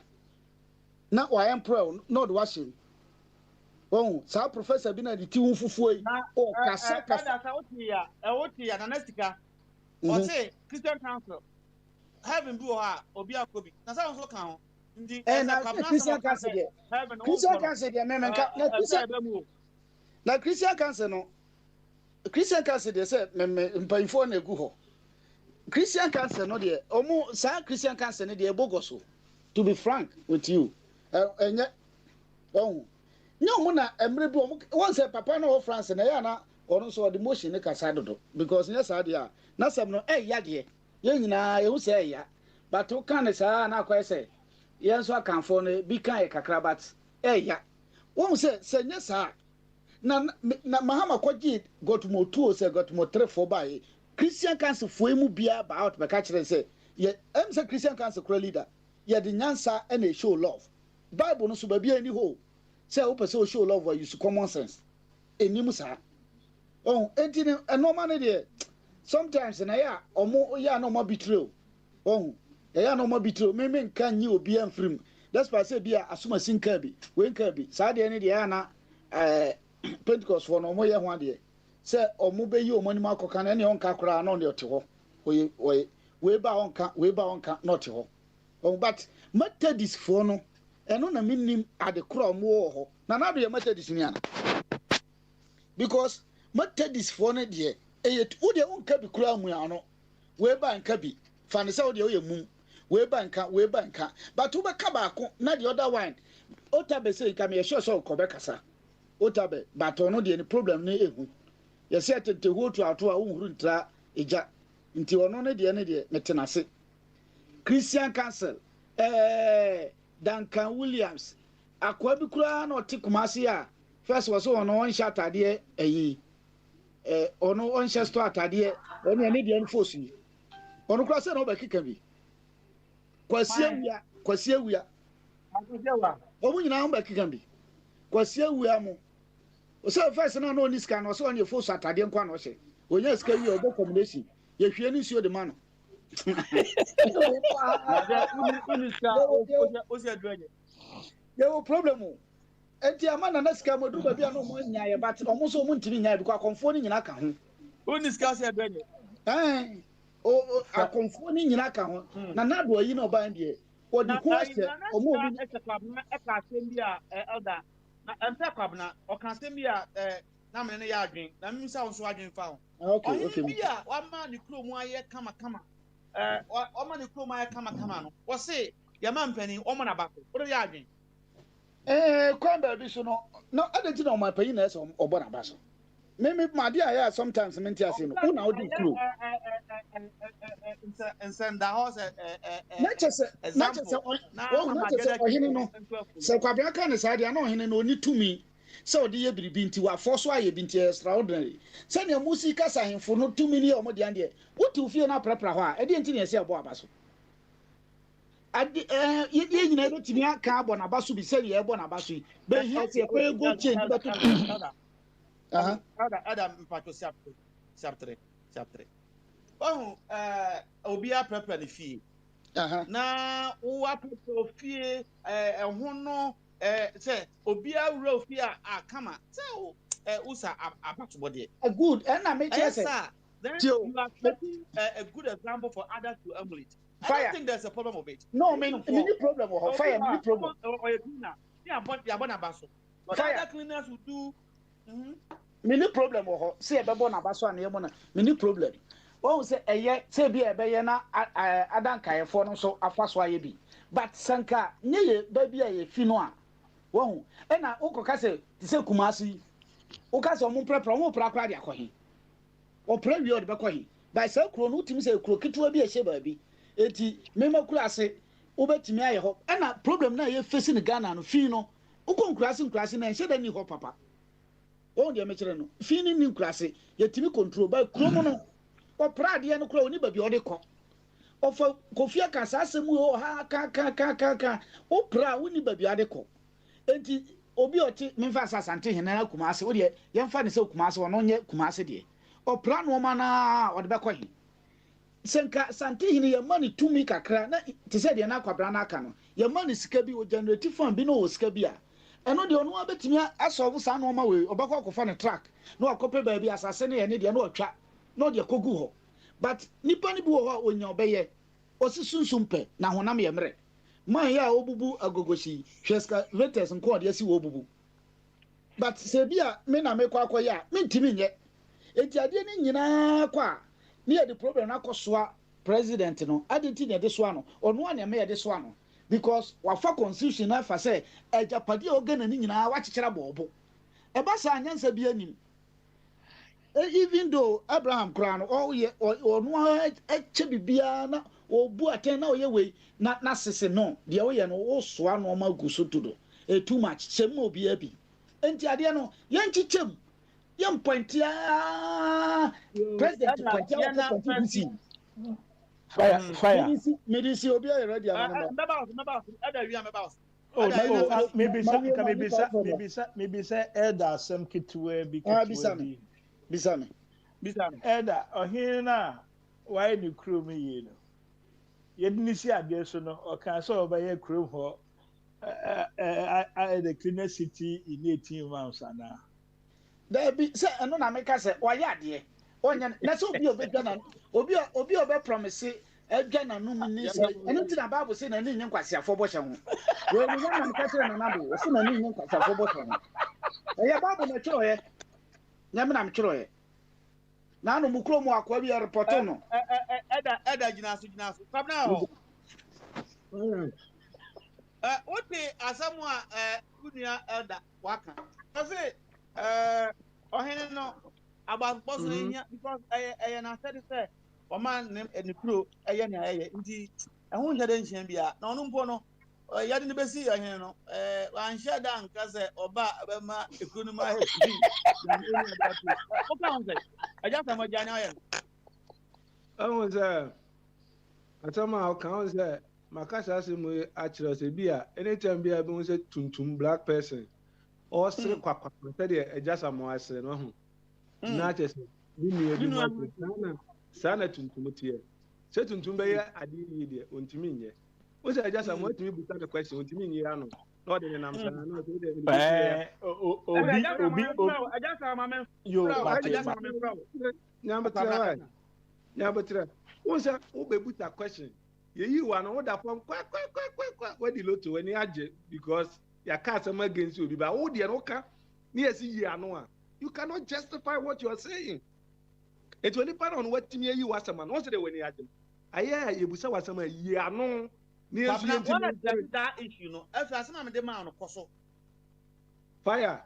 Not why I'm proud, not washing. Oh, sa professor bina di ti unfufuo yi. Oh, kasa. Otia, Nanestika. Or say Christian Council. Heaven do her or be a copy. Now I also count. And Christian Council there. Christian Council there, me na Christian Council no. Christian Council there say me mpanyfo na egu ho. Christian Council no there. Omo sa Christian Council no there bogoso. To be frank with you. Enye oh. No na emre bi once papa na France na ya na ono so the motion ne kasa dodo because yes adia na sem no ya de ye nyina ye hu say ya but o kan sa na kwa say ye so akanfo no bi kan e kakra but ya won say nye sa na mahama kwaji gotumo 2 say gotumo 3 4 by Christian Council fo emu bia ba out be ka kire say ye em say Christian Council kro leader ye de nyansa e na show love Bible no so ba bia ni ho say o person show love or use common sense enimu sa oh enti normal ne dey sometimes na ya omo ya no mo betray oh ya no mo betray me nkan yi obi amfrim that's why say bia asuma sinka bi we nka bi sa dey ne dey ya na Pentecost for no mo ye ho ade say omo be yi omo ni makoka na ne onka kora na ne ote ho oye we ba onka not ho oh but Methodist for no eno na minim ade kro mo ho na do ye Methodist ni ana because Methodist for no de eyet wo de onka bi kura mu ano we ba nka bi fa ne se wo de wo ye mu we ba nka but wo be ka ba ko na the other one otabe say ka me sure so ko be kasa otabe but ono de ni problem na ehu ye se tete ho to ato a wo huru ntra eja nti ono ne de metenase Christian Council Duncan Williams akwa bi kura na oti Kumasi a first was ono on shot ade eyi ono on shot store atade ono ne de enforce yi ono kura se na obekika bi kwasi awia omu nyina obekika bi kwasi awia mo o se first na no ni scan no so on ye force atade nkwa no hye onya sika wi obo combination ye hwie ni suo de ma no Yo problem enti amana na sika modu ba bia no mo nyaye but omo so mo ntimi nyaye because akonfo ni nyina ka ho uni sika se adwenye o akonfo ni nyina ka ho na do yi no ban de o di question omo obi e ka asem bia elder na empe kwabna o kan asem bia na me ne ya adwen na mi sa so adwen fa ho okay bia wa ma ni kro mu aye kama ọma ne kro ma kama no wo se ya ma mpani ọma na bako o de ya adwen kwamba bi so no adenti na ọma pani na eso obo na baso me ma dia ya sometimes me ntia se no una odi kro nsenda house na chese ohini no se kwabia ka ne sa dia na ohini no oni tumi se odi ye biribi nti wa force aye bi nti extraordinary se ne musika sahenfo no tumi ni omo dia de wuti ufie na prapra ho a edi nti ne se abo abaso adi ye nyina be timi aka abo na baso bi se ye ebo na baso be hia se ko ego change be to Adam mpacho chapter oh obi a prapra ne fie na wo apopo fie ho no say obi a wura fie a kama say usa abato de good and na me say then you are setting a good example for others to emulate. I don't think there's a problem of it. No, many problem of fire, many problem. Yeah, but abaso. But other cleaners will do. Many problem of say ebe na abaso na yemo na many problem. Won say eye say bi ebe ye na adan kaefo no so afaso aye bi. But sanka nye ye ba bi aye fi no a. Won e na ukoka say ti say Kumasi. Uka say omo prepare omo prakra dia kohin. O pray wi o de be kohin. By say kro no timi say kro kitu bi e she ba bi. Eti mema kurase obetimi aye ho na problem na ye face ni Ghana no fi no ukon kurase na ense da ni ho papa o de me kire no fi ni kurase ye timi control by kromo no o prade ye no kura oni ba bi o de ko o fa kofi aka asasemu o ha ka o pra oni ba bi ade ko enti obi oti memfa asasante hena na Kumase o de ye mfa ne se Kumase o no nye Kumase de o pra no ma na o de be ko hi senka santi hini ya mani tumi kakra na te se de na kwabra na aka no ya mani sika bi o generative fund bi no o sika bi a eno de ono abetimi asolve sa no ma we obakọ akofa ne track no akope ba bi asase ne ye ne de no otwa no de kogu ho but nipa ni bi wo ho onya obeye osisunsun pe na honam ye mre man ya obubu agogoshi hweska veters nko de asi wo obubu but se bia me na me kwa akoya me ntimi nye enti ade ni nyina kwa ne ye the problem na kosoa president no adenti ne de so ano ono ane me ye de so ano because wafa constitution na fa say ejapade ogana ni nyina wa kyekyera bobo eba sa anyansa bi anim even though Abraham Crown oh ye or no eche bibia na obu aten na oye we na sese no de oye no wo soa no ma gu so tudo too much chem obi abi enti ade no yen chichem yen pointia president pointia na contribution fire medisi obi are ready am meba ada wi am meba maybe say elder some kitwe bi kitwe Bisame. Elder, ohina why ni krom yi no. Yedini si ade so no o kan so obaye krom ho the cleanest city in 18 months ana. There be say eno na make say oye ade. Onya na so obi obedwana obi obe promise edwana no ni say eno ti na Bible say na ni nyen kwase afobọ hye ho. We ni na make say na na bo say na ni nyen kwase afobọ hye ho. Eya Bible na tro ye. Nyame na mkyero ye na no mukro mu akwa bi report no eda gina so kwabna ho wote asamu a kunia elder waka say ohene no about boss nya because na said say o man ne kuro ne aye nti ehun hye nhia bia na ono mpo no yade ne besi ohene no wan hye da nka say oba abema economy ha free na any other place o kan say aja sama jani aye no say atama o kan say makasa se mu achiro se bia anytime bia bi say tuntum black person or sire kwakwa say de aja sama asire no ho na chese bi mi sana tuntum tie se tuntum be ya ade yi de ontimi nye o say aja sama otimi buta the question ontimi nye ya no no de nam sana no so de obi aja sama men yo aja sama men pro nyabatra o say o be buta question ye wa no da form kwa we di loto we ni age because ya ka some against you ba o de no ka ni esi yi ano a you cannot justify what you are saying. It's when part on what me you was a man. What's the when you had them? Aya, you was a man, ye are no near that issue. No, if I am the man of Koso fire.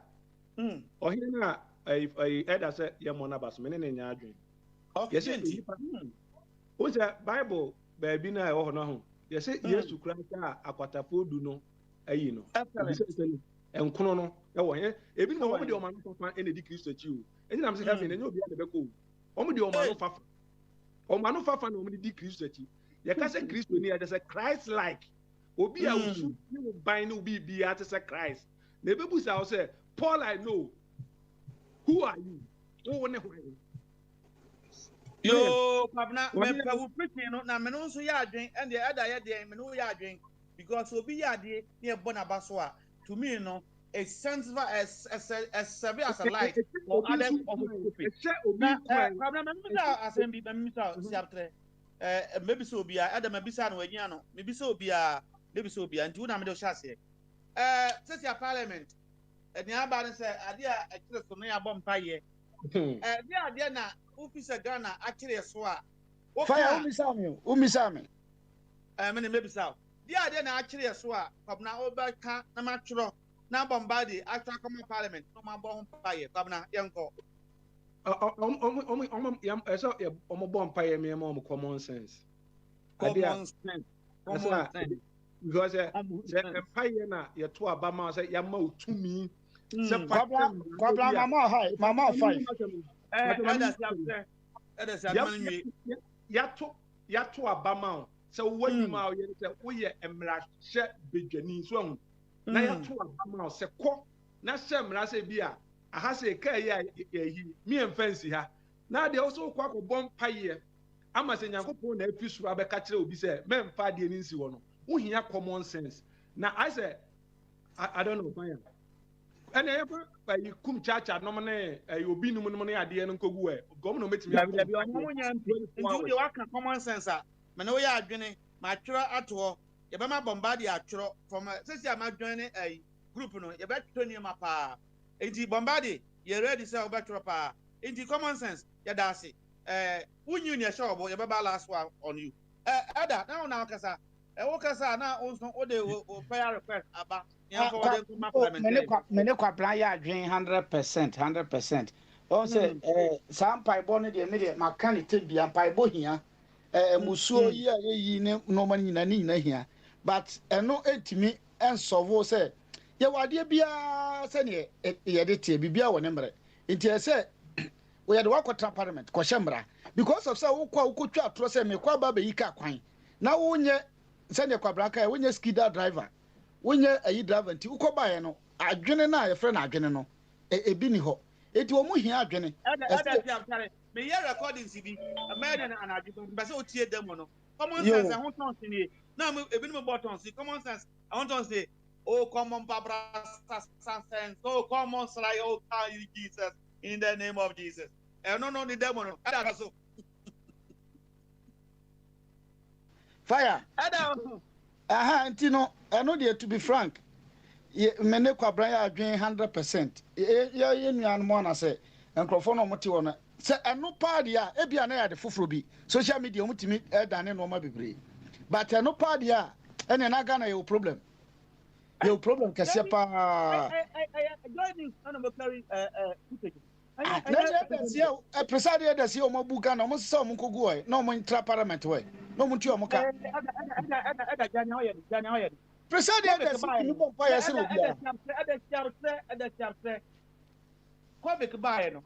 Or here, I had as a Yamonabas, men in your dream. Yes, what's that Bible, baby? Now, or no, yes, yes, to cry a quatapo do no, you know, and Kono, even though nobody on my any decrease at you. And I'm saying, and you'll be at the Beco. Omudi omanu fafa na omudi decrease that you can say Christ when there's a Christ like obi a usu you bind obi be at a Christ na bebu say say Paul I know who are you who one yo pabna me pa wo preaching no na me no so ya adwen and the other ya dey me no ya adwen because obi ya dey na e bo na ba so a to me no a sensitive as severe as a light for others also stupid. Problem as Mr. Siaptre maybe so be Adam Mabisa no Yano, maybe so be and do not chassis. Says your parliament and the Abadan said, Adia, actually, so near Bompire. Dear na officer Ghana actually a swa. Fire Umisami. Many maybe so. Dear na actually a swa, from now over can't natural. Na bombadi after common parliament no ma bon paye kwabna yenko bomb paye me am common sense because paye na ye to abama say ya ma otumi se kwabla mama 5 ya to abama so when ma ye say wo ye emra hye bedwani so na ya to abama se ko na semra se bia aha se kai ya yi me emfansi ha na de also kwa ko bom paye ama se nyankopon na afisu abeka kire obi se memfa de ni nsi wo no wo hia common sense na I say I don't know fire And I kum chacha no money you be no money at the end go where government met me Dabi omo nya mpi nti we waka common sense a me no we adwene ma twero ato ye be ma bombard ya twero from sesi am adwene group no ye be twero ni ma pa nti bombard ye ready say we twero pa nti common sense ye da ase unyu ne show bo ye be ba last one on you ada na kasa wo kasa na o de o prayer request aba yan for the parliament mene kwa plan ya adwen 100%. On say some mpaebɔ no deɛ me deɛ maka ne tem bia mpaebɔ hia musuo yi a yɛyi ne nɔɔma no nyina hia but ɛno ɛtumi ɛnsɔvo sɛ yɛwɔ adeɛ biara sɛneɛ yɛde tie biribiara wɔ ne mmerɛ nti ɛsɛ wɔyɛde wakɔtra parliament kɔhyɛ mmara because of sɛ wokɔ wokɔtwa atorɔ sɛ mekɔ aba bɛyi ka kwan na wonyɛ sɛneɛ kwabra ka wonyɛ skida driver wonyɛ ayi driver nti wokɔbaeɛ no adwene no a yɛfrɛ no adwene no ebi ni hɔ eti omu hia adwene me hear recordings bi american and adwene but say o tie dem no common sense I want to see na me ebi no button see common sense I want to say oh common babra sense oh common sly oh Jesus in the name of Jesus no the demon no ada so fire nti no eno dey to be frank mene kwabra ya adwen 100% ye nuan mo na se enkrofo no mote wona se eno party a ebia na ya de foforo bi social media mutimi dane no ma bebre but eno party a ene na Ghana ye problem kase pa joining na no carry footage na preside da se o mabu Ghana mo se o mo kogu o na mo intra parliament we no mo ntu o mo ka ada jani hoye Preside da se ni bo pa ya se no bia ada chapter ko be kbae no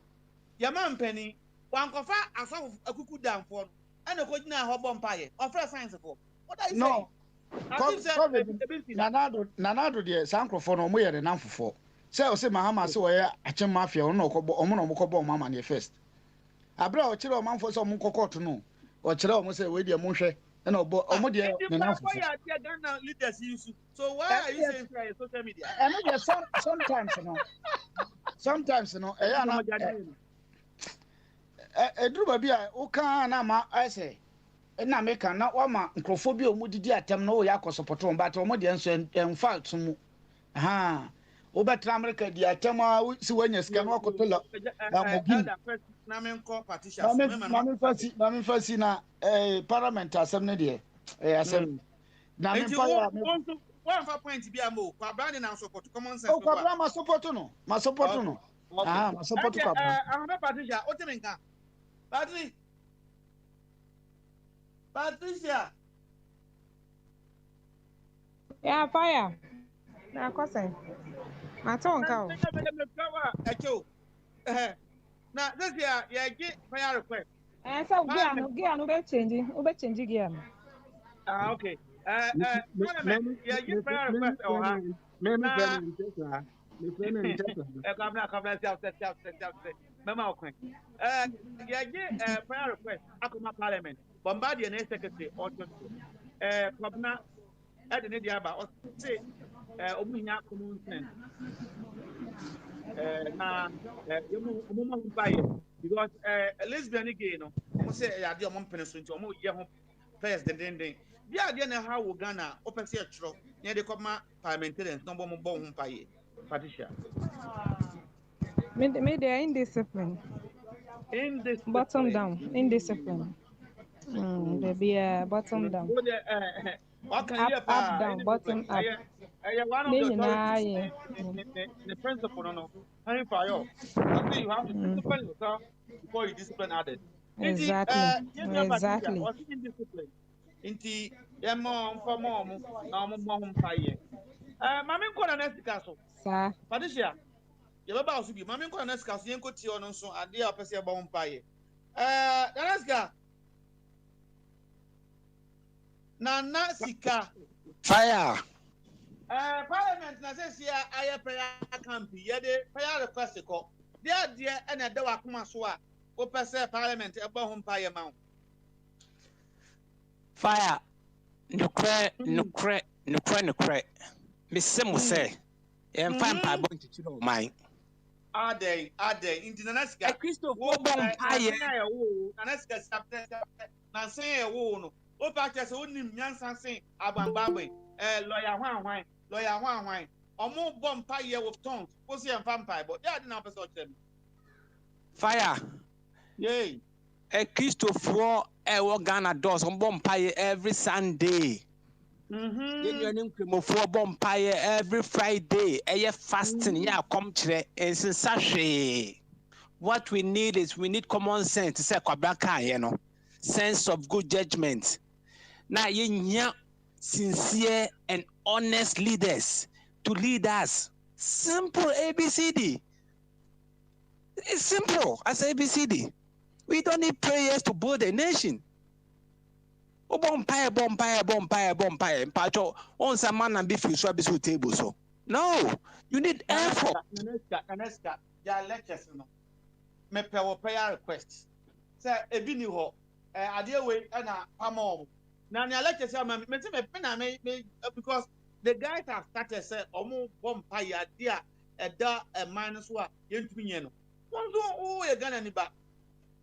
ya man pani wankofa asafo akuku danfo no ana ko gina ho bom paye ofra science ko what are you saying nanado de sankrofo no mo ye de nanfofo se o se mahama se o ye ache mafia no ko bo omo no mo ko bo mama ne first abra o kire o manfo se o mo kokot no o kire o mo se we de mo hwe na omo de ne nanfofo so why are you saying through social media and sometimes no eya na edruba bia o kan na ma ase na me kan na wa ma nkrofo bi o mu didi atem no o ya kosopoto but o mo de enso enfalt mu o betra America di atem a si wanya sika no akotola amogin na me nko patricia na me fasi na parliament asem ne de asem na me pa ya one for point bi amo kwa brand na support common sense o kwa brand ma support no ma support kwa ahome patricia o te menka Patricia yeah fire na kwase matonka o na this year ya get fire request so gear no be change gear okay yeah get fire request or ha Mama okay. Yeah, get prayer request. Akuma Parliament. Bombardier na secretary auto. Kwabna ede ne dia ba o say omunya common sense. Na omo mo buy because lesbian gay no. Omo say ya de omo mpene so nti omo ye ho first den. Dia de na ha wo Ghana opese e tro. Na de koma parliamentarians no bo mo bo ho paye. Patricia. Me they are indiscipline. Bottom down, indiscipline. They be bottom down. Up down, bottom up. One of the principle, no. I think you have to discipline yourself before you discipline others. Exactly. What's indiscipline? Inti mom for mom, mom fire. Mammy called an escasso. Sir. Patricia. You about to be Mammy called an escasso, you could see on so a dear person bomb fire. Alaska. Nana Sika. Fire. Parliament na says here I prayer camp here the prayer request ko. Dear and a dawa kuma so a opese parliament e bo pay mount. Fire. No cre. Me se mo say. And find pie boy to chill mine. Are they? International. Christopher Bompire. Anaska chapter. Nancy a wound. O practice only Yansan saying Abambabe. Lawyer Wan. Or more bompire with tongues. Was he a vampire? But they are not episode. Fire. Yay. A Christopher Ghana does on bompire every Sunday. For bompire every Friday. Fasting, yeah, come to and since what we need is common sense to say kwabaka, sense of good judgment. Now you sincere and honest leaders to lead us. Simple ABCD. It's simple as ABCD. We don't need prayers to build a nation. Bompire. Pacho, on some man and beef you swap this table. So no, you need effort. Anaska, ya lectures no. Me prayer request. Say ebini ho. Ade we na pamo. Na nya lectures am me say me pena me because the guys have started say omo bompire dia eda a man so a yentumi nye no. Won do o ye Ghana ni ba.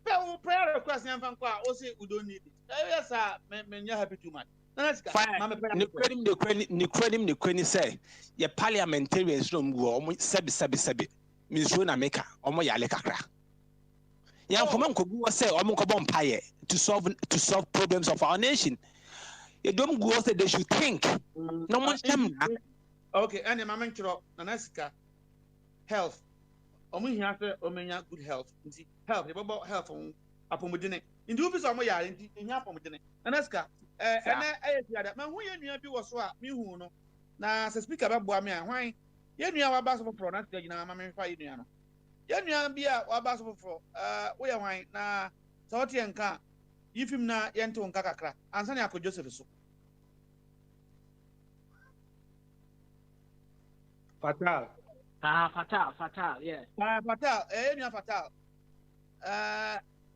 Prayer request yan fan kwa o say we don't need it. Yes sir, me happy too much. The credit say your parliamentarians don't go sebi Miss Rona Maker omo yale kakra. Yan for man ko say omo ko bompire to solve problems of our nation. You don't go say they should think. No one time. Okay, and my man kiro Anaska health. Omo hia say omenya good health. Nti health, about health on apomodene. Nti obi so omo yare nti hia apomodene. Anaska ene ayetiada man hu ye nua bi wo so a mi hu no. Na se speaker ba boa me a hwan ye nua wa ba so for na stage na ma me fa ye nua no. Ye nua bi a wa ba so for wo ye hwan na so tie nka yifim na ye nto nka kakra. Ansa ne akọ Joseph so. Fatal. Fatal, yeah. Fatal, you are fatal.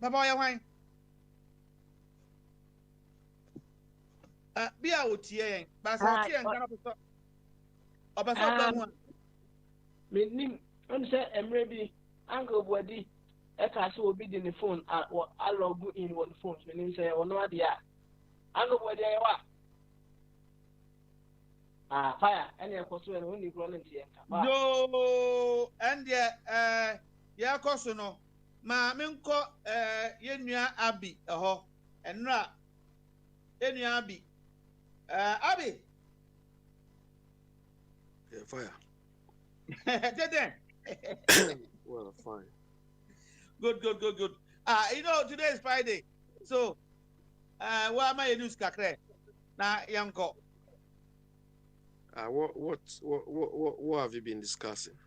Papa, you wine. Be out here, but I can't stop. Me, I'm saying, maybe Uncle Body, a castle will be in the phone. I log in one phone. Me say, oh no idea. Uncle Body, fire, any of us will only run into yo, and yeah, Cosono, ma minko, yenua Abby, and ra, yenua Abby, Abby, fire. Well, fine. Good. You know, today is Friday, so, why am I a news kakre? Na yanko. What have you been discussing?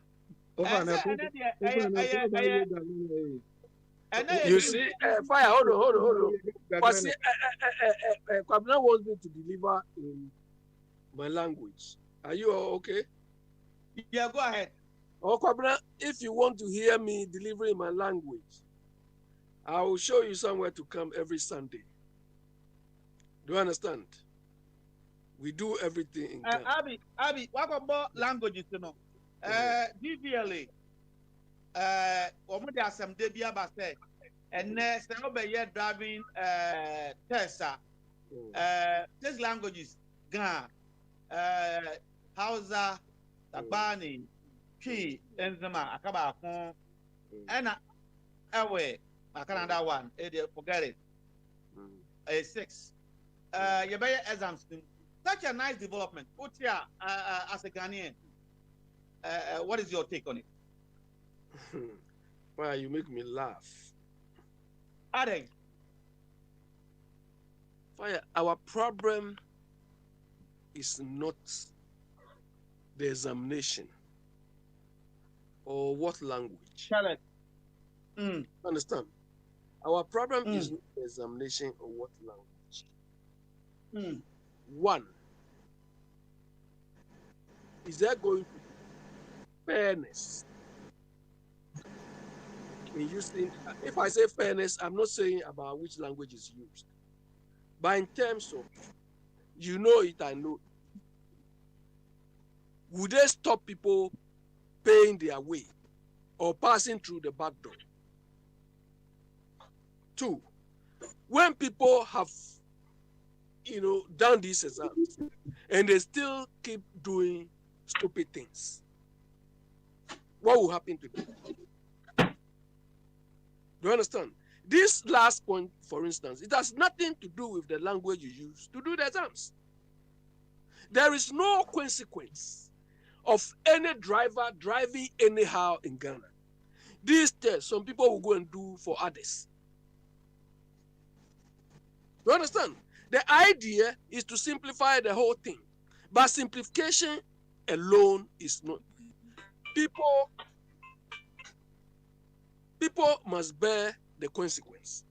You see, fire. Hold on. But see, Kwabena wants me to deliver in my language. Are you all okay? Yeah, go ahead. Oh, Kwabena, if you want to hear me deliver in my language, I will show you somewhere to come every Sunday. Do you understand? We do everything in Ghana. Abby, what about languages, you know? DVLA, there are some debia base, and next, driving Tessa, these languages, Ghana, Hausa, Tabani, Chi, Enzema, Akaba, and away, Canada one, forget it. A 6. You better exams. Such a nice development. Put here as a Ghanaian. What is your take on it? Well, you make me laugh. Are Fire, our problem is not the examination or what language. Correct. Understand? Our problem is not the examination or what language. One, is there going to be fairness in using? If I say fairness, I'm not saying about which language is used, but in terms of, you know it, I know it. would they stop people paying their way or passing through the back door? 2, when people have, done these exams and they still keep doing stupid things, what will happen to them? Do you understand? This last point, for instance, it has nothing to do with the language you use to do the exams. There is no consequence of any driver driving anyhow in Ghana. These tests, some people will go and do for others. You understand? The idea is to simplify the whole thing, but simplification alone is not. People must bear the consequence,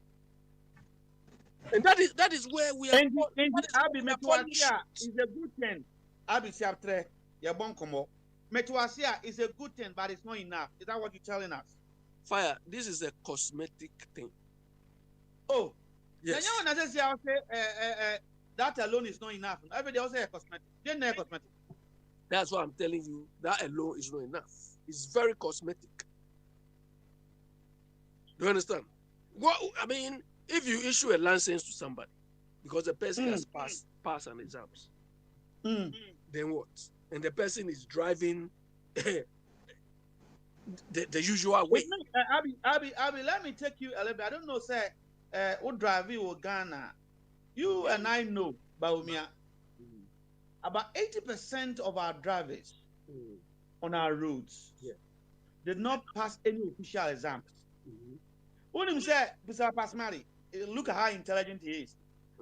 and that is where we are. Abi Metuasia is a good thing. Abi Chapter, Yabonkomo. Metuasia is a good thing, but it's not enough. Is that what you're telling us? Fire. This is a cosmetic thing. Oh, yes. Then you say that alone is not enough. Every day also a cosmetic. Then a cosmetic. That's what I'm telling you. That alone is not enough. It's very cosmetic. Do you understand? What I mean, if you issue a license to somebody because the person has passed an exams, then what? And the person is driving the usual way. Abi, let me take you a little bit. I don't know, say, what drive you Ghana? You and I know, Baumia, about 80% of our drivers on our roads did not pass any official exams. When him say, Mr. Pasmari, look at how intelligent he is.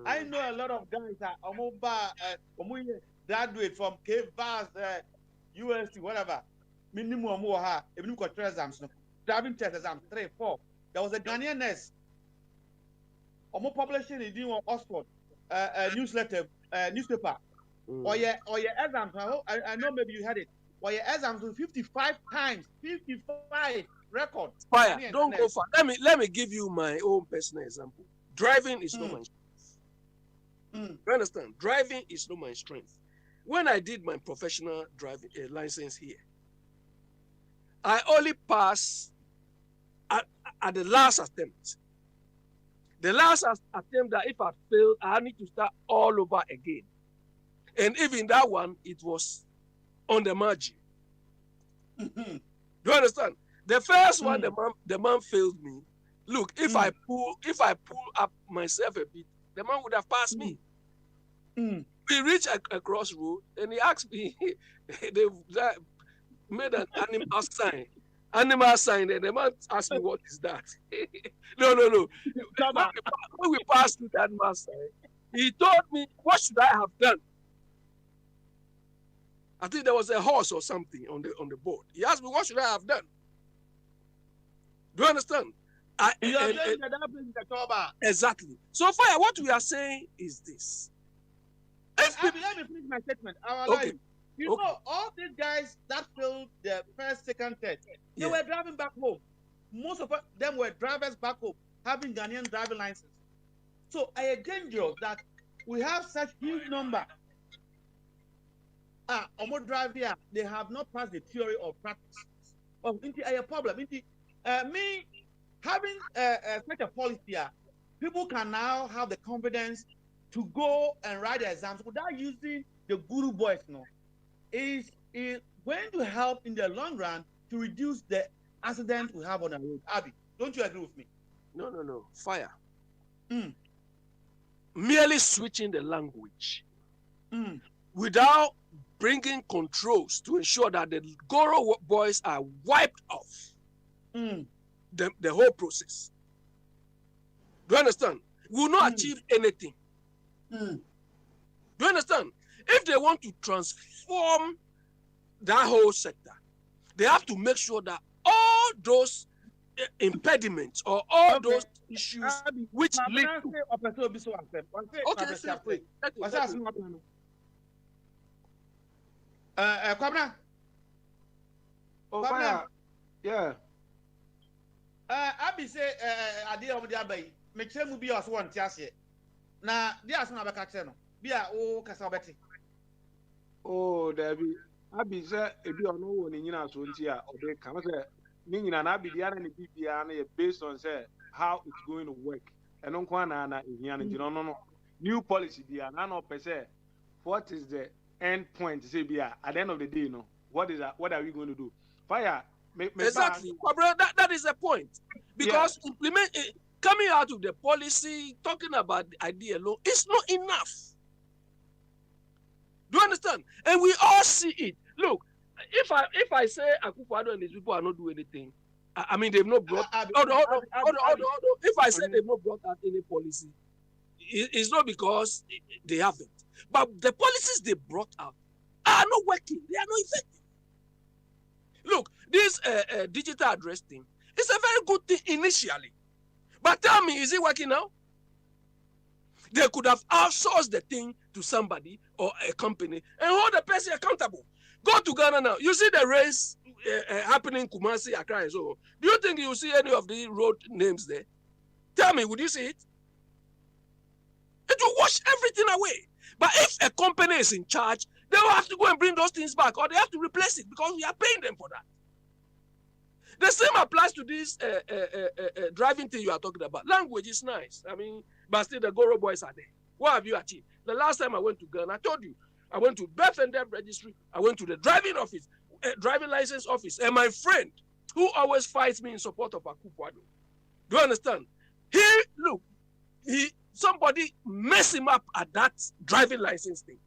I know a lot of guys that graduate from K-Vars, UST, whatever. Minimum more even got 3 exams, driving test exams, 3, 4. There was a Ghanaian nurse. Publishing in Oxford newspaper. Or your exams. I know maybe you had it. Or your exams with 55 times, 55 record. Fire, don't go far. Let me give you my own personal example. Driving is not my strength. You understand? Driving is not my strength. When I did my professional driving license here, I only passed at the last attempt. The last attempt that if I failed, I need to start all over again. And even that one, it was on the margin. Do you understand? The first one, the man failed me. Look, if I pull up myself a bit, the man would have passed me. We reached a crossroad, and he asked me. They made an animal sign, and the man asked me, "What is that?" No. When we passed through the animal sign, he told me, "What should I have done?" I think there was a horse or something on the board. He asked me, "What should I have done?" Do you understand? Exactly. So far, what we are saying is this. Let me finish my statement. Okay. You know, all these guys that failed the first, second, third, they were driving back home. Most of them were drivers back home, having Ghanaian driving license. So I am dangerous that we have such huge number. Almost drive here, they have not passed the theory or practice. Of a problem. Me having such a policy here, people can now have the confidence to go and write the exams without using the guru boys. No, is going to help in the long run to reduce the accident we have on the road. Abi, don't you agree with me? No. Fire. Merely switching the language without bringing controls to ensure that the Goro boys are wiped off the whole process. Do you understand? We will not achieve anything. Do you understand? If they want to transform that whole sector, they have to make sure that all those impediments or all those issues which lead to... Kwabena. Yeah. Abi say ade o de abai. Me kire mu bi o so won ti ase. Na dia so na be ka kire no. Bi a o kasa obeti. Oh, Debbie. Abi say ebi ono wo ni nyina so nti a obe ka say ni nyina na abi dia na ni bibia na based on say how it's going to work. Eno nko na ehia no no new policy bia na no say what is the end point say bia at the end of the day no what are we going to do? Fire exactly. That is the point. Because coming out of the policy, talking about the idea alone, it's not enough. Do you understand? And we all see it. Look, if I say Akufo-Addo and these people are not doing anything, I mean they've not brought. Hold on. If I say they've not brought out any policy, it's not because they haven't. But the policies they brought out are not working. They are not effective. Look, this digital address thing is a very good thing initially. But tell me, is it working now? They could have outsourced the thing to somebody or a company and hold the person accountable. Go to Ghana now. You see the race happening in Kumasi, Accra, and so on. Do you think you see any of the road names there? Tell me, would you see it? It will wash everything away. But if a company is in charge, they will have to go and bring those things back, or they have to replace it because we are paying them for that. The same applies to this driving thing you are talking about. Language is nice. I mean, but still the Goro boys are there. What have you achieved? The last time I went to Ghana, I told you, I went to birth and death registry. I went to the driving office, driving license office, and my friend, who always fights me in support of Akufo-Addo. Do you understand? Somebody messed him up at that driving license thing.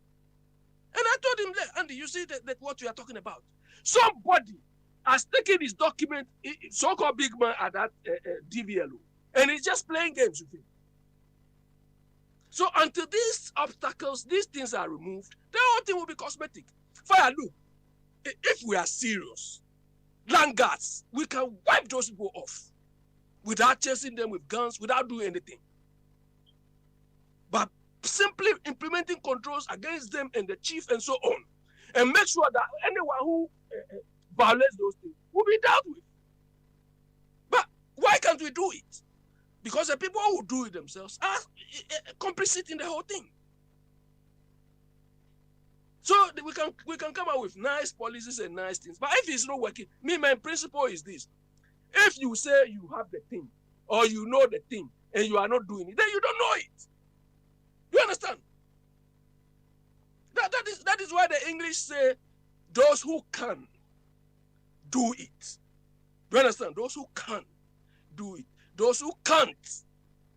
And I told him, Andy, you see that what you are talking about? Somebody has taken his document, so-called big man at that DVLO, and he's just playing games with him. So until these obstacles, these things are removed, the whole thing will be cosmetic. Fire, look, if we are serious, land guards, we can wipe those people off without chasing them with guns, without doing anything. But simply implementing controls against them and the chief and so on, and make sure that anyone who violates those things will be dealt with. But why can't we do it? Because the people who do it themselves are complicit in the whole thing. So we can come up with nice policies and nice things. But if it's not working, my principle is this. If you say you have the thing, or you know the thing, and you are not doing it, then you don't know it. You understand? That is why the English say, those who can do it. You understand? Those who can do it. Those who can't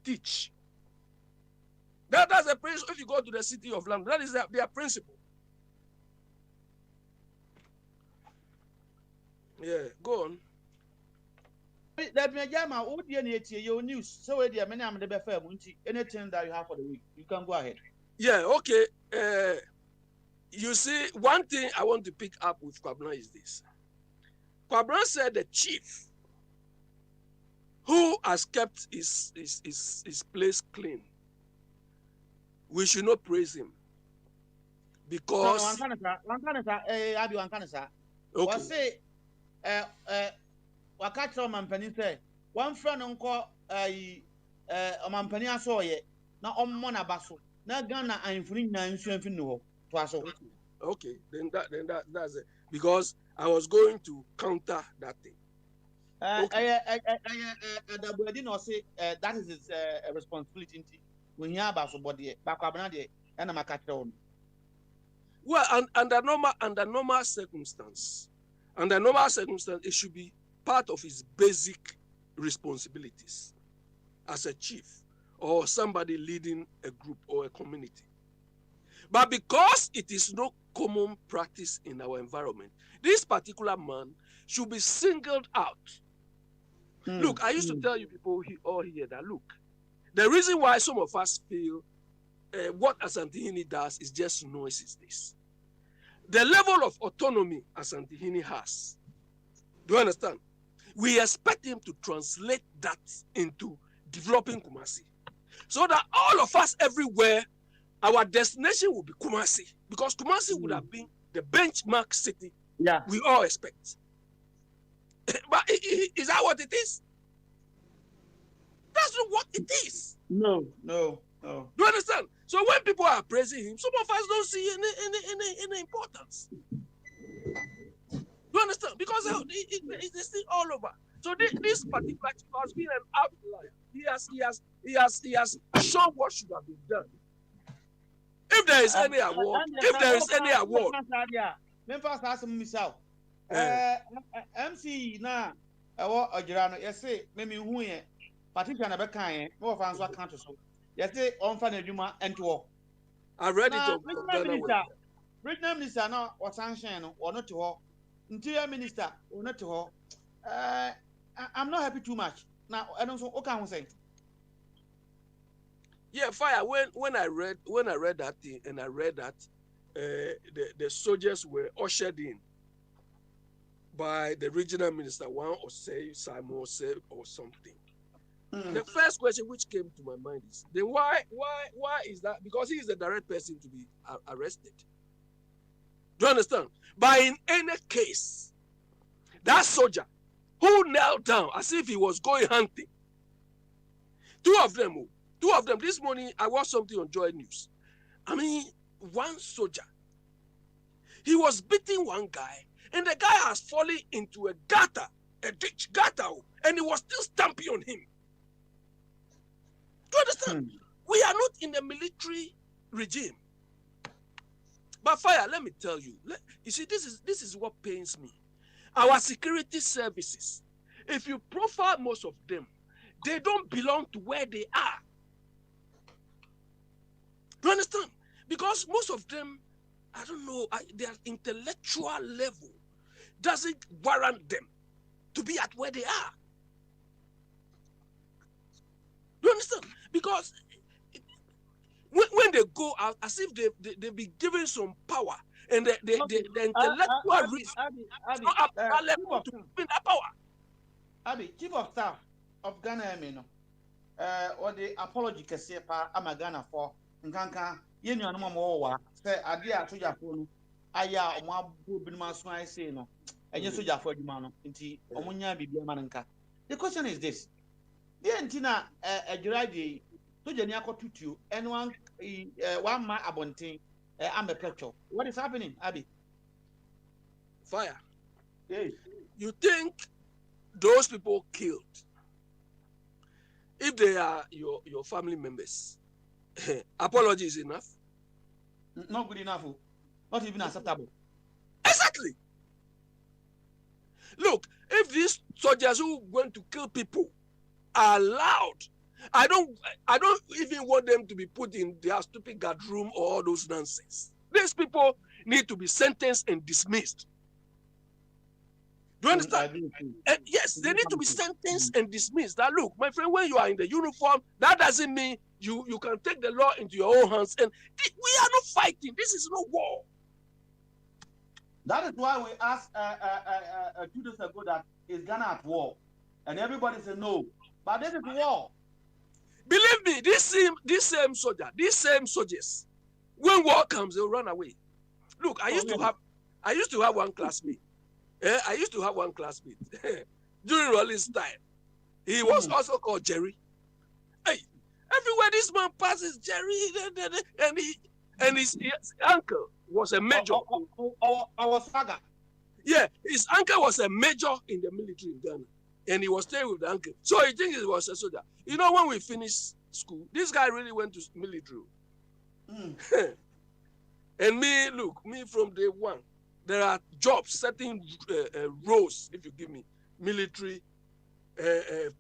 teach. That's the principle. If you go to the city of London, that is their principle. Yeah, go on. That may jam out your news. So anything that you have for the week, you can go ahead. Yeah, okay. You see, one thing I want to pick up with Kwabena is this. Kwabena said the chief who has kept his place clean, we should not praise him. Because okay. Wakati mampani say one friend unko mampani asoye na ommo na baso na Ghana anfuni na nsuanfi no ho to aso. Okay, then that's it. Because I was going to counter that thing. The body no say that is his responsibility when you about somebody bakwabena de na makatre on. Well, under normal circumstance, it should be part of his basic responsibilities as a chief or somebody leading a group or a community. But because it is no common practice in our environment, this particular man should be singled out. Look, I used to tell you people all here that, look, the reason why some of us feel what Asantehene does is just noise is this. The level of autonomy Asantehene has, do you understand? We expect him to translate that into developing Kumasi. So that all of us everywhere, our destination will be Kumasi. Because Kumasi would have been the benchmark city we all expect. But is that what it is? That's not what it is. No. Do you understand? So when people are praising him, some of us don't see any importance. you understand? Because it's still all over. So this particular chief has been an outlier. He has shown what should have been done. If there is any award, MC na Ojirano, yes, maybe who ye, Patricia Nabekan, more fans what country so. Yes, on Fanajuma and to all. I read it. Regional Minister now or sanction or not to all. Interior Minister or not to all. I'm not happy too much. Now I don't know what can I say. Yeah, fire. When I read that thing and I read that the soldiers were ushered in by the regional minister, one or say Simon or say or something. The first question which came to my mind is then why is that? Because he is the direct person to be arrested. Do you understand? But in any case, that soldier who knelt down as if he was going hunting, two of them. This morning I watched something on Joy News. I mean, one soldier, he was beating one guy, and the guy has fallen into a gutter, a ditch gutter, and he was still stamping on him. Do you understand? We are not in a military regime. But fire, let me tell you. You see, this is what pains me. Our security services, if you profile most of them, they don't belong to where they are. Do you understand? Because most of them, I don't know, their intellectual level doesn't warrant them to be at where they are. Do you understand? Because when they go out, as if they be given some power, and the intellectual reason to win that power. Abi, Chief of Staff of Ghana, or the apology can say, I'm a Ghana for Nkanka, you know, no more. Say, I dear to your phone. Aya, my Bubinmas, I say no. And you soldier for the man, indeed, Omunya Bibiamanka. The question is this: the antenna, a Juradi, to Janiako Tutu, and one my abonting, I'm a petrol. What is happening, Abby? Fire. Hey. You think those people killed, if they are your family members, apology is enough? Not good enough. Not even acceptable. Exactly. Look, if these soldiers who are going to kill people are allowed, I don't even want them to be put in their stupid guard room or all those nonsense. These people need to be sentenced and dismissed. Do you understand? Yes, they need to be sentenced and dismissed. Now look, my friend, when you are in the uniform, that doesn't mean you can take the law into your own hands. And we are not fighting. This is no war. That is why we asked 2 days ago that is Ghana at war, and everybody said no. But this is war. Believe me, this same soldiers, when war comes, they'll run away. Look, I used to have one classmate. I used to have one classmate during Rollins' time. He was also called Jerry. Hey, everywhere this man passes, Jerry, and his uncle was a major. Our saga. Yeah, his uncle was a major in the military in Ghana, and he was staying with the uncle. So he thinks he was a soldier. You know, when we finished school, this guy really went to military. And me from day one, there are jobs, certain roles, if you give me, military,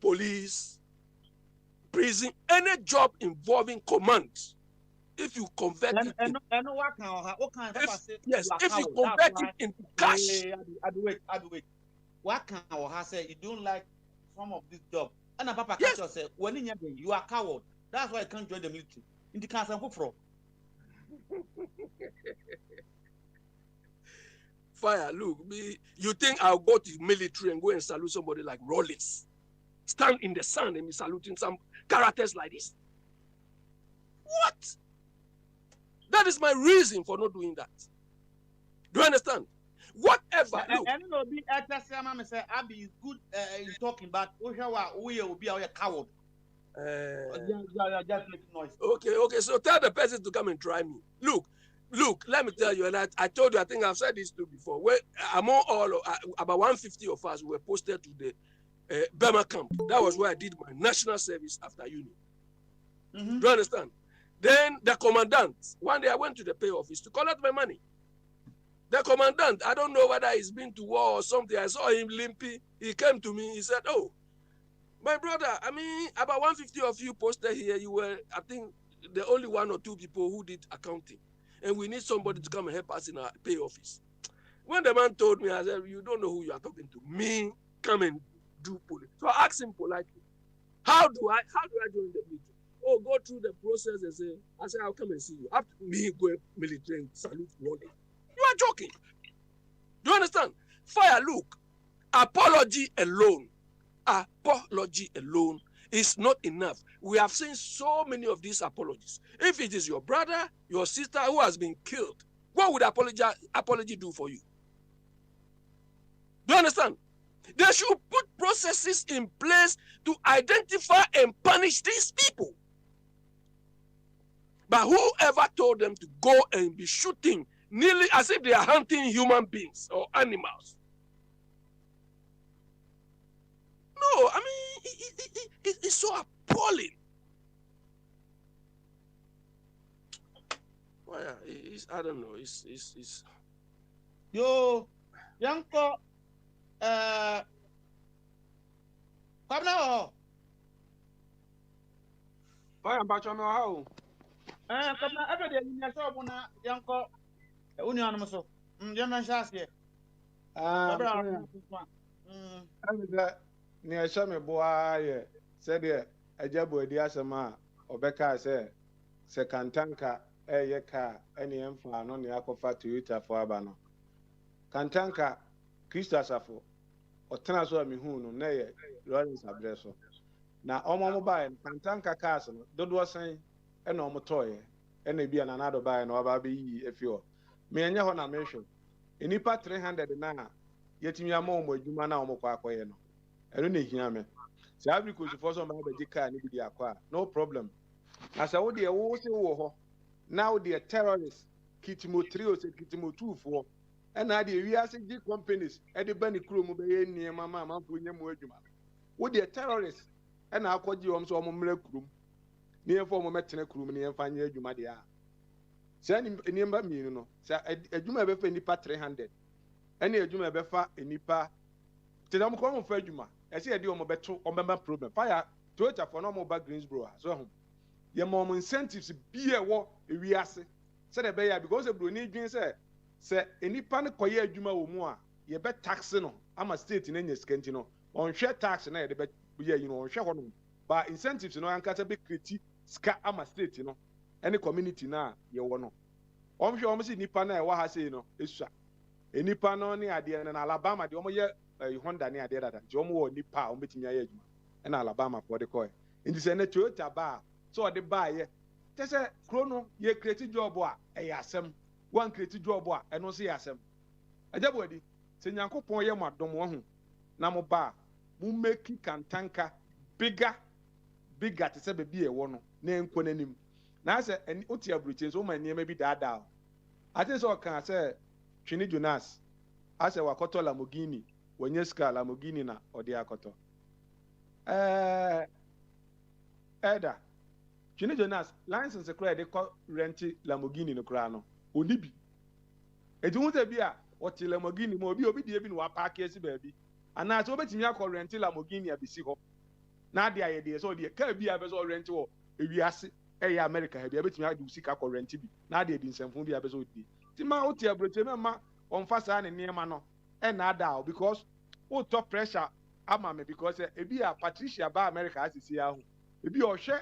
police, prison, any job involving command. If you convert it into cash. I do it. What can I say? You don't like some of this job. And a papa can't say, when you are coward. That's why I can't join the military. In the council for Fire, look, you think I'll go to military and go and salute somebody like Rollins? Stand in the sun and be saluting some characters like this? What? That is my reason for not doing that. Do you understand? Whatever. Look. And no be say Abi is good in talking, but we will be a coward. Just making noise. Okay. So tell the person to come and try me. Look, look, let me tell you, and I told you, I think I've said this too before. Among about 150 of us were posted to the Burma camp. That was where I did my national service after uni. Do you understand? Then the commandant, one day I went to the pay office to collect my money. The commandant, I don't know whether he's been to war or something. I saw him limping. He came to me. He said, "Oh, my brother, I mean, about 150 of you posted here. You were, I think, the only 1 or 2 people who did accounting. And we need somebody to come and help us in our pay office." When the man told me, I said, "You don't know who you are talking to. Me, come and do police." So I asked him politely, how do I join the military? Oh, go through the process and say, I said, "I'll come and see you." After me go military and salute one day. You are joking. Do you understand? Fire, look, apology alone is not enough. We have seen so many of these apologies. If it is your brother, your sister who has been killed, what would apology do for you? Do you understand? They should put processes in place to identify and punish these people. But whoever told them to go and be shooting nearly as if they are hunting human beings or animals? No, I mean, it's so appalling. Well, yeah, I don't know. It's. Yo, Yanko, come now. I'm back on how. Come now. Every day you saw one Yanko. Union so. German chassis. Ni ɛhyɛ me boa yɛ sɛdeɛ agyabu adi asɛm a ɔbɛka sɛ kantanka ɛyɛ ka ɛne ɛmfa no ne akɔfa Toyota fo aba no. Kantanka Kristo asafo ɔtena so a mehu no na ɛyɛ Lawrence abrɛ so. Na ɔmo baeɛ kantanka cars no dodoɔ sɛn ɛna ɔmo tɔɔyɛ ɛna bi ananado baeɛ na ɔba bɛyi efi hɔ. Me ɛnyɛ hɔ na mehwɛ. Enipa 300 na yɛtumi ama ɔmo adwuma na ɔmo kɔ akɔyɛ no. I don't hear me. So I because for some other car need to acquire. No problem. As I would the war now the terrorists Kitimo 3 or Kitimo 2 4 and now the VSG companies at the Benny crew near Mamma Punya Mojuma. Would the terrorists and I called you on some crew near former Metina crew near Fanya Jumadia. Send him me, you know. So a Juma Befa Nipa 300. Any a Juma Befa a Nipa. I'm coming for Juma. I see a deal on better on member problem. Fire Toyota for no more back Greensboro. So your mom incentives be a war we ask. Said a bear because of Brunei Jeans say any panic koya Juma or more. You bet taxing. I'm a state in any scantino on share tax and I bet you know share on. But incentives, you know, and catch a big critique. Ska I'm a state, you know. Any community now, you want. I'm sure I'm seeing Nipana, what I say, you know, it's a Nipano near the end in Alabama, the Omo Honda near the other. Jomo Nipa, meeting your age, and Alabama for the coin. In the Senate Toyota bar, so the buyer. Just a chrono, ye created job, a yasem, one created job, and no see yasem. A jabody, Senyanko Poyama, don't want him. Namo bar, who make Kantanka bigger to say be a one, name Quenim. Now I say, and Utia British, oh my name may be that down. I think so can say, Chini Jonas, I say Wakoto Lamborghini. When you scale Lamborghini na or the Akoto. Eda. Chini Jonas, license a credit they call renty Lamborghini no crano. Unibi. It won't be a what Lamborghini more be obedient even what park yes, baby. And I told me I call renty Lamborghini at the Siho. Now the idea so the can be a vessel rental if you ask America, have you ever to seek a renty? Now they didn't send from the episode. Tima Otia Britain on Fasan and near Mano. And not down because top pressure amame because e be a Patricia ba America as see ahu e be o hwe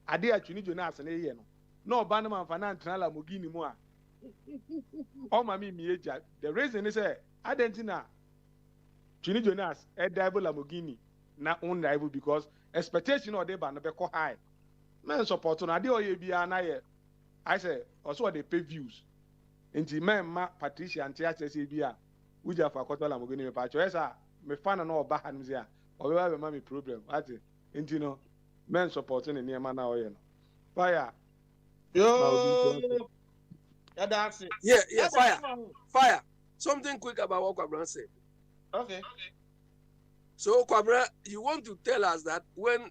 ade a Chini Jonas na ye no no ba no man fa na ntana Lamborghini mu a o ma mi eja the reason is Argentina Chini Jonas e drive Lamborghini na on drive because expectation of dey ba no be ko high men support na ade o ye bia na ye I say also they pay views nti men ma Patricia antia say bia Uja for Koto Lamborghini me pacho esa me fan na oba hanzia obewa be ma me problem ati nti no men supporting ne niema na oye no fire yo Yeah, that's it. Yeah, fire. Something quick about what Kwabra said. Okay. So, Kwabra, you want to tell us that when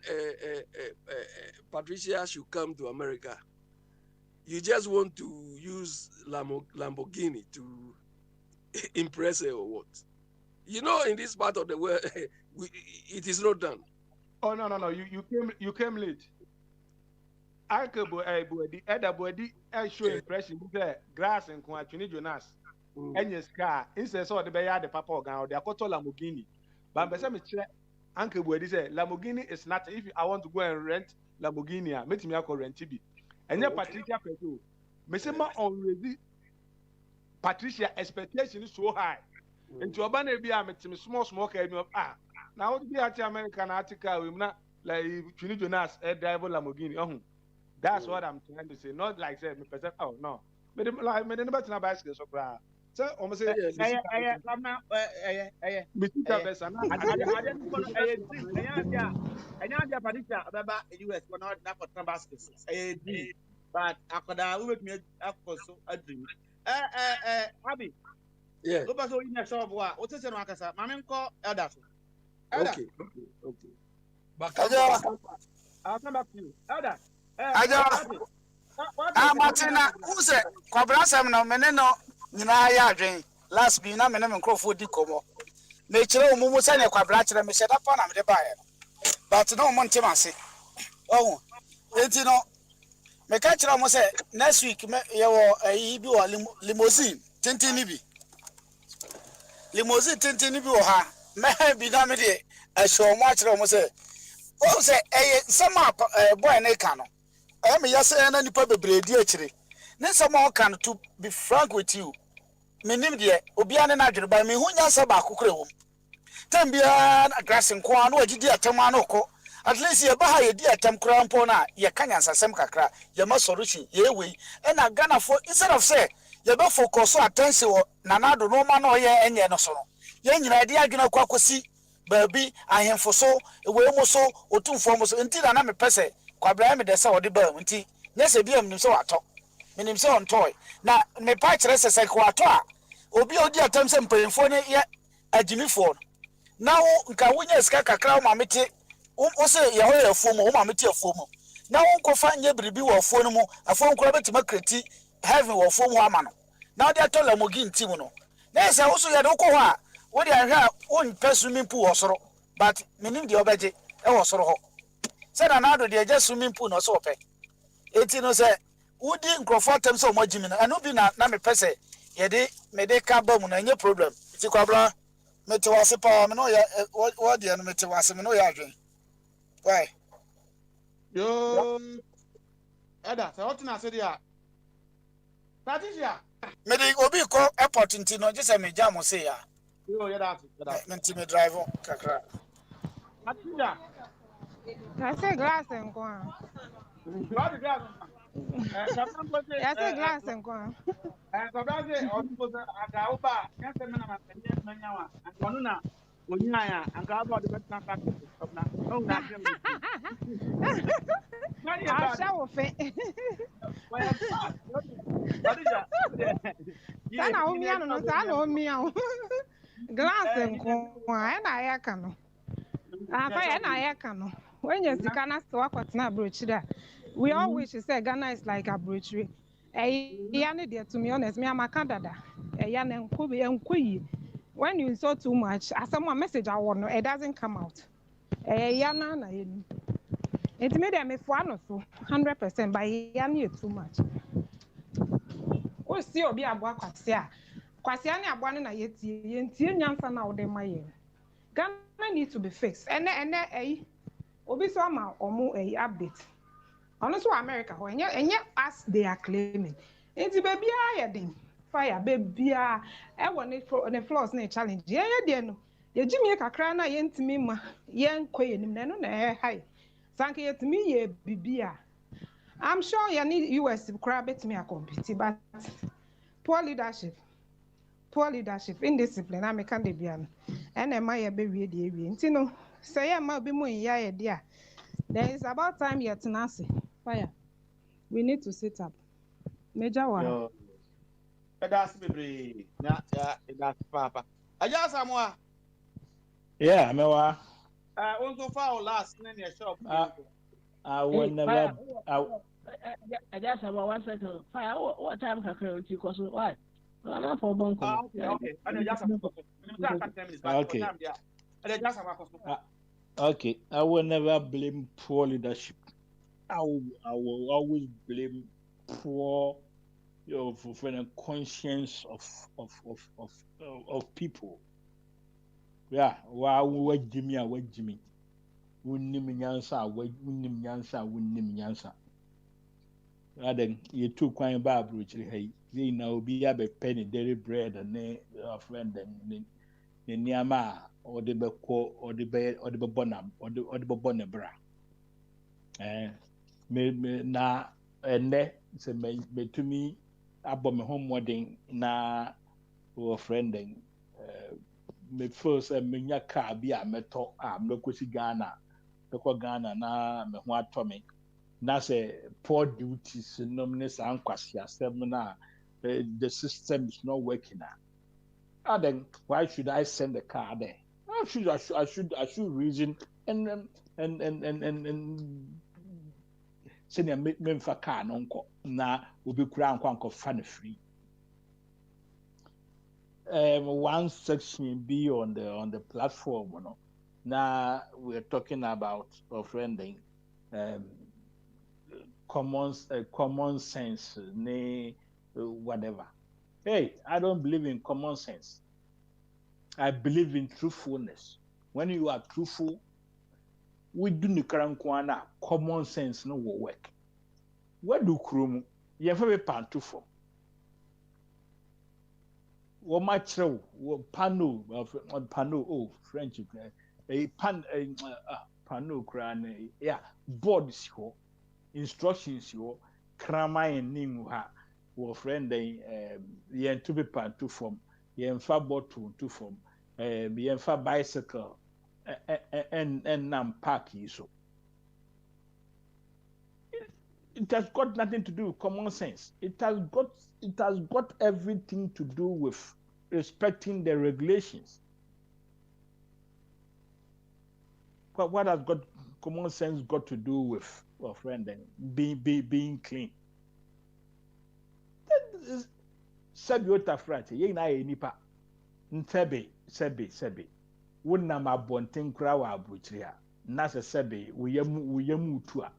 Patricia should come to America, you just want to use Lamborghini to impress her or what? You know, in this part of the world, it is not done. Oh no! You came late. Uncle the other body, I show impression. Grass and Quantini Jonas. And yes, car. Instead, so the Bayard, the Papa Gan, the Akoto Lamborghini. But Besame Uncle Boy said Lamborghini is not. If I want to go and rent Lamborghini, meet me a rent TV. And then Patricia Pedro. Mesema already. Patricia expectation is so high. And to Abane be a small came up. Now be at American article, we not like Chini Jonas, a driver Lamborghini. That's what I'm trying to say. Not like say, oh no. But like, me never turn bicycle so far. So, almost say, but I could have with me so a dream. Abby. Yeah. Go back to in a shop. What is it, Makasa? Mamma call Elder. Okay. But I'll come back to you. Elder. Martina, who's it? Quabrasam no meneno, Nina Yadrin, last be na menem and Crawford di Como. Nature Mumu and Quabratra, me set up on the buyer. But no Montemasi. Oh, ain't you know? Me catch almost say next week, you limousine, Tintinibi. Limousine Tintinibi or ha, may be damaged. I show much almost say. Oh, say, some boy and a cano. I am yes, and any probably dear. Then some more can to be frank with you. Meaning, dear, Obiana Nadra by me, who knows about Kuku. Tambia a grass and corn, or dear Tamanoko. At least you buy a dear Tam Crampona, ye canyons and some cacra, ye must solution, ye we, and a gunner for instead of say, ye don't focus so attention or Nanado no man or ye and ye no so. Yen idea gonna quackosy. Baby, I am for so, away so, or two formos until I'm a person. Quabrami, the saw the burn, until yes, a beam so at all. Meaning so on toy. Now, my patch rest as a quatoa. Obi dear terms and paying for yet a Jimmy phone. Now, can we just cack a crown, mammy? Also, Yahweh of Fomo, mammy of Fomo. Now, go find your baby or phone, a phone crab to make heavy or foam woman. Now they are told Lamogin Timono. There's also Yadokoa. What I have one swimming pool or so, but meaning the obey, or so. Said another, they just swimming pool or so. 18 say, would you Crawford them so much, and no be not me pese, yet may they come and any problem. It's a quabla, Metawasipa, what the enemy to was no yarding. Why? Yo, Ada, so what I said, yeah. Patricia, may they go be called airport in Tino, just a major say, yeah. Oh, yeah, that's it. Driver, Kakra. I say glass and go on. I say glass and go on. I'll show it. Glass and go on, and I can. I can. When you see Ghana to work with na brooch there, we always say Ghana is like a broochery. Dear, to be honest, me I'm a Canada. When you saw too much, as someone message I want, it doesn't come out. It made them if one or so 100%, but you too much. Oh, see, be a boy, Kwasiani abwana na yeti nyansa na ode maye. Ghana need to be fixed. And obi so ama omo update. Ono so America ho enye as they are claiming. Enti baby ayedin fire baby a e won ne floors na challenge. Ye de no. Ye jimi kakra na ye ntimi ma ye nkoye nim na no na high. Sanke yetimi ye bibia. I'm sure you need US crab it me a compete, but poor leadership, indiscipline. I'm a candibian, and am I a baby? You know, say I'm a be more ya dear. There is about time yet to Nancy. Fire. We need to sit up. Major one. That's baby. That's papa. I just am one. Yeah, mewa. Also for last name your shop. I will Hey, never. fire. I just about 1 second. Fire. What time can I because why? No, not for bunkum. Okay. I just have to go. I can't 10 minutes, but for Okay. time there. I just have to go. Okay. I will never blame poor leadership. I will always blame poor, conscience of people. Yeah. Wa Jimmy. Wunnim nyansa. Adan ye tu kwan ba abrochiri ha yi na obi abɛpɛ ne dairy bread ne friend ne nneɛma a ɔde bɛbɔ ne bra na ɛnɛ sɛ metumi abɔ me ho mmɔden na wɔ friend me feel sɛ menya car bi a mɛtɔ a mɛkɔsi Ghana na me ho atɔ me na say poor duties ne saa nkwasi asɛm na the system is not working then why should I send the car there? I should reason and send a memfa car no nko na obi kura nkɔ fa no free. One section be on the platform, you know. Now we're talking about offending common sense, whatever. Hey, I don't believe in common sense. I believe in truthfulness. When you are truthful, we do the current common sense no will work. What do krum? You have a pan to form. What much pano French a pano cran boards ho instructions yo krama and ning ha wo friend yen to be pan to form yen fa bottle to form yen fa bicycle and nam park so it has got nothing to do with common sense. It has got everything to do with respecting the regulations. But what has got common sense got to do with being clean? That is Sabiota Frati, ye na nipa sebe. Wouldn't am a bonting krawa butria. Nasa sebe, we yamu tua.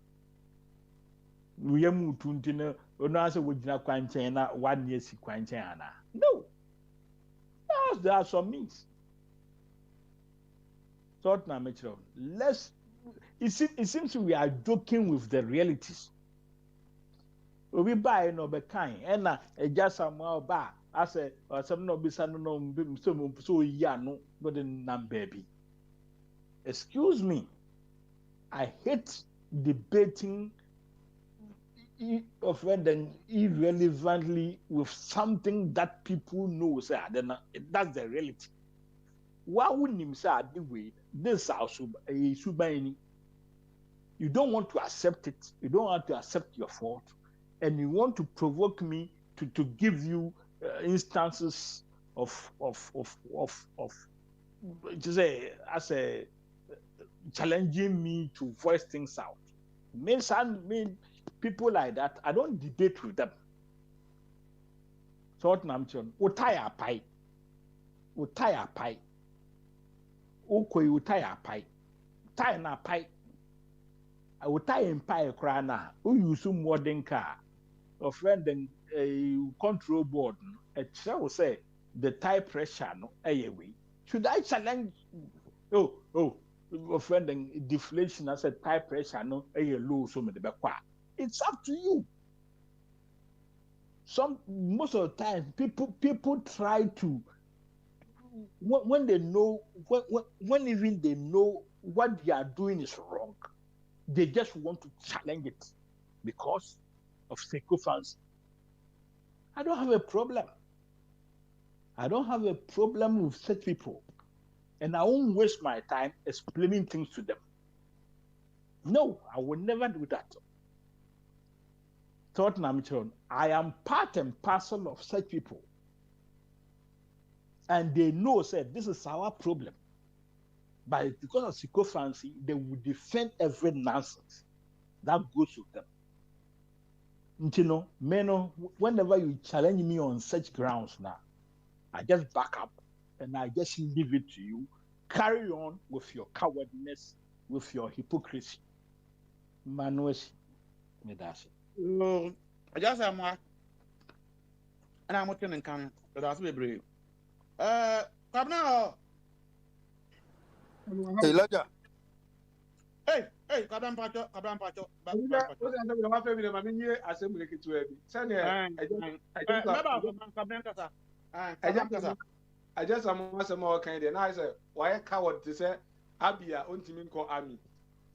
We are moving to no answer with na quanchena 1 year sequentiana. No, there are some means. Thought na metro. It seems we are joking with the realities. We buy no be kind, and just somehow buy. I say, or some no be no so ya no, but in baby. Excuse me, I hate debating offending irrelevantly with something that people know. Say, that's the reality. Why wouldn't him say the way this also a subani? You don't want to accept it. You don't want to accept your fault, and you want to provoke me to give you instances of to say as a challenging me to voice things out. Mean people like that, I don't debate with them. So what I'm saying, utaya pai, ukoi utaya pai, tie na pai, utaya in pai krana, use modern car, a friend and a control board, a shall say the tire pressure no way. Should I challenge? Oh, offending deflation as a tire pressure no low so many back. It's up to you. Most of the time, people try to when they know when even they know what they are doing is wrong, they just want to challenge it because of sycophants. I don't have a problem. I don't have a problem with such people, and I won't waste my time explaining things to them. No, I will never do that. I am part and parcel of such people. and they know said this is our problem. But because of sycophancy, they will defend every nonsense that goes with them. You know, whenever you challenge me on such grounds now, I just back up and I just leave it to you. Carry on with your cowardness, with your hypocrisy. Manuel, me that's it. I just am and I'm watching and can, but that's very brave. Come now. Hey, Ledger. Hey, Kabran Pacho. I just am some more kind and I said, why a coward to say Abia untimin call army.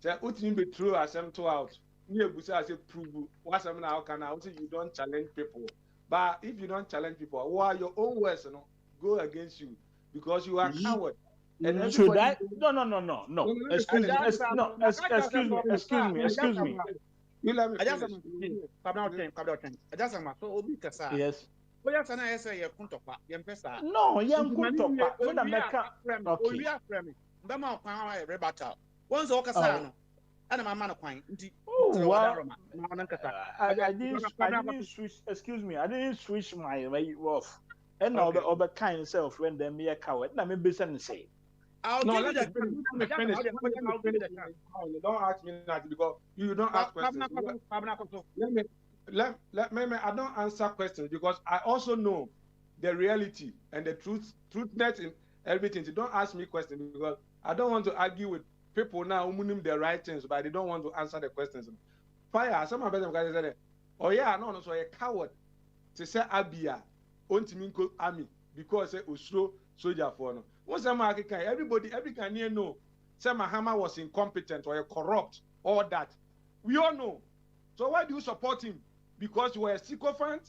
Say Utim be true as I'm to out. Near Busa say prove what some now can I say you don't challenge people. But if you don't challenge people, why your own words go against you because you are coward. And should I? No. Excuse me. You let me. I just so Obi Kasa. Yes. Oya sana yesa ye kuntopa ye mpesa. No, ye kuntopa. Me na meka. Okay. Owi afremi. Mbema okwan wa rebata. Once o kasa no. Ana mama no kwan. Nti. I didn't switch. Excuse me. I didn't switch my way off. And now the kind self when they me a coward. Na me be say. Let me finish. Don't ask me that because you don't ask questions. Let me. I don't answer questions because I also know the reality and the truthness in everything. So don't ask me questions because I don't want to argue with people now who know the right things, but they don't want to answer the questions. Fire. Some of them guys said, "Oh yeah, no, so a coward." To say Abia, Ontiminko army because say Oslo soldier for no. Once everybody, every can know, say Mahama was incompetent or corrupt, all that. We all know. So why do you support him? Because you are a sycophant?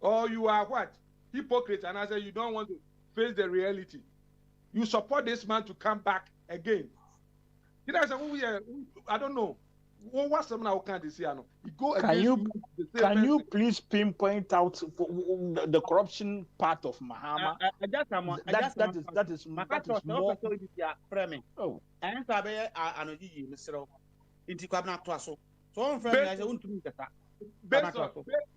Or you are what? Hypocrite, and I say you don't want to face the reality. You support this man to come back again. I don't know. What's something I can't see? Can you please pinpoint out the corruption part of Mahama? That is more. Oh, and Sabe Anoji, Mr. Intiquabna Trasso. So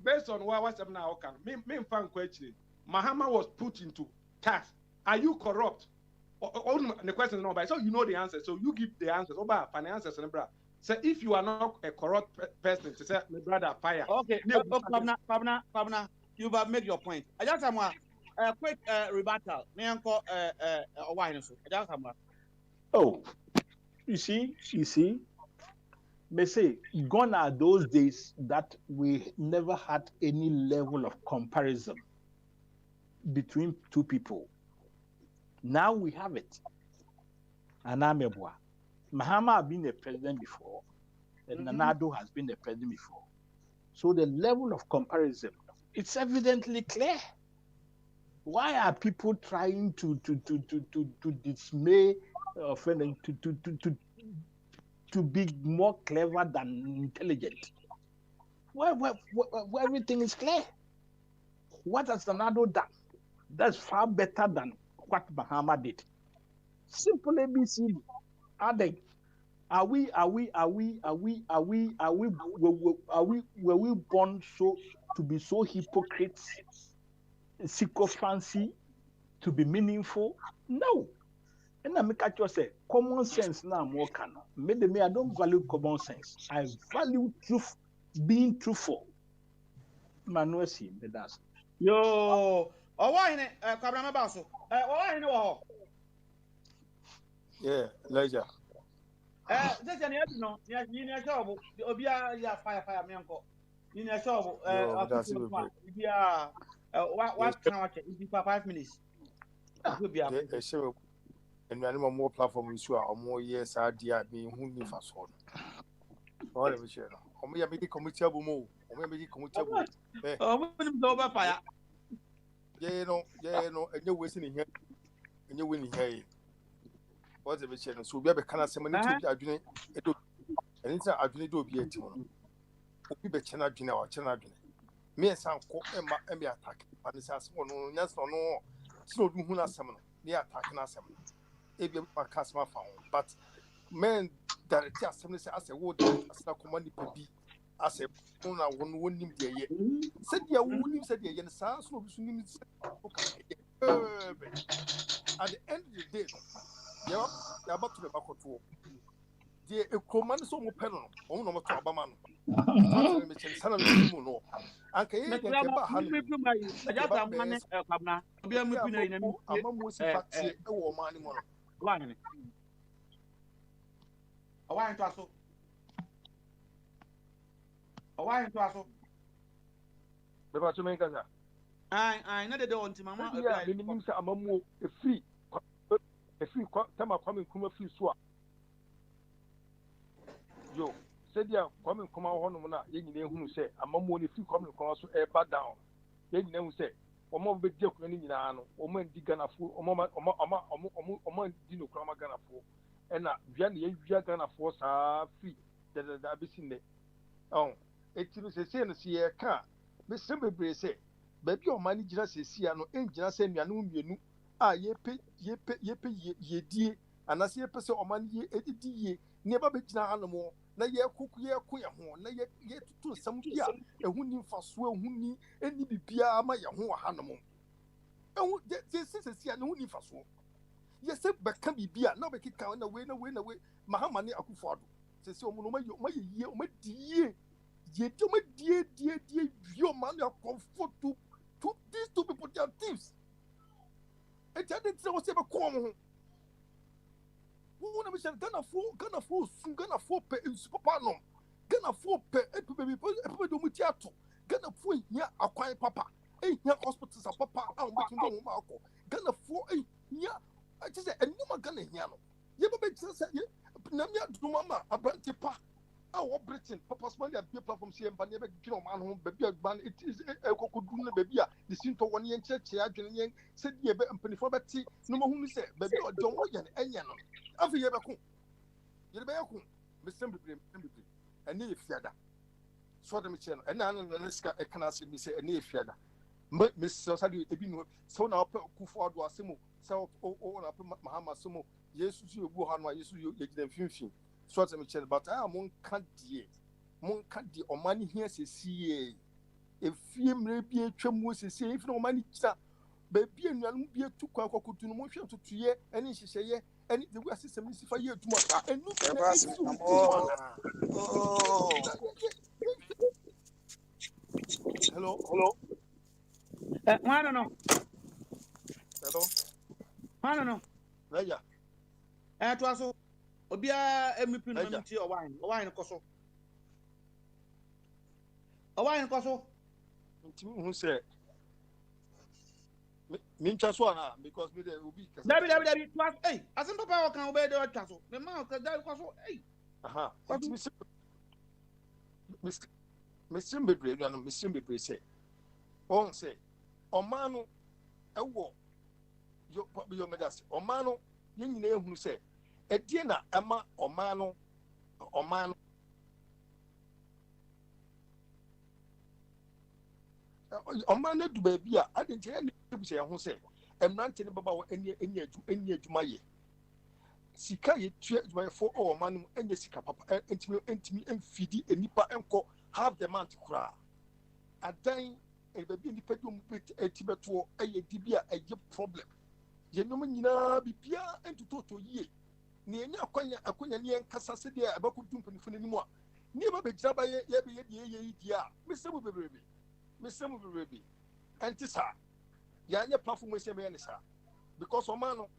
based on what's up now, me fan question. Mahama was put into task. Are you corrupt? The question is not, so you know the answer. So you give the answers. Finances and so if you are not a corrupt person, to say, my brother, fire. Okay, Pabna, you have made your point. I just have a quick rebuttal. May I call a wine? I just have Oh, you see, they say, gone are those days that we never had any level of comparison between two people. Now we have it. Anamebwa. Mahama has been a president before, and Nanado has been a president before. So the level of comparison, it's evidently clear. Why are people trying to dismay, to be more clever than intelligent? Where everything is clear. What has Nanado done? That's far better than what Mahama did. Simple ABCD. Are we were we born so to be so hypocrites, sycophancy, to be meaningful? No. And I make you say common sense now more can. Me, I don't value common sense. I value truth, being truthful. Manuel see me that's. Yo, why in Kabrama Basso? Why in Yeah, Ledger. This is no, you show, Obia, fire, me uncle. You show, what can I watch it for 5 minutes? Could be a show. And animal more platform issue or more years idea being who knew fast one. All of it, or me, I make a committable move, or maybe committable. Over fire. Yeah, no, and you're wasting here, and you're winning here. What's the vision? So we have a kind of seminar to do it, and it's a do be a tune. We be channel dinner or channel dinner. Me and some cook and be attack, and it's as one, yes or no. so do hu na asem no ne attack na asem e bi ba customer fa ho but men direct asem say as a wo direct asna command bi as a una wonim de ye said ya wonim said ye sa so bi so nim at the end of the day no ya ba to the bakoto de ekoman so mo pɛ no no mo to abama no so me chen sana me mu no anka ye de ba ha no aja ta mo ne kwabna obi am pi na ina mi amamu si fatie e wo ma ni mo no wani awai to aso be ba to men kaza ai na de on ti mama ya be nim se amamu e free tama kwame kuma free so a yo sedia kwame kuma ho no na ye nyine hunu se amamu ne free kwame kuma so e ba down ye nyine hu se omo be di akuna ni nyina no omo ndi ganafo omo ndi no krama ganafo ena bia ne ye bia ganafo saa free da bisi ne etinu se no se ye ka me se bebre se ba bi o mani gira se sia no engira se nuanu mienu a ye die anase ye pese o mani ye edidi ye ne ba be gina anomo na ye kuku ye ko ye ho na ye tutu sam bia ehu ni mfaso ehu ni eni bibia ama ye ho ha no mo ehu je se sia no ni mfaso ye se be ka bibia na be kika na we mahama ne akufo ado se se o mo no ma ye o ma die ye do ma die yo man ya comfort to these two people they are thieves e ti ade tse wo se be ko mo wo na me shan Ghana fo pe papa no Ghana fo pe e do muti ato Ghana fo hia akwan papa e hia hospitals papa a mo tun do mo akọ Ghana fo e hia I just say enuma Ghana hia no ye be say ye na me aduma ma abranti pa our Britain, Papa's money at the platform, see, but never kill a man home, baby, it is a cocoon, baby, the Sinto 1 year church, said, yeah, and penny for Betty, no more whom said, baby, don't want any yanon. After you ever come, you're back home, Miss Simply, and near Fiada. So the Michel, and Nanaska, I cannot see me say, and near Fiada. Miss Sosadi, so now Kuford was Simo, South or Mahama Sumo, yes, you go on, yes, you get them finishing. So Michel, but I am mon candy or money here, see, if you may be a tremor, say, if no money, baby, and you be a too quick to motion to year, and she say, and the West system is for you tomorrow. And look hello. I don't know. Hello. Yeah. To us. Obia emipin no mti owine koso nti hu se me ntwa so ana because me dey obi kasa dabi twas asim papa o kan obey dey twa so me ma ka dabi koso aha Mr. Bebre no Mr. Bebre say on say omano ewo yo medas omano ye nyina ehunu say edie na ama omano du baabi a adentire ne busa ya ho se emrante ne baba wo enya adwuma ye sika ye tue adwuma fo o omano enya sika papa entimi emfidi enipa enko half the month kura adan e baabi enipa dum etibeto eye dibia eye problem ye nom nyina bibia entoto ye ne enya akonya ne enkasa se de abakudu mpanifo n'animu a ne ba begira ba ye be ye di a mesemu bebrebe antisa ya nya platform se be ne sa because o man no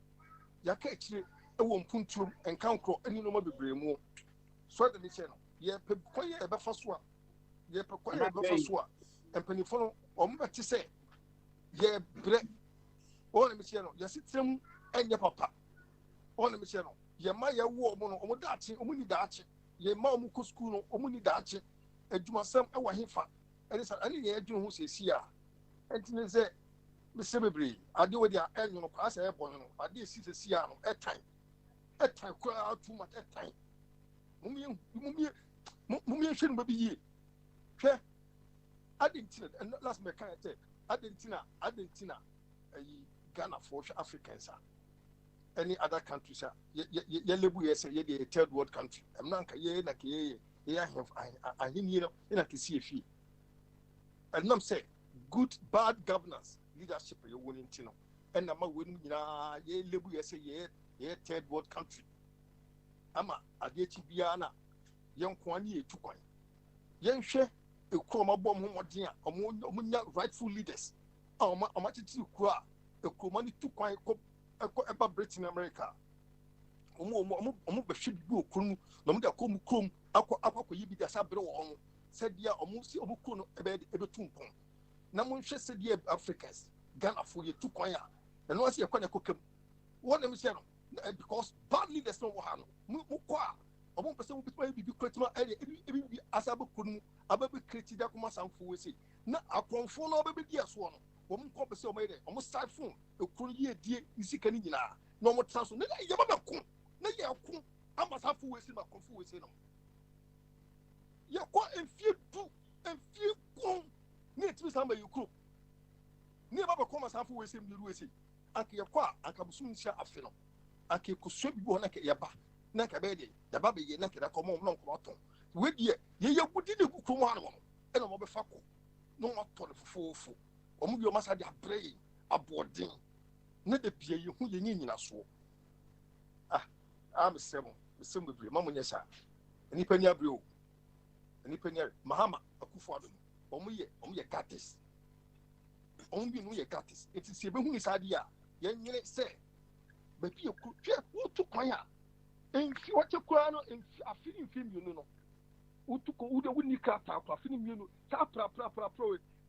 ya ka ekire ewo mpuntuom enkankro ani no ma bebrebe mu so de ne che no ye pe koye e be fa so a empanifo no o mo beti se ye bre o ne me che no ya sitrem enya papa o ne me che no ye ma ye wo mo no o mo daachi o mo ni daachi ye ma o mo ko school no o mo ni daachi adwumasam e wa hefa ene sa ani ye adwun ho sesi a entine se me se bebre ade wo dia enyo no kwa sa e bo no ade si sesi a no etan kwa too much etan mumie hwenu ba bi ye hwe adentina last me kan say adentina ayi Ghana for Africans any other countries ye lebu ye say ye the third world country I'm not ye na ke ye have I you know in a see fi and I'm say good bad governance leadership you winning tino and I'm winning ye lebu ye say ye third world country ama adechi biana yen kwani e tukwan yen hwe ekroma bom ho modin a omunya rightful leaders amatiti kura ekroma ni tukwan ko eba Britain America omu behwe bi okunu no mde akomu krom akwa yibi da sabre wo said dia si omu kru no ebe tumpon na mo hwe said dia Africans Ghana for ye tukwan a no asi yakwa na kokam wona mi se no because bad leaders no wa no mu kwa omu pese mu bitwa bibi kretima ebi asabe kunu ababe kreti da kuma sanfo we se na akonfo no obabe di aso no omu ko pese omu ide omu side phone ekuru ye die isika ni nyina na omu transo na ye ba ko na ye ko amasafo we se ma konfo we se no ye ko enfie ko ni etimi samba yukru ni ba ko amasafo we se mbiru we se ake ye ko aka busu nsia afe no ake ko so bi ho na ke ye ba na ka be de da ba be ye na ke da ko mo no ko ton we die ye gudi de ku mo ano e na mo be fa ko no mo to le fofofo omu bi o masa de abrei abodin na de bia ye hu ye nyina so am semo be mamu nyesa ni pani abre o ni pani Mahama Akufo-Addo omu ye gatis omu bi no ye gatis eti se be hu ni sade a ye nyine se be bi e ku hwe utu kwan a enfi wache kura no enfi afini mfi mienu no utuko ude wuni ka ta kwa afini mienu ta pra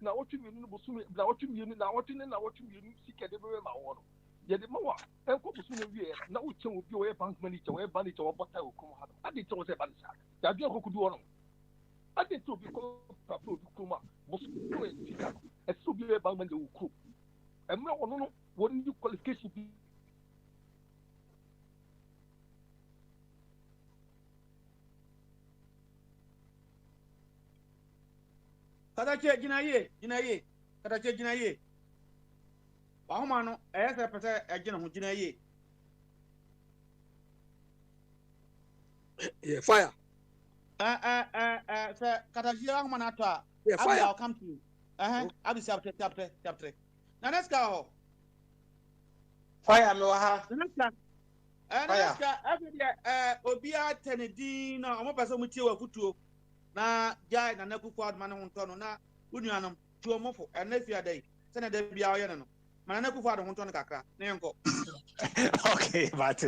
na wotu mienu no bosu na wotu mienu sike de be ma wo no ye de ma wa enko bosu no wie na uche obi o ye bank manager o ye manager o bota okum ha ade to se banisa ya bi okoku du wo no ade to bi ko pra du kuma bosu no e sika no e so bi o ye bank manager o ku e ma wo no woni qualification bi Kadache jinaye ba ho ma no se pese ejina ho jinaye yeah fire se kadache ho ma na to a I'll come to you abi chapter na let's go fire me wa ha let's go obia tenedin na omo pese mu tie wa futuo na jai na Akufo-Addo man ho nto no na unuanom tuo mofo na fiadai se na da bia oye no man na Akufo-Addo ho nto no kakra na yenko okay but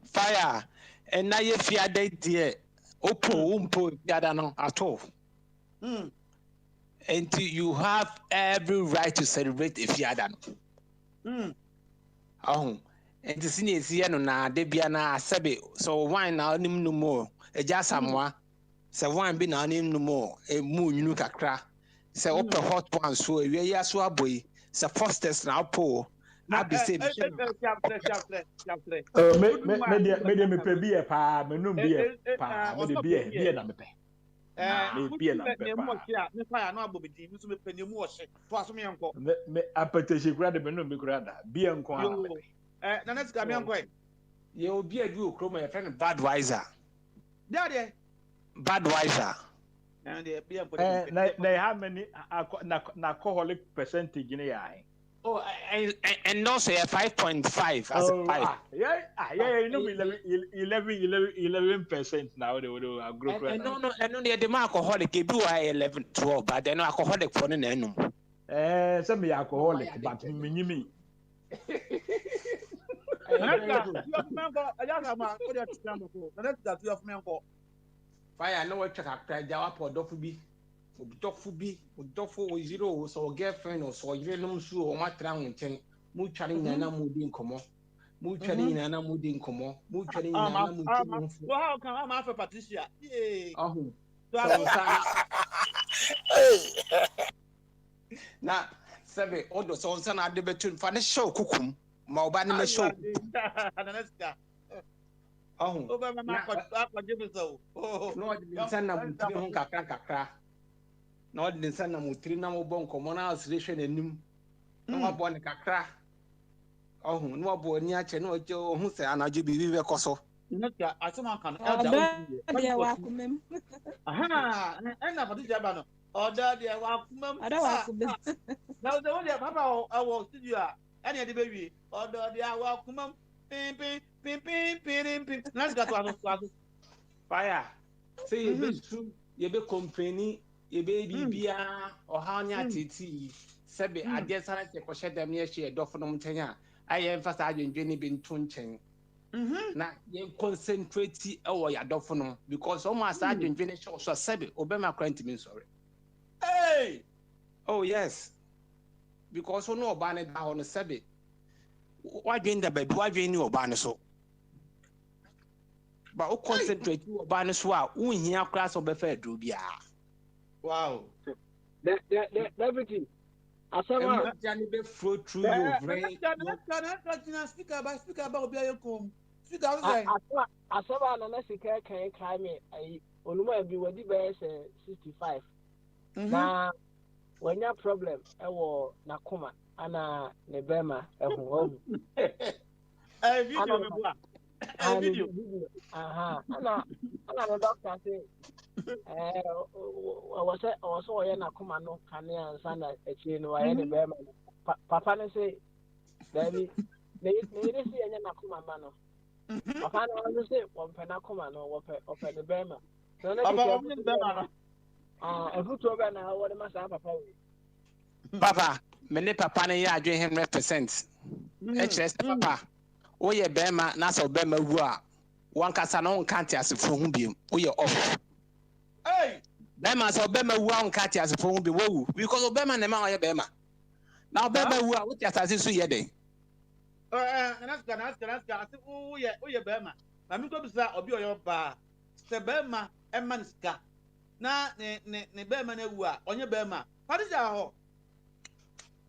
fire and na ye fiadai die umpo fiada no at all and you have every right to celebrate if fiada no and to see is no na de bia na sebe so wine na onim no more eja samwa se wine bi na onim no more e mu nyunu kakra se ope hot one so ewie ya so aboyi se fosters na opo abi se bi chapter me pe bi e pa me num bi e pa me de bi e na me pe me bi e na me pe me fire no abobidi mi so me pe nemu ohye to aso me yenko me apetese kura de me num bi kura da bi e nko a me na next ka me yenko ye obi adu okroma ye friend Budweiser there Budweiser and the be na how many na alcoholic percentage in ya and also 5.5 as a 5 you know 11% now they would group no the alcoholic be 11 12 but then alcoholic for no enum some alcoholic but me fire no what check jawa po dofo bi zero so girlfriend or so you no so o matra nten mu tware nyana mu di nkomo mu tware nyana mu di nkomo mu tware nyana mu di nkomo so how can I have Patricia na sebe odo so nsa na ade betun fa ne show kukum ma oba ne show oba ma akwa jebe so no nsa na mutiri ho kakra na odi nsa na mutiri na mo bon komo na asrehwe nanim na wabo ne kakra Oh, no boy near Cheno, Joe, who say, and I do be a coso. Not that I someone can Dear Wakumem. Aha, and now for this Jabano. Order the Wakumem. I don't Wakumem. Now the one Papa I will see you. Any of the baby. Order the Wakumem. Pim, pim, pim, pim, pim, pim. Let's go to our Fire. Say you be true, you be company, you be bia or how near TT. Sabi, I guess I take a shed them near she do for no tenya. I emphasize in Jenny been tunching. Now you concentrate our ya do for no because almost I didn't finish also Sabi, Obama crying to me sorry. Hey! Oh, yes. Because we know about it on the Sabi. Why doing the baby? Why doing you about so? But we concentrate you about the swap. We hear class of the Fed, Rubia. Wow. Everything. I said, well, Johnny be flow through your brain. Speak about Biacom. Speak out there. I saw an Mexican can climb it. I only be with the best 65. Now, when your problem, I will Nakuma, Anna Nebema, and home. I video. Aha. Anna, the doctor say, I was also a Nakuma no Kanya and Sana, a chain, or any Bema. Papa say, Baby, they see any Nakuma mano. Papa no say, one Penakuma no, open the Bema. And who told me now what must have Papa, many papa na ya adwen 100%. HS papa. O ye bema na so bema wu a. Wan kasa na on kanti asefo hu biem. O ye off. Hey! Bema so bema wu a on kanti asefo hu bi wo. Because o bema na ma o ye bema. Na o bema wu a wo ti asase so ye den. That's oh yeah bema. Na mi go bisa obi oyo ba. Se bema e man ska. Na ne bema na wu a onye bema. What is that ho?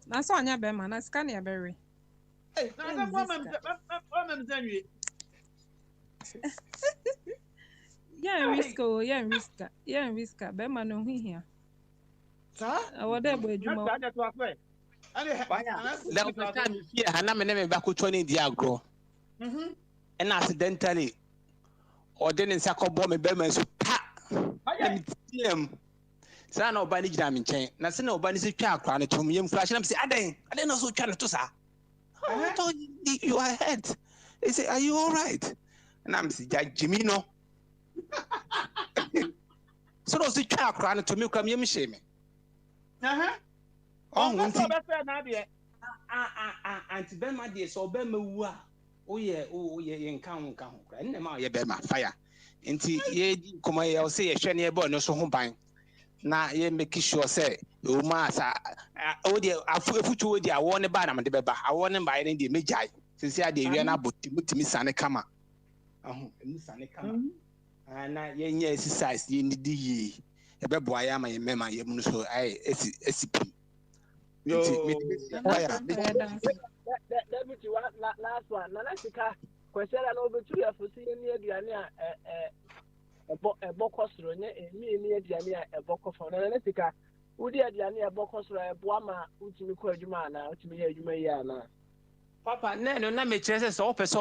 Na so onye bema na ska na berry. Hey, na ka mem zanwi. Yeah, riska. Bema no hu hia. Sa? Awo de bo adwuma. Na to afwe. Le o pata mi fie ha na me ne me ba ko toni di agro. And accidentally or then in Sakobo me bema so pa. Sana obani jina mi nchen na se na obani se twa akra na tom yem flash na me say aden no so twa no to sa. I told you are hurt. He said, are you all right? And I'm saying, Jimmy no. So those the twa akra to me come yem shame. Oh, one thing. Auntie Bema dey so Bema wu a. Oh yeah, nka ho. And na ma ye Bema fire. Nti ye di koma ye say ye hwe ne ye bo no so ho ban. Na ye make sure say o ma sa o dey afutu o dey awo ne ba na me de beba. Awo ne ba ye dey mejai. Sisi ade wi na botimi sane kama. Emi sane kama. Na ye nya exercise ye ni di yi. E be boa ya ma ye mema ye mu so ai esipi. Yo, last one. Na sika kwesera na obetu ya fosi ni aduane a ebokosoro nye emi ni aduane a ebokofo na sika udi aduane a ebokosoro ebo ama utimi ko adwuma na utimi ye adwuma yi ana papa na me chese so opese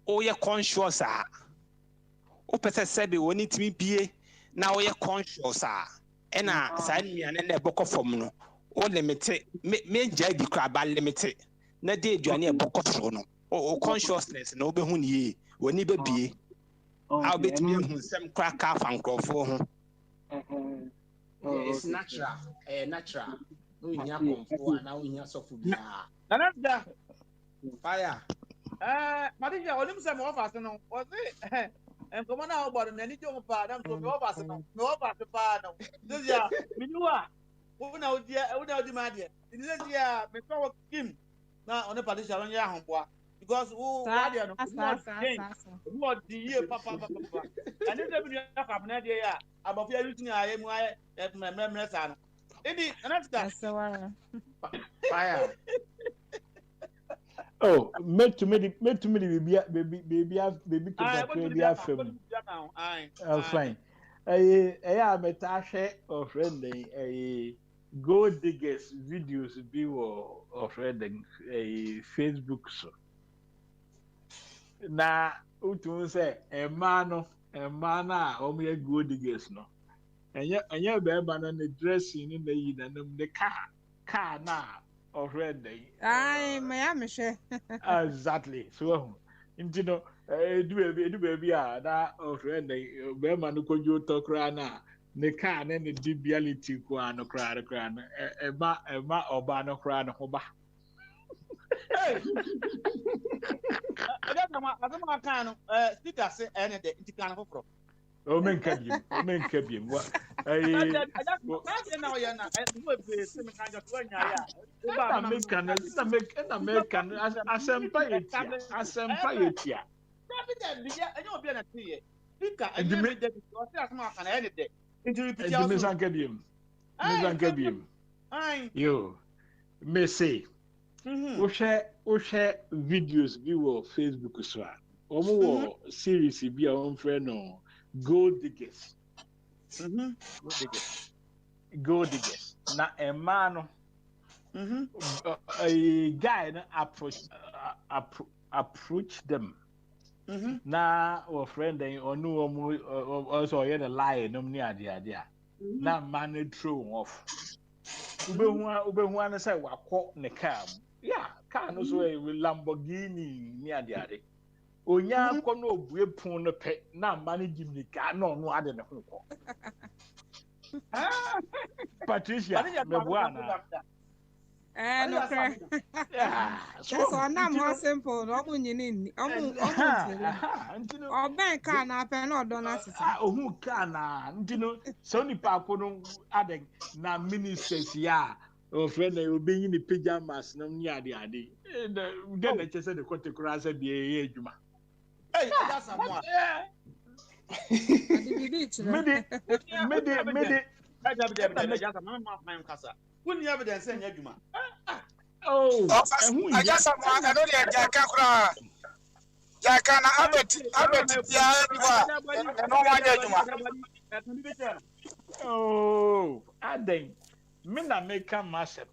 oye conscious a opese sebe woni timi bie na oye conscious a ena sa nnuane na ebokofom no o limite me jai di kra ba limite na de aduane ebokosoro no o consciousness na obehu ni ye woni be bie how bet me hu sem crack off and crofo ho it's natural natural no nya komfo na o nya sofu bia na that's fire madija onim sem offer no o say enkomo na ogboro na ni jo pa na nko me offer pa no this ya minuwa una odi ma de this ya me so kim na on pa dis alon ya honboa because who there no who the year papa and if them ya fa na de ya abofia yutin aye mu aye memre sa no edi anafta fire oh make to me baby afem fine meta hwe of friend gold diggers videos bi wo offering a Facebook so na utu say e ma na o me gold diggers no enye be ba na ne dressing ni na yi na nam de car na offering Ai, Miami she. exactly so nti no edu baby a na offering be ma no kojo tokra na ne car na ne debility ko an kra na e ma oba no kra no ho ba Hey, I got my kind of sticker say any day into kind of pro. o men kabiem wa I ai just now you're not. I do a semi kind of when na make asempa yetia I know be na see sticker and enti you me me that you say as my kind any day. Into repeat enti me also. san kabiem Aye. yo me say wo hwɛ videos bi wɔ Facebook so a wɔn wɔ series bi a wɔn frɛ no gold diggers gold diggers na ɛmaa no a guy no approach them na wɔ friend then ɔno wɔn also ɔyɛ the lie nom ne ade a na man no throw off ubehu ana sɛ wakɔ ne car mu yeah car no so a Lamborghini ne ade onya akɔ na obue pon no pɛ na man no gim ne car na ɔno ade ne ho kɔ Patricia meboana No cry. That's all now more simple. No nyini. Oben ka na pe na odona sisi. Ohun ka na ntino so nipa ko no aden na ministers ya o friend na obenyi ni pajamas na ni ade den na chese de kote kura se bi e adwuma. Hey, that's a mo. Mede Wouldn't evidence any Juma? Oh, I just I don't know Jacka. Jacka, Albert, oh, Aden, Mina make a massive.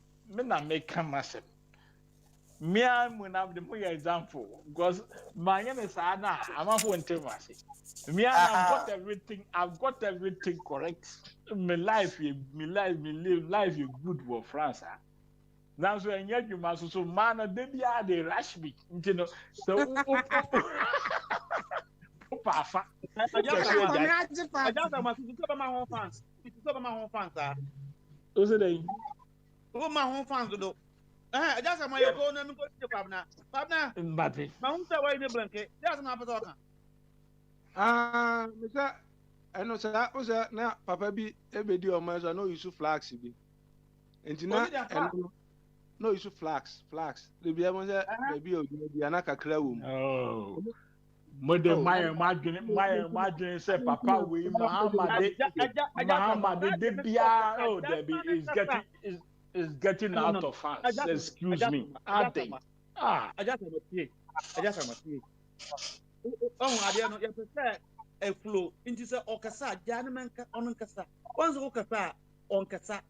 Me and when I'm the more example, because my name is Anna, I'm a one temasi. Me and I've got everything correct. My life is good for France. Now so and yet you must so man baby are they rush me. You know, so Papa. I just my home fans. It's my home fans. What's it? Oh, my home fans do. I just my go na go to Pabna. Mbappe. My home say why you blanket. That's not talking. Mr. I know sir, na papa bi ebedi o ma so no use flags bi. Enti na no use flags. The bi am say baby o bi ana kakra wo mu. Oh. Mother my imagine say papa we Muhammad de bia oh there be is getting out of hands. Excuse me. I just am a oh, I don't know. You prefer a flow into the Okasa, Janamanka on Kasa. Once Okasa on Kasa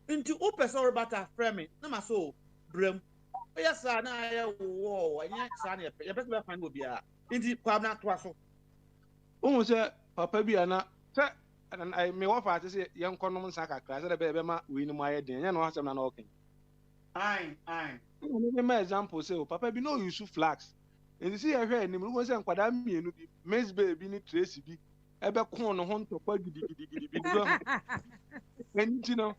into Opesa Bata framing, Namaso, Brim. Yes, I know. Whoa, and yet, Sunny, your best weapon will be a into Pabna Twasso. Oh, sir, Papa Biana, sir, and I may offer to say young Common Saka class at a baby, we know my idea, and I'm not okay. Aye. My example say, Papa, be no use flags. And you see, I heard him was and Quadami, Miss Baby, Tracy B. Ever corn on Honto, and you know,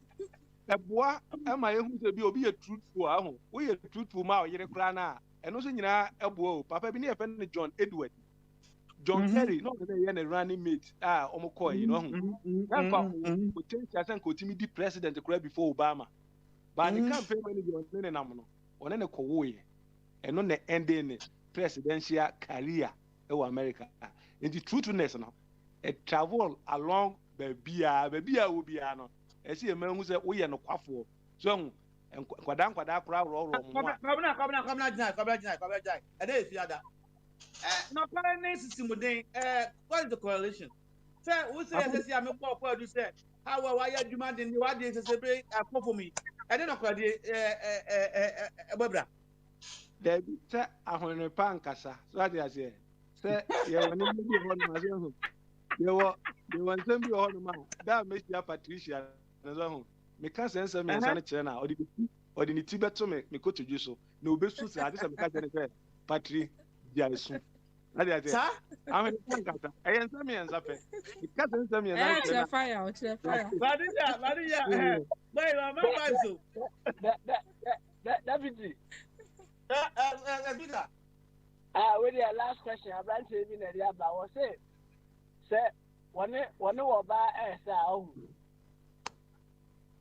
a boy, am I who will be a truthful, we a truthful mouth, yet a crana, and also, you know, a boy, Papa, be near John Edward. John Terry, not a running mate, Omokoy, you know, potential continue the president to cry before Obama. But the campaign manager on any Kowoy, and on the ending presidential career in America. In the truthfulness, a travel along baby will be ano. I see a man who said, we are no quaffo. So, and Quadan crowd or no, what is the correlation? Say, who say yes, I'm a poor for you say, how are you demanding what is a break for me? I don't know what Barbara. Dabi sɛ ahɔnepa nkasa so ate aseɛ sɛ yɛwɔ nneɛma bi wɔ hɔnom ase ho yɛwɔ nsɛm bi wɔ hɔnom a da mehyia Patricia ne so ho meka sɛ nsɛm mmiɛnsa no kyerɛ no a ɔde ne ti bɛto me kotodwe so na obesu sɛ ade sɛ meka kyerɛ ne sɛ Patri gyae so ade aseɛ ahɔnepa nkasa ɛyɛ nsɛm mmiɛnsa pɛ meka sɛ nsɛm mmiɛnsa no kyerɛ no Maria, boy, my so. Deputy. Peter. With your last question, I'm going to be in the about was it? Say, one of our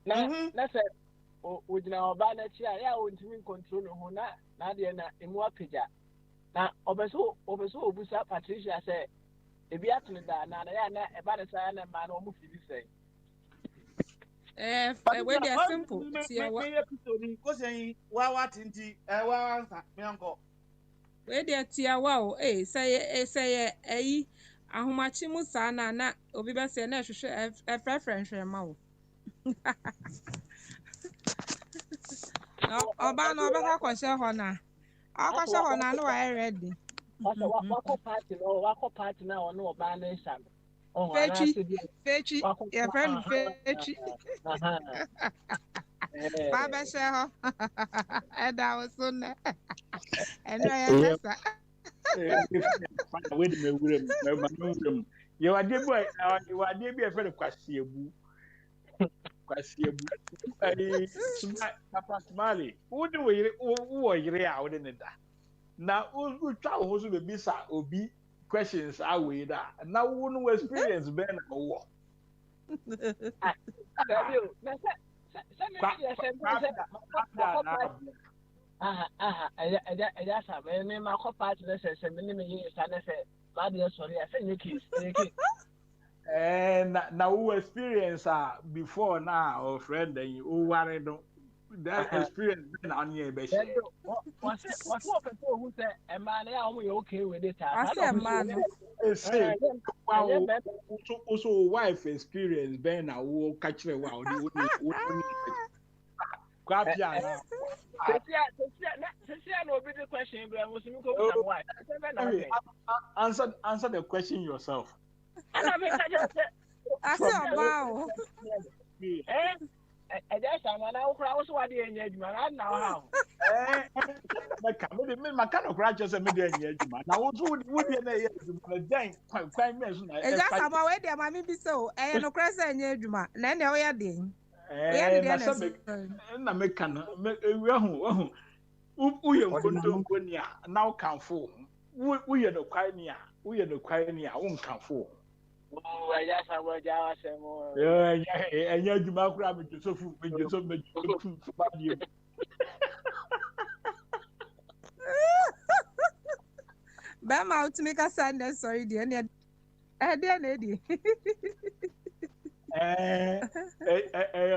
let's say, with our banner chair, I want to control the Hona, Nadia, in what pija. Now, Obeso, Busa, Patricia said, if you have to that, now they are not about a sign and man almost say. When they are simple, where they are tia wow, say, ahomachi musa na obi be say na hwehwe a preference ma oba na oba kwahye ho na akwahye ho na no wa ready wako party na ono oba na nsam fechi your friend fechi baba she ho eda osuna eno ya pesa wait me wuram you are dey boy you are dey be a friend kwasiebu ai papa smile wo de wo yire a wo de ne da na wo twa wo so be bisa obi questions away da na wo no experience be na wo na who experience before now or friend then you worry don't that experience been on your best. What's who say a man okay with it? I say man. Also wife experience ben na wo catch the wow answer the question yourself. I say wow. That's someone I also want to engage man. I know how. My kind of righteous and media engagement. Now, would be a dang quite mention. That's how way there, mammy be so. I no cross engagement. Then they are doing. And I make can now can fool. We are the quinea. We are the quinea. Won't come for. Oh, I just have a Java more. Yeah, and you might grab it so food, make you so much you. Bam out to make a Sunday, sorry, dear. Dear lady. A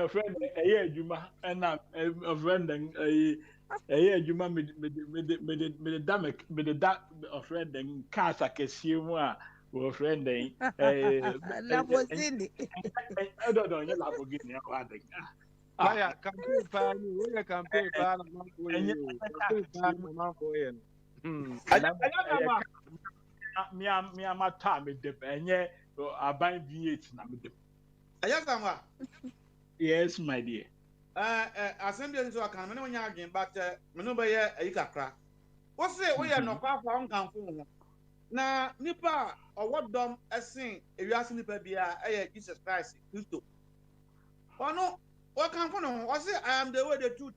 friend, a year, Juma, and a friend, a year, Juma, made the damage, made the dark of friend and cast a casino. Well, friend, Lamborghini. I don't know, you're Lamborghini. Fire, campaign plan, we campaign plan, me am a time with the penny, I buy V8 now. Yes, my dear. Assembly so I can when you again, but nobody a crack. What's it? We are not far from Cancun. Na nipa ọwọ dọm ẹsìn ewiase nipa bia ẹyẹ Jesus Christ Kristo ọno ọkan fún no ọ sị I am the way, the truth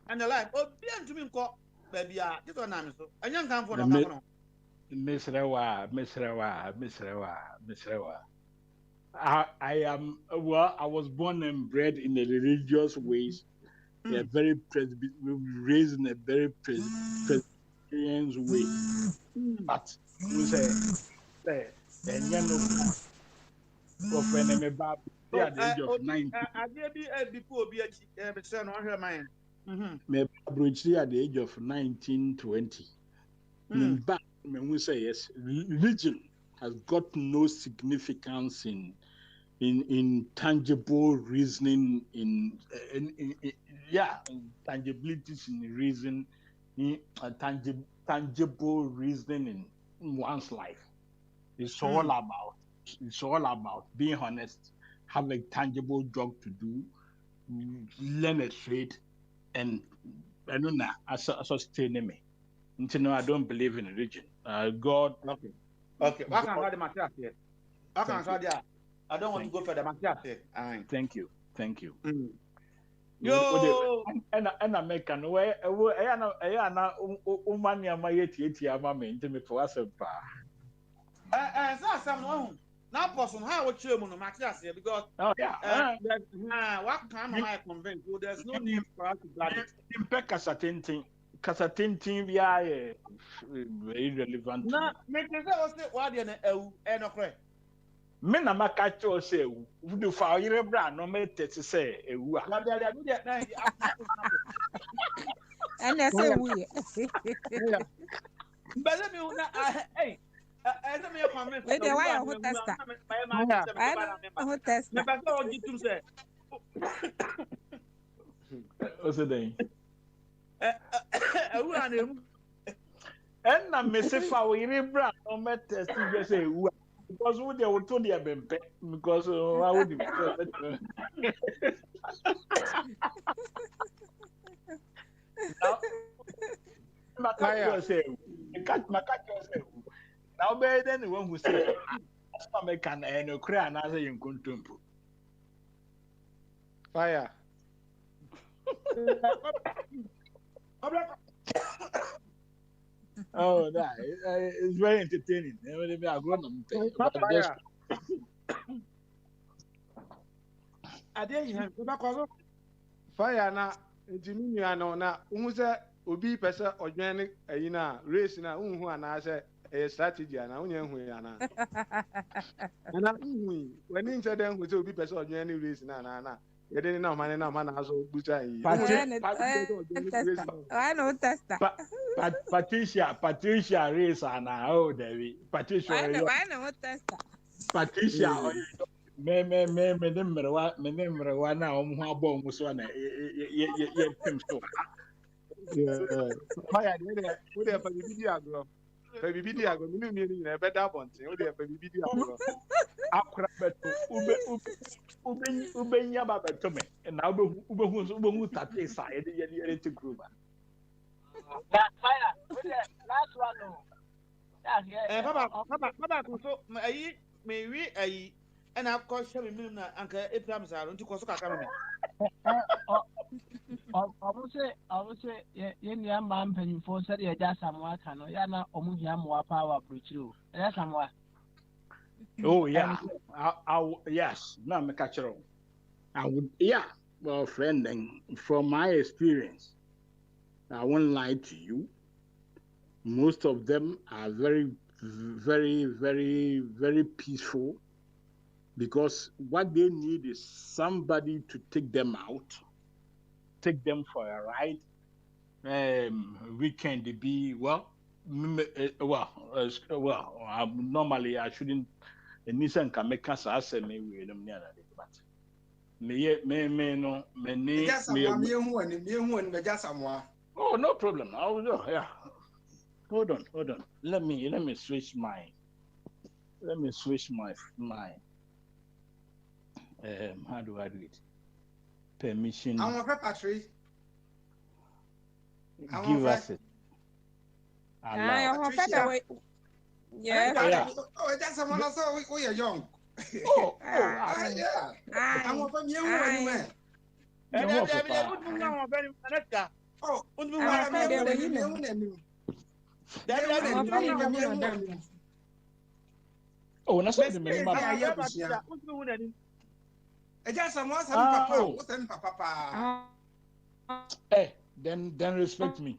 and the life obi ntumi nkọ baabi a títọ na mi so ẹnyẹ nkan fún no ọkan fún no. Misrewa. I am I was born and bred in a religious ways. A very raised in a very Presbyterian way. But we say and you know of when I'm about at the age of 19. I did be before be a son on her mind. Me bridge at the age of 19, 20. Back when we say yes, religion has got no significance in tangible reasoning, in tangibilities in reason, in tangible reasoning in one's life. It's all about being honest, have a tangible job to do, learn a trade, and I don't know, sustain me. Until now, I don't believe in religion. God. Okay. What can I do myself here? What can I do? I don't want to go further myself here. Thank you. Yo. And American where na umani amayeti ama me ntimi for asempa. So some no. Now person how what you no myself here because what can I convince you? There's no need for us to glad it. Impeka kasatintin bia very relevant. Na me say what dey na ewu no correct. Me na maka cho say ewu. Vudu fa yire bra no me tete say ewu a. And I say we. But let me hey. Let me comment. Wait, why who testa? Who testa? Me ba go gitu say. What's the name? Ewu na emu. And na me say fa yire bra no me test you say ewu. Because who they will told you because I would now better than the one who said American and a cry and answer in contempo. Fire. Oh, that it's very entertaining. Fire na ntimi nua no na uhu se obi pese odwen ayi na race na uhu ana se strategy ana unye hu ya na ana uhu wani nche den hu se obi pese odwen race na yede na mane na mana aso bucha yi I know testa. Patricia race ana oh David Patricia I know testa. Patricia me nemrewa na omu abo omu so na ye pem so fire we dey for video agro mi ni na better bontin we dey for video agro akura beto ube nya ba beto me na ube hu tate sa ye te group that fire we dey last one no baba so ayi me wi ayi and of course show me na anka Abraham sa nti ko so kaka me I would say ye nia ma mpanyimfo se de ja samwa ka no ya na omu hia mo power preachiro ya samwa. Oh yeah, yes. No, me catch it. I would, well, friend, from my experience, I won't lie to you. Most of them are very, very, very, very peaceful because what they need is somebody to take them out, take them for a ride. Weekend be normally I shouldn't. Nissan can make us ask me we don't need that, but me no me oh no problem. I will go. Yeah. Hold on. Let me switch my how do I do it? Permission. I'm a Patrick. Give us it. Yeah. Oh, that's someone else. We are young. Yeah. I'm a from you anyway. Oh, that's what the minimum. Papa. Hey, then respect me.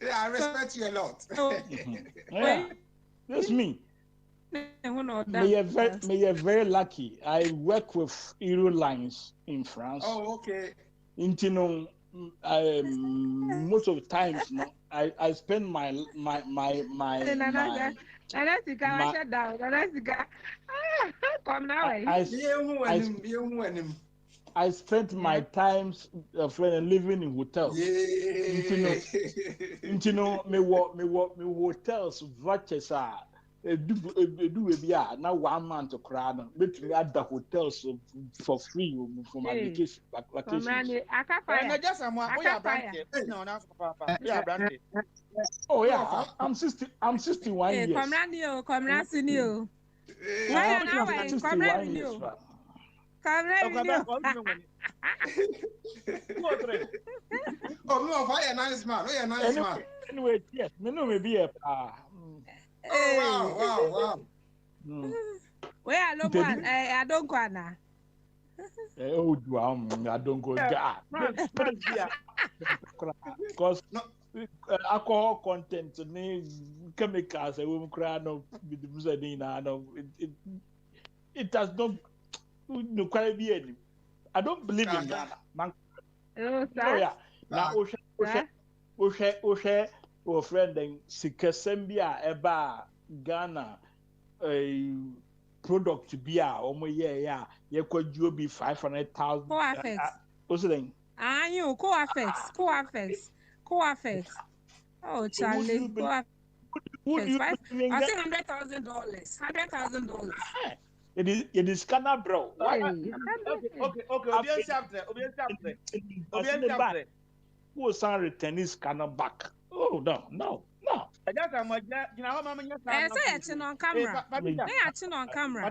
Yeah, I respect you a lot. Yeah, that's me. You're very lucky. I work with Euro Lines in France. Oh, okay. Most of the times, I spend my I spent my times living in hotels. You know, me hotels vouchers are. Do now 1 month to crown. Let me add the hotels for free for my vacations. Oh yeah, I'm 61 years. I'm 61 years. Oh no, why a nice man? Why a nice man? Anyway, yes, me know me be a Oh wow. Where I don't go, I don't go now. Oh, I don't go. Because alcohol content, chemicals, it does not quite be any. I don't believe in Ghana. Oh yeah. Now, Oshe, friend, Sikasembia, Eba, Ghana, a product to be yeah, you could you be 500,000. What's the thing? You co-affects. Oh, Charlie, would you I say $100,000. $100,000. It is Ghana, bro. Why? Okay. Who will sign return his Ghana back? Oh no. Say it's on camera. It's on camera.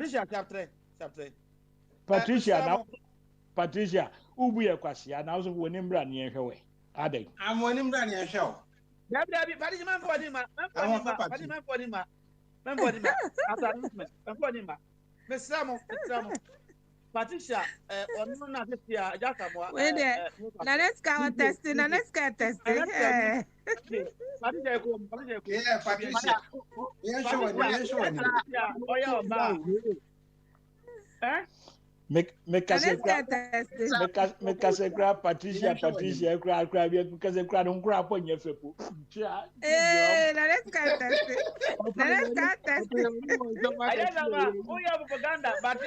Patricia, who be a question? And also when him brand near her way. Ade. I'm when him brand near show. Patricia, wait there. Now let's go testing. Yeah, Patricia. Yeah, sure. Make a Patricia, cry, because they cried on crap on your fepu. Hey, now let's go testing. Propaganda, but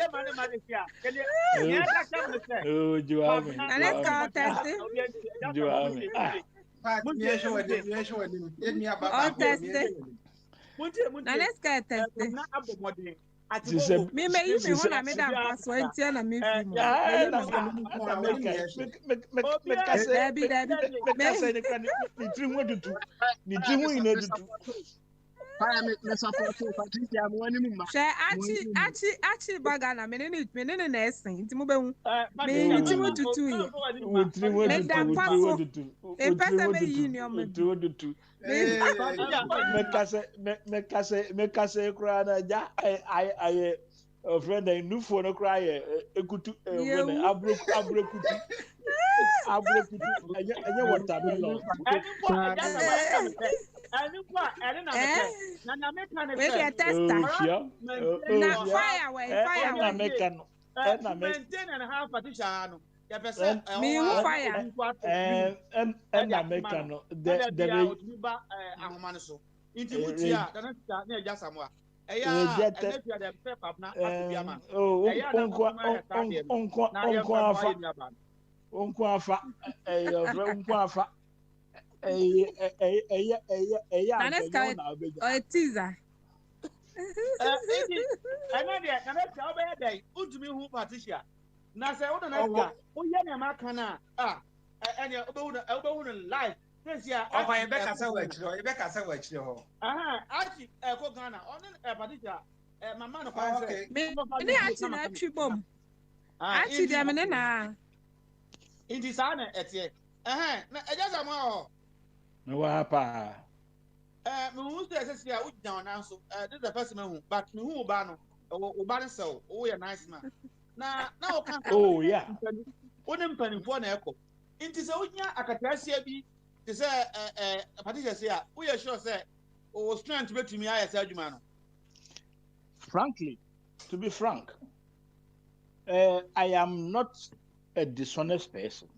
oh, you have me. Now let's go testing. You have me. Now let's go testing. Me you me when I made that password and me actually bagana me ne nursing nti mo be hu me nti mo tutu ye me da paso e pesa me yi ni o me me kase kura na ja I friend I knew for no cry ekutu when abrekutu anya watermelon oh yeah. Wouldn't penny for an echo. It is only a catastrophe be to say, Patricia, we are sure, say, or was trying to bet me, I said, you man. Frankly, to be frank, I am not a dishonest person.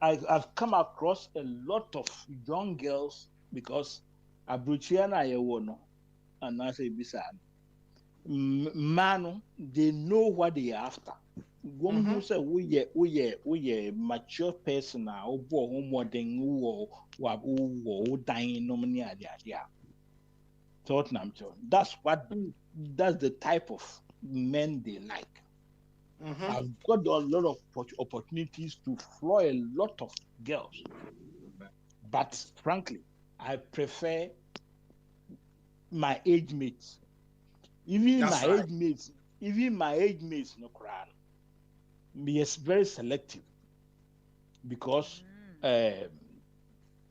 I've come across a lot of young girls because Abruchia na yewo no and I say bisa man they know what they are after. One who say we mature person na obo ho modern wo dying no money idea. Tottenham. That's the type of men they like. I've got a lot of opportunities to floor a lot of girls. But frankly, I prefer my age mates. Even my age mates, no cry. Yes, very selective because who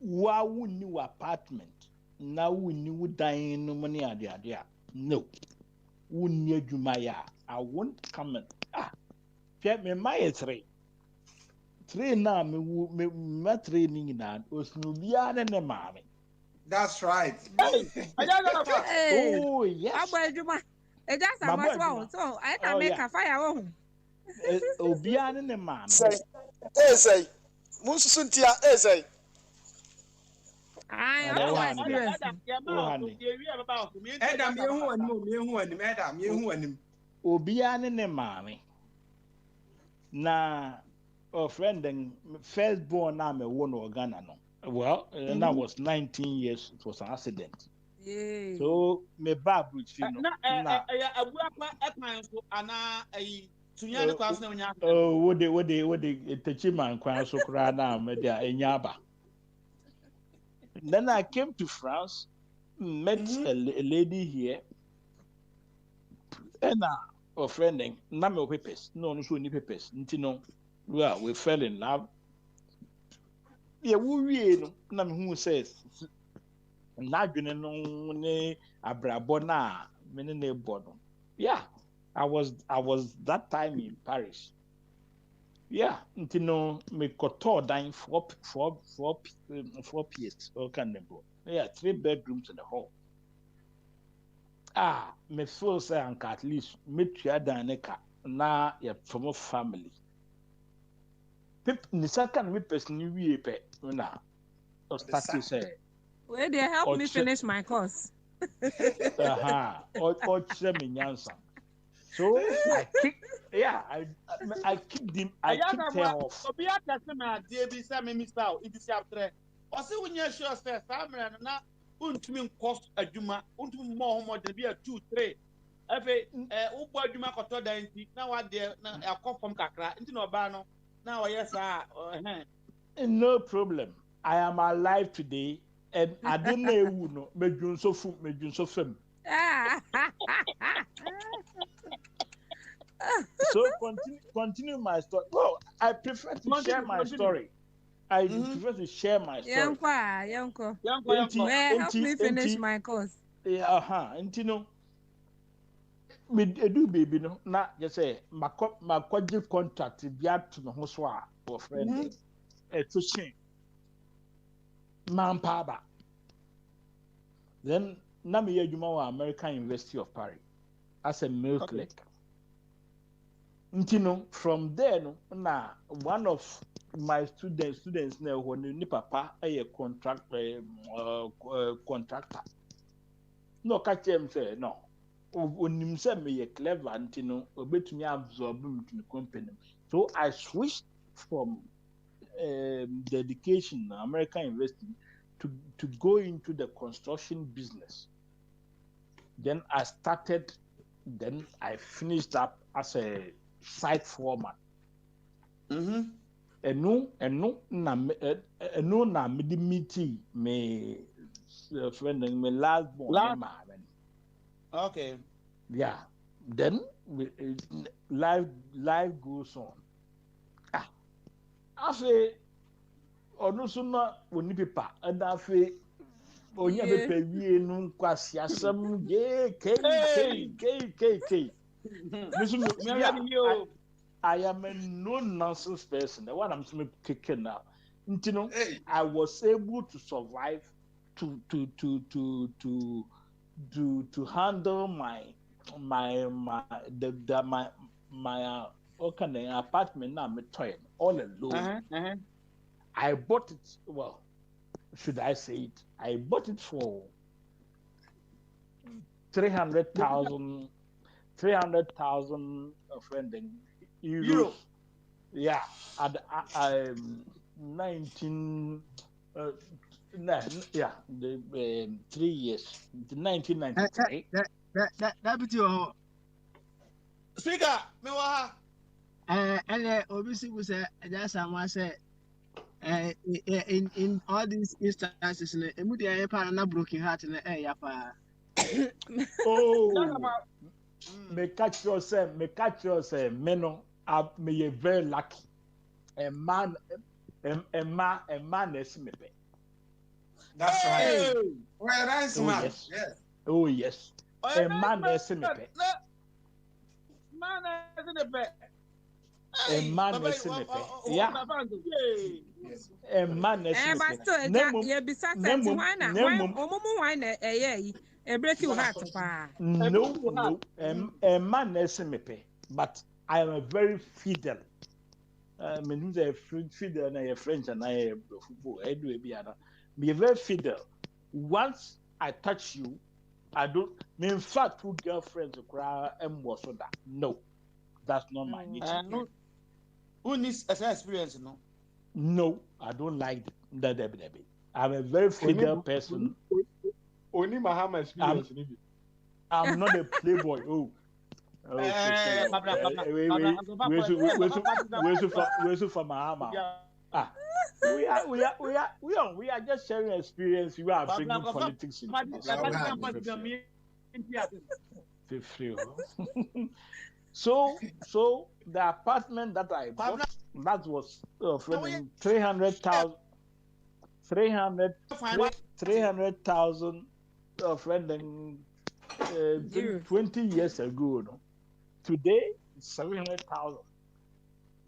new apartment now we new dying no money idea. No, who near Jumaya. I won't come and me my three now me training na osnubia ne mami. That's right. Oh yes. So I can make a fire. Obia ne mami. Say. Munsuntia say. I Obia ne mami. Na friend and firstborn na me won Ghana no. Well, and that was 19 years. It was an accident. Yeah. So me ba bruchi no. What they teach man kwan so kra na me dia enyaba. Then I came to France, met a lady here, and a friend, na me papers, no so any papers, no. Well, we fell in love. Yeah, we no na me who says na dwene no ne abrabo na me ne bono. Yeah, I was that time in Paris. Yeah, no me koto dying four PS or can go. Yeah, 3 bedrooms in the hall. Me feel say at least me tua daneka na ya from a family. Pip ni saka me person ni wie pe na start to say. Well, they help me finish my course. Or chere me nyansa. So I keep them. I keep them off. Obia tese na die bi se me mister o ibi si aftre. O se wunya sure say family na untumi nkos adwuma, untumi mo ho modern bi 2 3. Efe ugbo adwuma koto dan ti na wa de na akofom kakra. Nti na oba no na o yes No problem. I am alive today and I don't know who no medwun so fam. So continue my story. Well, I prefer to share my story. I prefer to share my story. Yanko. Help me finish my course. And you know, me do baby no. Na just say my contract be at to no so a friend. To shame. Man paba. Then na me adwuma American University of Paris as a milk clerk. From there no na one of my students na who ni papa a contractor no catch him say no onim say me clever obetumi absorb me to the company. So I switched from the education American University to go into the construction business. Then I finished up as a site foreman. And no na me meeting me friend and me last born. Okay. Yeah. Then life goes on. I say ono so na oni paper and I say onya paper wie no kwasi asem k. I am a no-nonsense person. The one I'm kicking now. I was able to survive to handle my apartment now all alone. I bought it. Well, should I say it? I bought it for 300,000 euros. Yeah, at 19 the 3 years, 1993. That be your Speaker, me wa. And obviously was that's someone said in all these instances in a moody a broken heart in the air. Oh, me catch yourself, Meno, me very lucky. A man is me. That's right. Hey. Well, nice man. Yes. Yes. Oh yes. A man is me. Man is in the bed. A man is me. Yeah. A man is me. But still, yeah, besides that, why not? Why not? A break your heart, pa. No. A man is me. But I am a very fidel. Me use a fidel and a French and I football. I do a biana. Be very fidel. Once I touch you, I don't. In fact, two girlfriends cry and was so that. No, that's not my nature. Who needs experience? No, I don't like that. I'm a very fidel person. Only Mahama experience. I'm not a playboy. Oh. Where's for Mahama? We are just sharing experience. We are bringing politics into So the apartment that I bought, that was 300,000 20 years ago. No? Today, it's 700,000.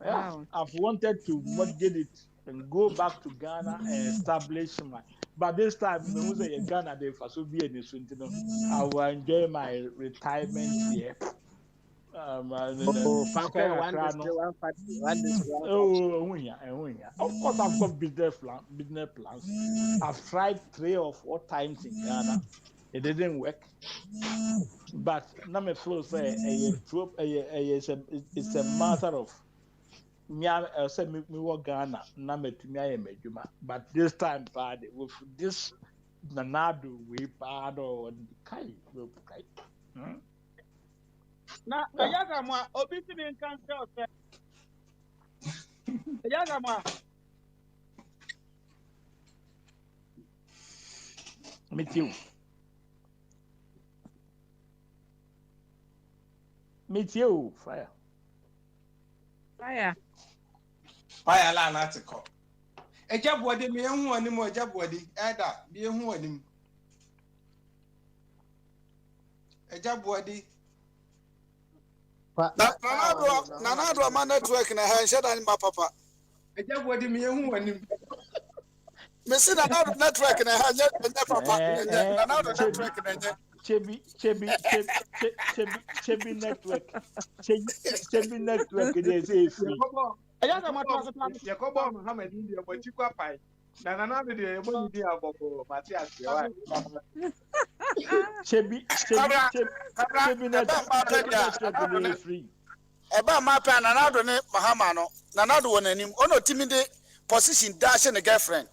Wow. I've wanted to mortgage it and go back to Ghana and establish my. But this time, when we say Ghana, I will enjoy my retirement here. Of course, I've got business plans. I've tried 3 or 4 times in Ghana. It didn't work. But now me feel say it's a matter of me say me work Ghana na me to me but this time bad with this nanado we bad or kai. Na ayaga mo obi ti me kan tell say ayaga mo Meet you, fire. Fire la na tiko. Ejabode me ehu ani mo ejabode eda bi ehu ani. Ejabode. Nanado ma network na ha nsheda ni ma papa. Ejabode me ehu ani. Me see nanado network na ha nya papa. Nanado network na nya. Chebi network. Chebi network they say free. Ayaga matwa Yakobo Muhammad India but chikwa pai. Na nanado de ebo ni abobo Matias wa. Chebi network they free. Eba ma pa nanado ne Mahama no. Nanado won anim. Ono timi de position dash and girlfriend.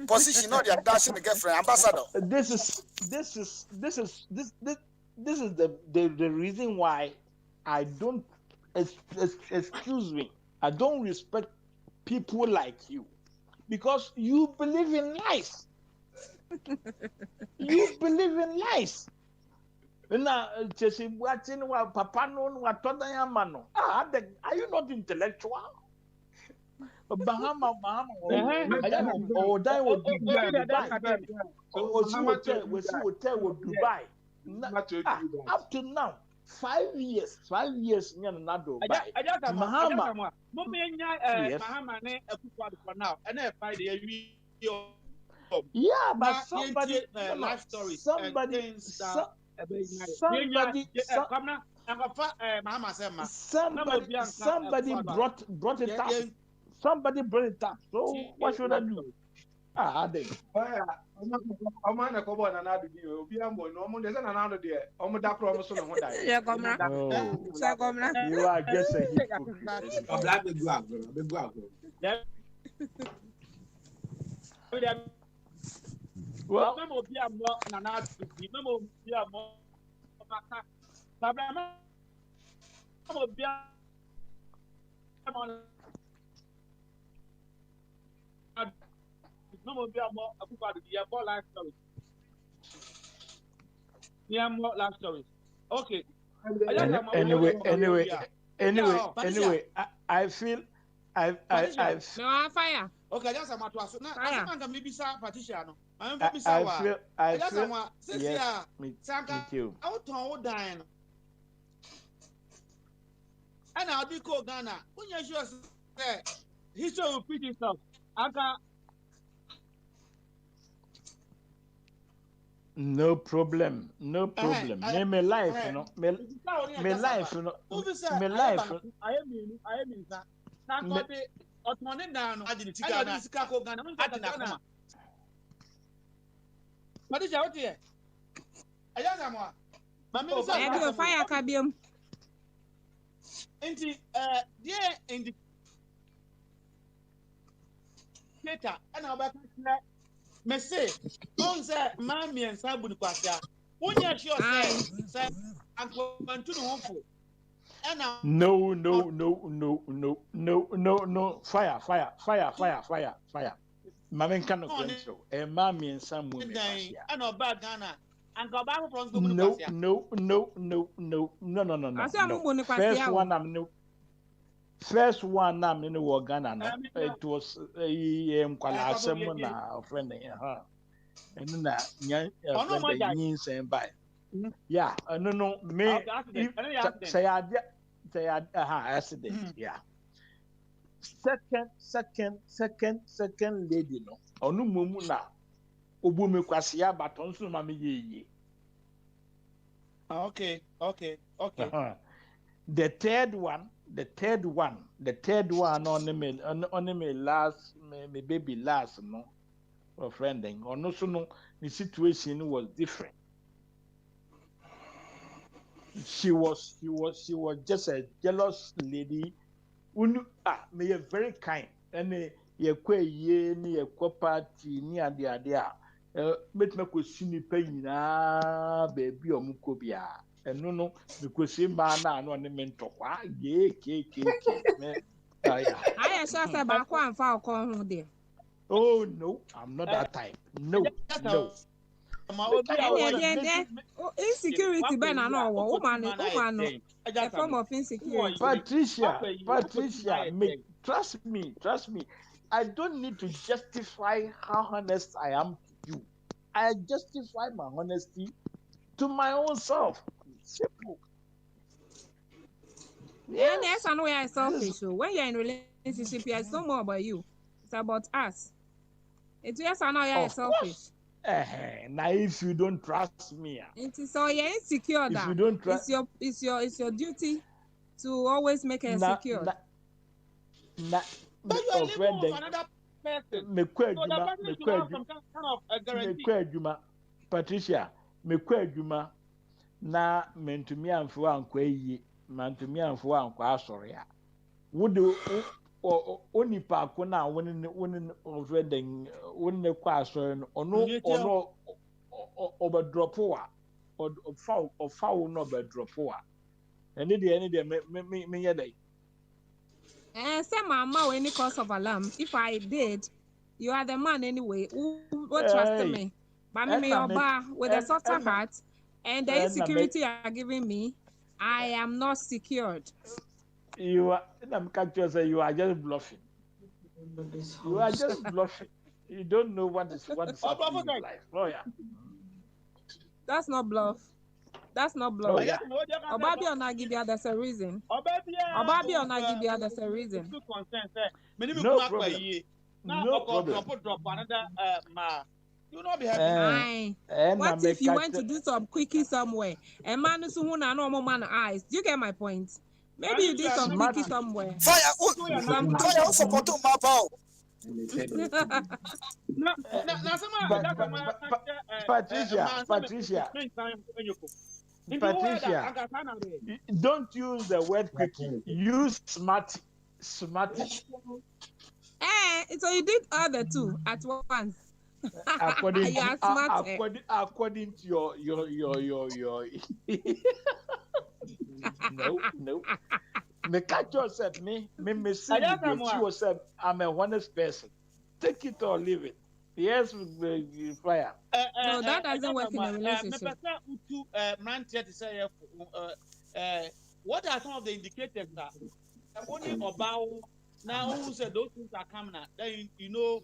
Position not your dashing the girlfriend ambassador. This is the reason why I don't excuse me. I don't respect people like you because you believe in lies. You believe in lies. Now, watching what Papa no what mano. Are you not intellectual? Bahama, or die would Dubai. Dubai. Up to now, 5 years, Nyanado. Mahama. Mahama for now, and I find yeah, but somebody, life story, somebody brought it up. Somebody brought it up. So what should I do? Ah, they. Fire. Ọmọ na kọbọ na na bi obi ambo no ọmọ de na na de ọmọ da kro ọmọ so na ho da. Yeah, Gomna. Oh, So Gomna. you are just a hypocrite. Ọbla be go agro. Well, memo bi ambo na na bi memo bi ambo maka. Sabra memo bi ambo memo bi ambo akufa di ya ball life story. Yeah, more life stories. Okay. Anyway, I feel I No, fire. Okay, just a matter of now. I can maybe say Patricia no. I feel yes, me too. Out on dying. And I'll be called Ghana. When you sure say history will repeat itself. No problem. Me life, you know. Me life, you know. Me life. I am that. Now, Ottoman down. I didn't see Ghana. I didn't come. What is out here? I am one. Mamma, I do a fire cabium. Dear, in the theater, and I'll back. Me say, on say, mammy and Sabu Pasha. When you're sure, say, I'm going to the home for. No. Fire. Mammy cannot control. A mammy and some women. I know bad Ghana. And go back from no. First one, I'm in the war Ghana. It was a friend. And then that means and by. Yeah, no, me say accident. Yeah. Second lady, no. Onu mumuna. Obume kwasia baton so mama ye. Okay. The third one on me last me baby last no or friending or no so no the situation was different. She was just a jealous lady. Me a very kind and ye ni ye party ni adia met me kwesi pay na baby omukobia no because man no ne mentor kwa ke me I sure say back one for come there. Oh no, I'm not that type. No. Insecurity ben no woman a form of insecurity. Patricia, trust me. I don't need to justify how honest I am to you. I justify my honesty to my own self. Simple. Yeah, yes, I know you're selfish. So when you're in a relationship, it's no more about you. It's about us. It's yes, I know you're selfish. Now, if you don't trust me, so you're insecure. If you don't trust, it's your duty to always make her secure. But you are living with another person. Patricia, me kweduma na mentumi amfo ankwa yi, mentumi amfo ankwa asoria. Wodo onipa ko na woni ofreden woni kwa asori no ono obedropo a ofa no obedropo a. Ene de me yedai. Say mama any cause of alarm. If I did, you are the man anyway. Who trust me? But me with a softer heart and the insecurity you are giving me, I am not secured. You are just bluffing. You are just bluffing. You don't know what is happening in life. Oh yeah. That's not bluff. Oh, yeah. Obabi or not give you there's a reason. Obabi or not give you there's a reason. No problem. No problem. You not be happy. What if you went to do some quickie somewhere? A man is who no more man eyes. Do you get my point? Maybe you did some quickie somewhere. Fire! Fire! Also, put my power. Patricia, don't use the word quickly. Use smarty. So you did all the two at once. According you are to smart. according to your no. Me catch yourself, me say yourself. I'm a honest person. Take it or leave it. Yes, fire. No, that doesn't work in a relationship. What are some of the indicators that only about now who said those things are coming out? Then you know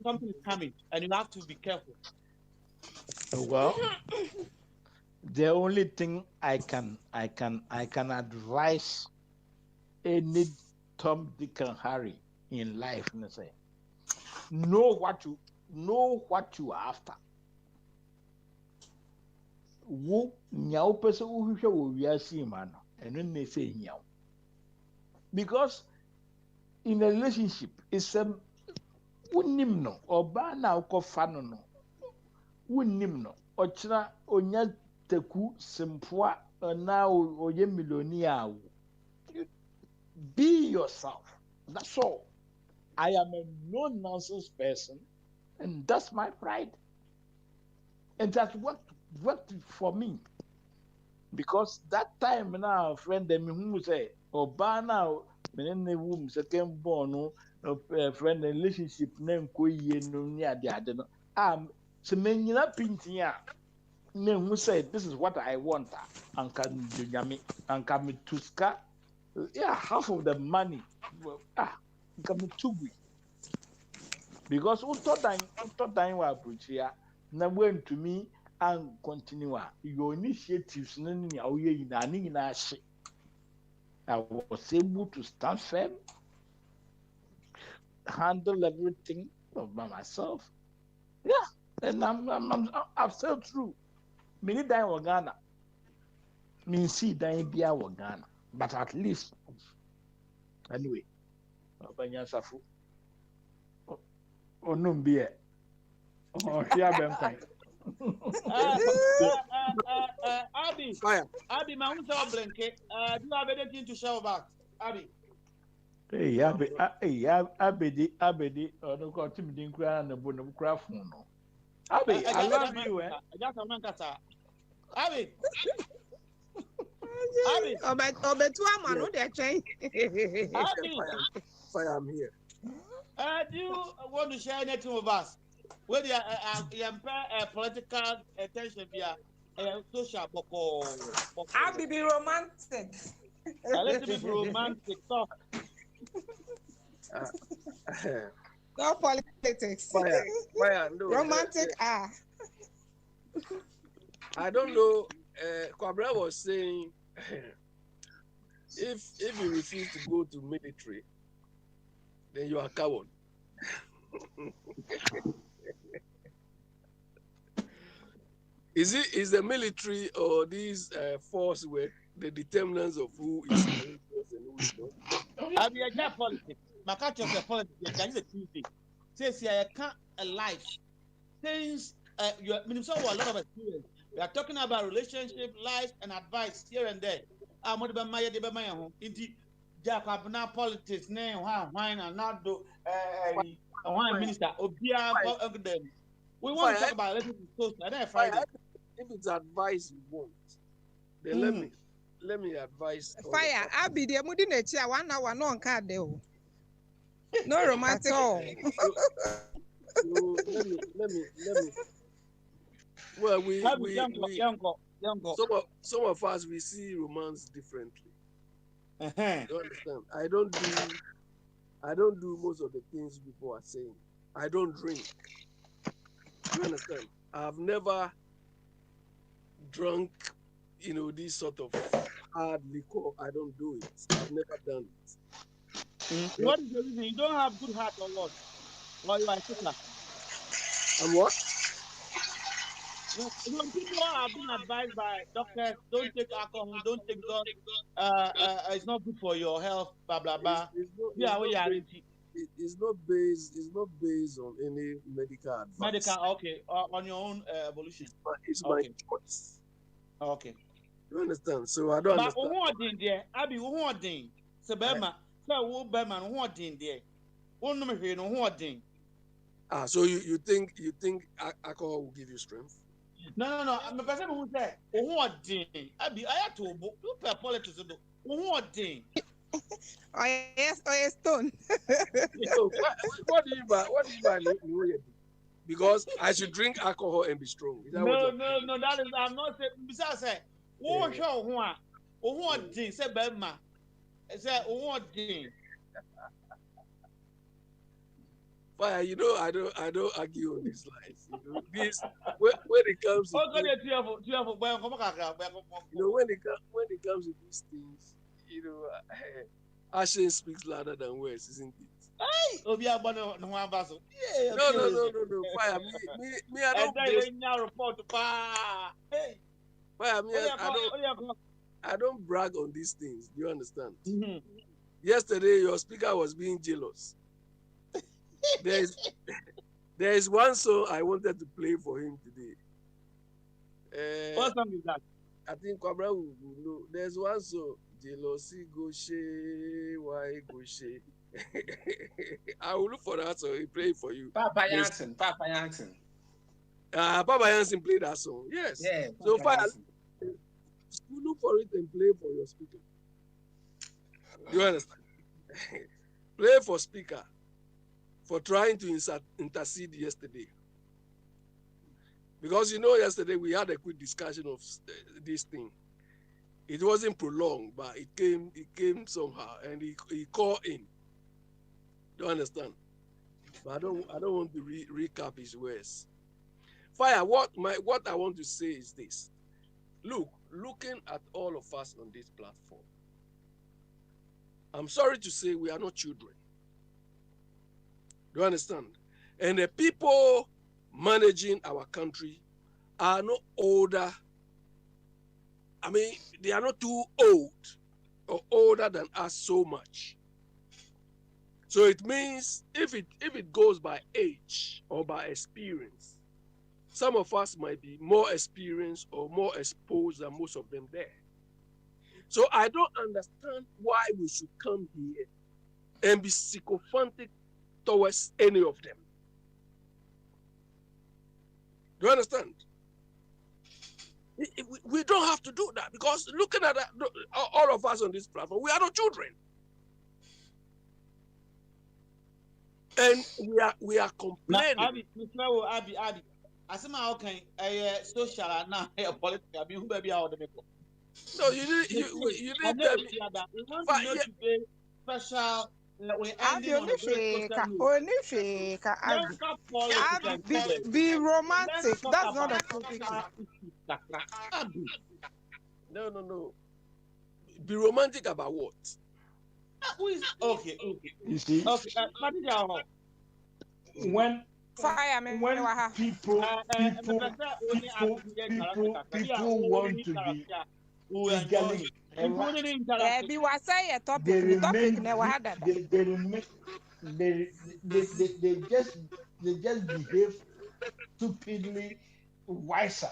something is coming, and you have to be careful. Well, the only thing I can advise any Tom, Dick, and Harry in life, say, know what you are after. Wo nyao person who we are seeing man, and when they say nyao, because in a relationship, it's a unimno or bana or fanono, unimno or chra onya teku simpwa now or ye millionaire. Be yourself. That's all. I am a no-nonsense person, and that's my pride. And that worked for me. Because that time now, friend, them who say, "Oba now, men in womb second born, friend relationship name koye no near the other." So many painting ya. Name who said, "This is what I want," and can do yami, and come to ska. Yeah, half of the money. Come to we. Because we thought that we approach here. Now went to me and continue your initiatives. I was able to stand firm, handle everything by myself. Yeah, and I've said through. Many die in Ghana. Me see die in Ghana, but at least anyway. Banyasafu. Onumbie. Oh, here ben Abby, my own job blanket. Do you have anything to share about Abby? Hey, Abedi. No, got him didn't cry and the bonum craft. Abby, I love you. I just a man, Abby. Abby, Fire, I'm here. Do you want to share anything with us? Whether you political attention via social boko. I'll be romantic. A little bit romantic talk. No politics. Fire, no. Romantic. I don't know. Kwabra was saying if you refuse to go to military, then you are coward. Is the military or these force were the determinants of who is and who is not? I mean, I politics. My culture of politics. That is a Tuesday. Says I can't alive. Since you have a lot of experience. We are talking about relationship, life, and advice here and there. I'm going to be my home. Indeed, Jacobna politics, name, wine, and not do one minister. Obia, we want to talk about relationship. Friday. If it's advice you want, then let me advise. Fire, I'll be there. Moody nature 1 hour no card. No romantic. So let me. Well, some of us we see romance differently. You understand? I don't do most of the things people are saying. I don't drink. You understand? I've never drunk, this sort of hard liquor. I don't do it. I've never done it. What is the reason? You don't have good heart or what? Or you are sick? And what? People have been advised by doctors, don't take alcohol, don't take drugs, it's not good for your health, blah, blah, blah. it's not based. It's not based on any medical advice. Medical, okay, on your own evolution. But it's Okay. my choice. Okay. You understand? So I don't But understand. who are there? Abi, who are there? So Bema, so who Bema, who are there? Who no me no who are there? So you think alcohol will give you strength? No. I'm a person who say who are there? Abi, I have to you pay politics do. Who are there? Oh yes, stone. So what do you buy? Because I should drink alcohol and be strong. Is that No. That is I'm not saying. Besides, say who show who are there? Say Bema, say who are there? Fire, I don't argue on these lines. This when it comes to when it comes to these things, action speaks louder than words, isn't it? No. Fire, me, I don't Fire, me, I don't brag on these things. Do you understand? Mm-hmm. Yesterday, your speaker was being jealous. There is one song I wanted to play for him today. What song is that? I think Kwabra will know. There's one song, Jealousy Goshe, why Goshe? I will look for that song. He play for you. Papa Jansen. Papa Jansen played that song. Yes. Yeah. So far, you look for it and play for your speaker. You understand? Play for speaker for trying to intercede yesterday. Because yesterday we had a quick discussion of this thing. It wasn't prolonged, but it came somehow, and he called in. Do you understand? But I don't want to recap his words. Fire. What I want to say is this. Looking at all of us on this platform, I'm sorry to say we are not children. Do you understand? And the people managing our country are not older. I mean, they are not too old or older than us so much. So it means if it goes by age or by experience, some of us might be more experienced or more exposed than most of them there. So I don't understand why we should come here and be sycophantic towards any of them. Do you understand? We don't have to do that, because looking at all of us on this platform, we are not children. And we are complaining. Abi. Asema okay, social now, political. Who baby how the people. No, you need to tell me. We want to know today special. We're ending on a very be romantic. That's not a topic. No. Be romantic about what? Who is okay? You see, when people want to be legally they just behave stupidly wiser.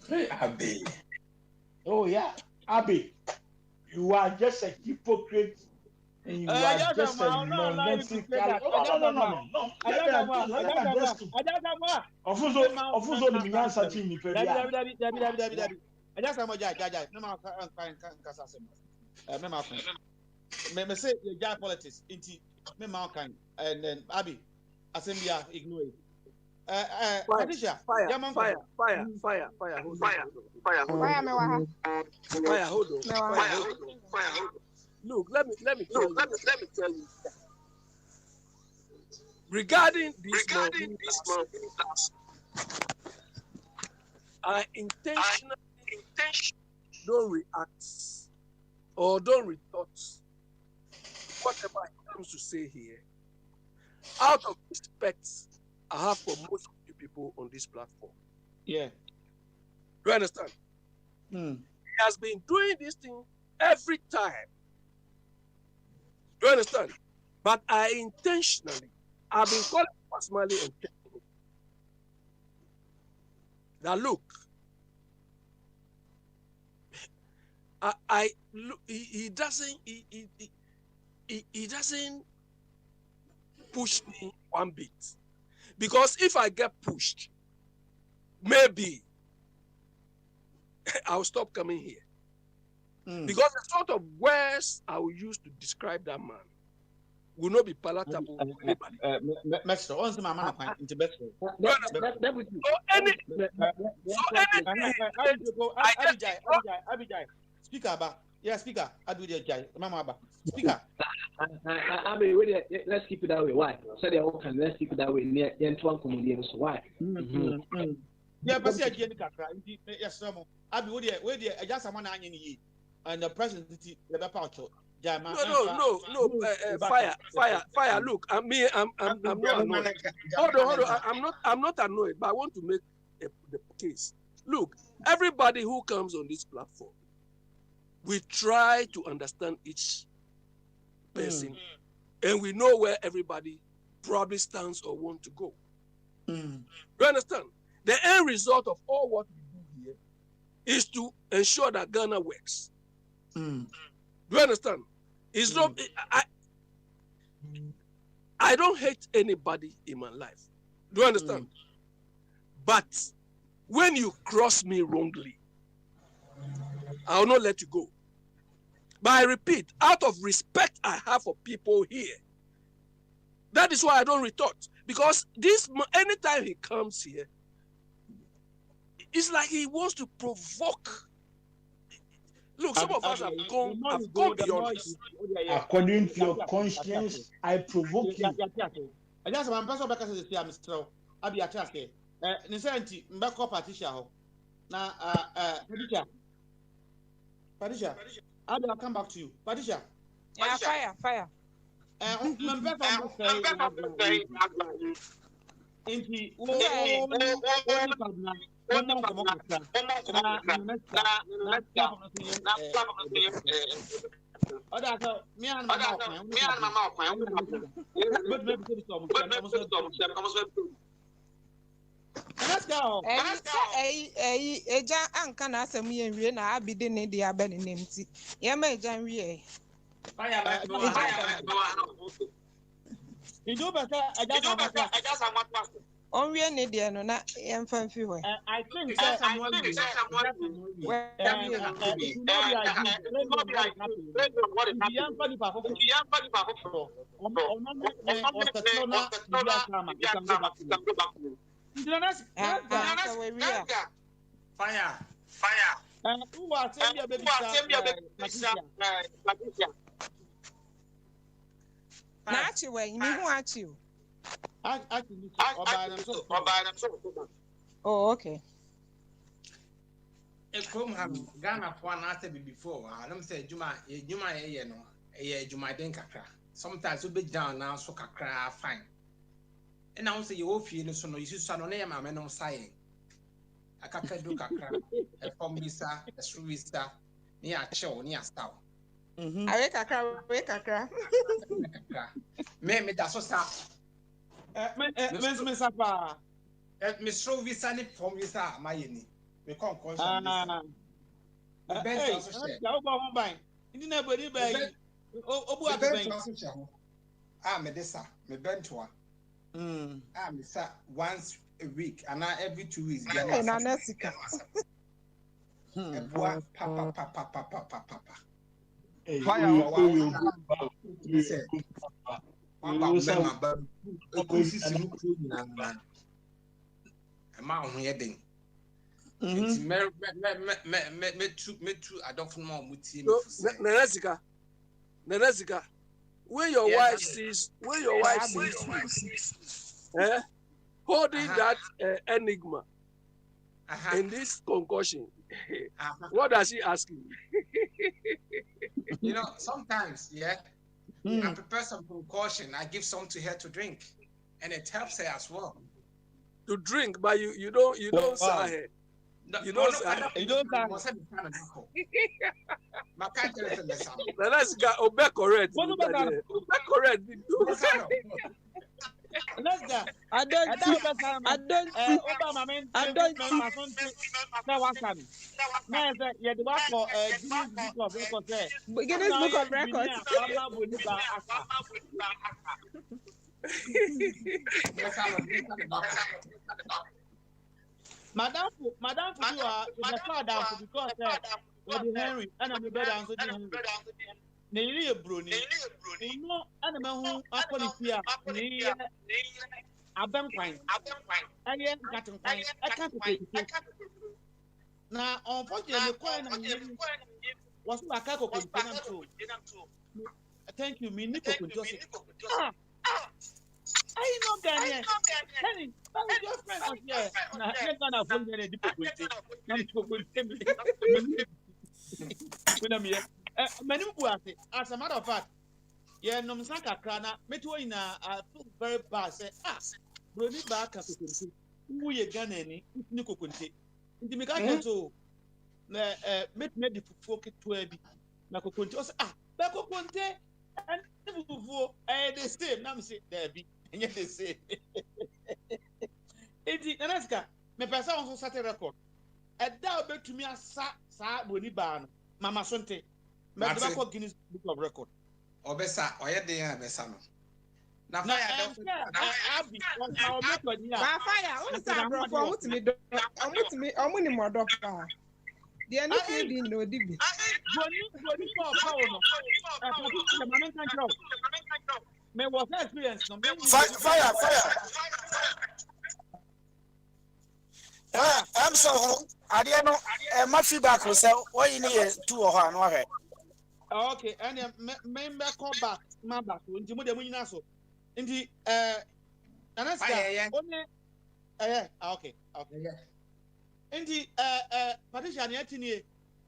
Hey, Abby. Oh yeah, Abby, you are just a hypocrite. And you are just a nonsensical. No. Ofuzo ni minyansa chi ni pedi a. I just am judge. No ma kasa sem. Me say your politics inti me ma kan, and then Abi assembly ignore it. Patricia, fire. Hold on. Look, let me tell you. Regarding this I intentionally don't react or don't retort whatever I comes to say here out of respect I have for most of you people on this platform. Yeah. Do you understand? He has been doing this thing every time. Do you understand? But I intentionally, I've been calling personally and telling him that look, I look, he doesn't push me one bit, because if I get pushed, maybe I'll stop coming here. Because the sort of words I will use to describe that man will not be palatable to anybody. Speaker, Mama, speaker. I mean, let's keep it that way. Why? So they all can let's keep it that way. Near comedians. Why? Yeah, but say again, yes, Abi, where the just someone and the president, the pouch. No, fire. Look, I'm not annoyed. Hold on. I'm not annoyed, but I want to make the case. Look, everybody who comes on this platform, we try to understand each person, and we know where everybody probably stands or want to go. You understand? The end result of all what we do here is to ensure that Ghana works. Do you understand? It's not. I don't hate anybody in my life. Do you understand? But when you cross me wrongly, I will not let you go. But I repeat, out of respect I have for people here, that is why I don't retort. Because anytime he comes here, it's like he wants to provoke. Look, some of us have gone beyond this. According to your conscience, I provoke you. I just one person back as the Mr. Abi Ataske. Nisanti, Mbako Patricia. Now, Patricia, I will come back to you. Patricia. Yeah, fire. Eja anka na asem ye nwie na abide ne dia be ne nemti. Ye ma eja nwie. You better I just Onwie ne dia no na ye mfa mfi ho. I think that someone Fire. Who are telling me baby Nachi we mi hu achi o. Oh, okay. Ghana for an answer before. Let me say, Juma, no, a Juma den kakra. Sometimes you be down now, so kakra fine. And now say you feel so no, you should no name, I'm no saying. A kakra do kakra, a form visa, a through visa, near chill, near style. I kakra. Me that's what's up. Miss Sapa. Miss Row visa, form visa, my yeni. We can't call the bench also share. You didn't believe by Medessa, me bench once a week and now every 2 weeks. Neresika, when your wife sees holding that enigma in this concussion, what does she ask you? You know, sometimes, I prepare some concussion. I give some to her to drink, and it helps her as well. To drink, but you don't say her. You don't say. Let's go. Obe correct. Obe correct. Let's go. I don't see. Obama men. Now what can? Now you the work for Guinness Book of Records there. Guinness Book of Records. Madam, you are the father because Henry and I'm the brother and so Henry. Nearly a brony. No animal who are policia. A bank fine. I am cutting fine. I can't take it. Now, unfortunately, was like a cocoa. Thank you, me, Nico. I know Daniel. Henry, your friend was here. I'm gonna phone you a different. As a matter of fact, yeah, no Msaka Krana, Metuina, I feel very bad. Say, Brody back at the who ye Ganani, Nico Kunti. The Mikato, make me the folk to a bit. Nako Kunti was, Bako Kunte, and the same, Nam say, there be, and yet they say, Edi, Nanaska, me person also set a record. And that back to me a sa Brody Ban, Mama Sonte. Medibako Guinness Book of Record. Obesa, oye de Obesa no. Na fire I'm so I don't know. My feedback was what you need 2 or 1. Okay, and member come back, my back. Into the Muninaso. Into Anaska. Okay. Into Patricia Yatini.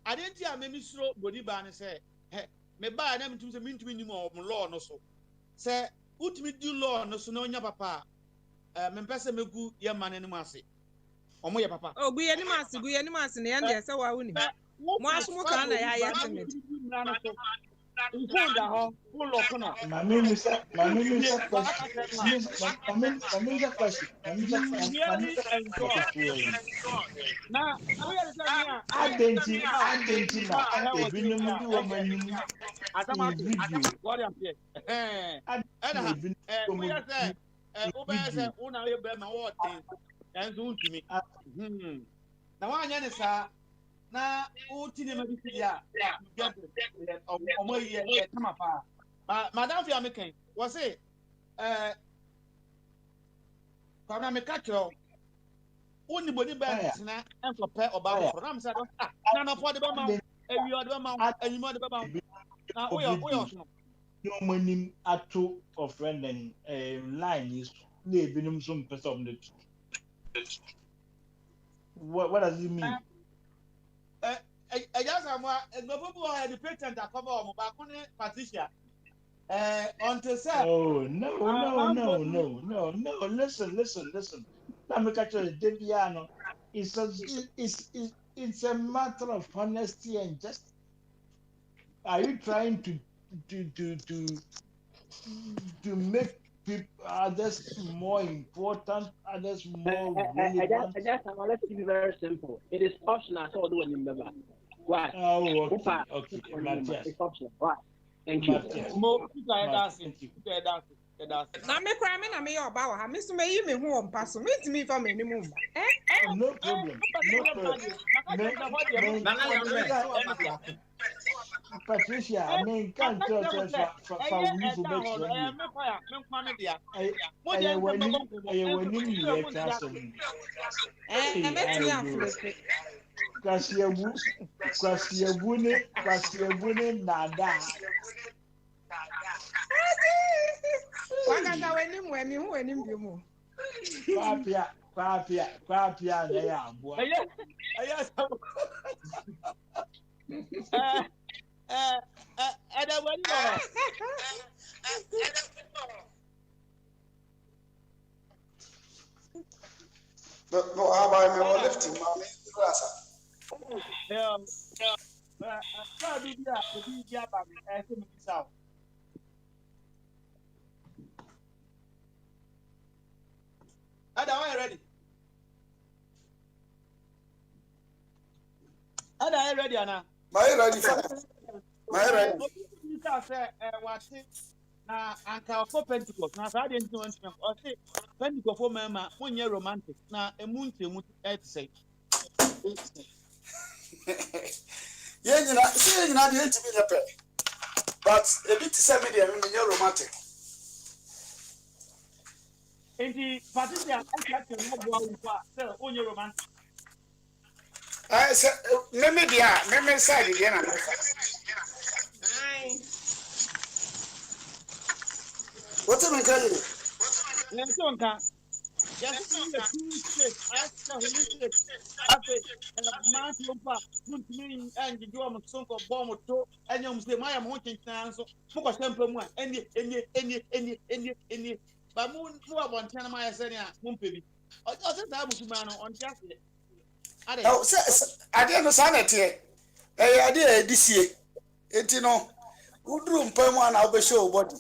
I didn't hear me slow body ban say, me buy them to the minimum law no so. Say, put me do law no so no papa. Mempesa me gu ya man any mercy. Omo ya papa. Oh, gu ya ni mercy ne yande say wa wuni. Mo asumo kan na ya yatini. Na utini mabisia get omo ye come up. Madam fi ameken was say kwamna me catch you oni boni ba na enso pe oba for am say na no for the ba ma ewi o the ma enyimo the ba ma na oyo so no manim ato of friend and line is na ebinum so mpesa of the what does it mean? I just am the patent that cover on Patricia. Until say, oh no. Listen. Let me catch you, Deviano. It's a matter of honesty and justice. Are you trying to make people others more important, others more relevant? I just let's keep it very simple. It is optional, so do you remember? Why? Oh, okay. Matthias. It's optional. Why? Thank you. Thank you. Na me cry me na me your ba wa me so me yi me hu on paso me ti me fa me ni mu ba no problem Patricia, I mean, can't tell us for we to make No, how about me? Lifting, Try do be a be about me. I say me this out. Ada, are you ready? Ada, are you ready, Anna? My ready for. My ready. Say, what? Na anka for Pentecost. Na saa de nti won ntwe. O say Pentecost for mama monye romantic. Na emu ntemu e te say. Ye nyina de ntimi nyepe. But a bit say me de me romantic. Enti Patricia actually no bo awu kwa say onye romantic. I say me dia, me side de na. Aye. What am I telling you? Let's go. Yes, we are two states. I say who state. I say man yompa muntimi and you am so ko bomb to and you say my am hunting so mo ko sempa mu a eni ba mu abonten ma yese ne a mo mpebi o se ta musuma no on tiase ade Oh, ade no sa na te. Ade edisie. Enti no uduru mpamu ana obehwe body.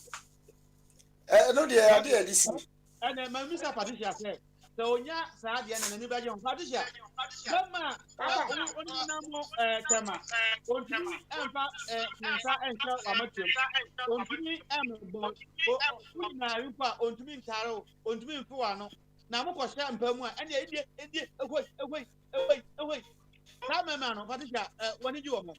No de ade edisie. And my Mr. Patricia said, so yeah, Sadia and the Nibadian Patricia. Mama, only no tema. On to me, and show amateur. On to me, boy. On to me, Taro, on to me, Fuano. Now, Moko Sham Pemua, and the idiot, away. Come, man, Patricia, what did you want?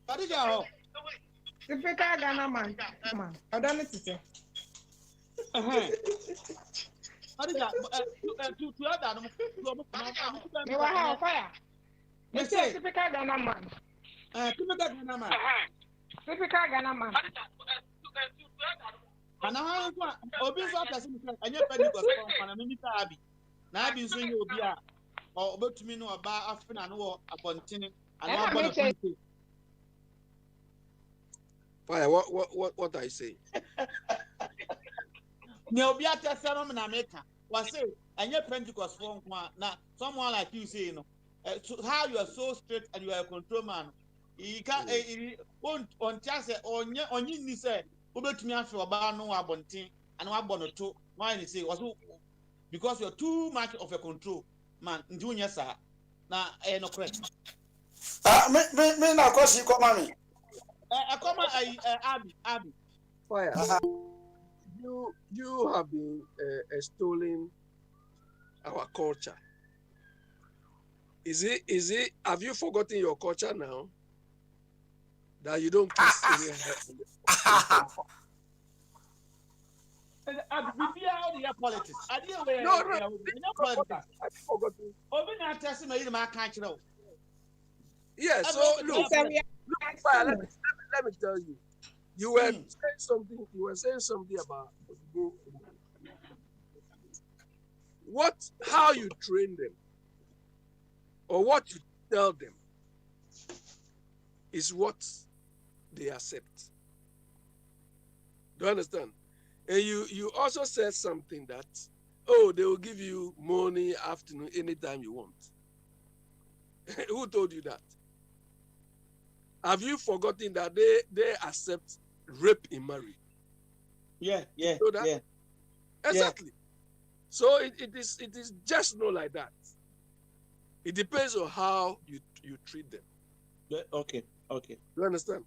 Patricia, Typical Ghana man. I don't need to say. Patricia, to other, You are how fire. You say typical Ghana man. Typical Ghana man. Typical Ghana man. And I want Obi so person and you Pentecost from Minister Abi. Na Abi so you Obi a or obetumi no aba afena no abontene and no abona. Fire, what I say? Ne Obi atese no na America. Was say and you Pentecost from na someone like you say no. How you are so straight and you are a control man. You can on chance onye ni say obetumi afi oba no abonten and wabono to why they say also because you're too much of a control man ndunya sa na no correct Me na kwasi koma me akoma Abi Fire. You have been extolling our culture. Is it have you forgotten your culture now? That you don't kiss any politics. Yes, so look, let me tell you. You were saying something about how you train them or what you tell them is what they accept. Do you understand? And you also said something that, they will give you morning, afternoon, anytime you want. Who told you that? Have you forgotten that they accept rape in marriage? Yeah. Exactly. Yeah. So it is just not like that. It depends on how you treat them. Yeah, okay. You understand?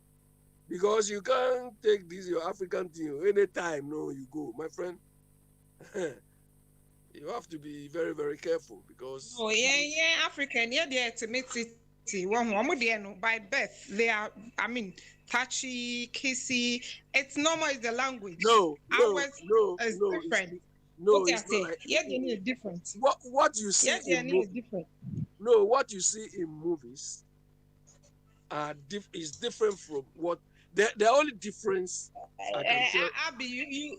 Because you can't take this your African thing anytime you go, my friend. You have to be very, very careful because African, they're timidity. By birth, they are, touchy, kissy. It's normal, it's the language. No, is different. No, it's not like it's different. What you see is different. No, what you see in movies is different from what the only difference I can say. Abby,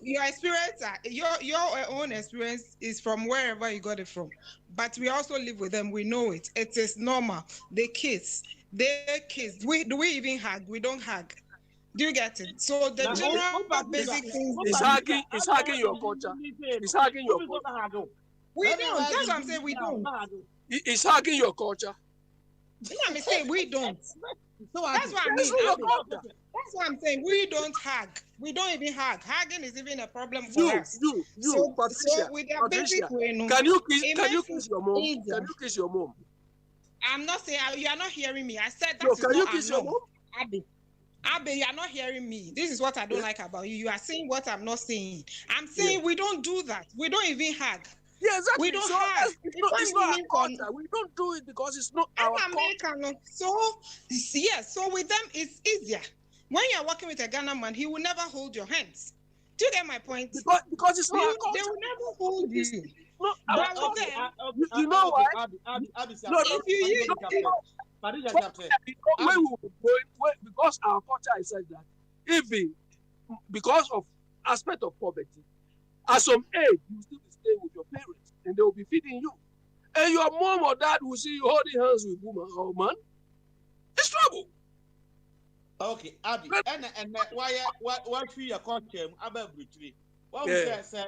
your experience, your own experience is from wherever you got it from. But we also live with them. We know it. It is normal. They kiss. Do we even hug? We don't hug. Do you get it? So the general basic things is hacking your culture. It's hacking your culture. We don't. That's what I'm saying. We don't. It's hacking your culture. Let me say we don't. That's what I mean. That's what I'm saying. We don't hug. We don't even hug. Hugging is even a problem for us. So Patricia, with their basic way, can you kiss your mom? Easier. Can you kiss your mom? I'm not saying you are not hearing me. I said that no, is can not you kiss your mom? Abby, you are not hearing me. This is what I don't like about you. You are saying what I'm not saying. I'm saying we don't do that. We don't even hug. Yeah, exactly. We don't hug. It's not our culture. We don't do it because it's not our culture. So, yes, so with them, it's easier. When you're working with a Ghana man, he will never hold your hands. Do you get my point? Because it's not our culture. They will never hold you. You know why? Because our culture is such that even because of aspect of poverty, at some age you still stay with your parents and they will be feeding you, and your mom or dad will see you holding hands with woman or man. It's trouble. Okay, Abby, and why free your culture? About brutally. What we say,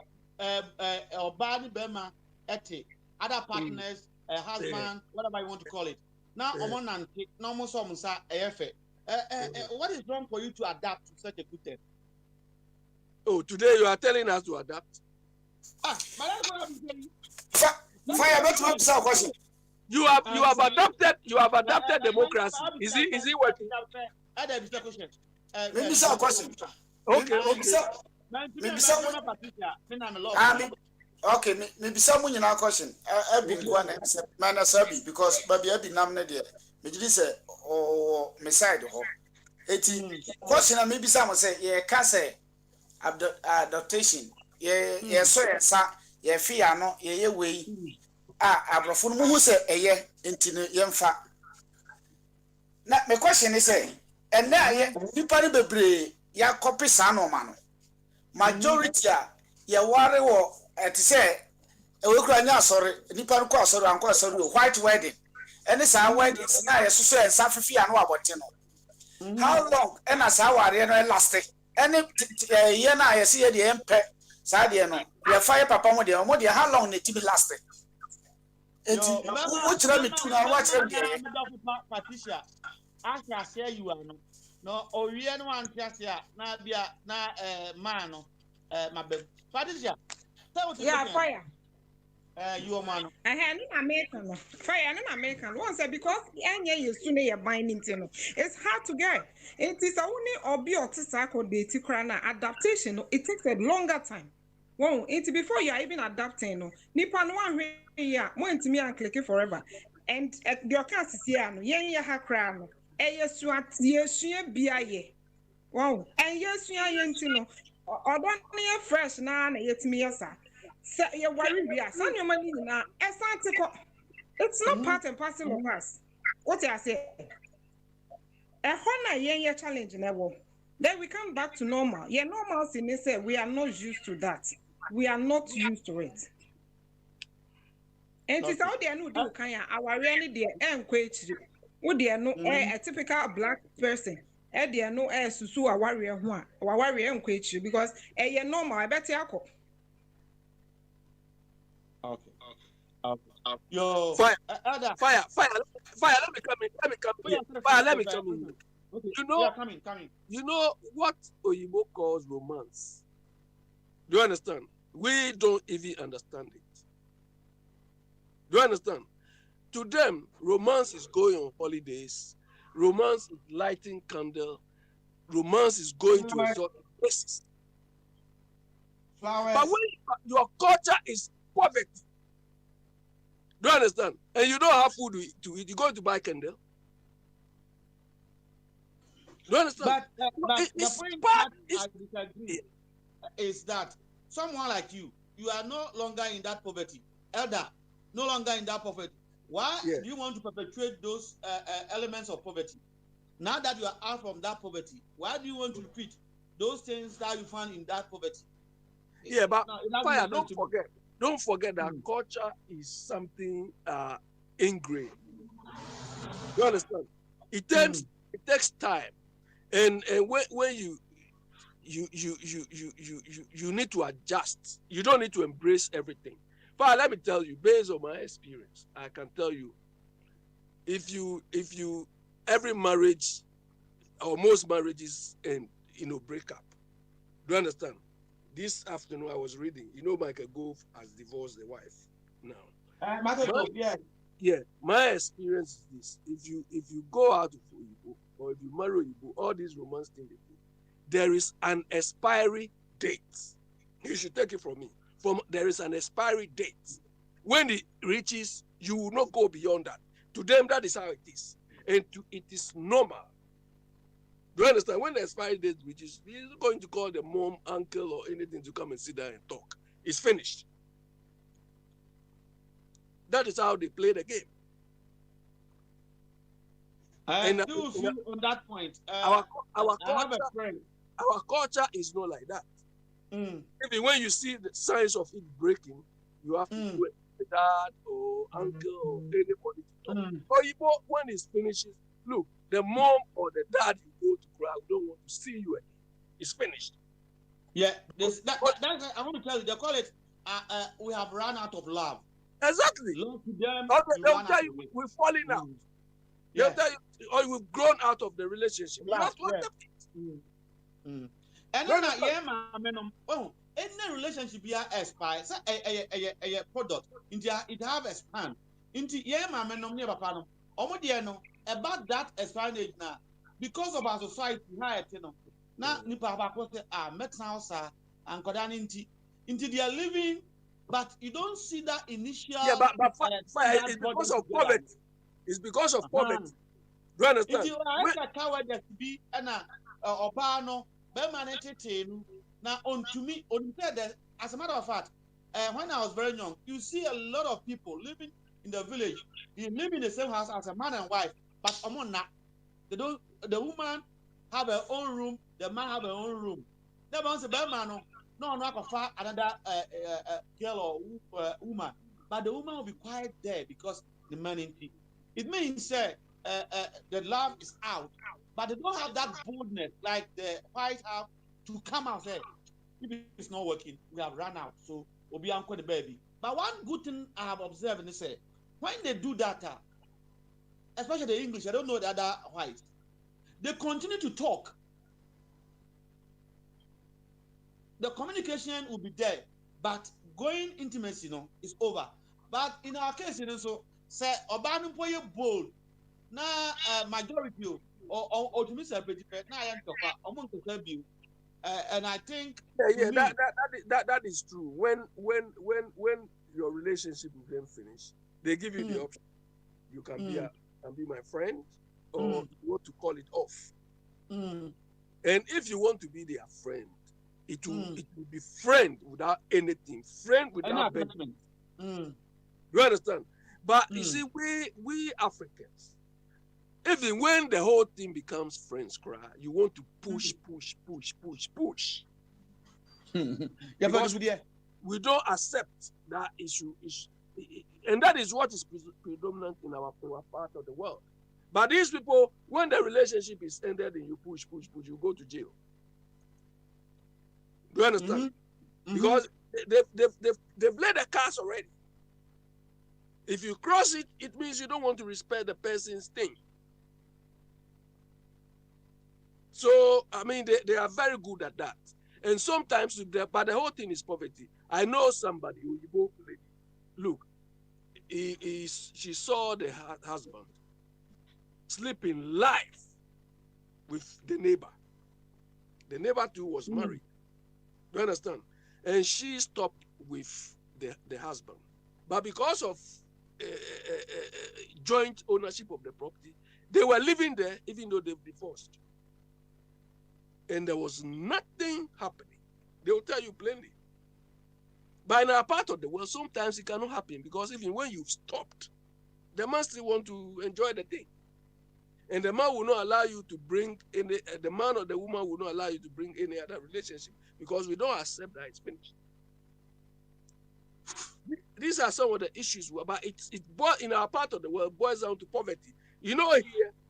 Obani Bema, Eti, other partners, husband, whatever you want to call it. Now, Omonanti, no more somusa, AFA. What is wrong for you to adapt to such a good thing? Oh, today you are telling us to adapt. But that's what I'm saying. Fire, let's answer a question. You have adapted democracy. Is it working? Maybe some question. Okay. Okay, maybe someone in our question. A big one, man, because baby, I be nominated. Maybe say, oh, my side, question, maybe someone say, yeah, can say adaptation. Yeah, so, yeah, fear, no, yeah, way. Abrafun who say, a year into young fat. Now, my question is, and now, you probably be ya copy son or man. Majority, ya worry or at say, a Ukrainian sorry, Nippon sorry, and sorry, white wedding. And it's our wedding, now, so and Safi and what how long, and as our elastic, and if I see the MP, Sadiano, we are fire papa modia, how long it to be lasted? What let me do now? Watch Patricia, I shall say you are no, or you one na bia na man, my baby. Patricia, yeah, fire. You are man. I had an American fire and an American one said because you sooner you're binding to it's hard to get. It is only or be or date adaptation. It takes a longer time. Well, it's before you are even adapting. Nippon one here went to me and click it forever. And your cast is here. Yeah, ha crown. Yes, you are BIA. Wow, and yes, you are yentino. Or don't near fresh now, yet me, sir. So you worry, we are son your money now. It's not part and parcel of us. What I say? A honor year challenge never. Then we come back to normal. Yeah, normal thing say we are not used to that. We are not used to it. And it's how they know do kaya our really dear would they know a typical black person? They know susu a warrior warrior because a normal I bet you. Okay. Yo, fire. Let me come in. Fire, let me come in. Okay. You know, coming. You know what Oyibo calls romance? Do you understand? We don't even understand it. Do you understand? To them, romance is going on holidays. Romance is lighting candle. Romance is going to a sort of places. Flowers. But when your culture is poverty, do you understand? And you don't have food to eat, you go to buy candle. Do you understand? But the point that I disagree is that someone like you are no longer in that poverty. Elder, no longer in that poverty. Why do you want to perpetuate those elements of poverty? Now that you are out from that poverty, why do you want to repeat those things that you found in that poverty? Yeah, but fire, don't forget that culture is something ingrained. You understand? It takes time. And when you need to adjust. You don't need to embrace everything. But let me tell you, based on my experience, I can tell you, if you every marriage or most marriages end, break up. Do you understand? This afternoon I was reading, Michael Gove has divorced the wife now. My experience is this: if you go out of Oyibo or if you marry Oyibo, all these romance things they do, there is an expiry date. You should take it from me. There is an expiry date. When it reaches, you will not go beyond that. To them, that is how it is, and it is normal. Do you understand? When the expiry date reaches, you're not going to call the mom, uncle, or anything to come and sit down and talk. It's finished. That is how they play the game. And on that point, our I have a friend. Our culture is not like that. Even when you see the signs of it breaking, you have to do it. The dad or uncle or anybody to talk. Or even when it finishes, look, the mom or the dad you go to cry, we don't want to see you again. It's finished. Yeah, that's I want to tell you, they call it we have run out of love. Exactly. Love to them, they'll tell you we're falling out. They'll tell you, or we've grown out of the relationship. You have to accept it. And then any relationship here expire. Say a product it have expand. Into about that expiration now because of our society now nipa say met now sir and into they are living, but you don't see that initial it's because of poverty. It's because of poverty. Do you understand? Be Obano, now to me, as a matter of fact, when I was very young, you see a lot of people living in the village. They live in the same house as a man and wife, but they don't. The woman have her own room, the man have her own room. Never once a man no another girl or woman, but the woman will be quiet there because the man empty. It means the love is out, but they don't have that boldness like the white have to come out and say, if it's not working, we have run out, so we'll be uncle the baby. But one good thing I have observed is when they do that, especially the English, I don't know the other whites, they continue to talk. The communication will be there, but going intimacy, is over. But in our case, so say Obama boy bold. Now majority or to me separate now I am among the view. And I think that is true. When your relationship with them finish, they give you the option. You can be my friend, or you want to call it off. And if you want to be their friend, it will be friend without anything, friend without benefit. You understand? But you see, we Africans, even when the whole thing becomes friends cry, you want to push. Because we don't accept that issue, and that is what is predominant in our part of the world. But these people, when the relationship is ended and you push, you go to jail. Do you understand? Because they've laid the cards already. If you cross it, it means you don't want to respect the person's thing. So, I mean, they are very good at that. And sometimes, but the whole thing is poverty. I know somebody who you lady. Look, she saw the husband sleeping live with the neighbor. The neighbor too was married. Do you understand? And she stopped with the husband. But because of joint ownership of the property, they were living there even though they've divorced. And there was nothing happening. They will tell you plainly. But in our part of the world, sometimes it cannot happen because even when you've stopped, the man still want to enjoy the thing. And the man will not allow you to bring the man or the woman will not allow you to bring any other relationship because we don't accept that it's finished. These are some of the issues, but in our part of the world boils down to poverty. Here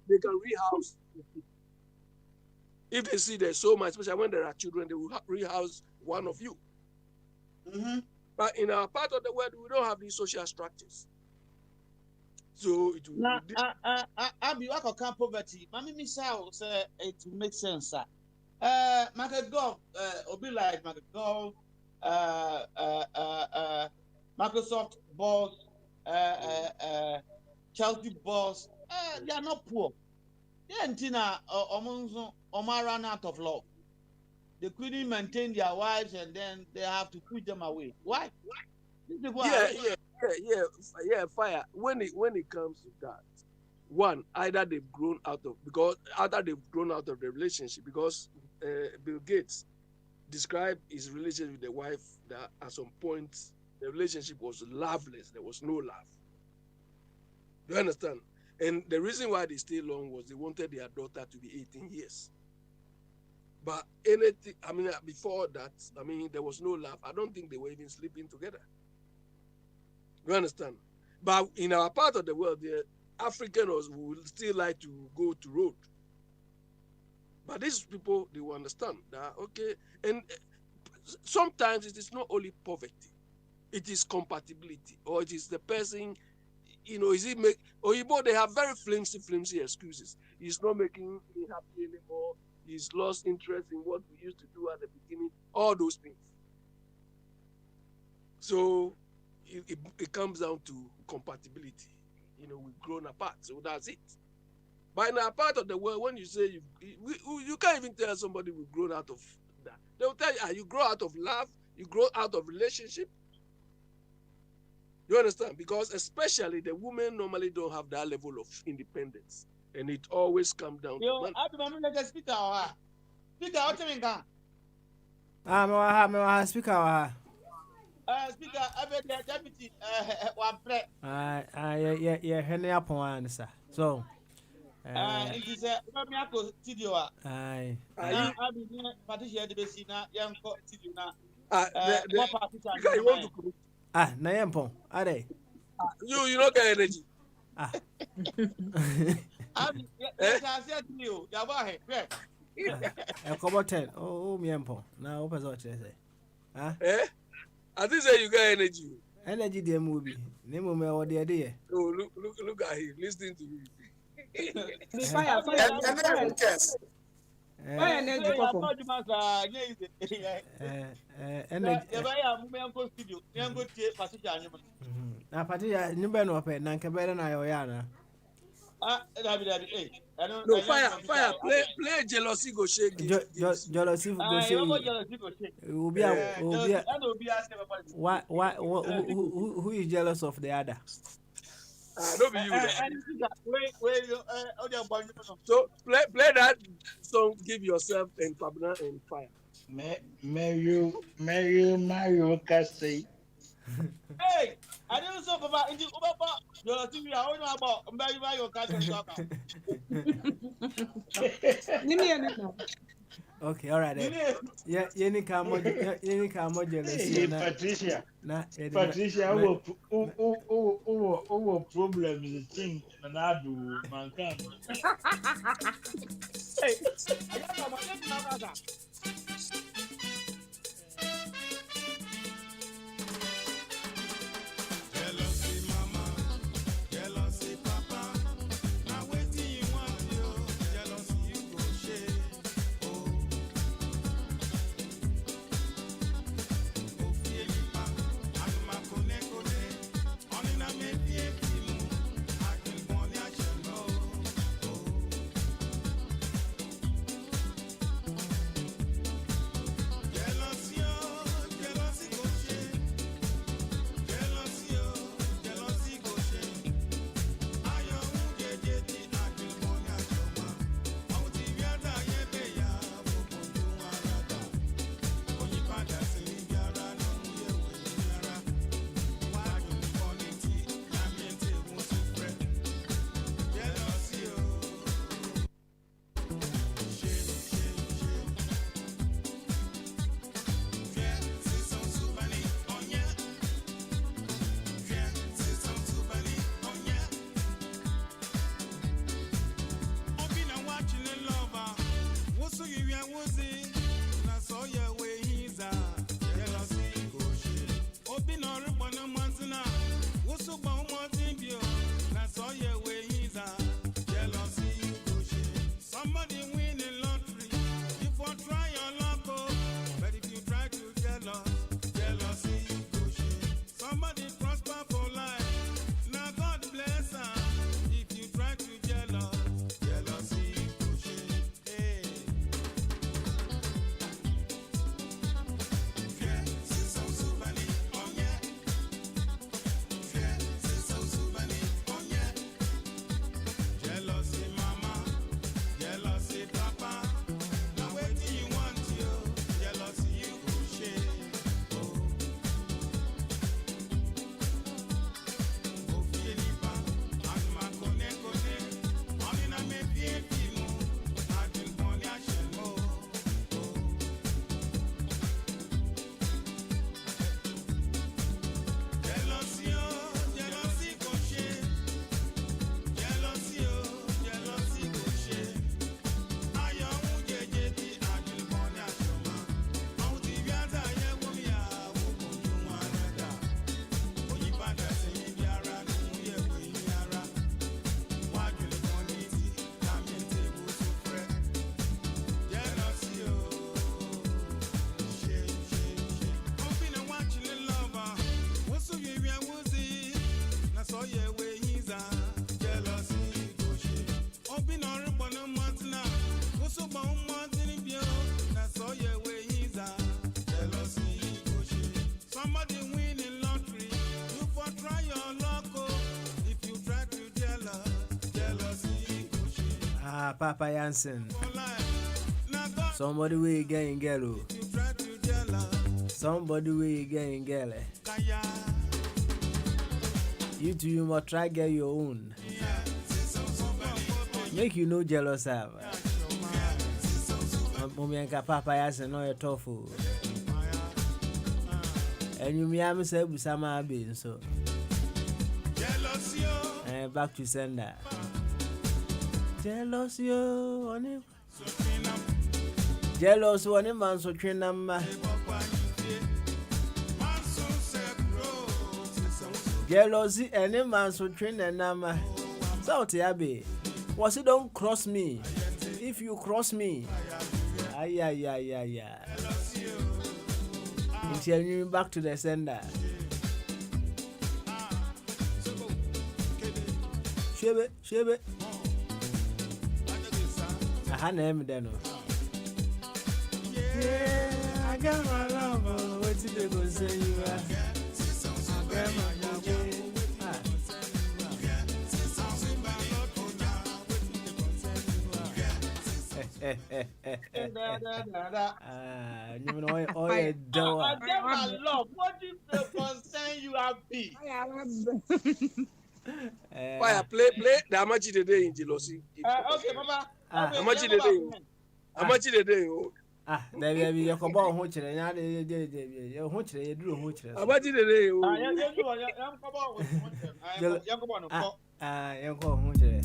they can rehouse the people. If they see there's so much, especially when there are children, they will rehouse one of you. But in our part of the world, we don't have these social structures. So it will Now, I be work on poverty. Mami Misao say it makes sense. Market Golf, be like Market Golf, Microsoft boss, Chelsea boss. They are not poor. They run out of love. They couldn't maintain their wives, and then they have to put them away. Why? Yeah, fire. When it comes to that, one, either they've grown out of the relationship, because Bill Gates described his relationship with the wife that at some point the relationship was loveless. There was no love. Do you understand? And the reason why they stayed long was they wanted their daughter to be 18 years. But anything, before that, there was no love. I don't think they were even sleeping together. You understand? But in our part of the world, the Africans would still like to go to road. But these people, they will understand that, okay, and sometimes it is not only poverty, it is compatibility, or it is the person, they have very flimsy excuses. He's not making me happy anymore. He's lost interest in what we used to do at the beginning, all those things. So it comes down to compatibility. We've grown apart, so that's it. But in our part of the world, when you say you can't even tell somebody we've grown out of that. They'll tell you, you grow out of love, you grow out of relationship. You understand? Because especially the women normally don't have that level of independence, and it always comes down to money. Speaker, what do you mean? Speaker. Speaker, I bet the deputy one play. Yeah, Henry upon sir. So, it is a Ramiako Tidio. Aye. I mean, Patricia de Bessina, young Tiduna. Nayampo, are they? You don't get energy. I said to you, Yabahe, a couple 10. Oh, Miampo. Now, open what you say. I think say you got energy. Energy, dear movie. Name of my idea. Oh, look at him, listening to you. Fire. Now, Patia, you better not pay Nankabera and Iona. No, fire. Play jealousy go shake. Jealousy go shake. Who is jealous of the other? Don't be you. So play that song. Give yourself and Pabna and fire. Mario Casey. Hey, I don't know about into Ubaba. You're TV. I don't know about Mario Casey. Okay, all right. Yeah, you can't jealousy. Patricia. Patricia, problems the thing and I do mankind. Hey, Papa Jansen. Somebody we getting girl. Somebody we getting girl. You two you must try get your own. Make you no jealous of. Papa Jansen no tough. And you me am say Busama be so. Back to sender. Jealous you on him. Jealous one him man so train number. Jealousy any man so train a number. So Tiabe, was it don't cross me? If you cross me, yeah. Until you back to the sender. Shebe. I name then. Yeah, I got my love. What did they go say you are? You know, all your door. I get my love. What if the concern you have be? Why play the amachi the day in jealousy? Okay, Papa. Amachi the day. Amachi the day. There be your cobalt hotel, and your hotel, you drew hotel. Amachi the day. Young hotel.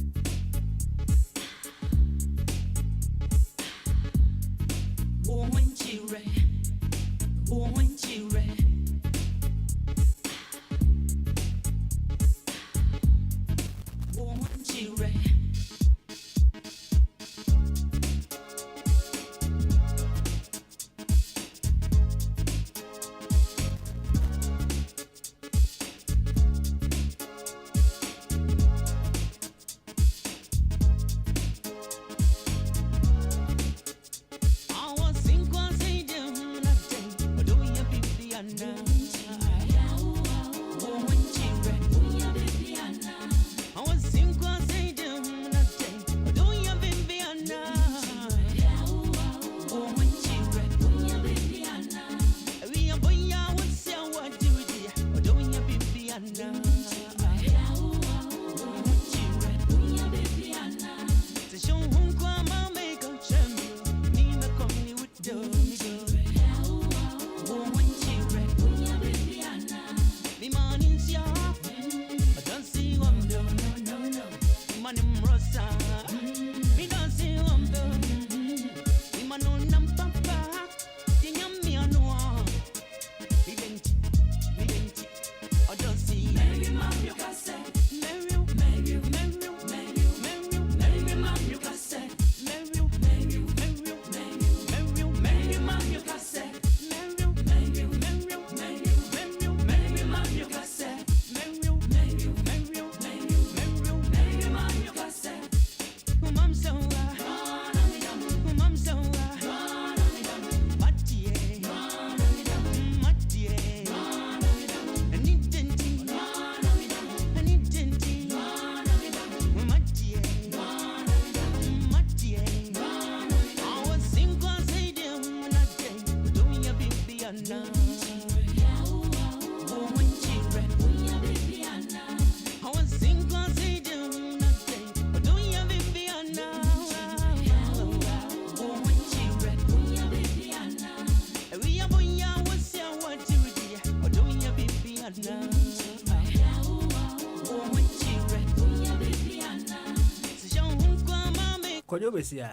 kojo besia.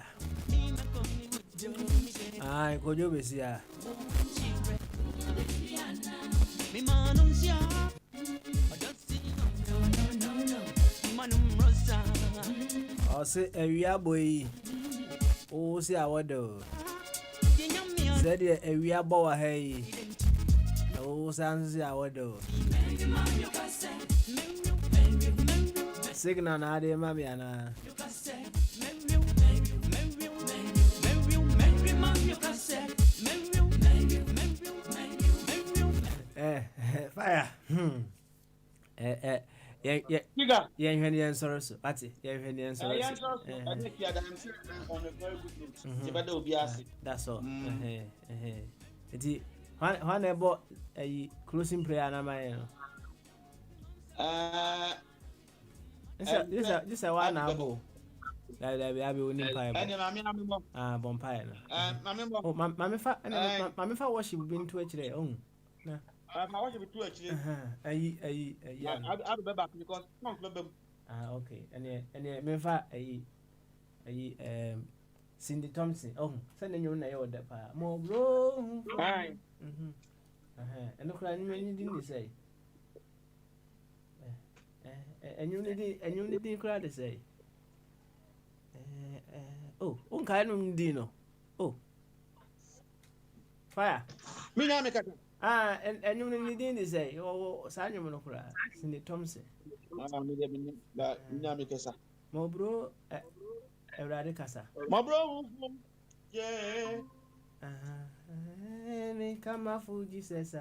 Ai, kojo besia. Oh, say area boy. Oh, say I wado. Said area boy hey. Oh, sounds I wado. Signal na de mami ana. Fire. Yeah, when sorry, so Patty, yeah, when sorry. That's all. When I bought a closing prayer, and this a one hour. Like we have only pie. Bompire. Oh, Mammy, worship been to each day. Oh, no. I want to be too actually. I'll be back because okay. And Mefa Cindy Thompson. Oh, sending you na order pa. More bro. Aye. And look like you didn't say. And you didn't cry to say. Oh, kind dino. Oh, fire. Me na make and you didn't say, oh, Sanyo Monocra, Cindy Thompson. Mo bro, a radicasa. My bro, yeah. Me come off Fuji says,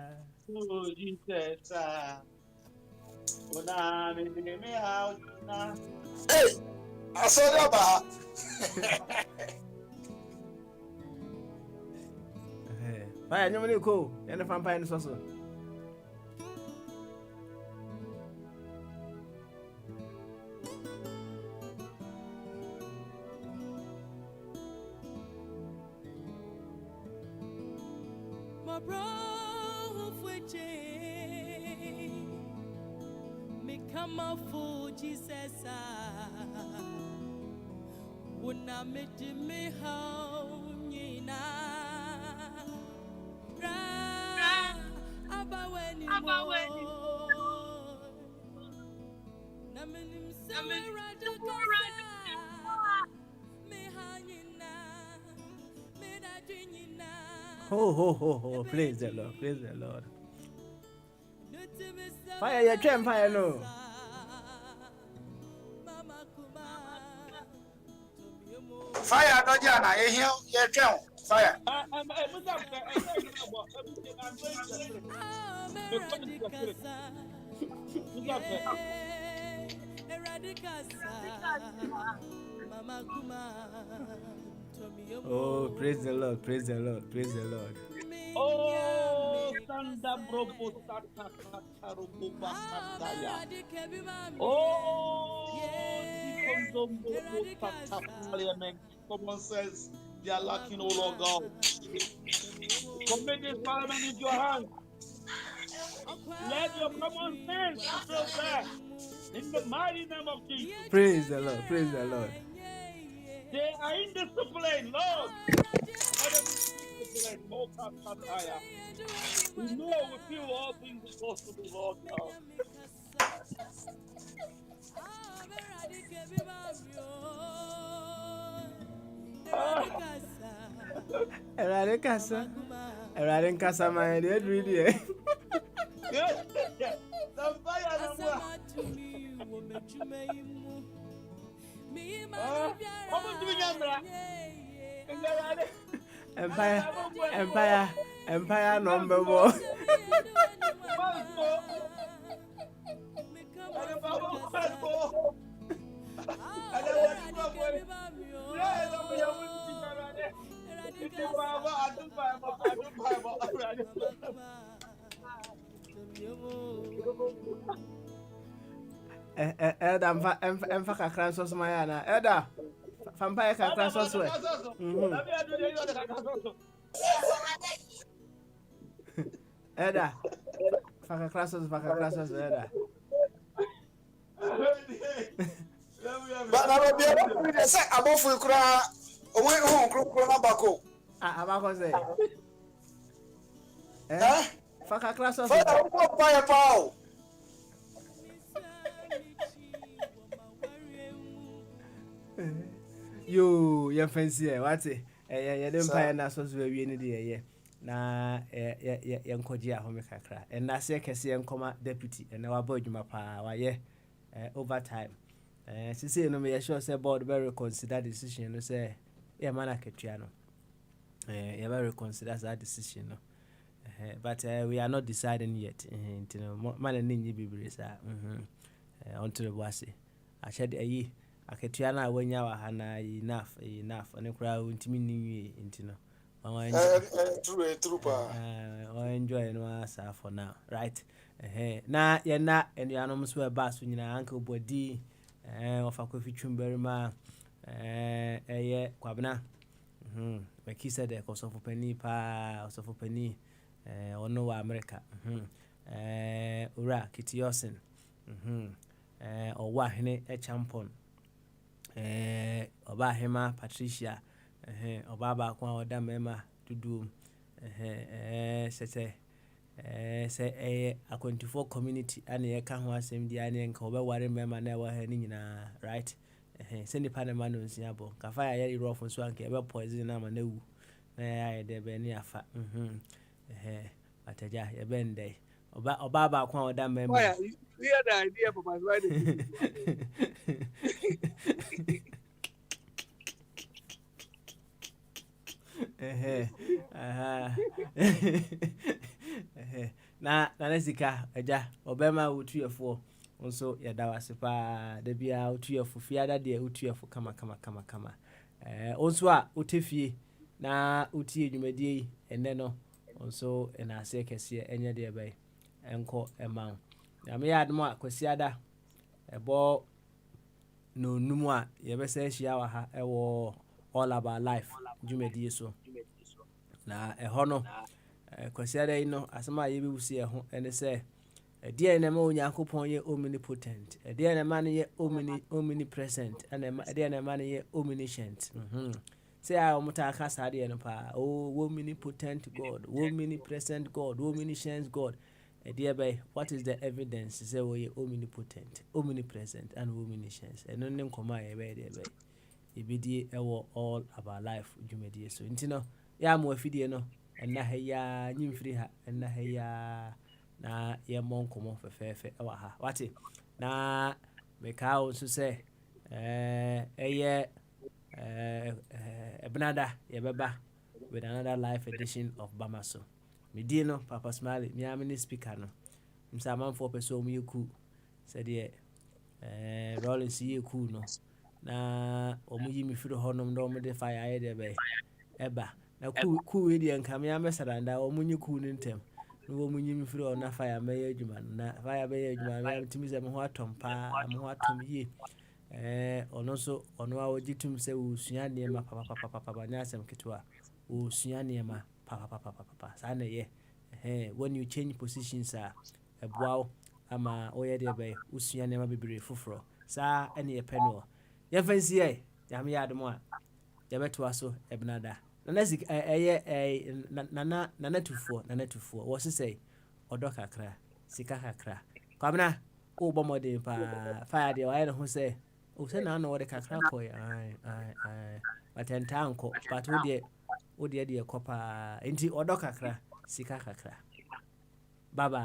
Fuji says, when I'm in the house, hey, I saw that about. Fire, you go, and the vampire is also. My bro, me come up for Jesus. When I met me, how you Oh, praise the Lord, praise the Lord. Fire your champ, fire no. Fire, no, Jana, I hear your champ. Fire. Oh, praise the Lord, praise the Lord, praise the Lord. Oh, Sanda Brobo Satakarubu Basataya. Oh, the Parliament. Common sense, they are lacking, oh Lord God. Commit this parliament into your hands. Let your common sense prevail there. In the mighty name of Jesus. Praise the Lord, praise the Lord. They are indisciplined, Lord. Let them be disciplined. Oh, Kataya. We know we feel all things are possible, Lord God. Erade kasa my dear ready. Yes. The fire Empire number one. Elda emfa kakran so mayana. Elda vampire kakran so so. Elda kakran so Elda. But na be be say abofu kura owe ho kro na bako abako say faka class of fa pa pa yo ya fancy what ya dem pa na so so wie ni de na ya nkoji ahome kakra and na se kese nkoma deputy and na waba adwuma pa wa ye overtime sisi no me sure say board be reconsider decision no say ya mana ketua no ya be reconsider that decision no but we are not deciding yet man na nyi bibire sa until we say I said ayi aketua na wanya wa hana enough ne kura untimi niwie intino true pa enjoy no asa for now right na ye na enuanom so eba so nyina anka obodi ofa kofi twumberima eye kwabna makisa de ko sofo pani pa sofo pani ono wa America ura kitiosen owa hene champion oba hema Patricia oba ba kwa oda mema dudu se a 24 community ane ye ka ho asem di ane nka oba ware mema na wa ha ni nyina right se ni pa na ma no nsia bo ka fa ya yero fo so anka ebe poison na ma na wu na ya de be ni afa ataja ye bende oba ba kwa oda mema why you hear the idea for my why na nasika eja obema utuyefo nso yeda wase pa da bia utuyefo fiada de utuyefo kama onso a utefie na utie dwumadie ene no nso na ase kese enye de bai enko ema na me yadmo akwasiada ebo no numu a yebese hia wa ha ewo all about life dwumadie so na eho no kwasiada ino asema ye bibusi eho ene se die na ma onyankopon ye omnipotent die na ma ye omnipresent ene die na ma ye omniscient say I omuta ka sade no pa omnipotent God omnipresent God omniscient God dear by what is the evidence say we omnipotent omnipresent and omniscient eno ne nkoma ye be there by ibidi ewo all about life dwumadie so ntino ya mo afidie no enna heya nyimfiri ha enna heya na ye monkomo fefefe ewa ha wati na meka onso se eye ebnada ye beba with another live edition of Bamaso medino Papa Smiley mi amini speaker no msaman for person mu yeku said ye Rollins yeku no na omuyi mi firi honom do mu de fire aye de be eba na ku we de nka me amesaranda omunyi ku ni ntem no omunyi mi firi ona fire me adwuma na fire be adwuma me timi se me ho atompa me ho atom yi ono so ono a ogitum se usua ne ma papa nya asem ketwa usua ne ma papa sa na ye when you change positions ebwao ama oye de be usua ne ma bebre foforo sa ene ye peno ye fancy ye ya me yadmo a ye beto aso ebnada na zik nana tufo wo se say odo kakra sika kakra kwabna o bomode pa fire de wa ho say o se na no de kakra ko ai batentanko but o de kopa enti odo kakra sika kakra baba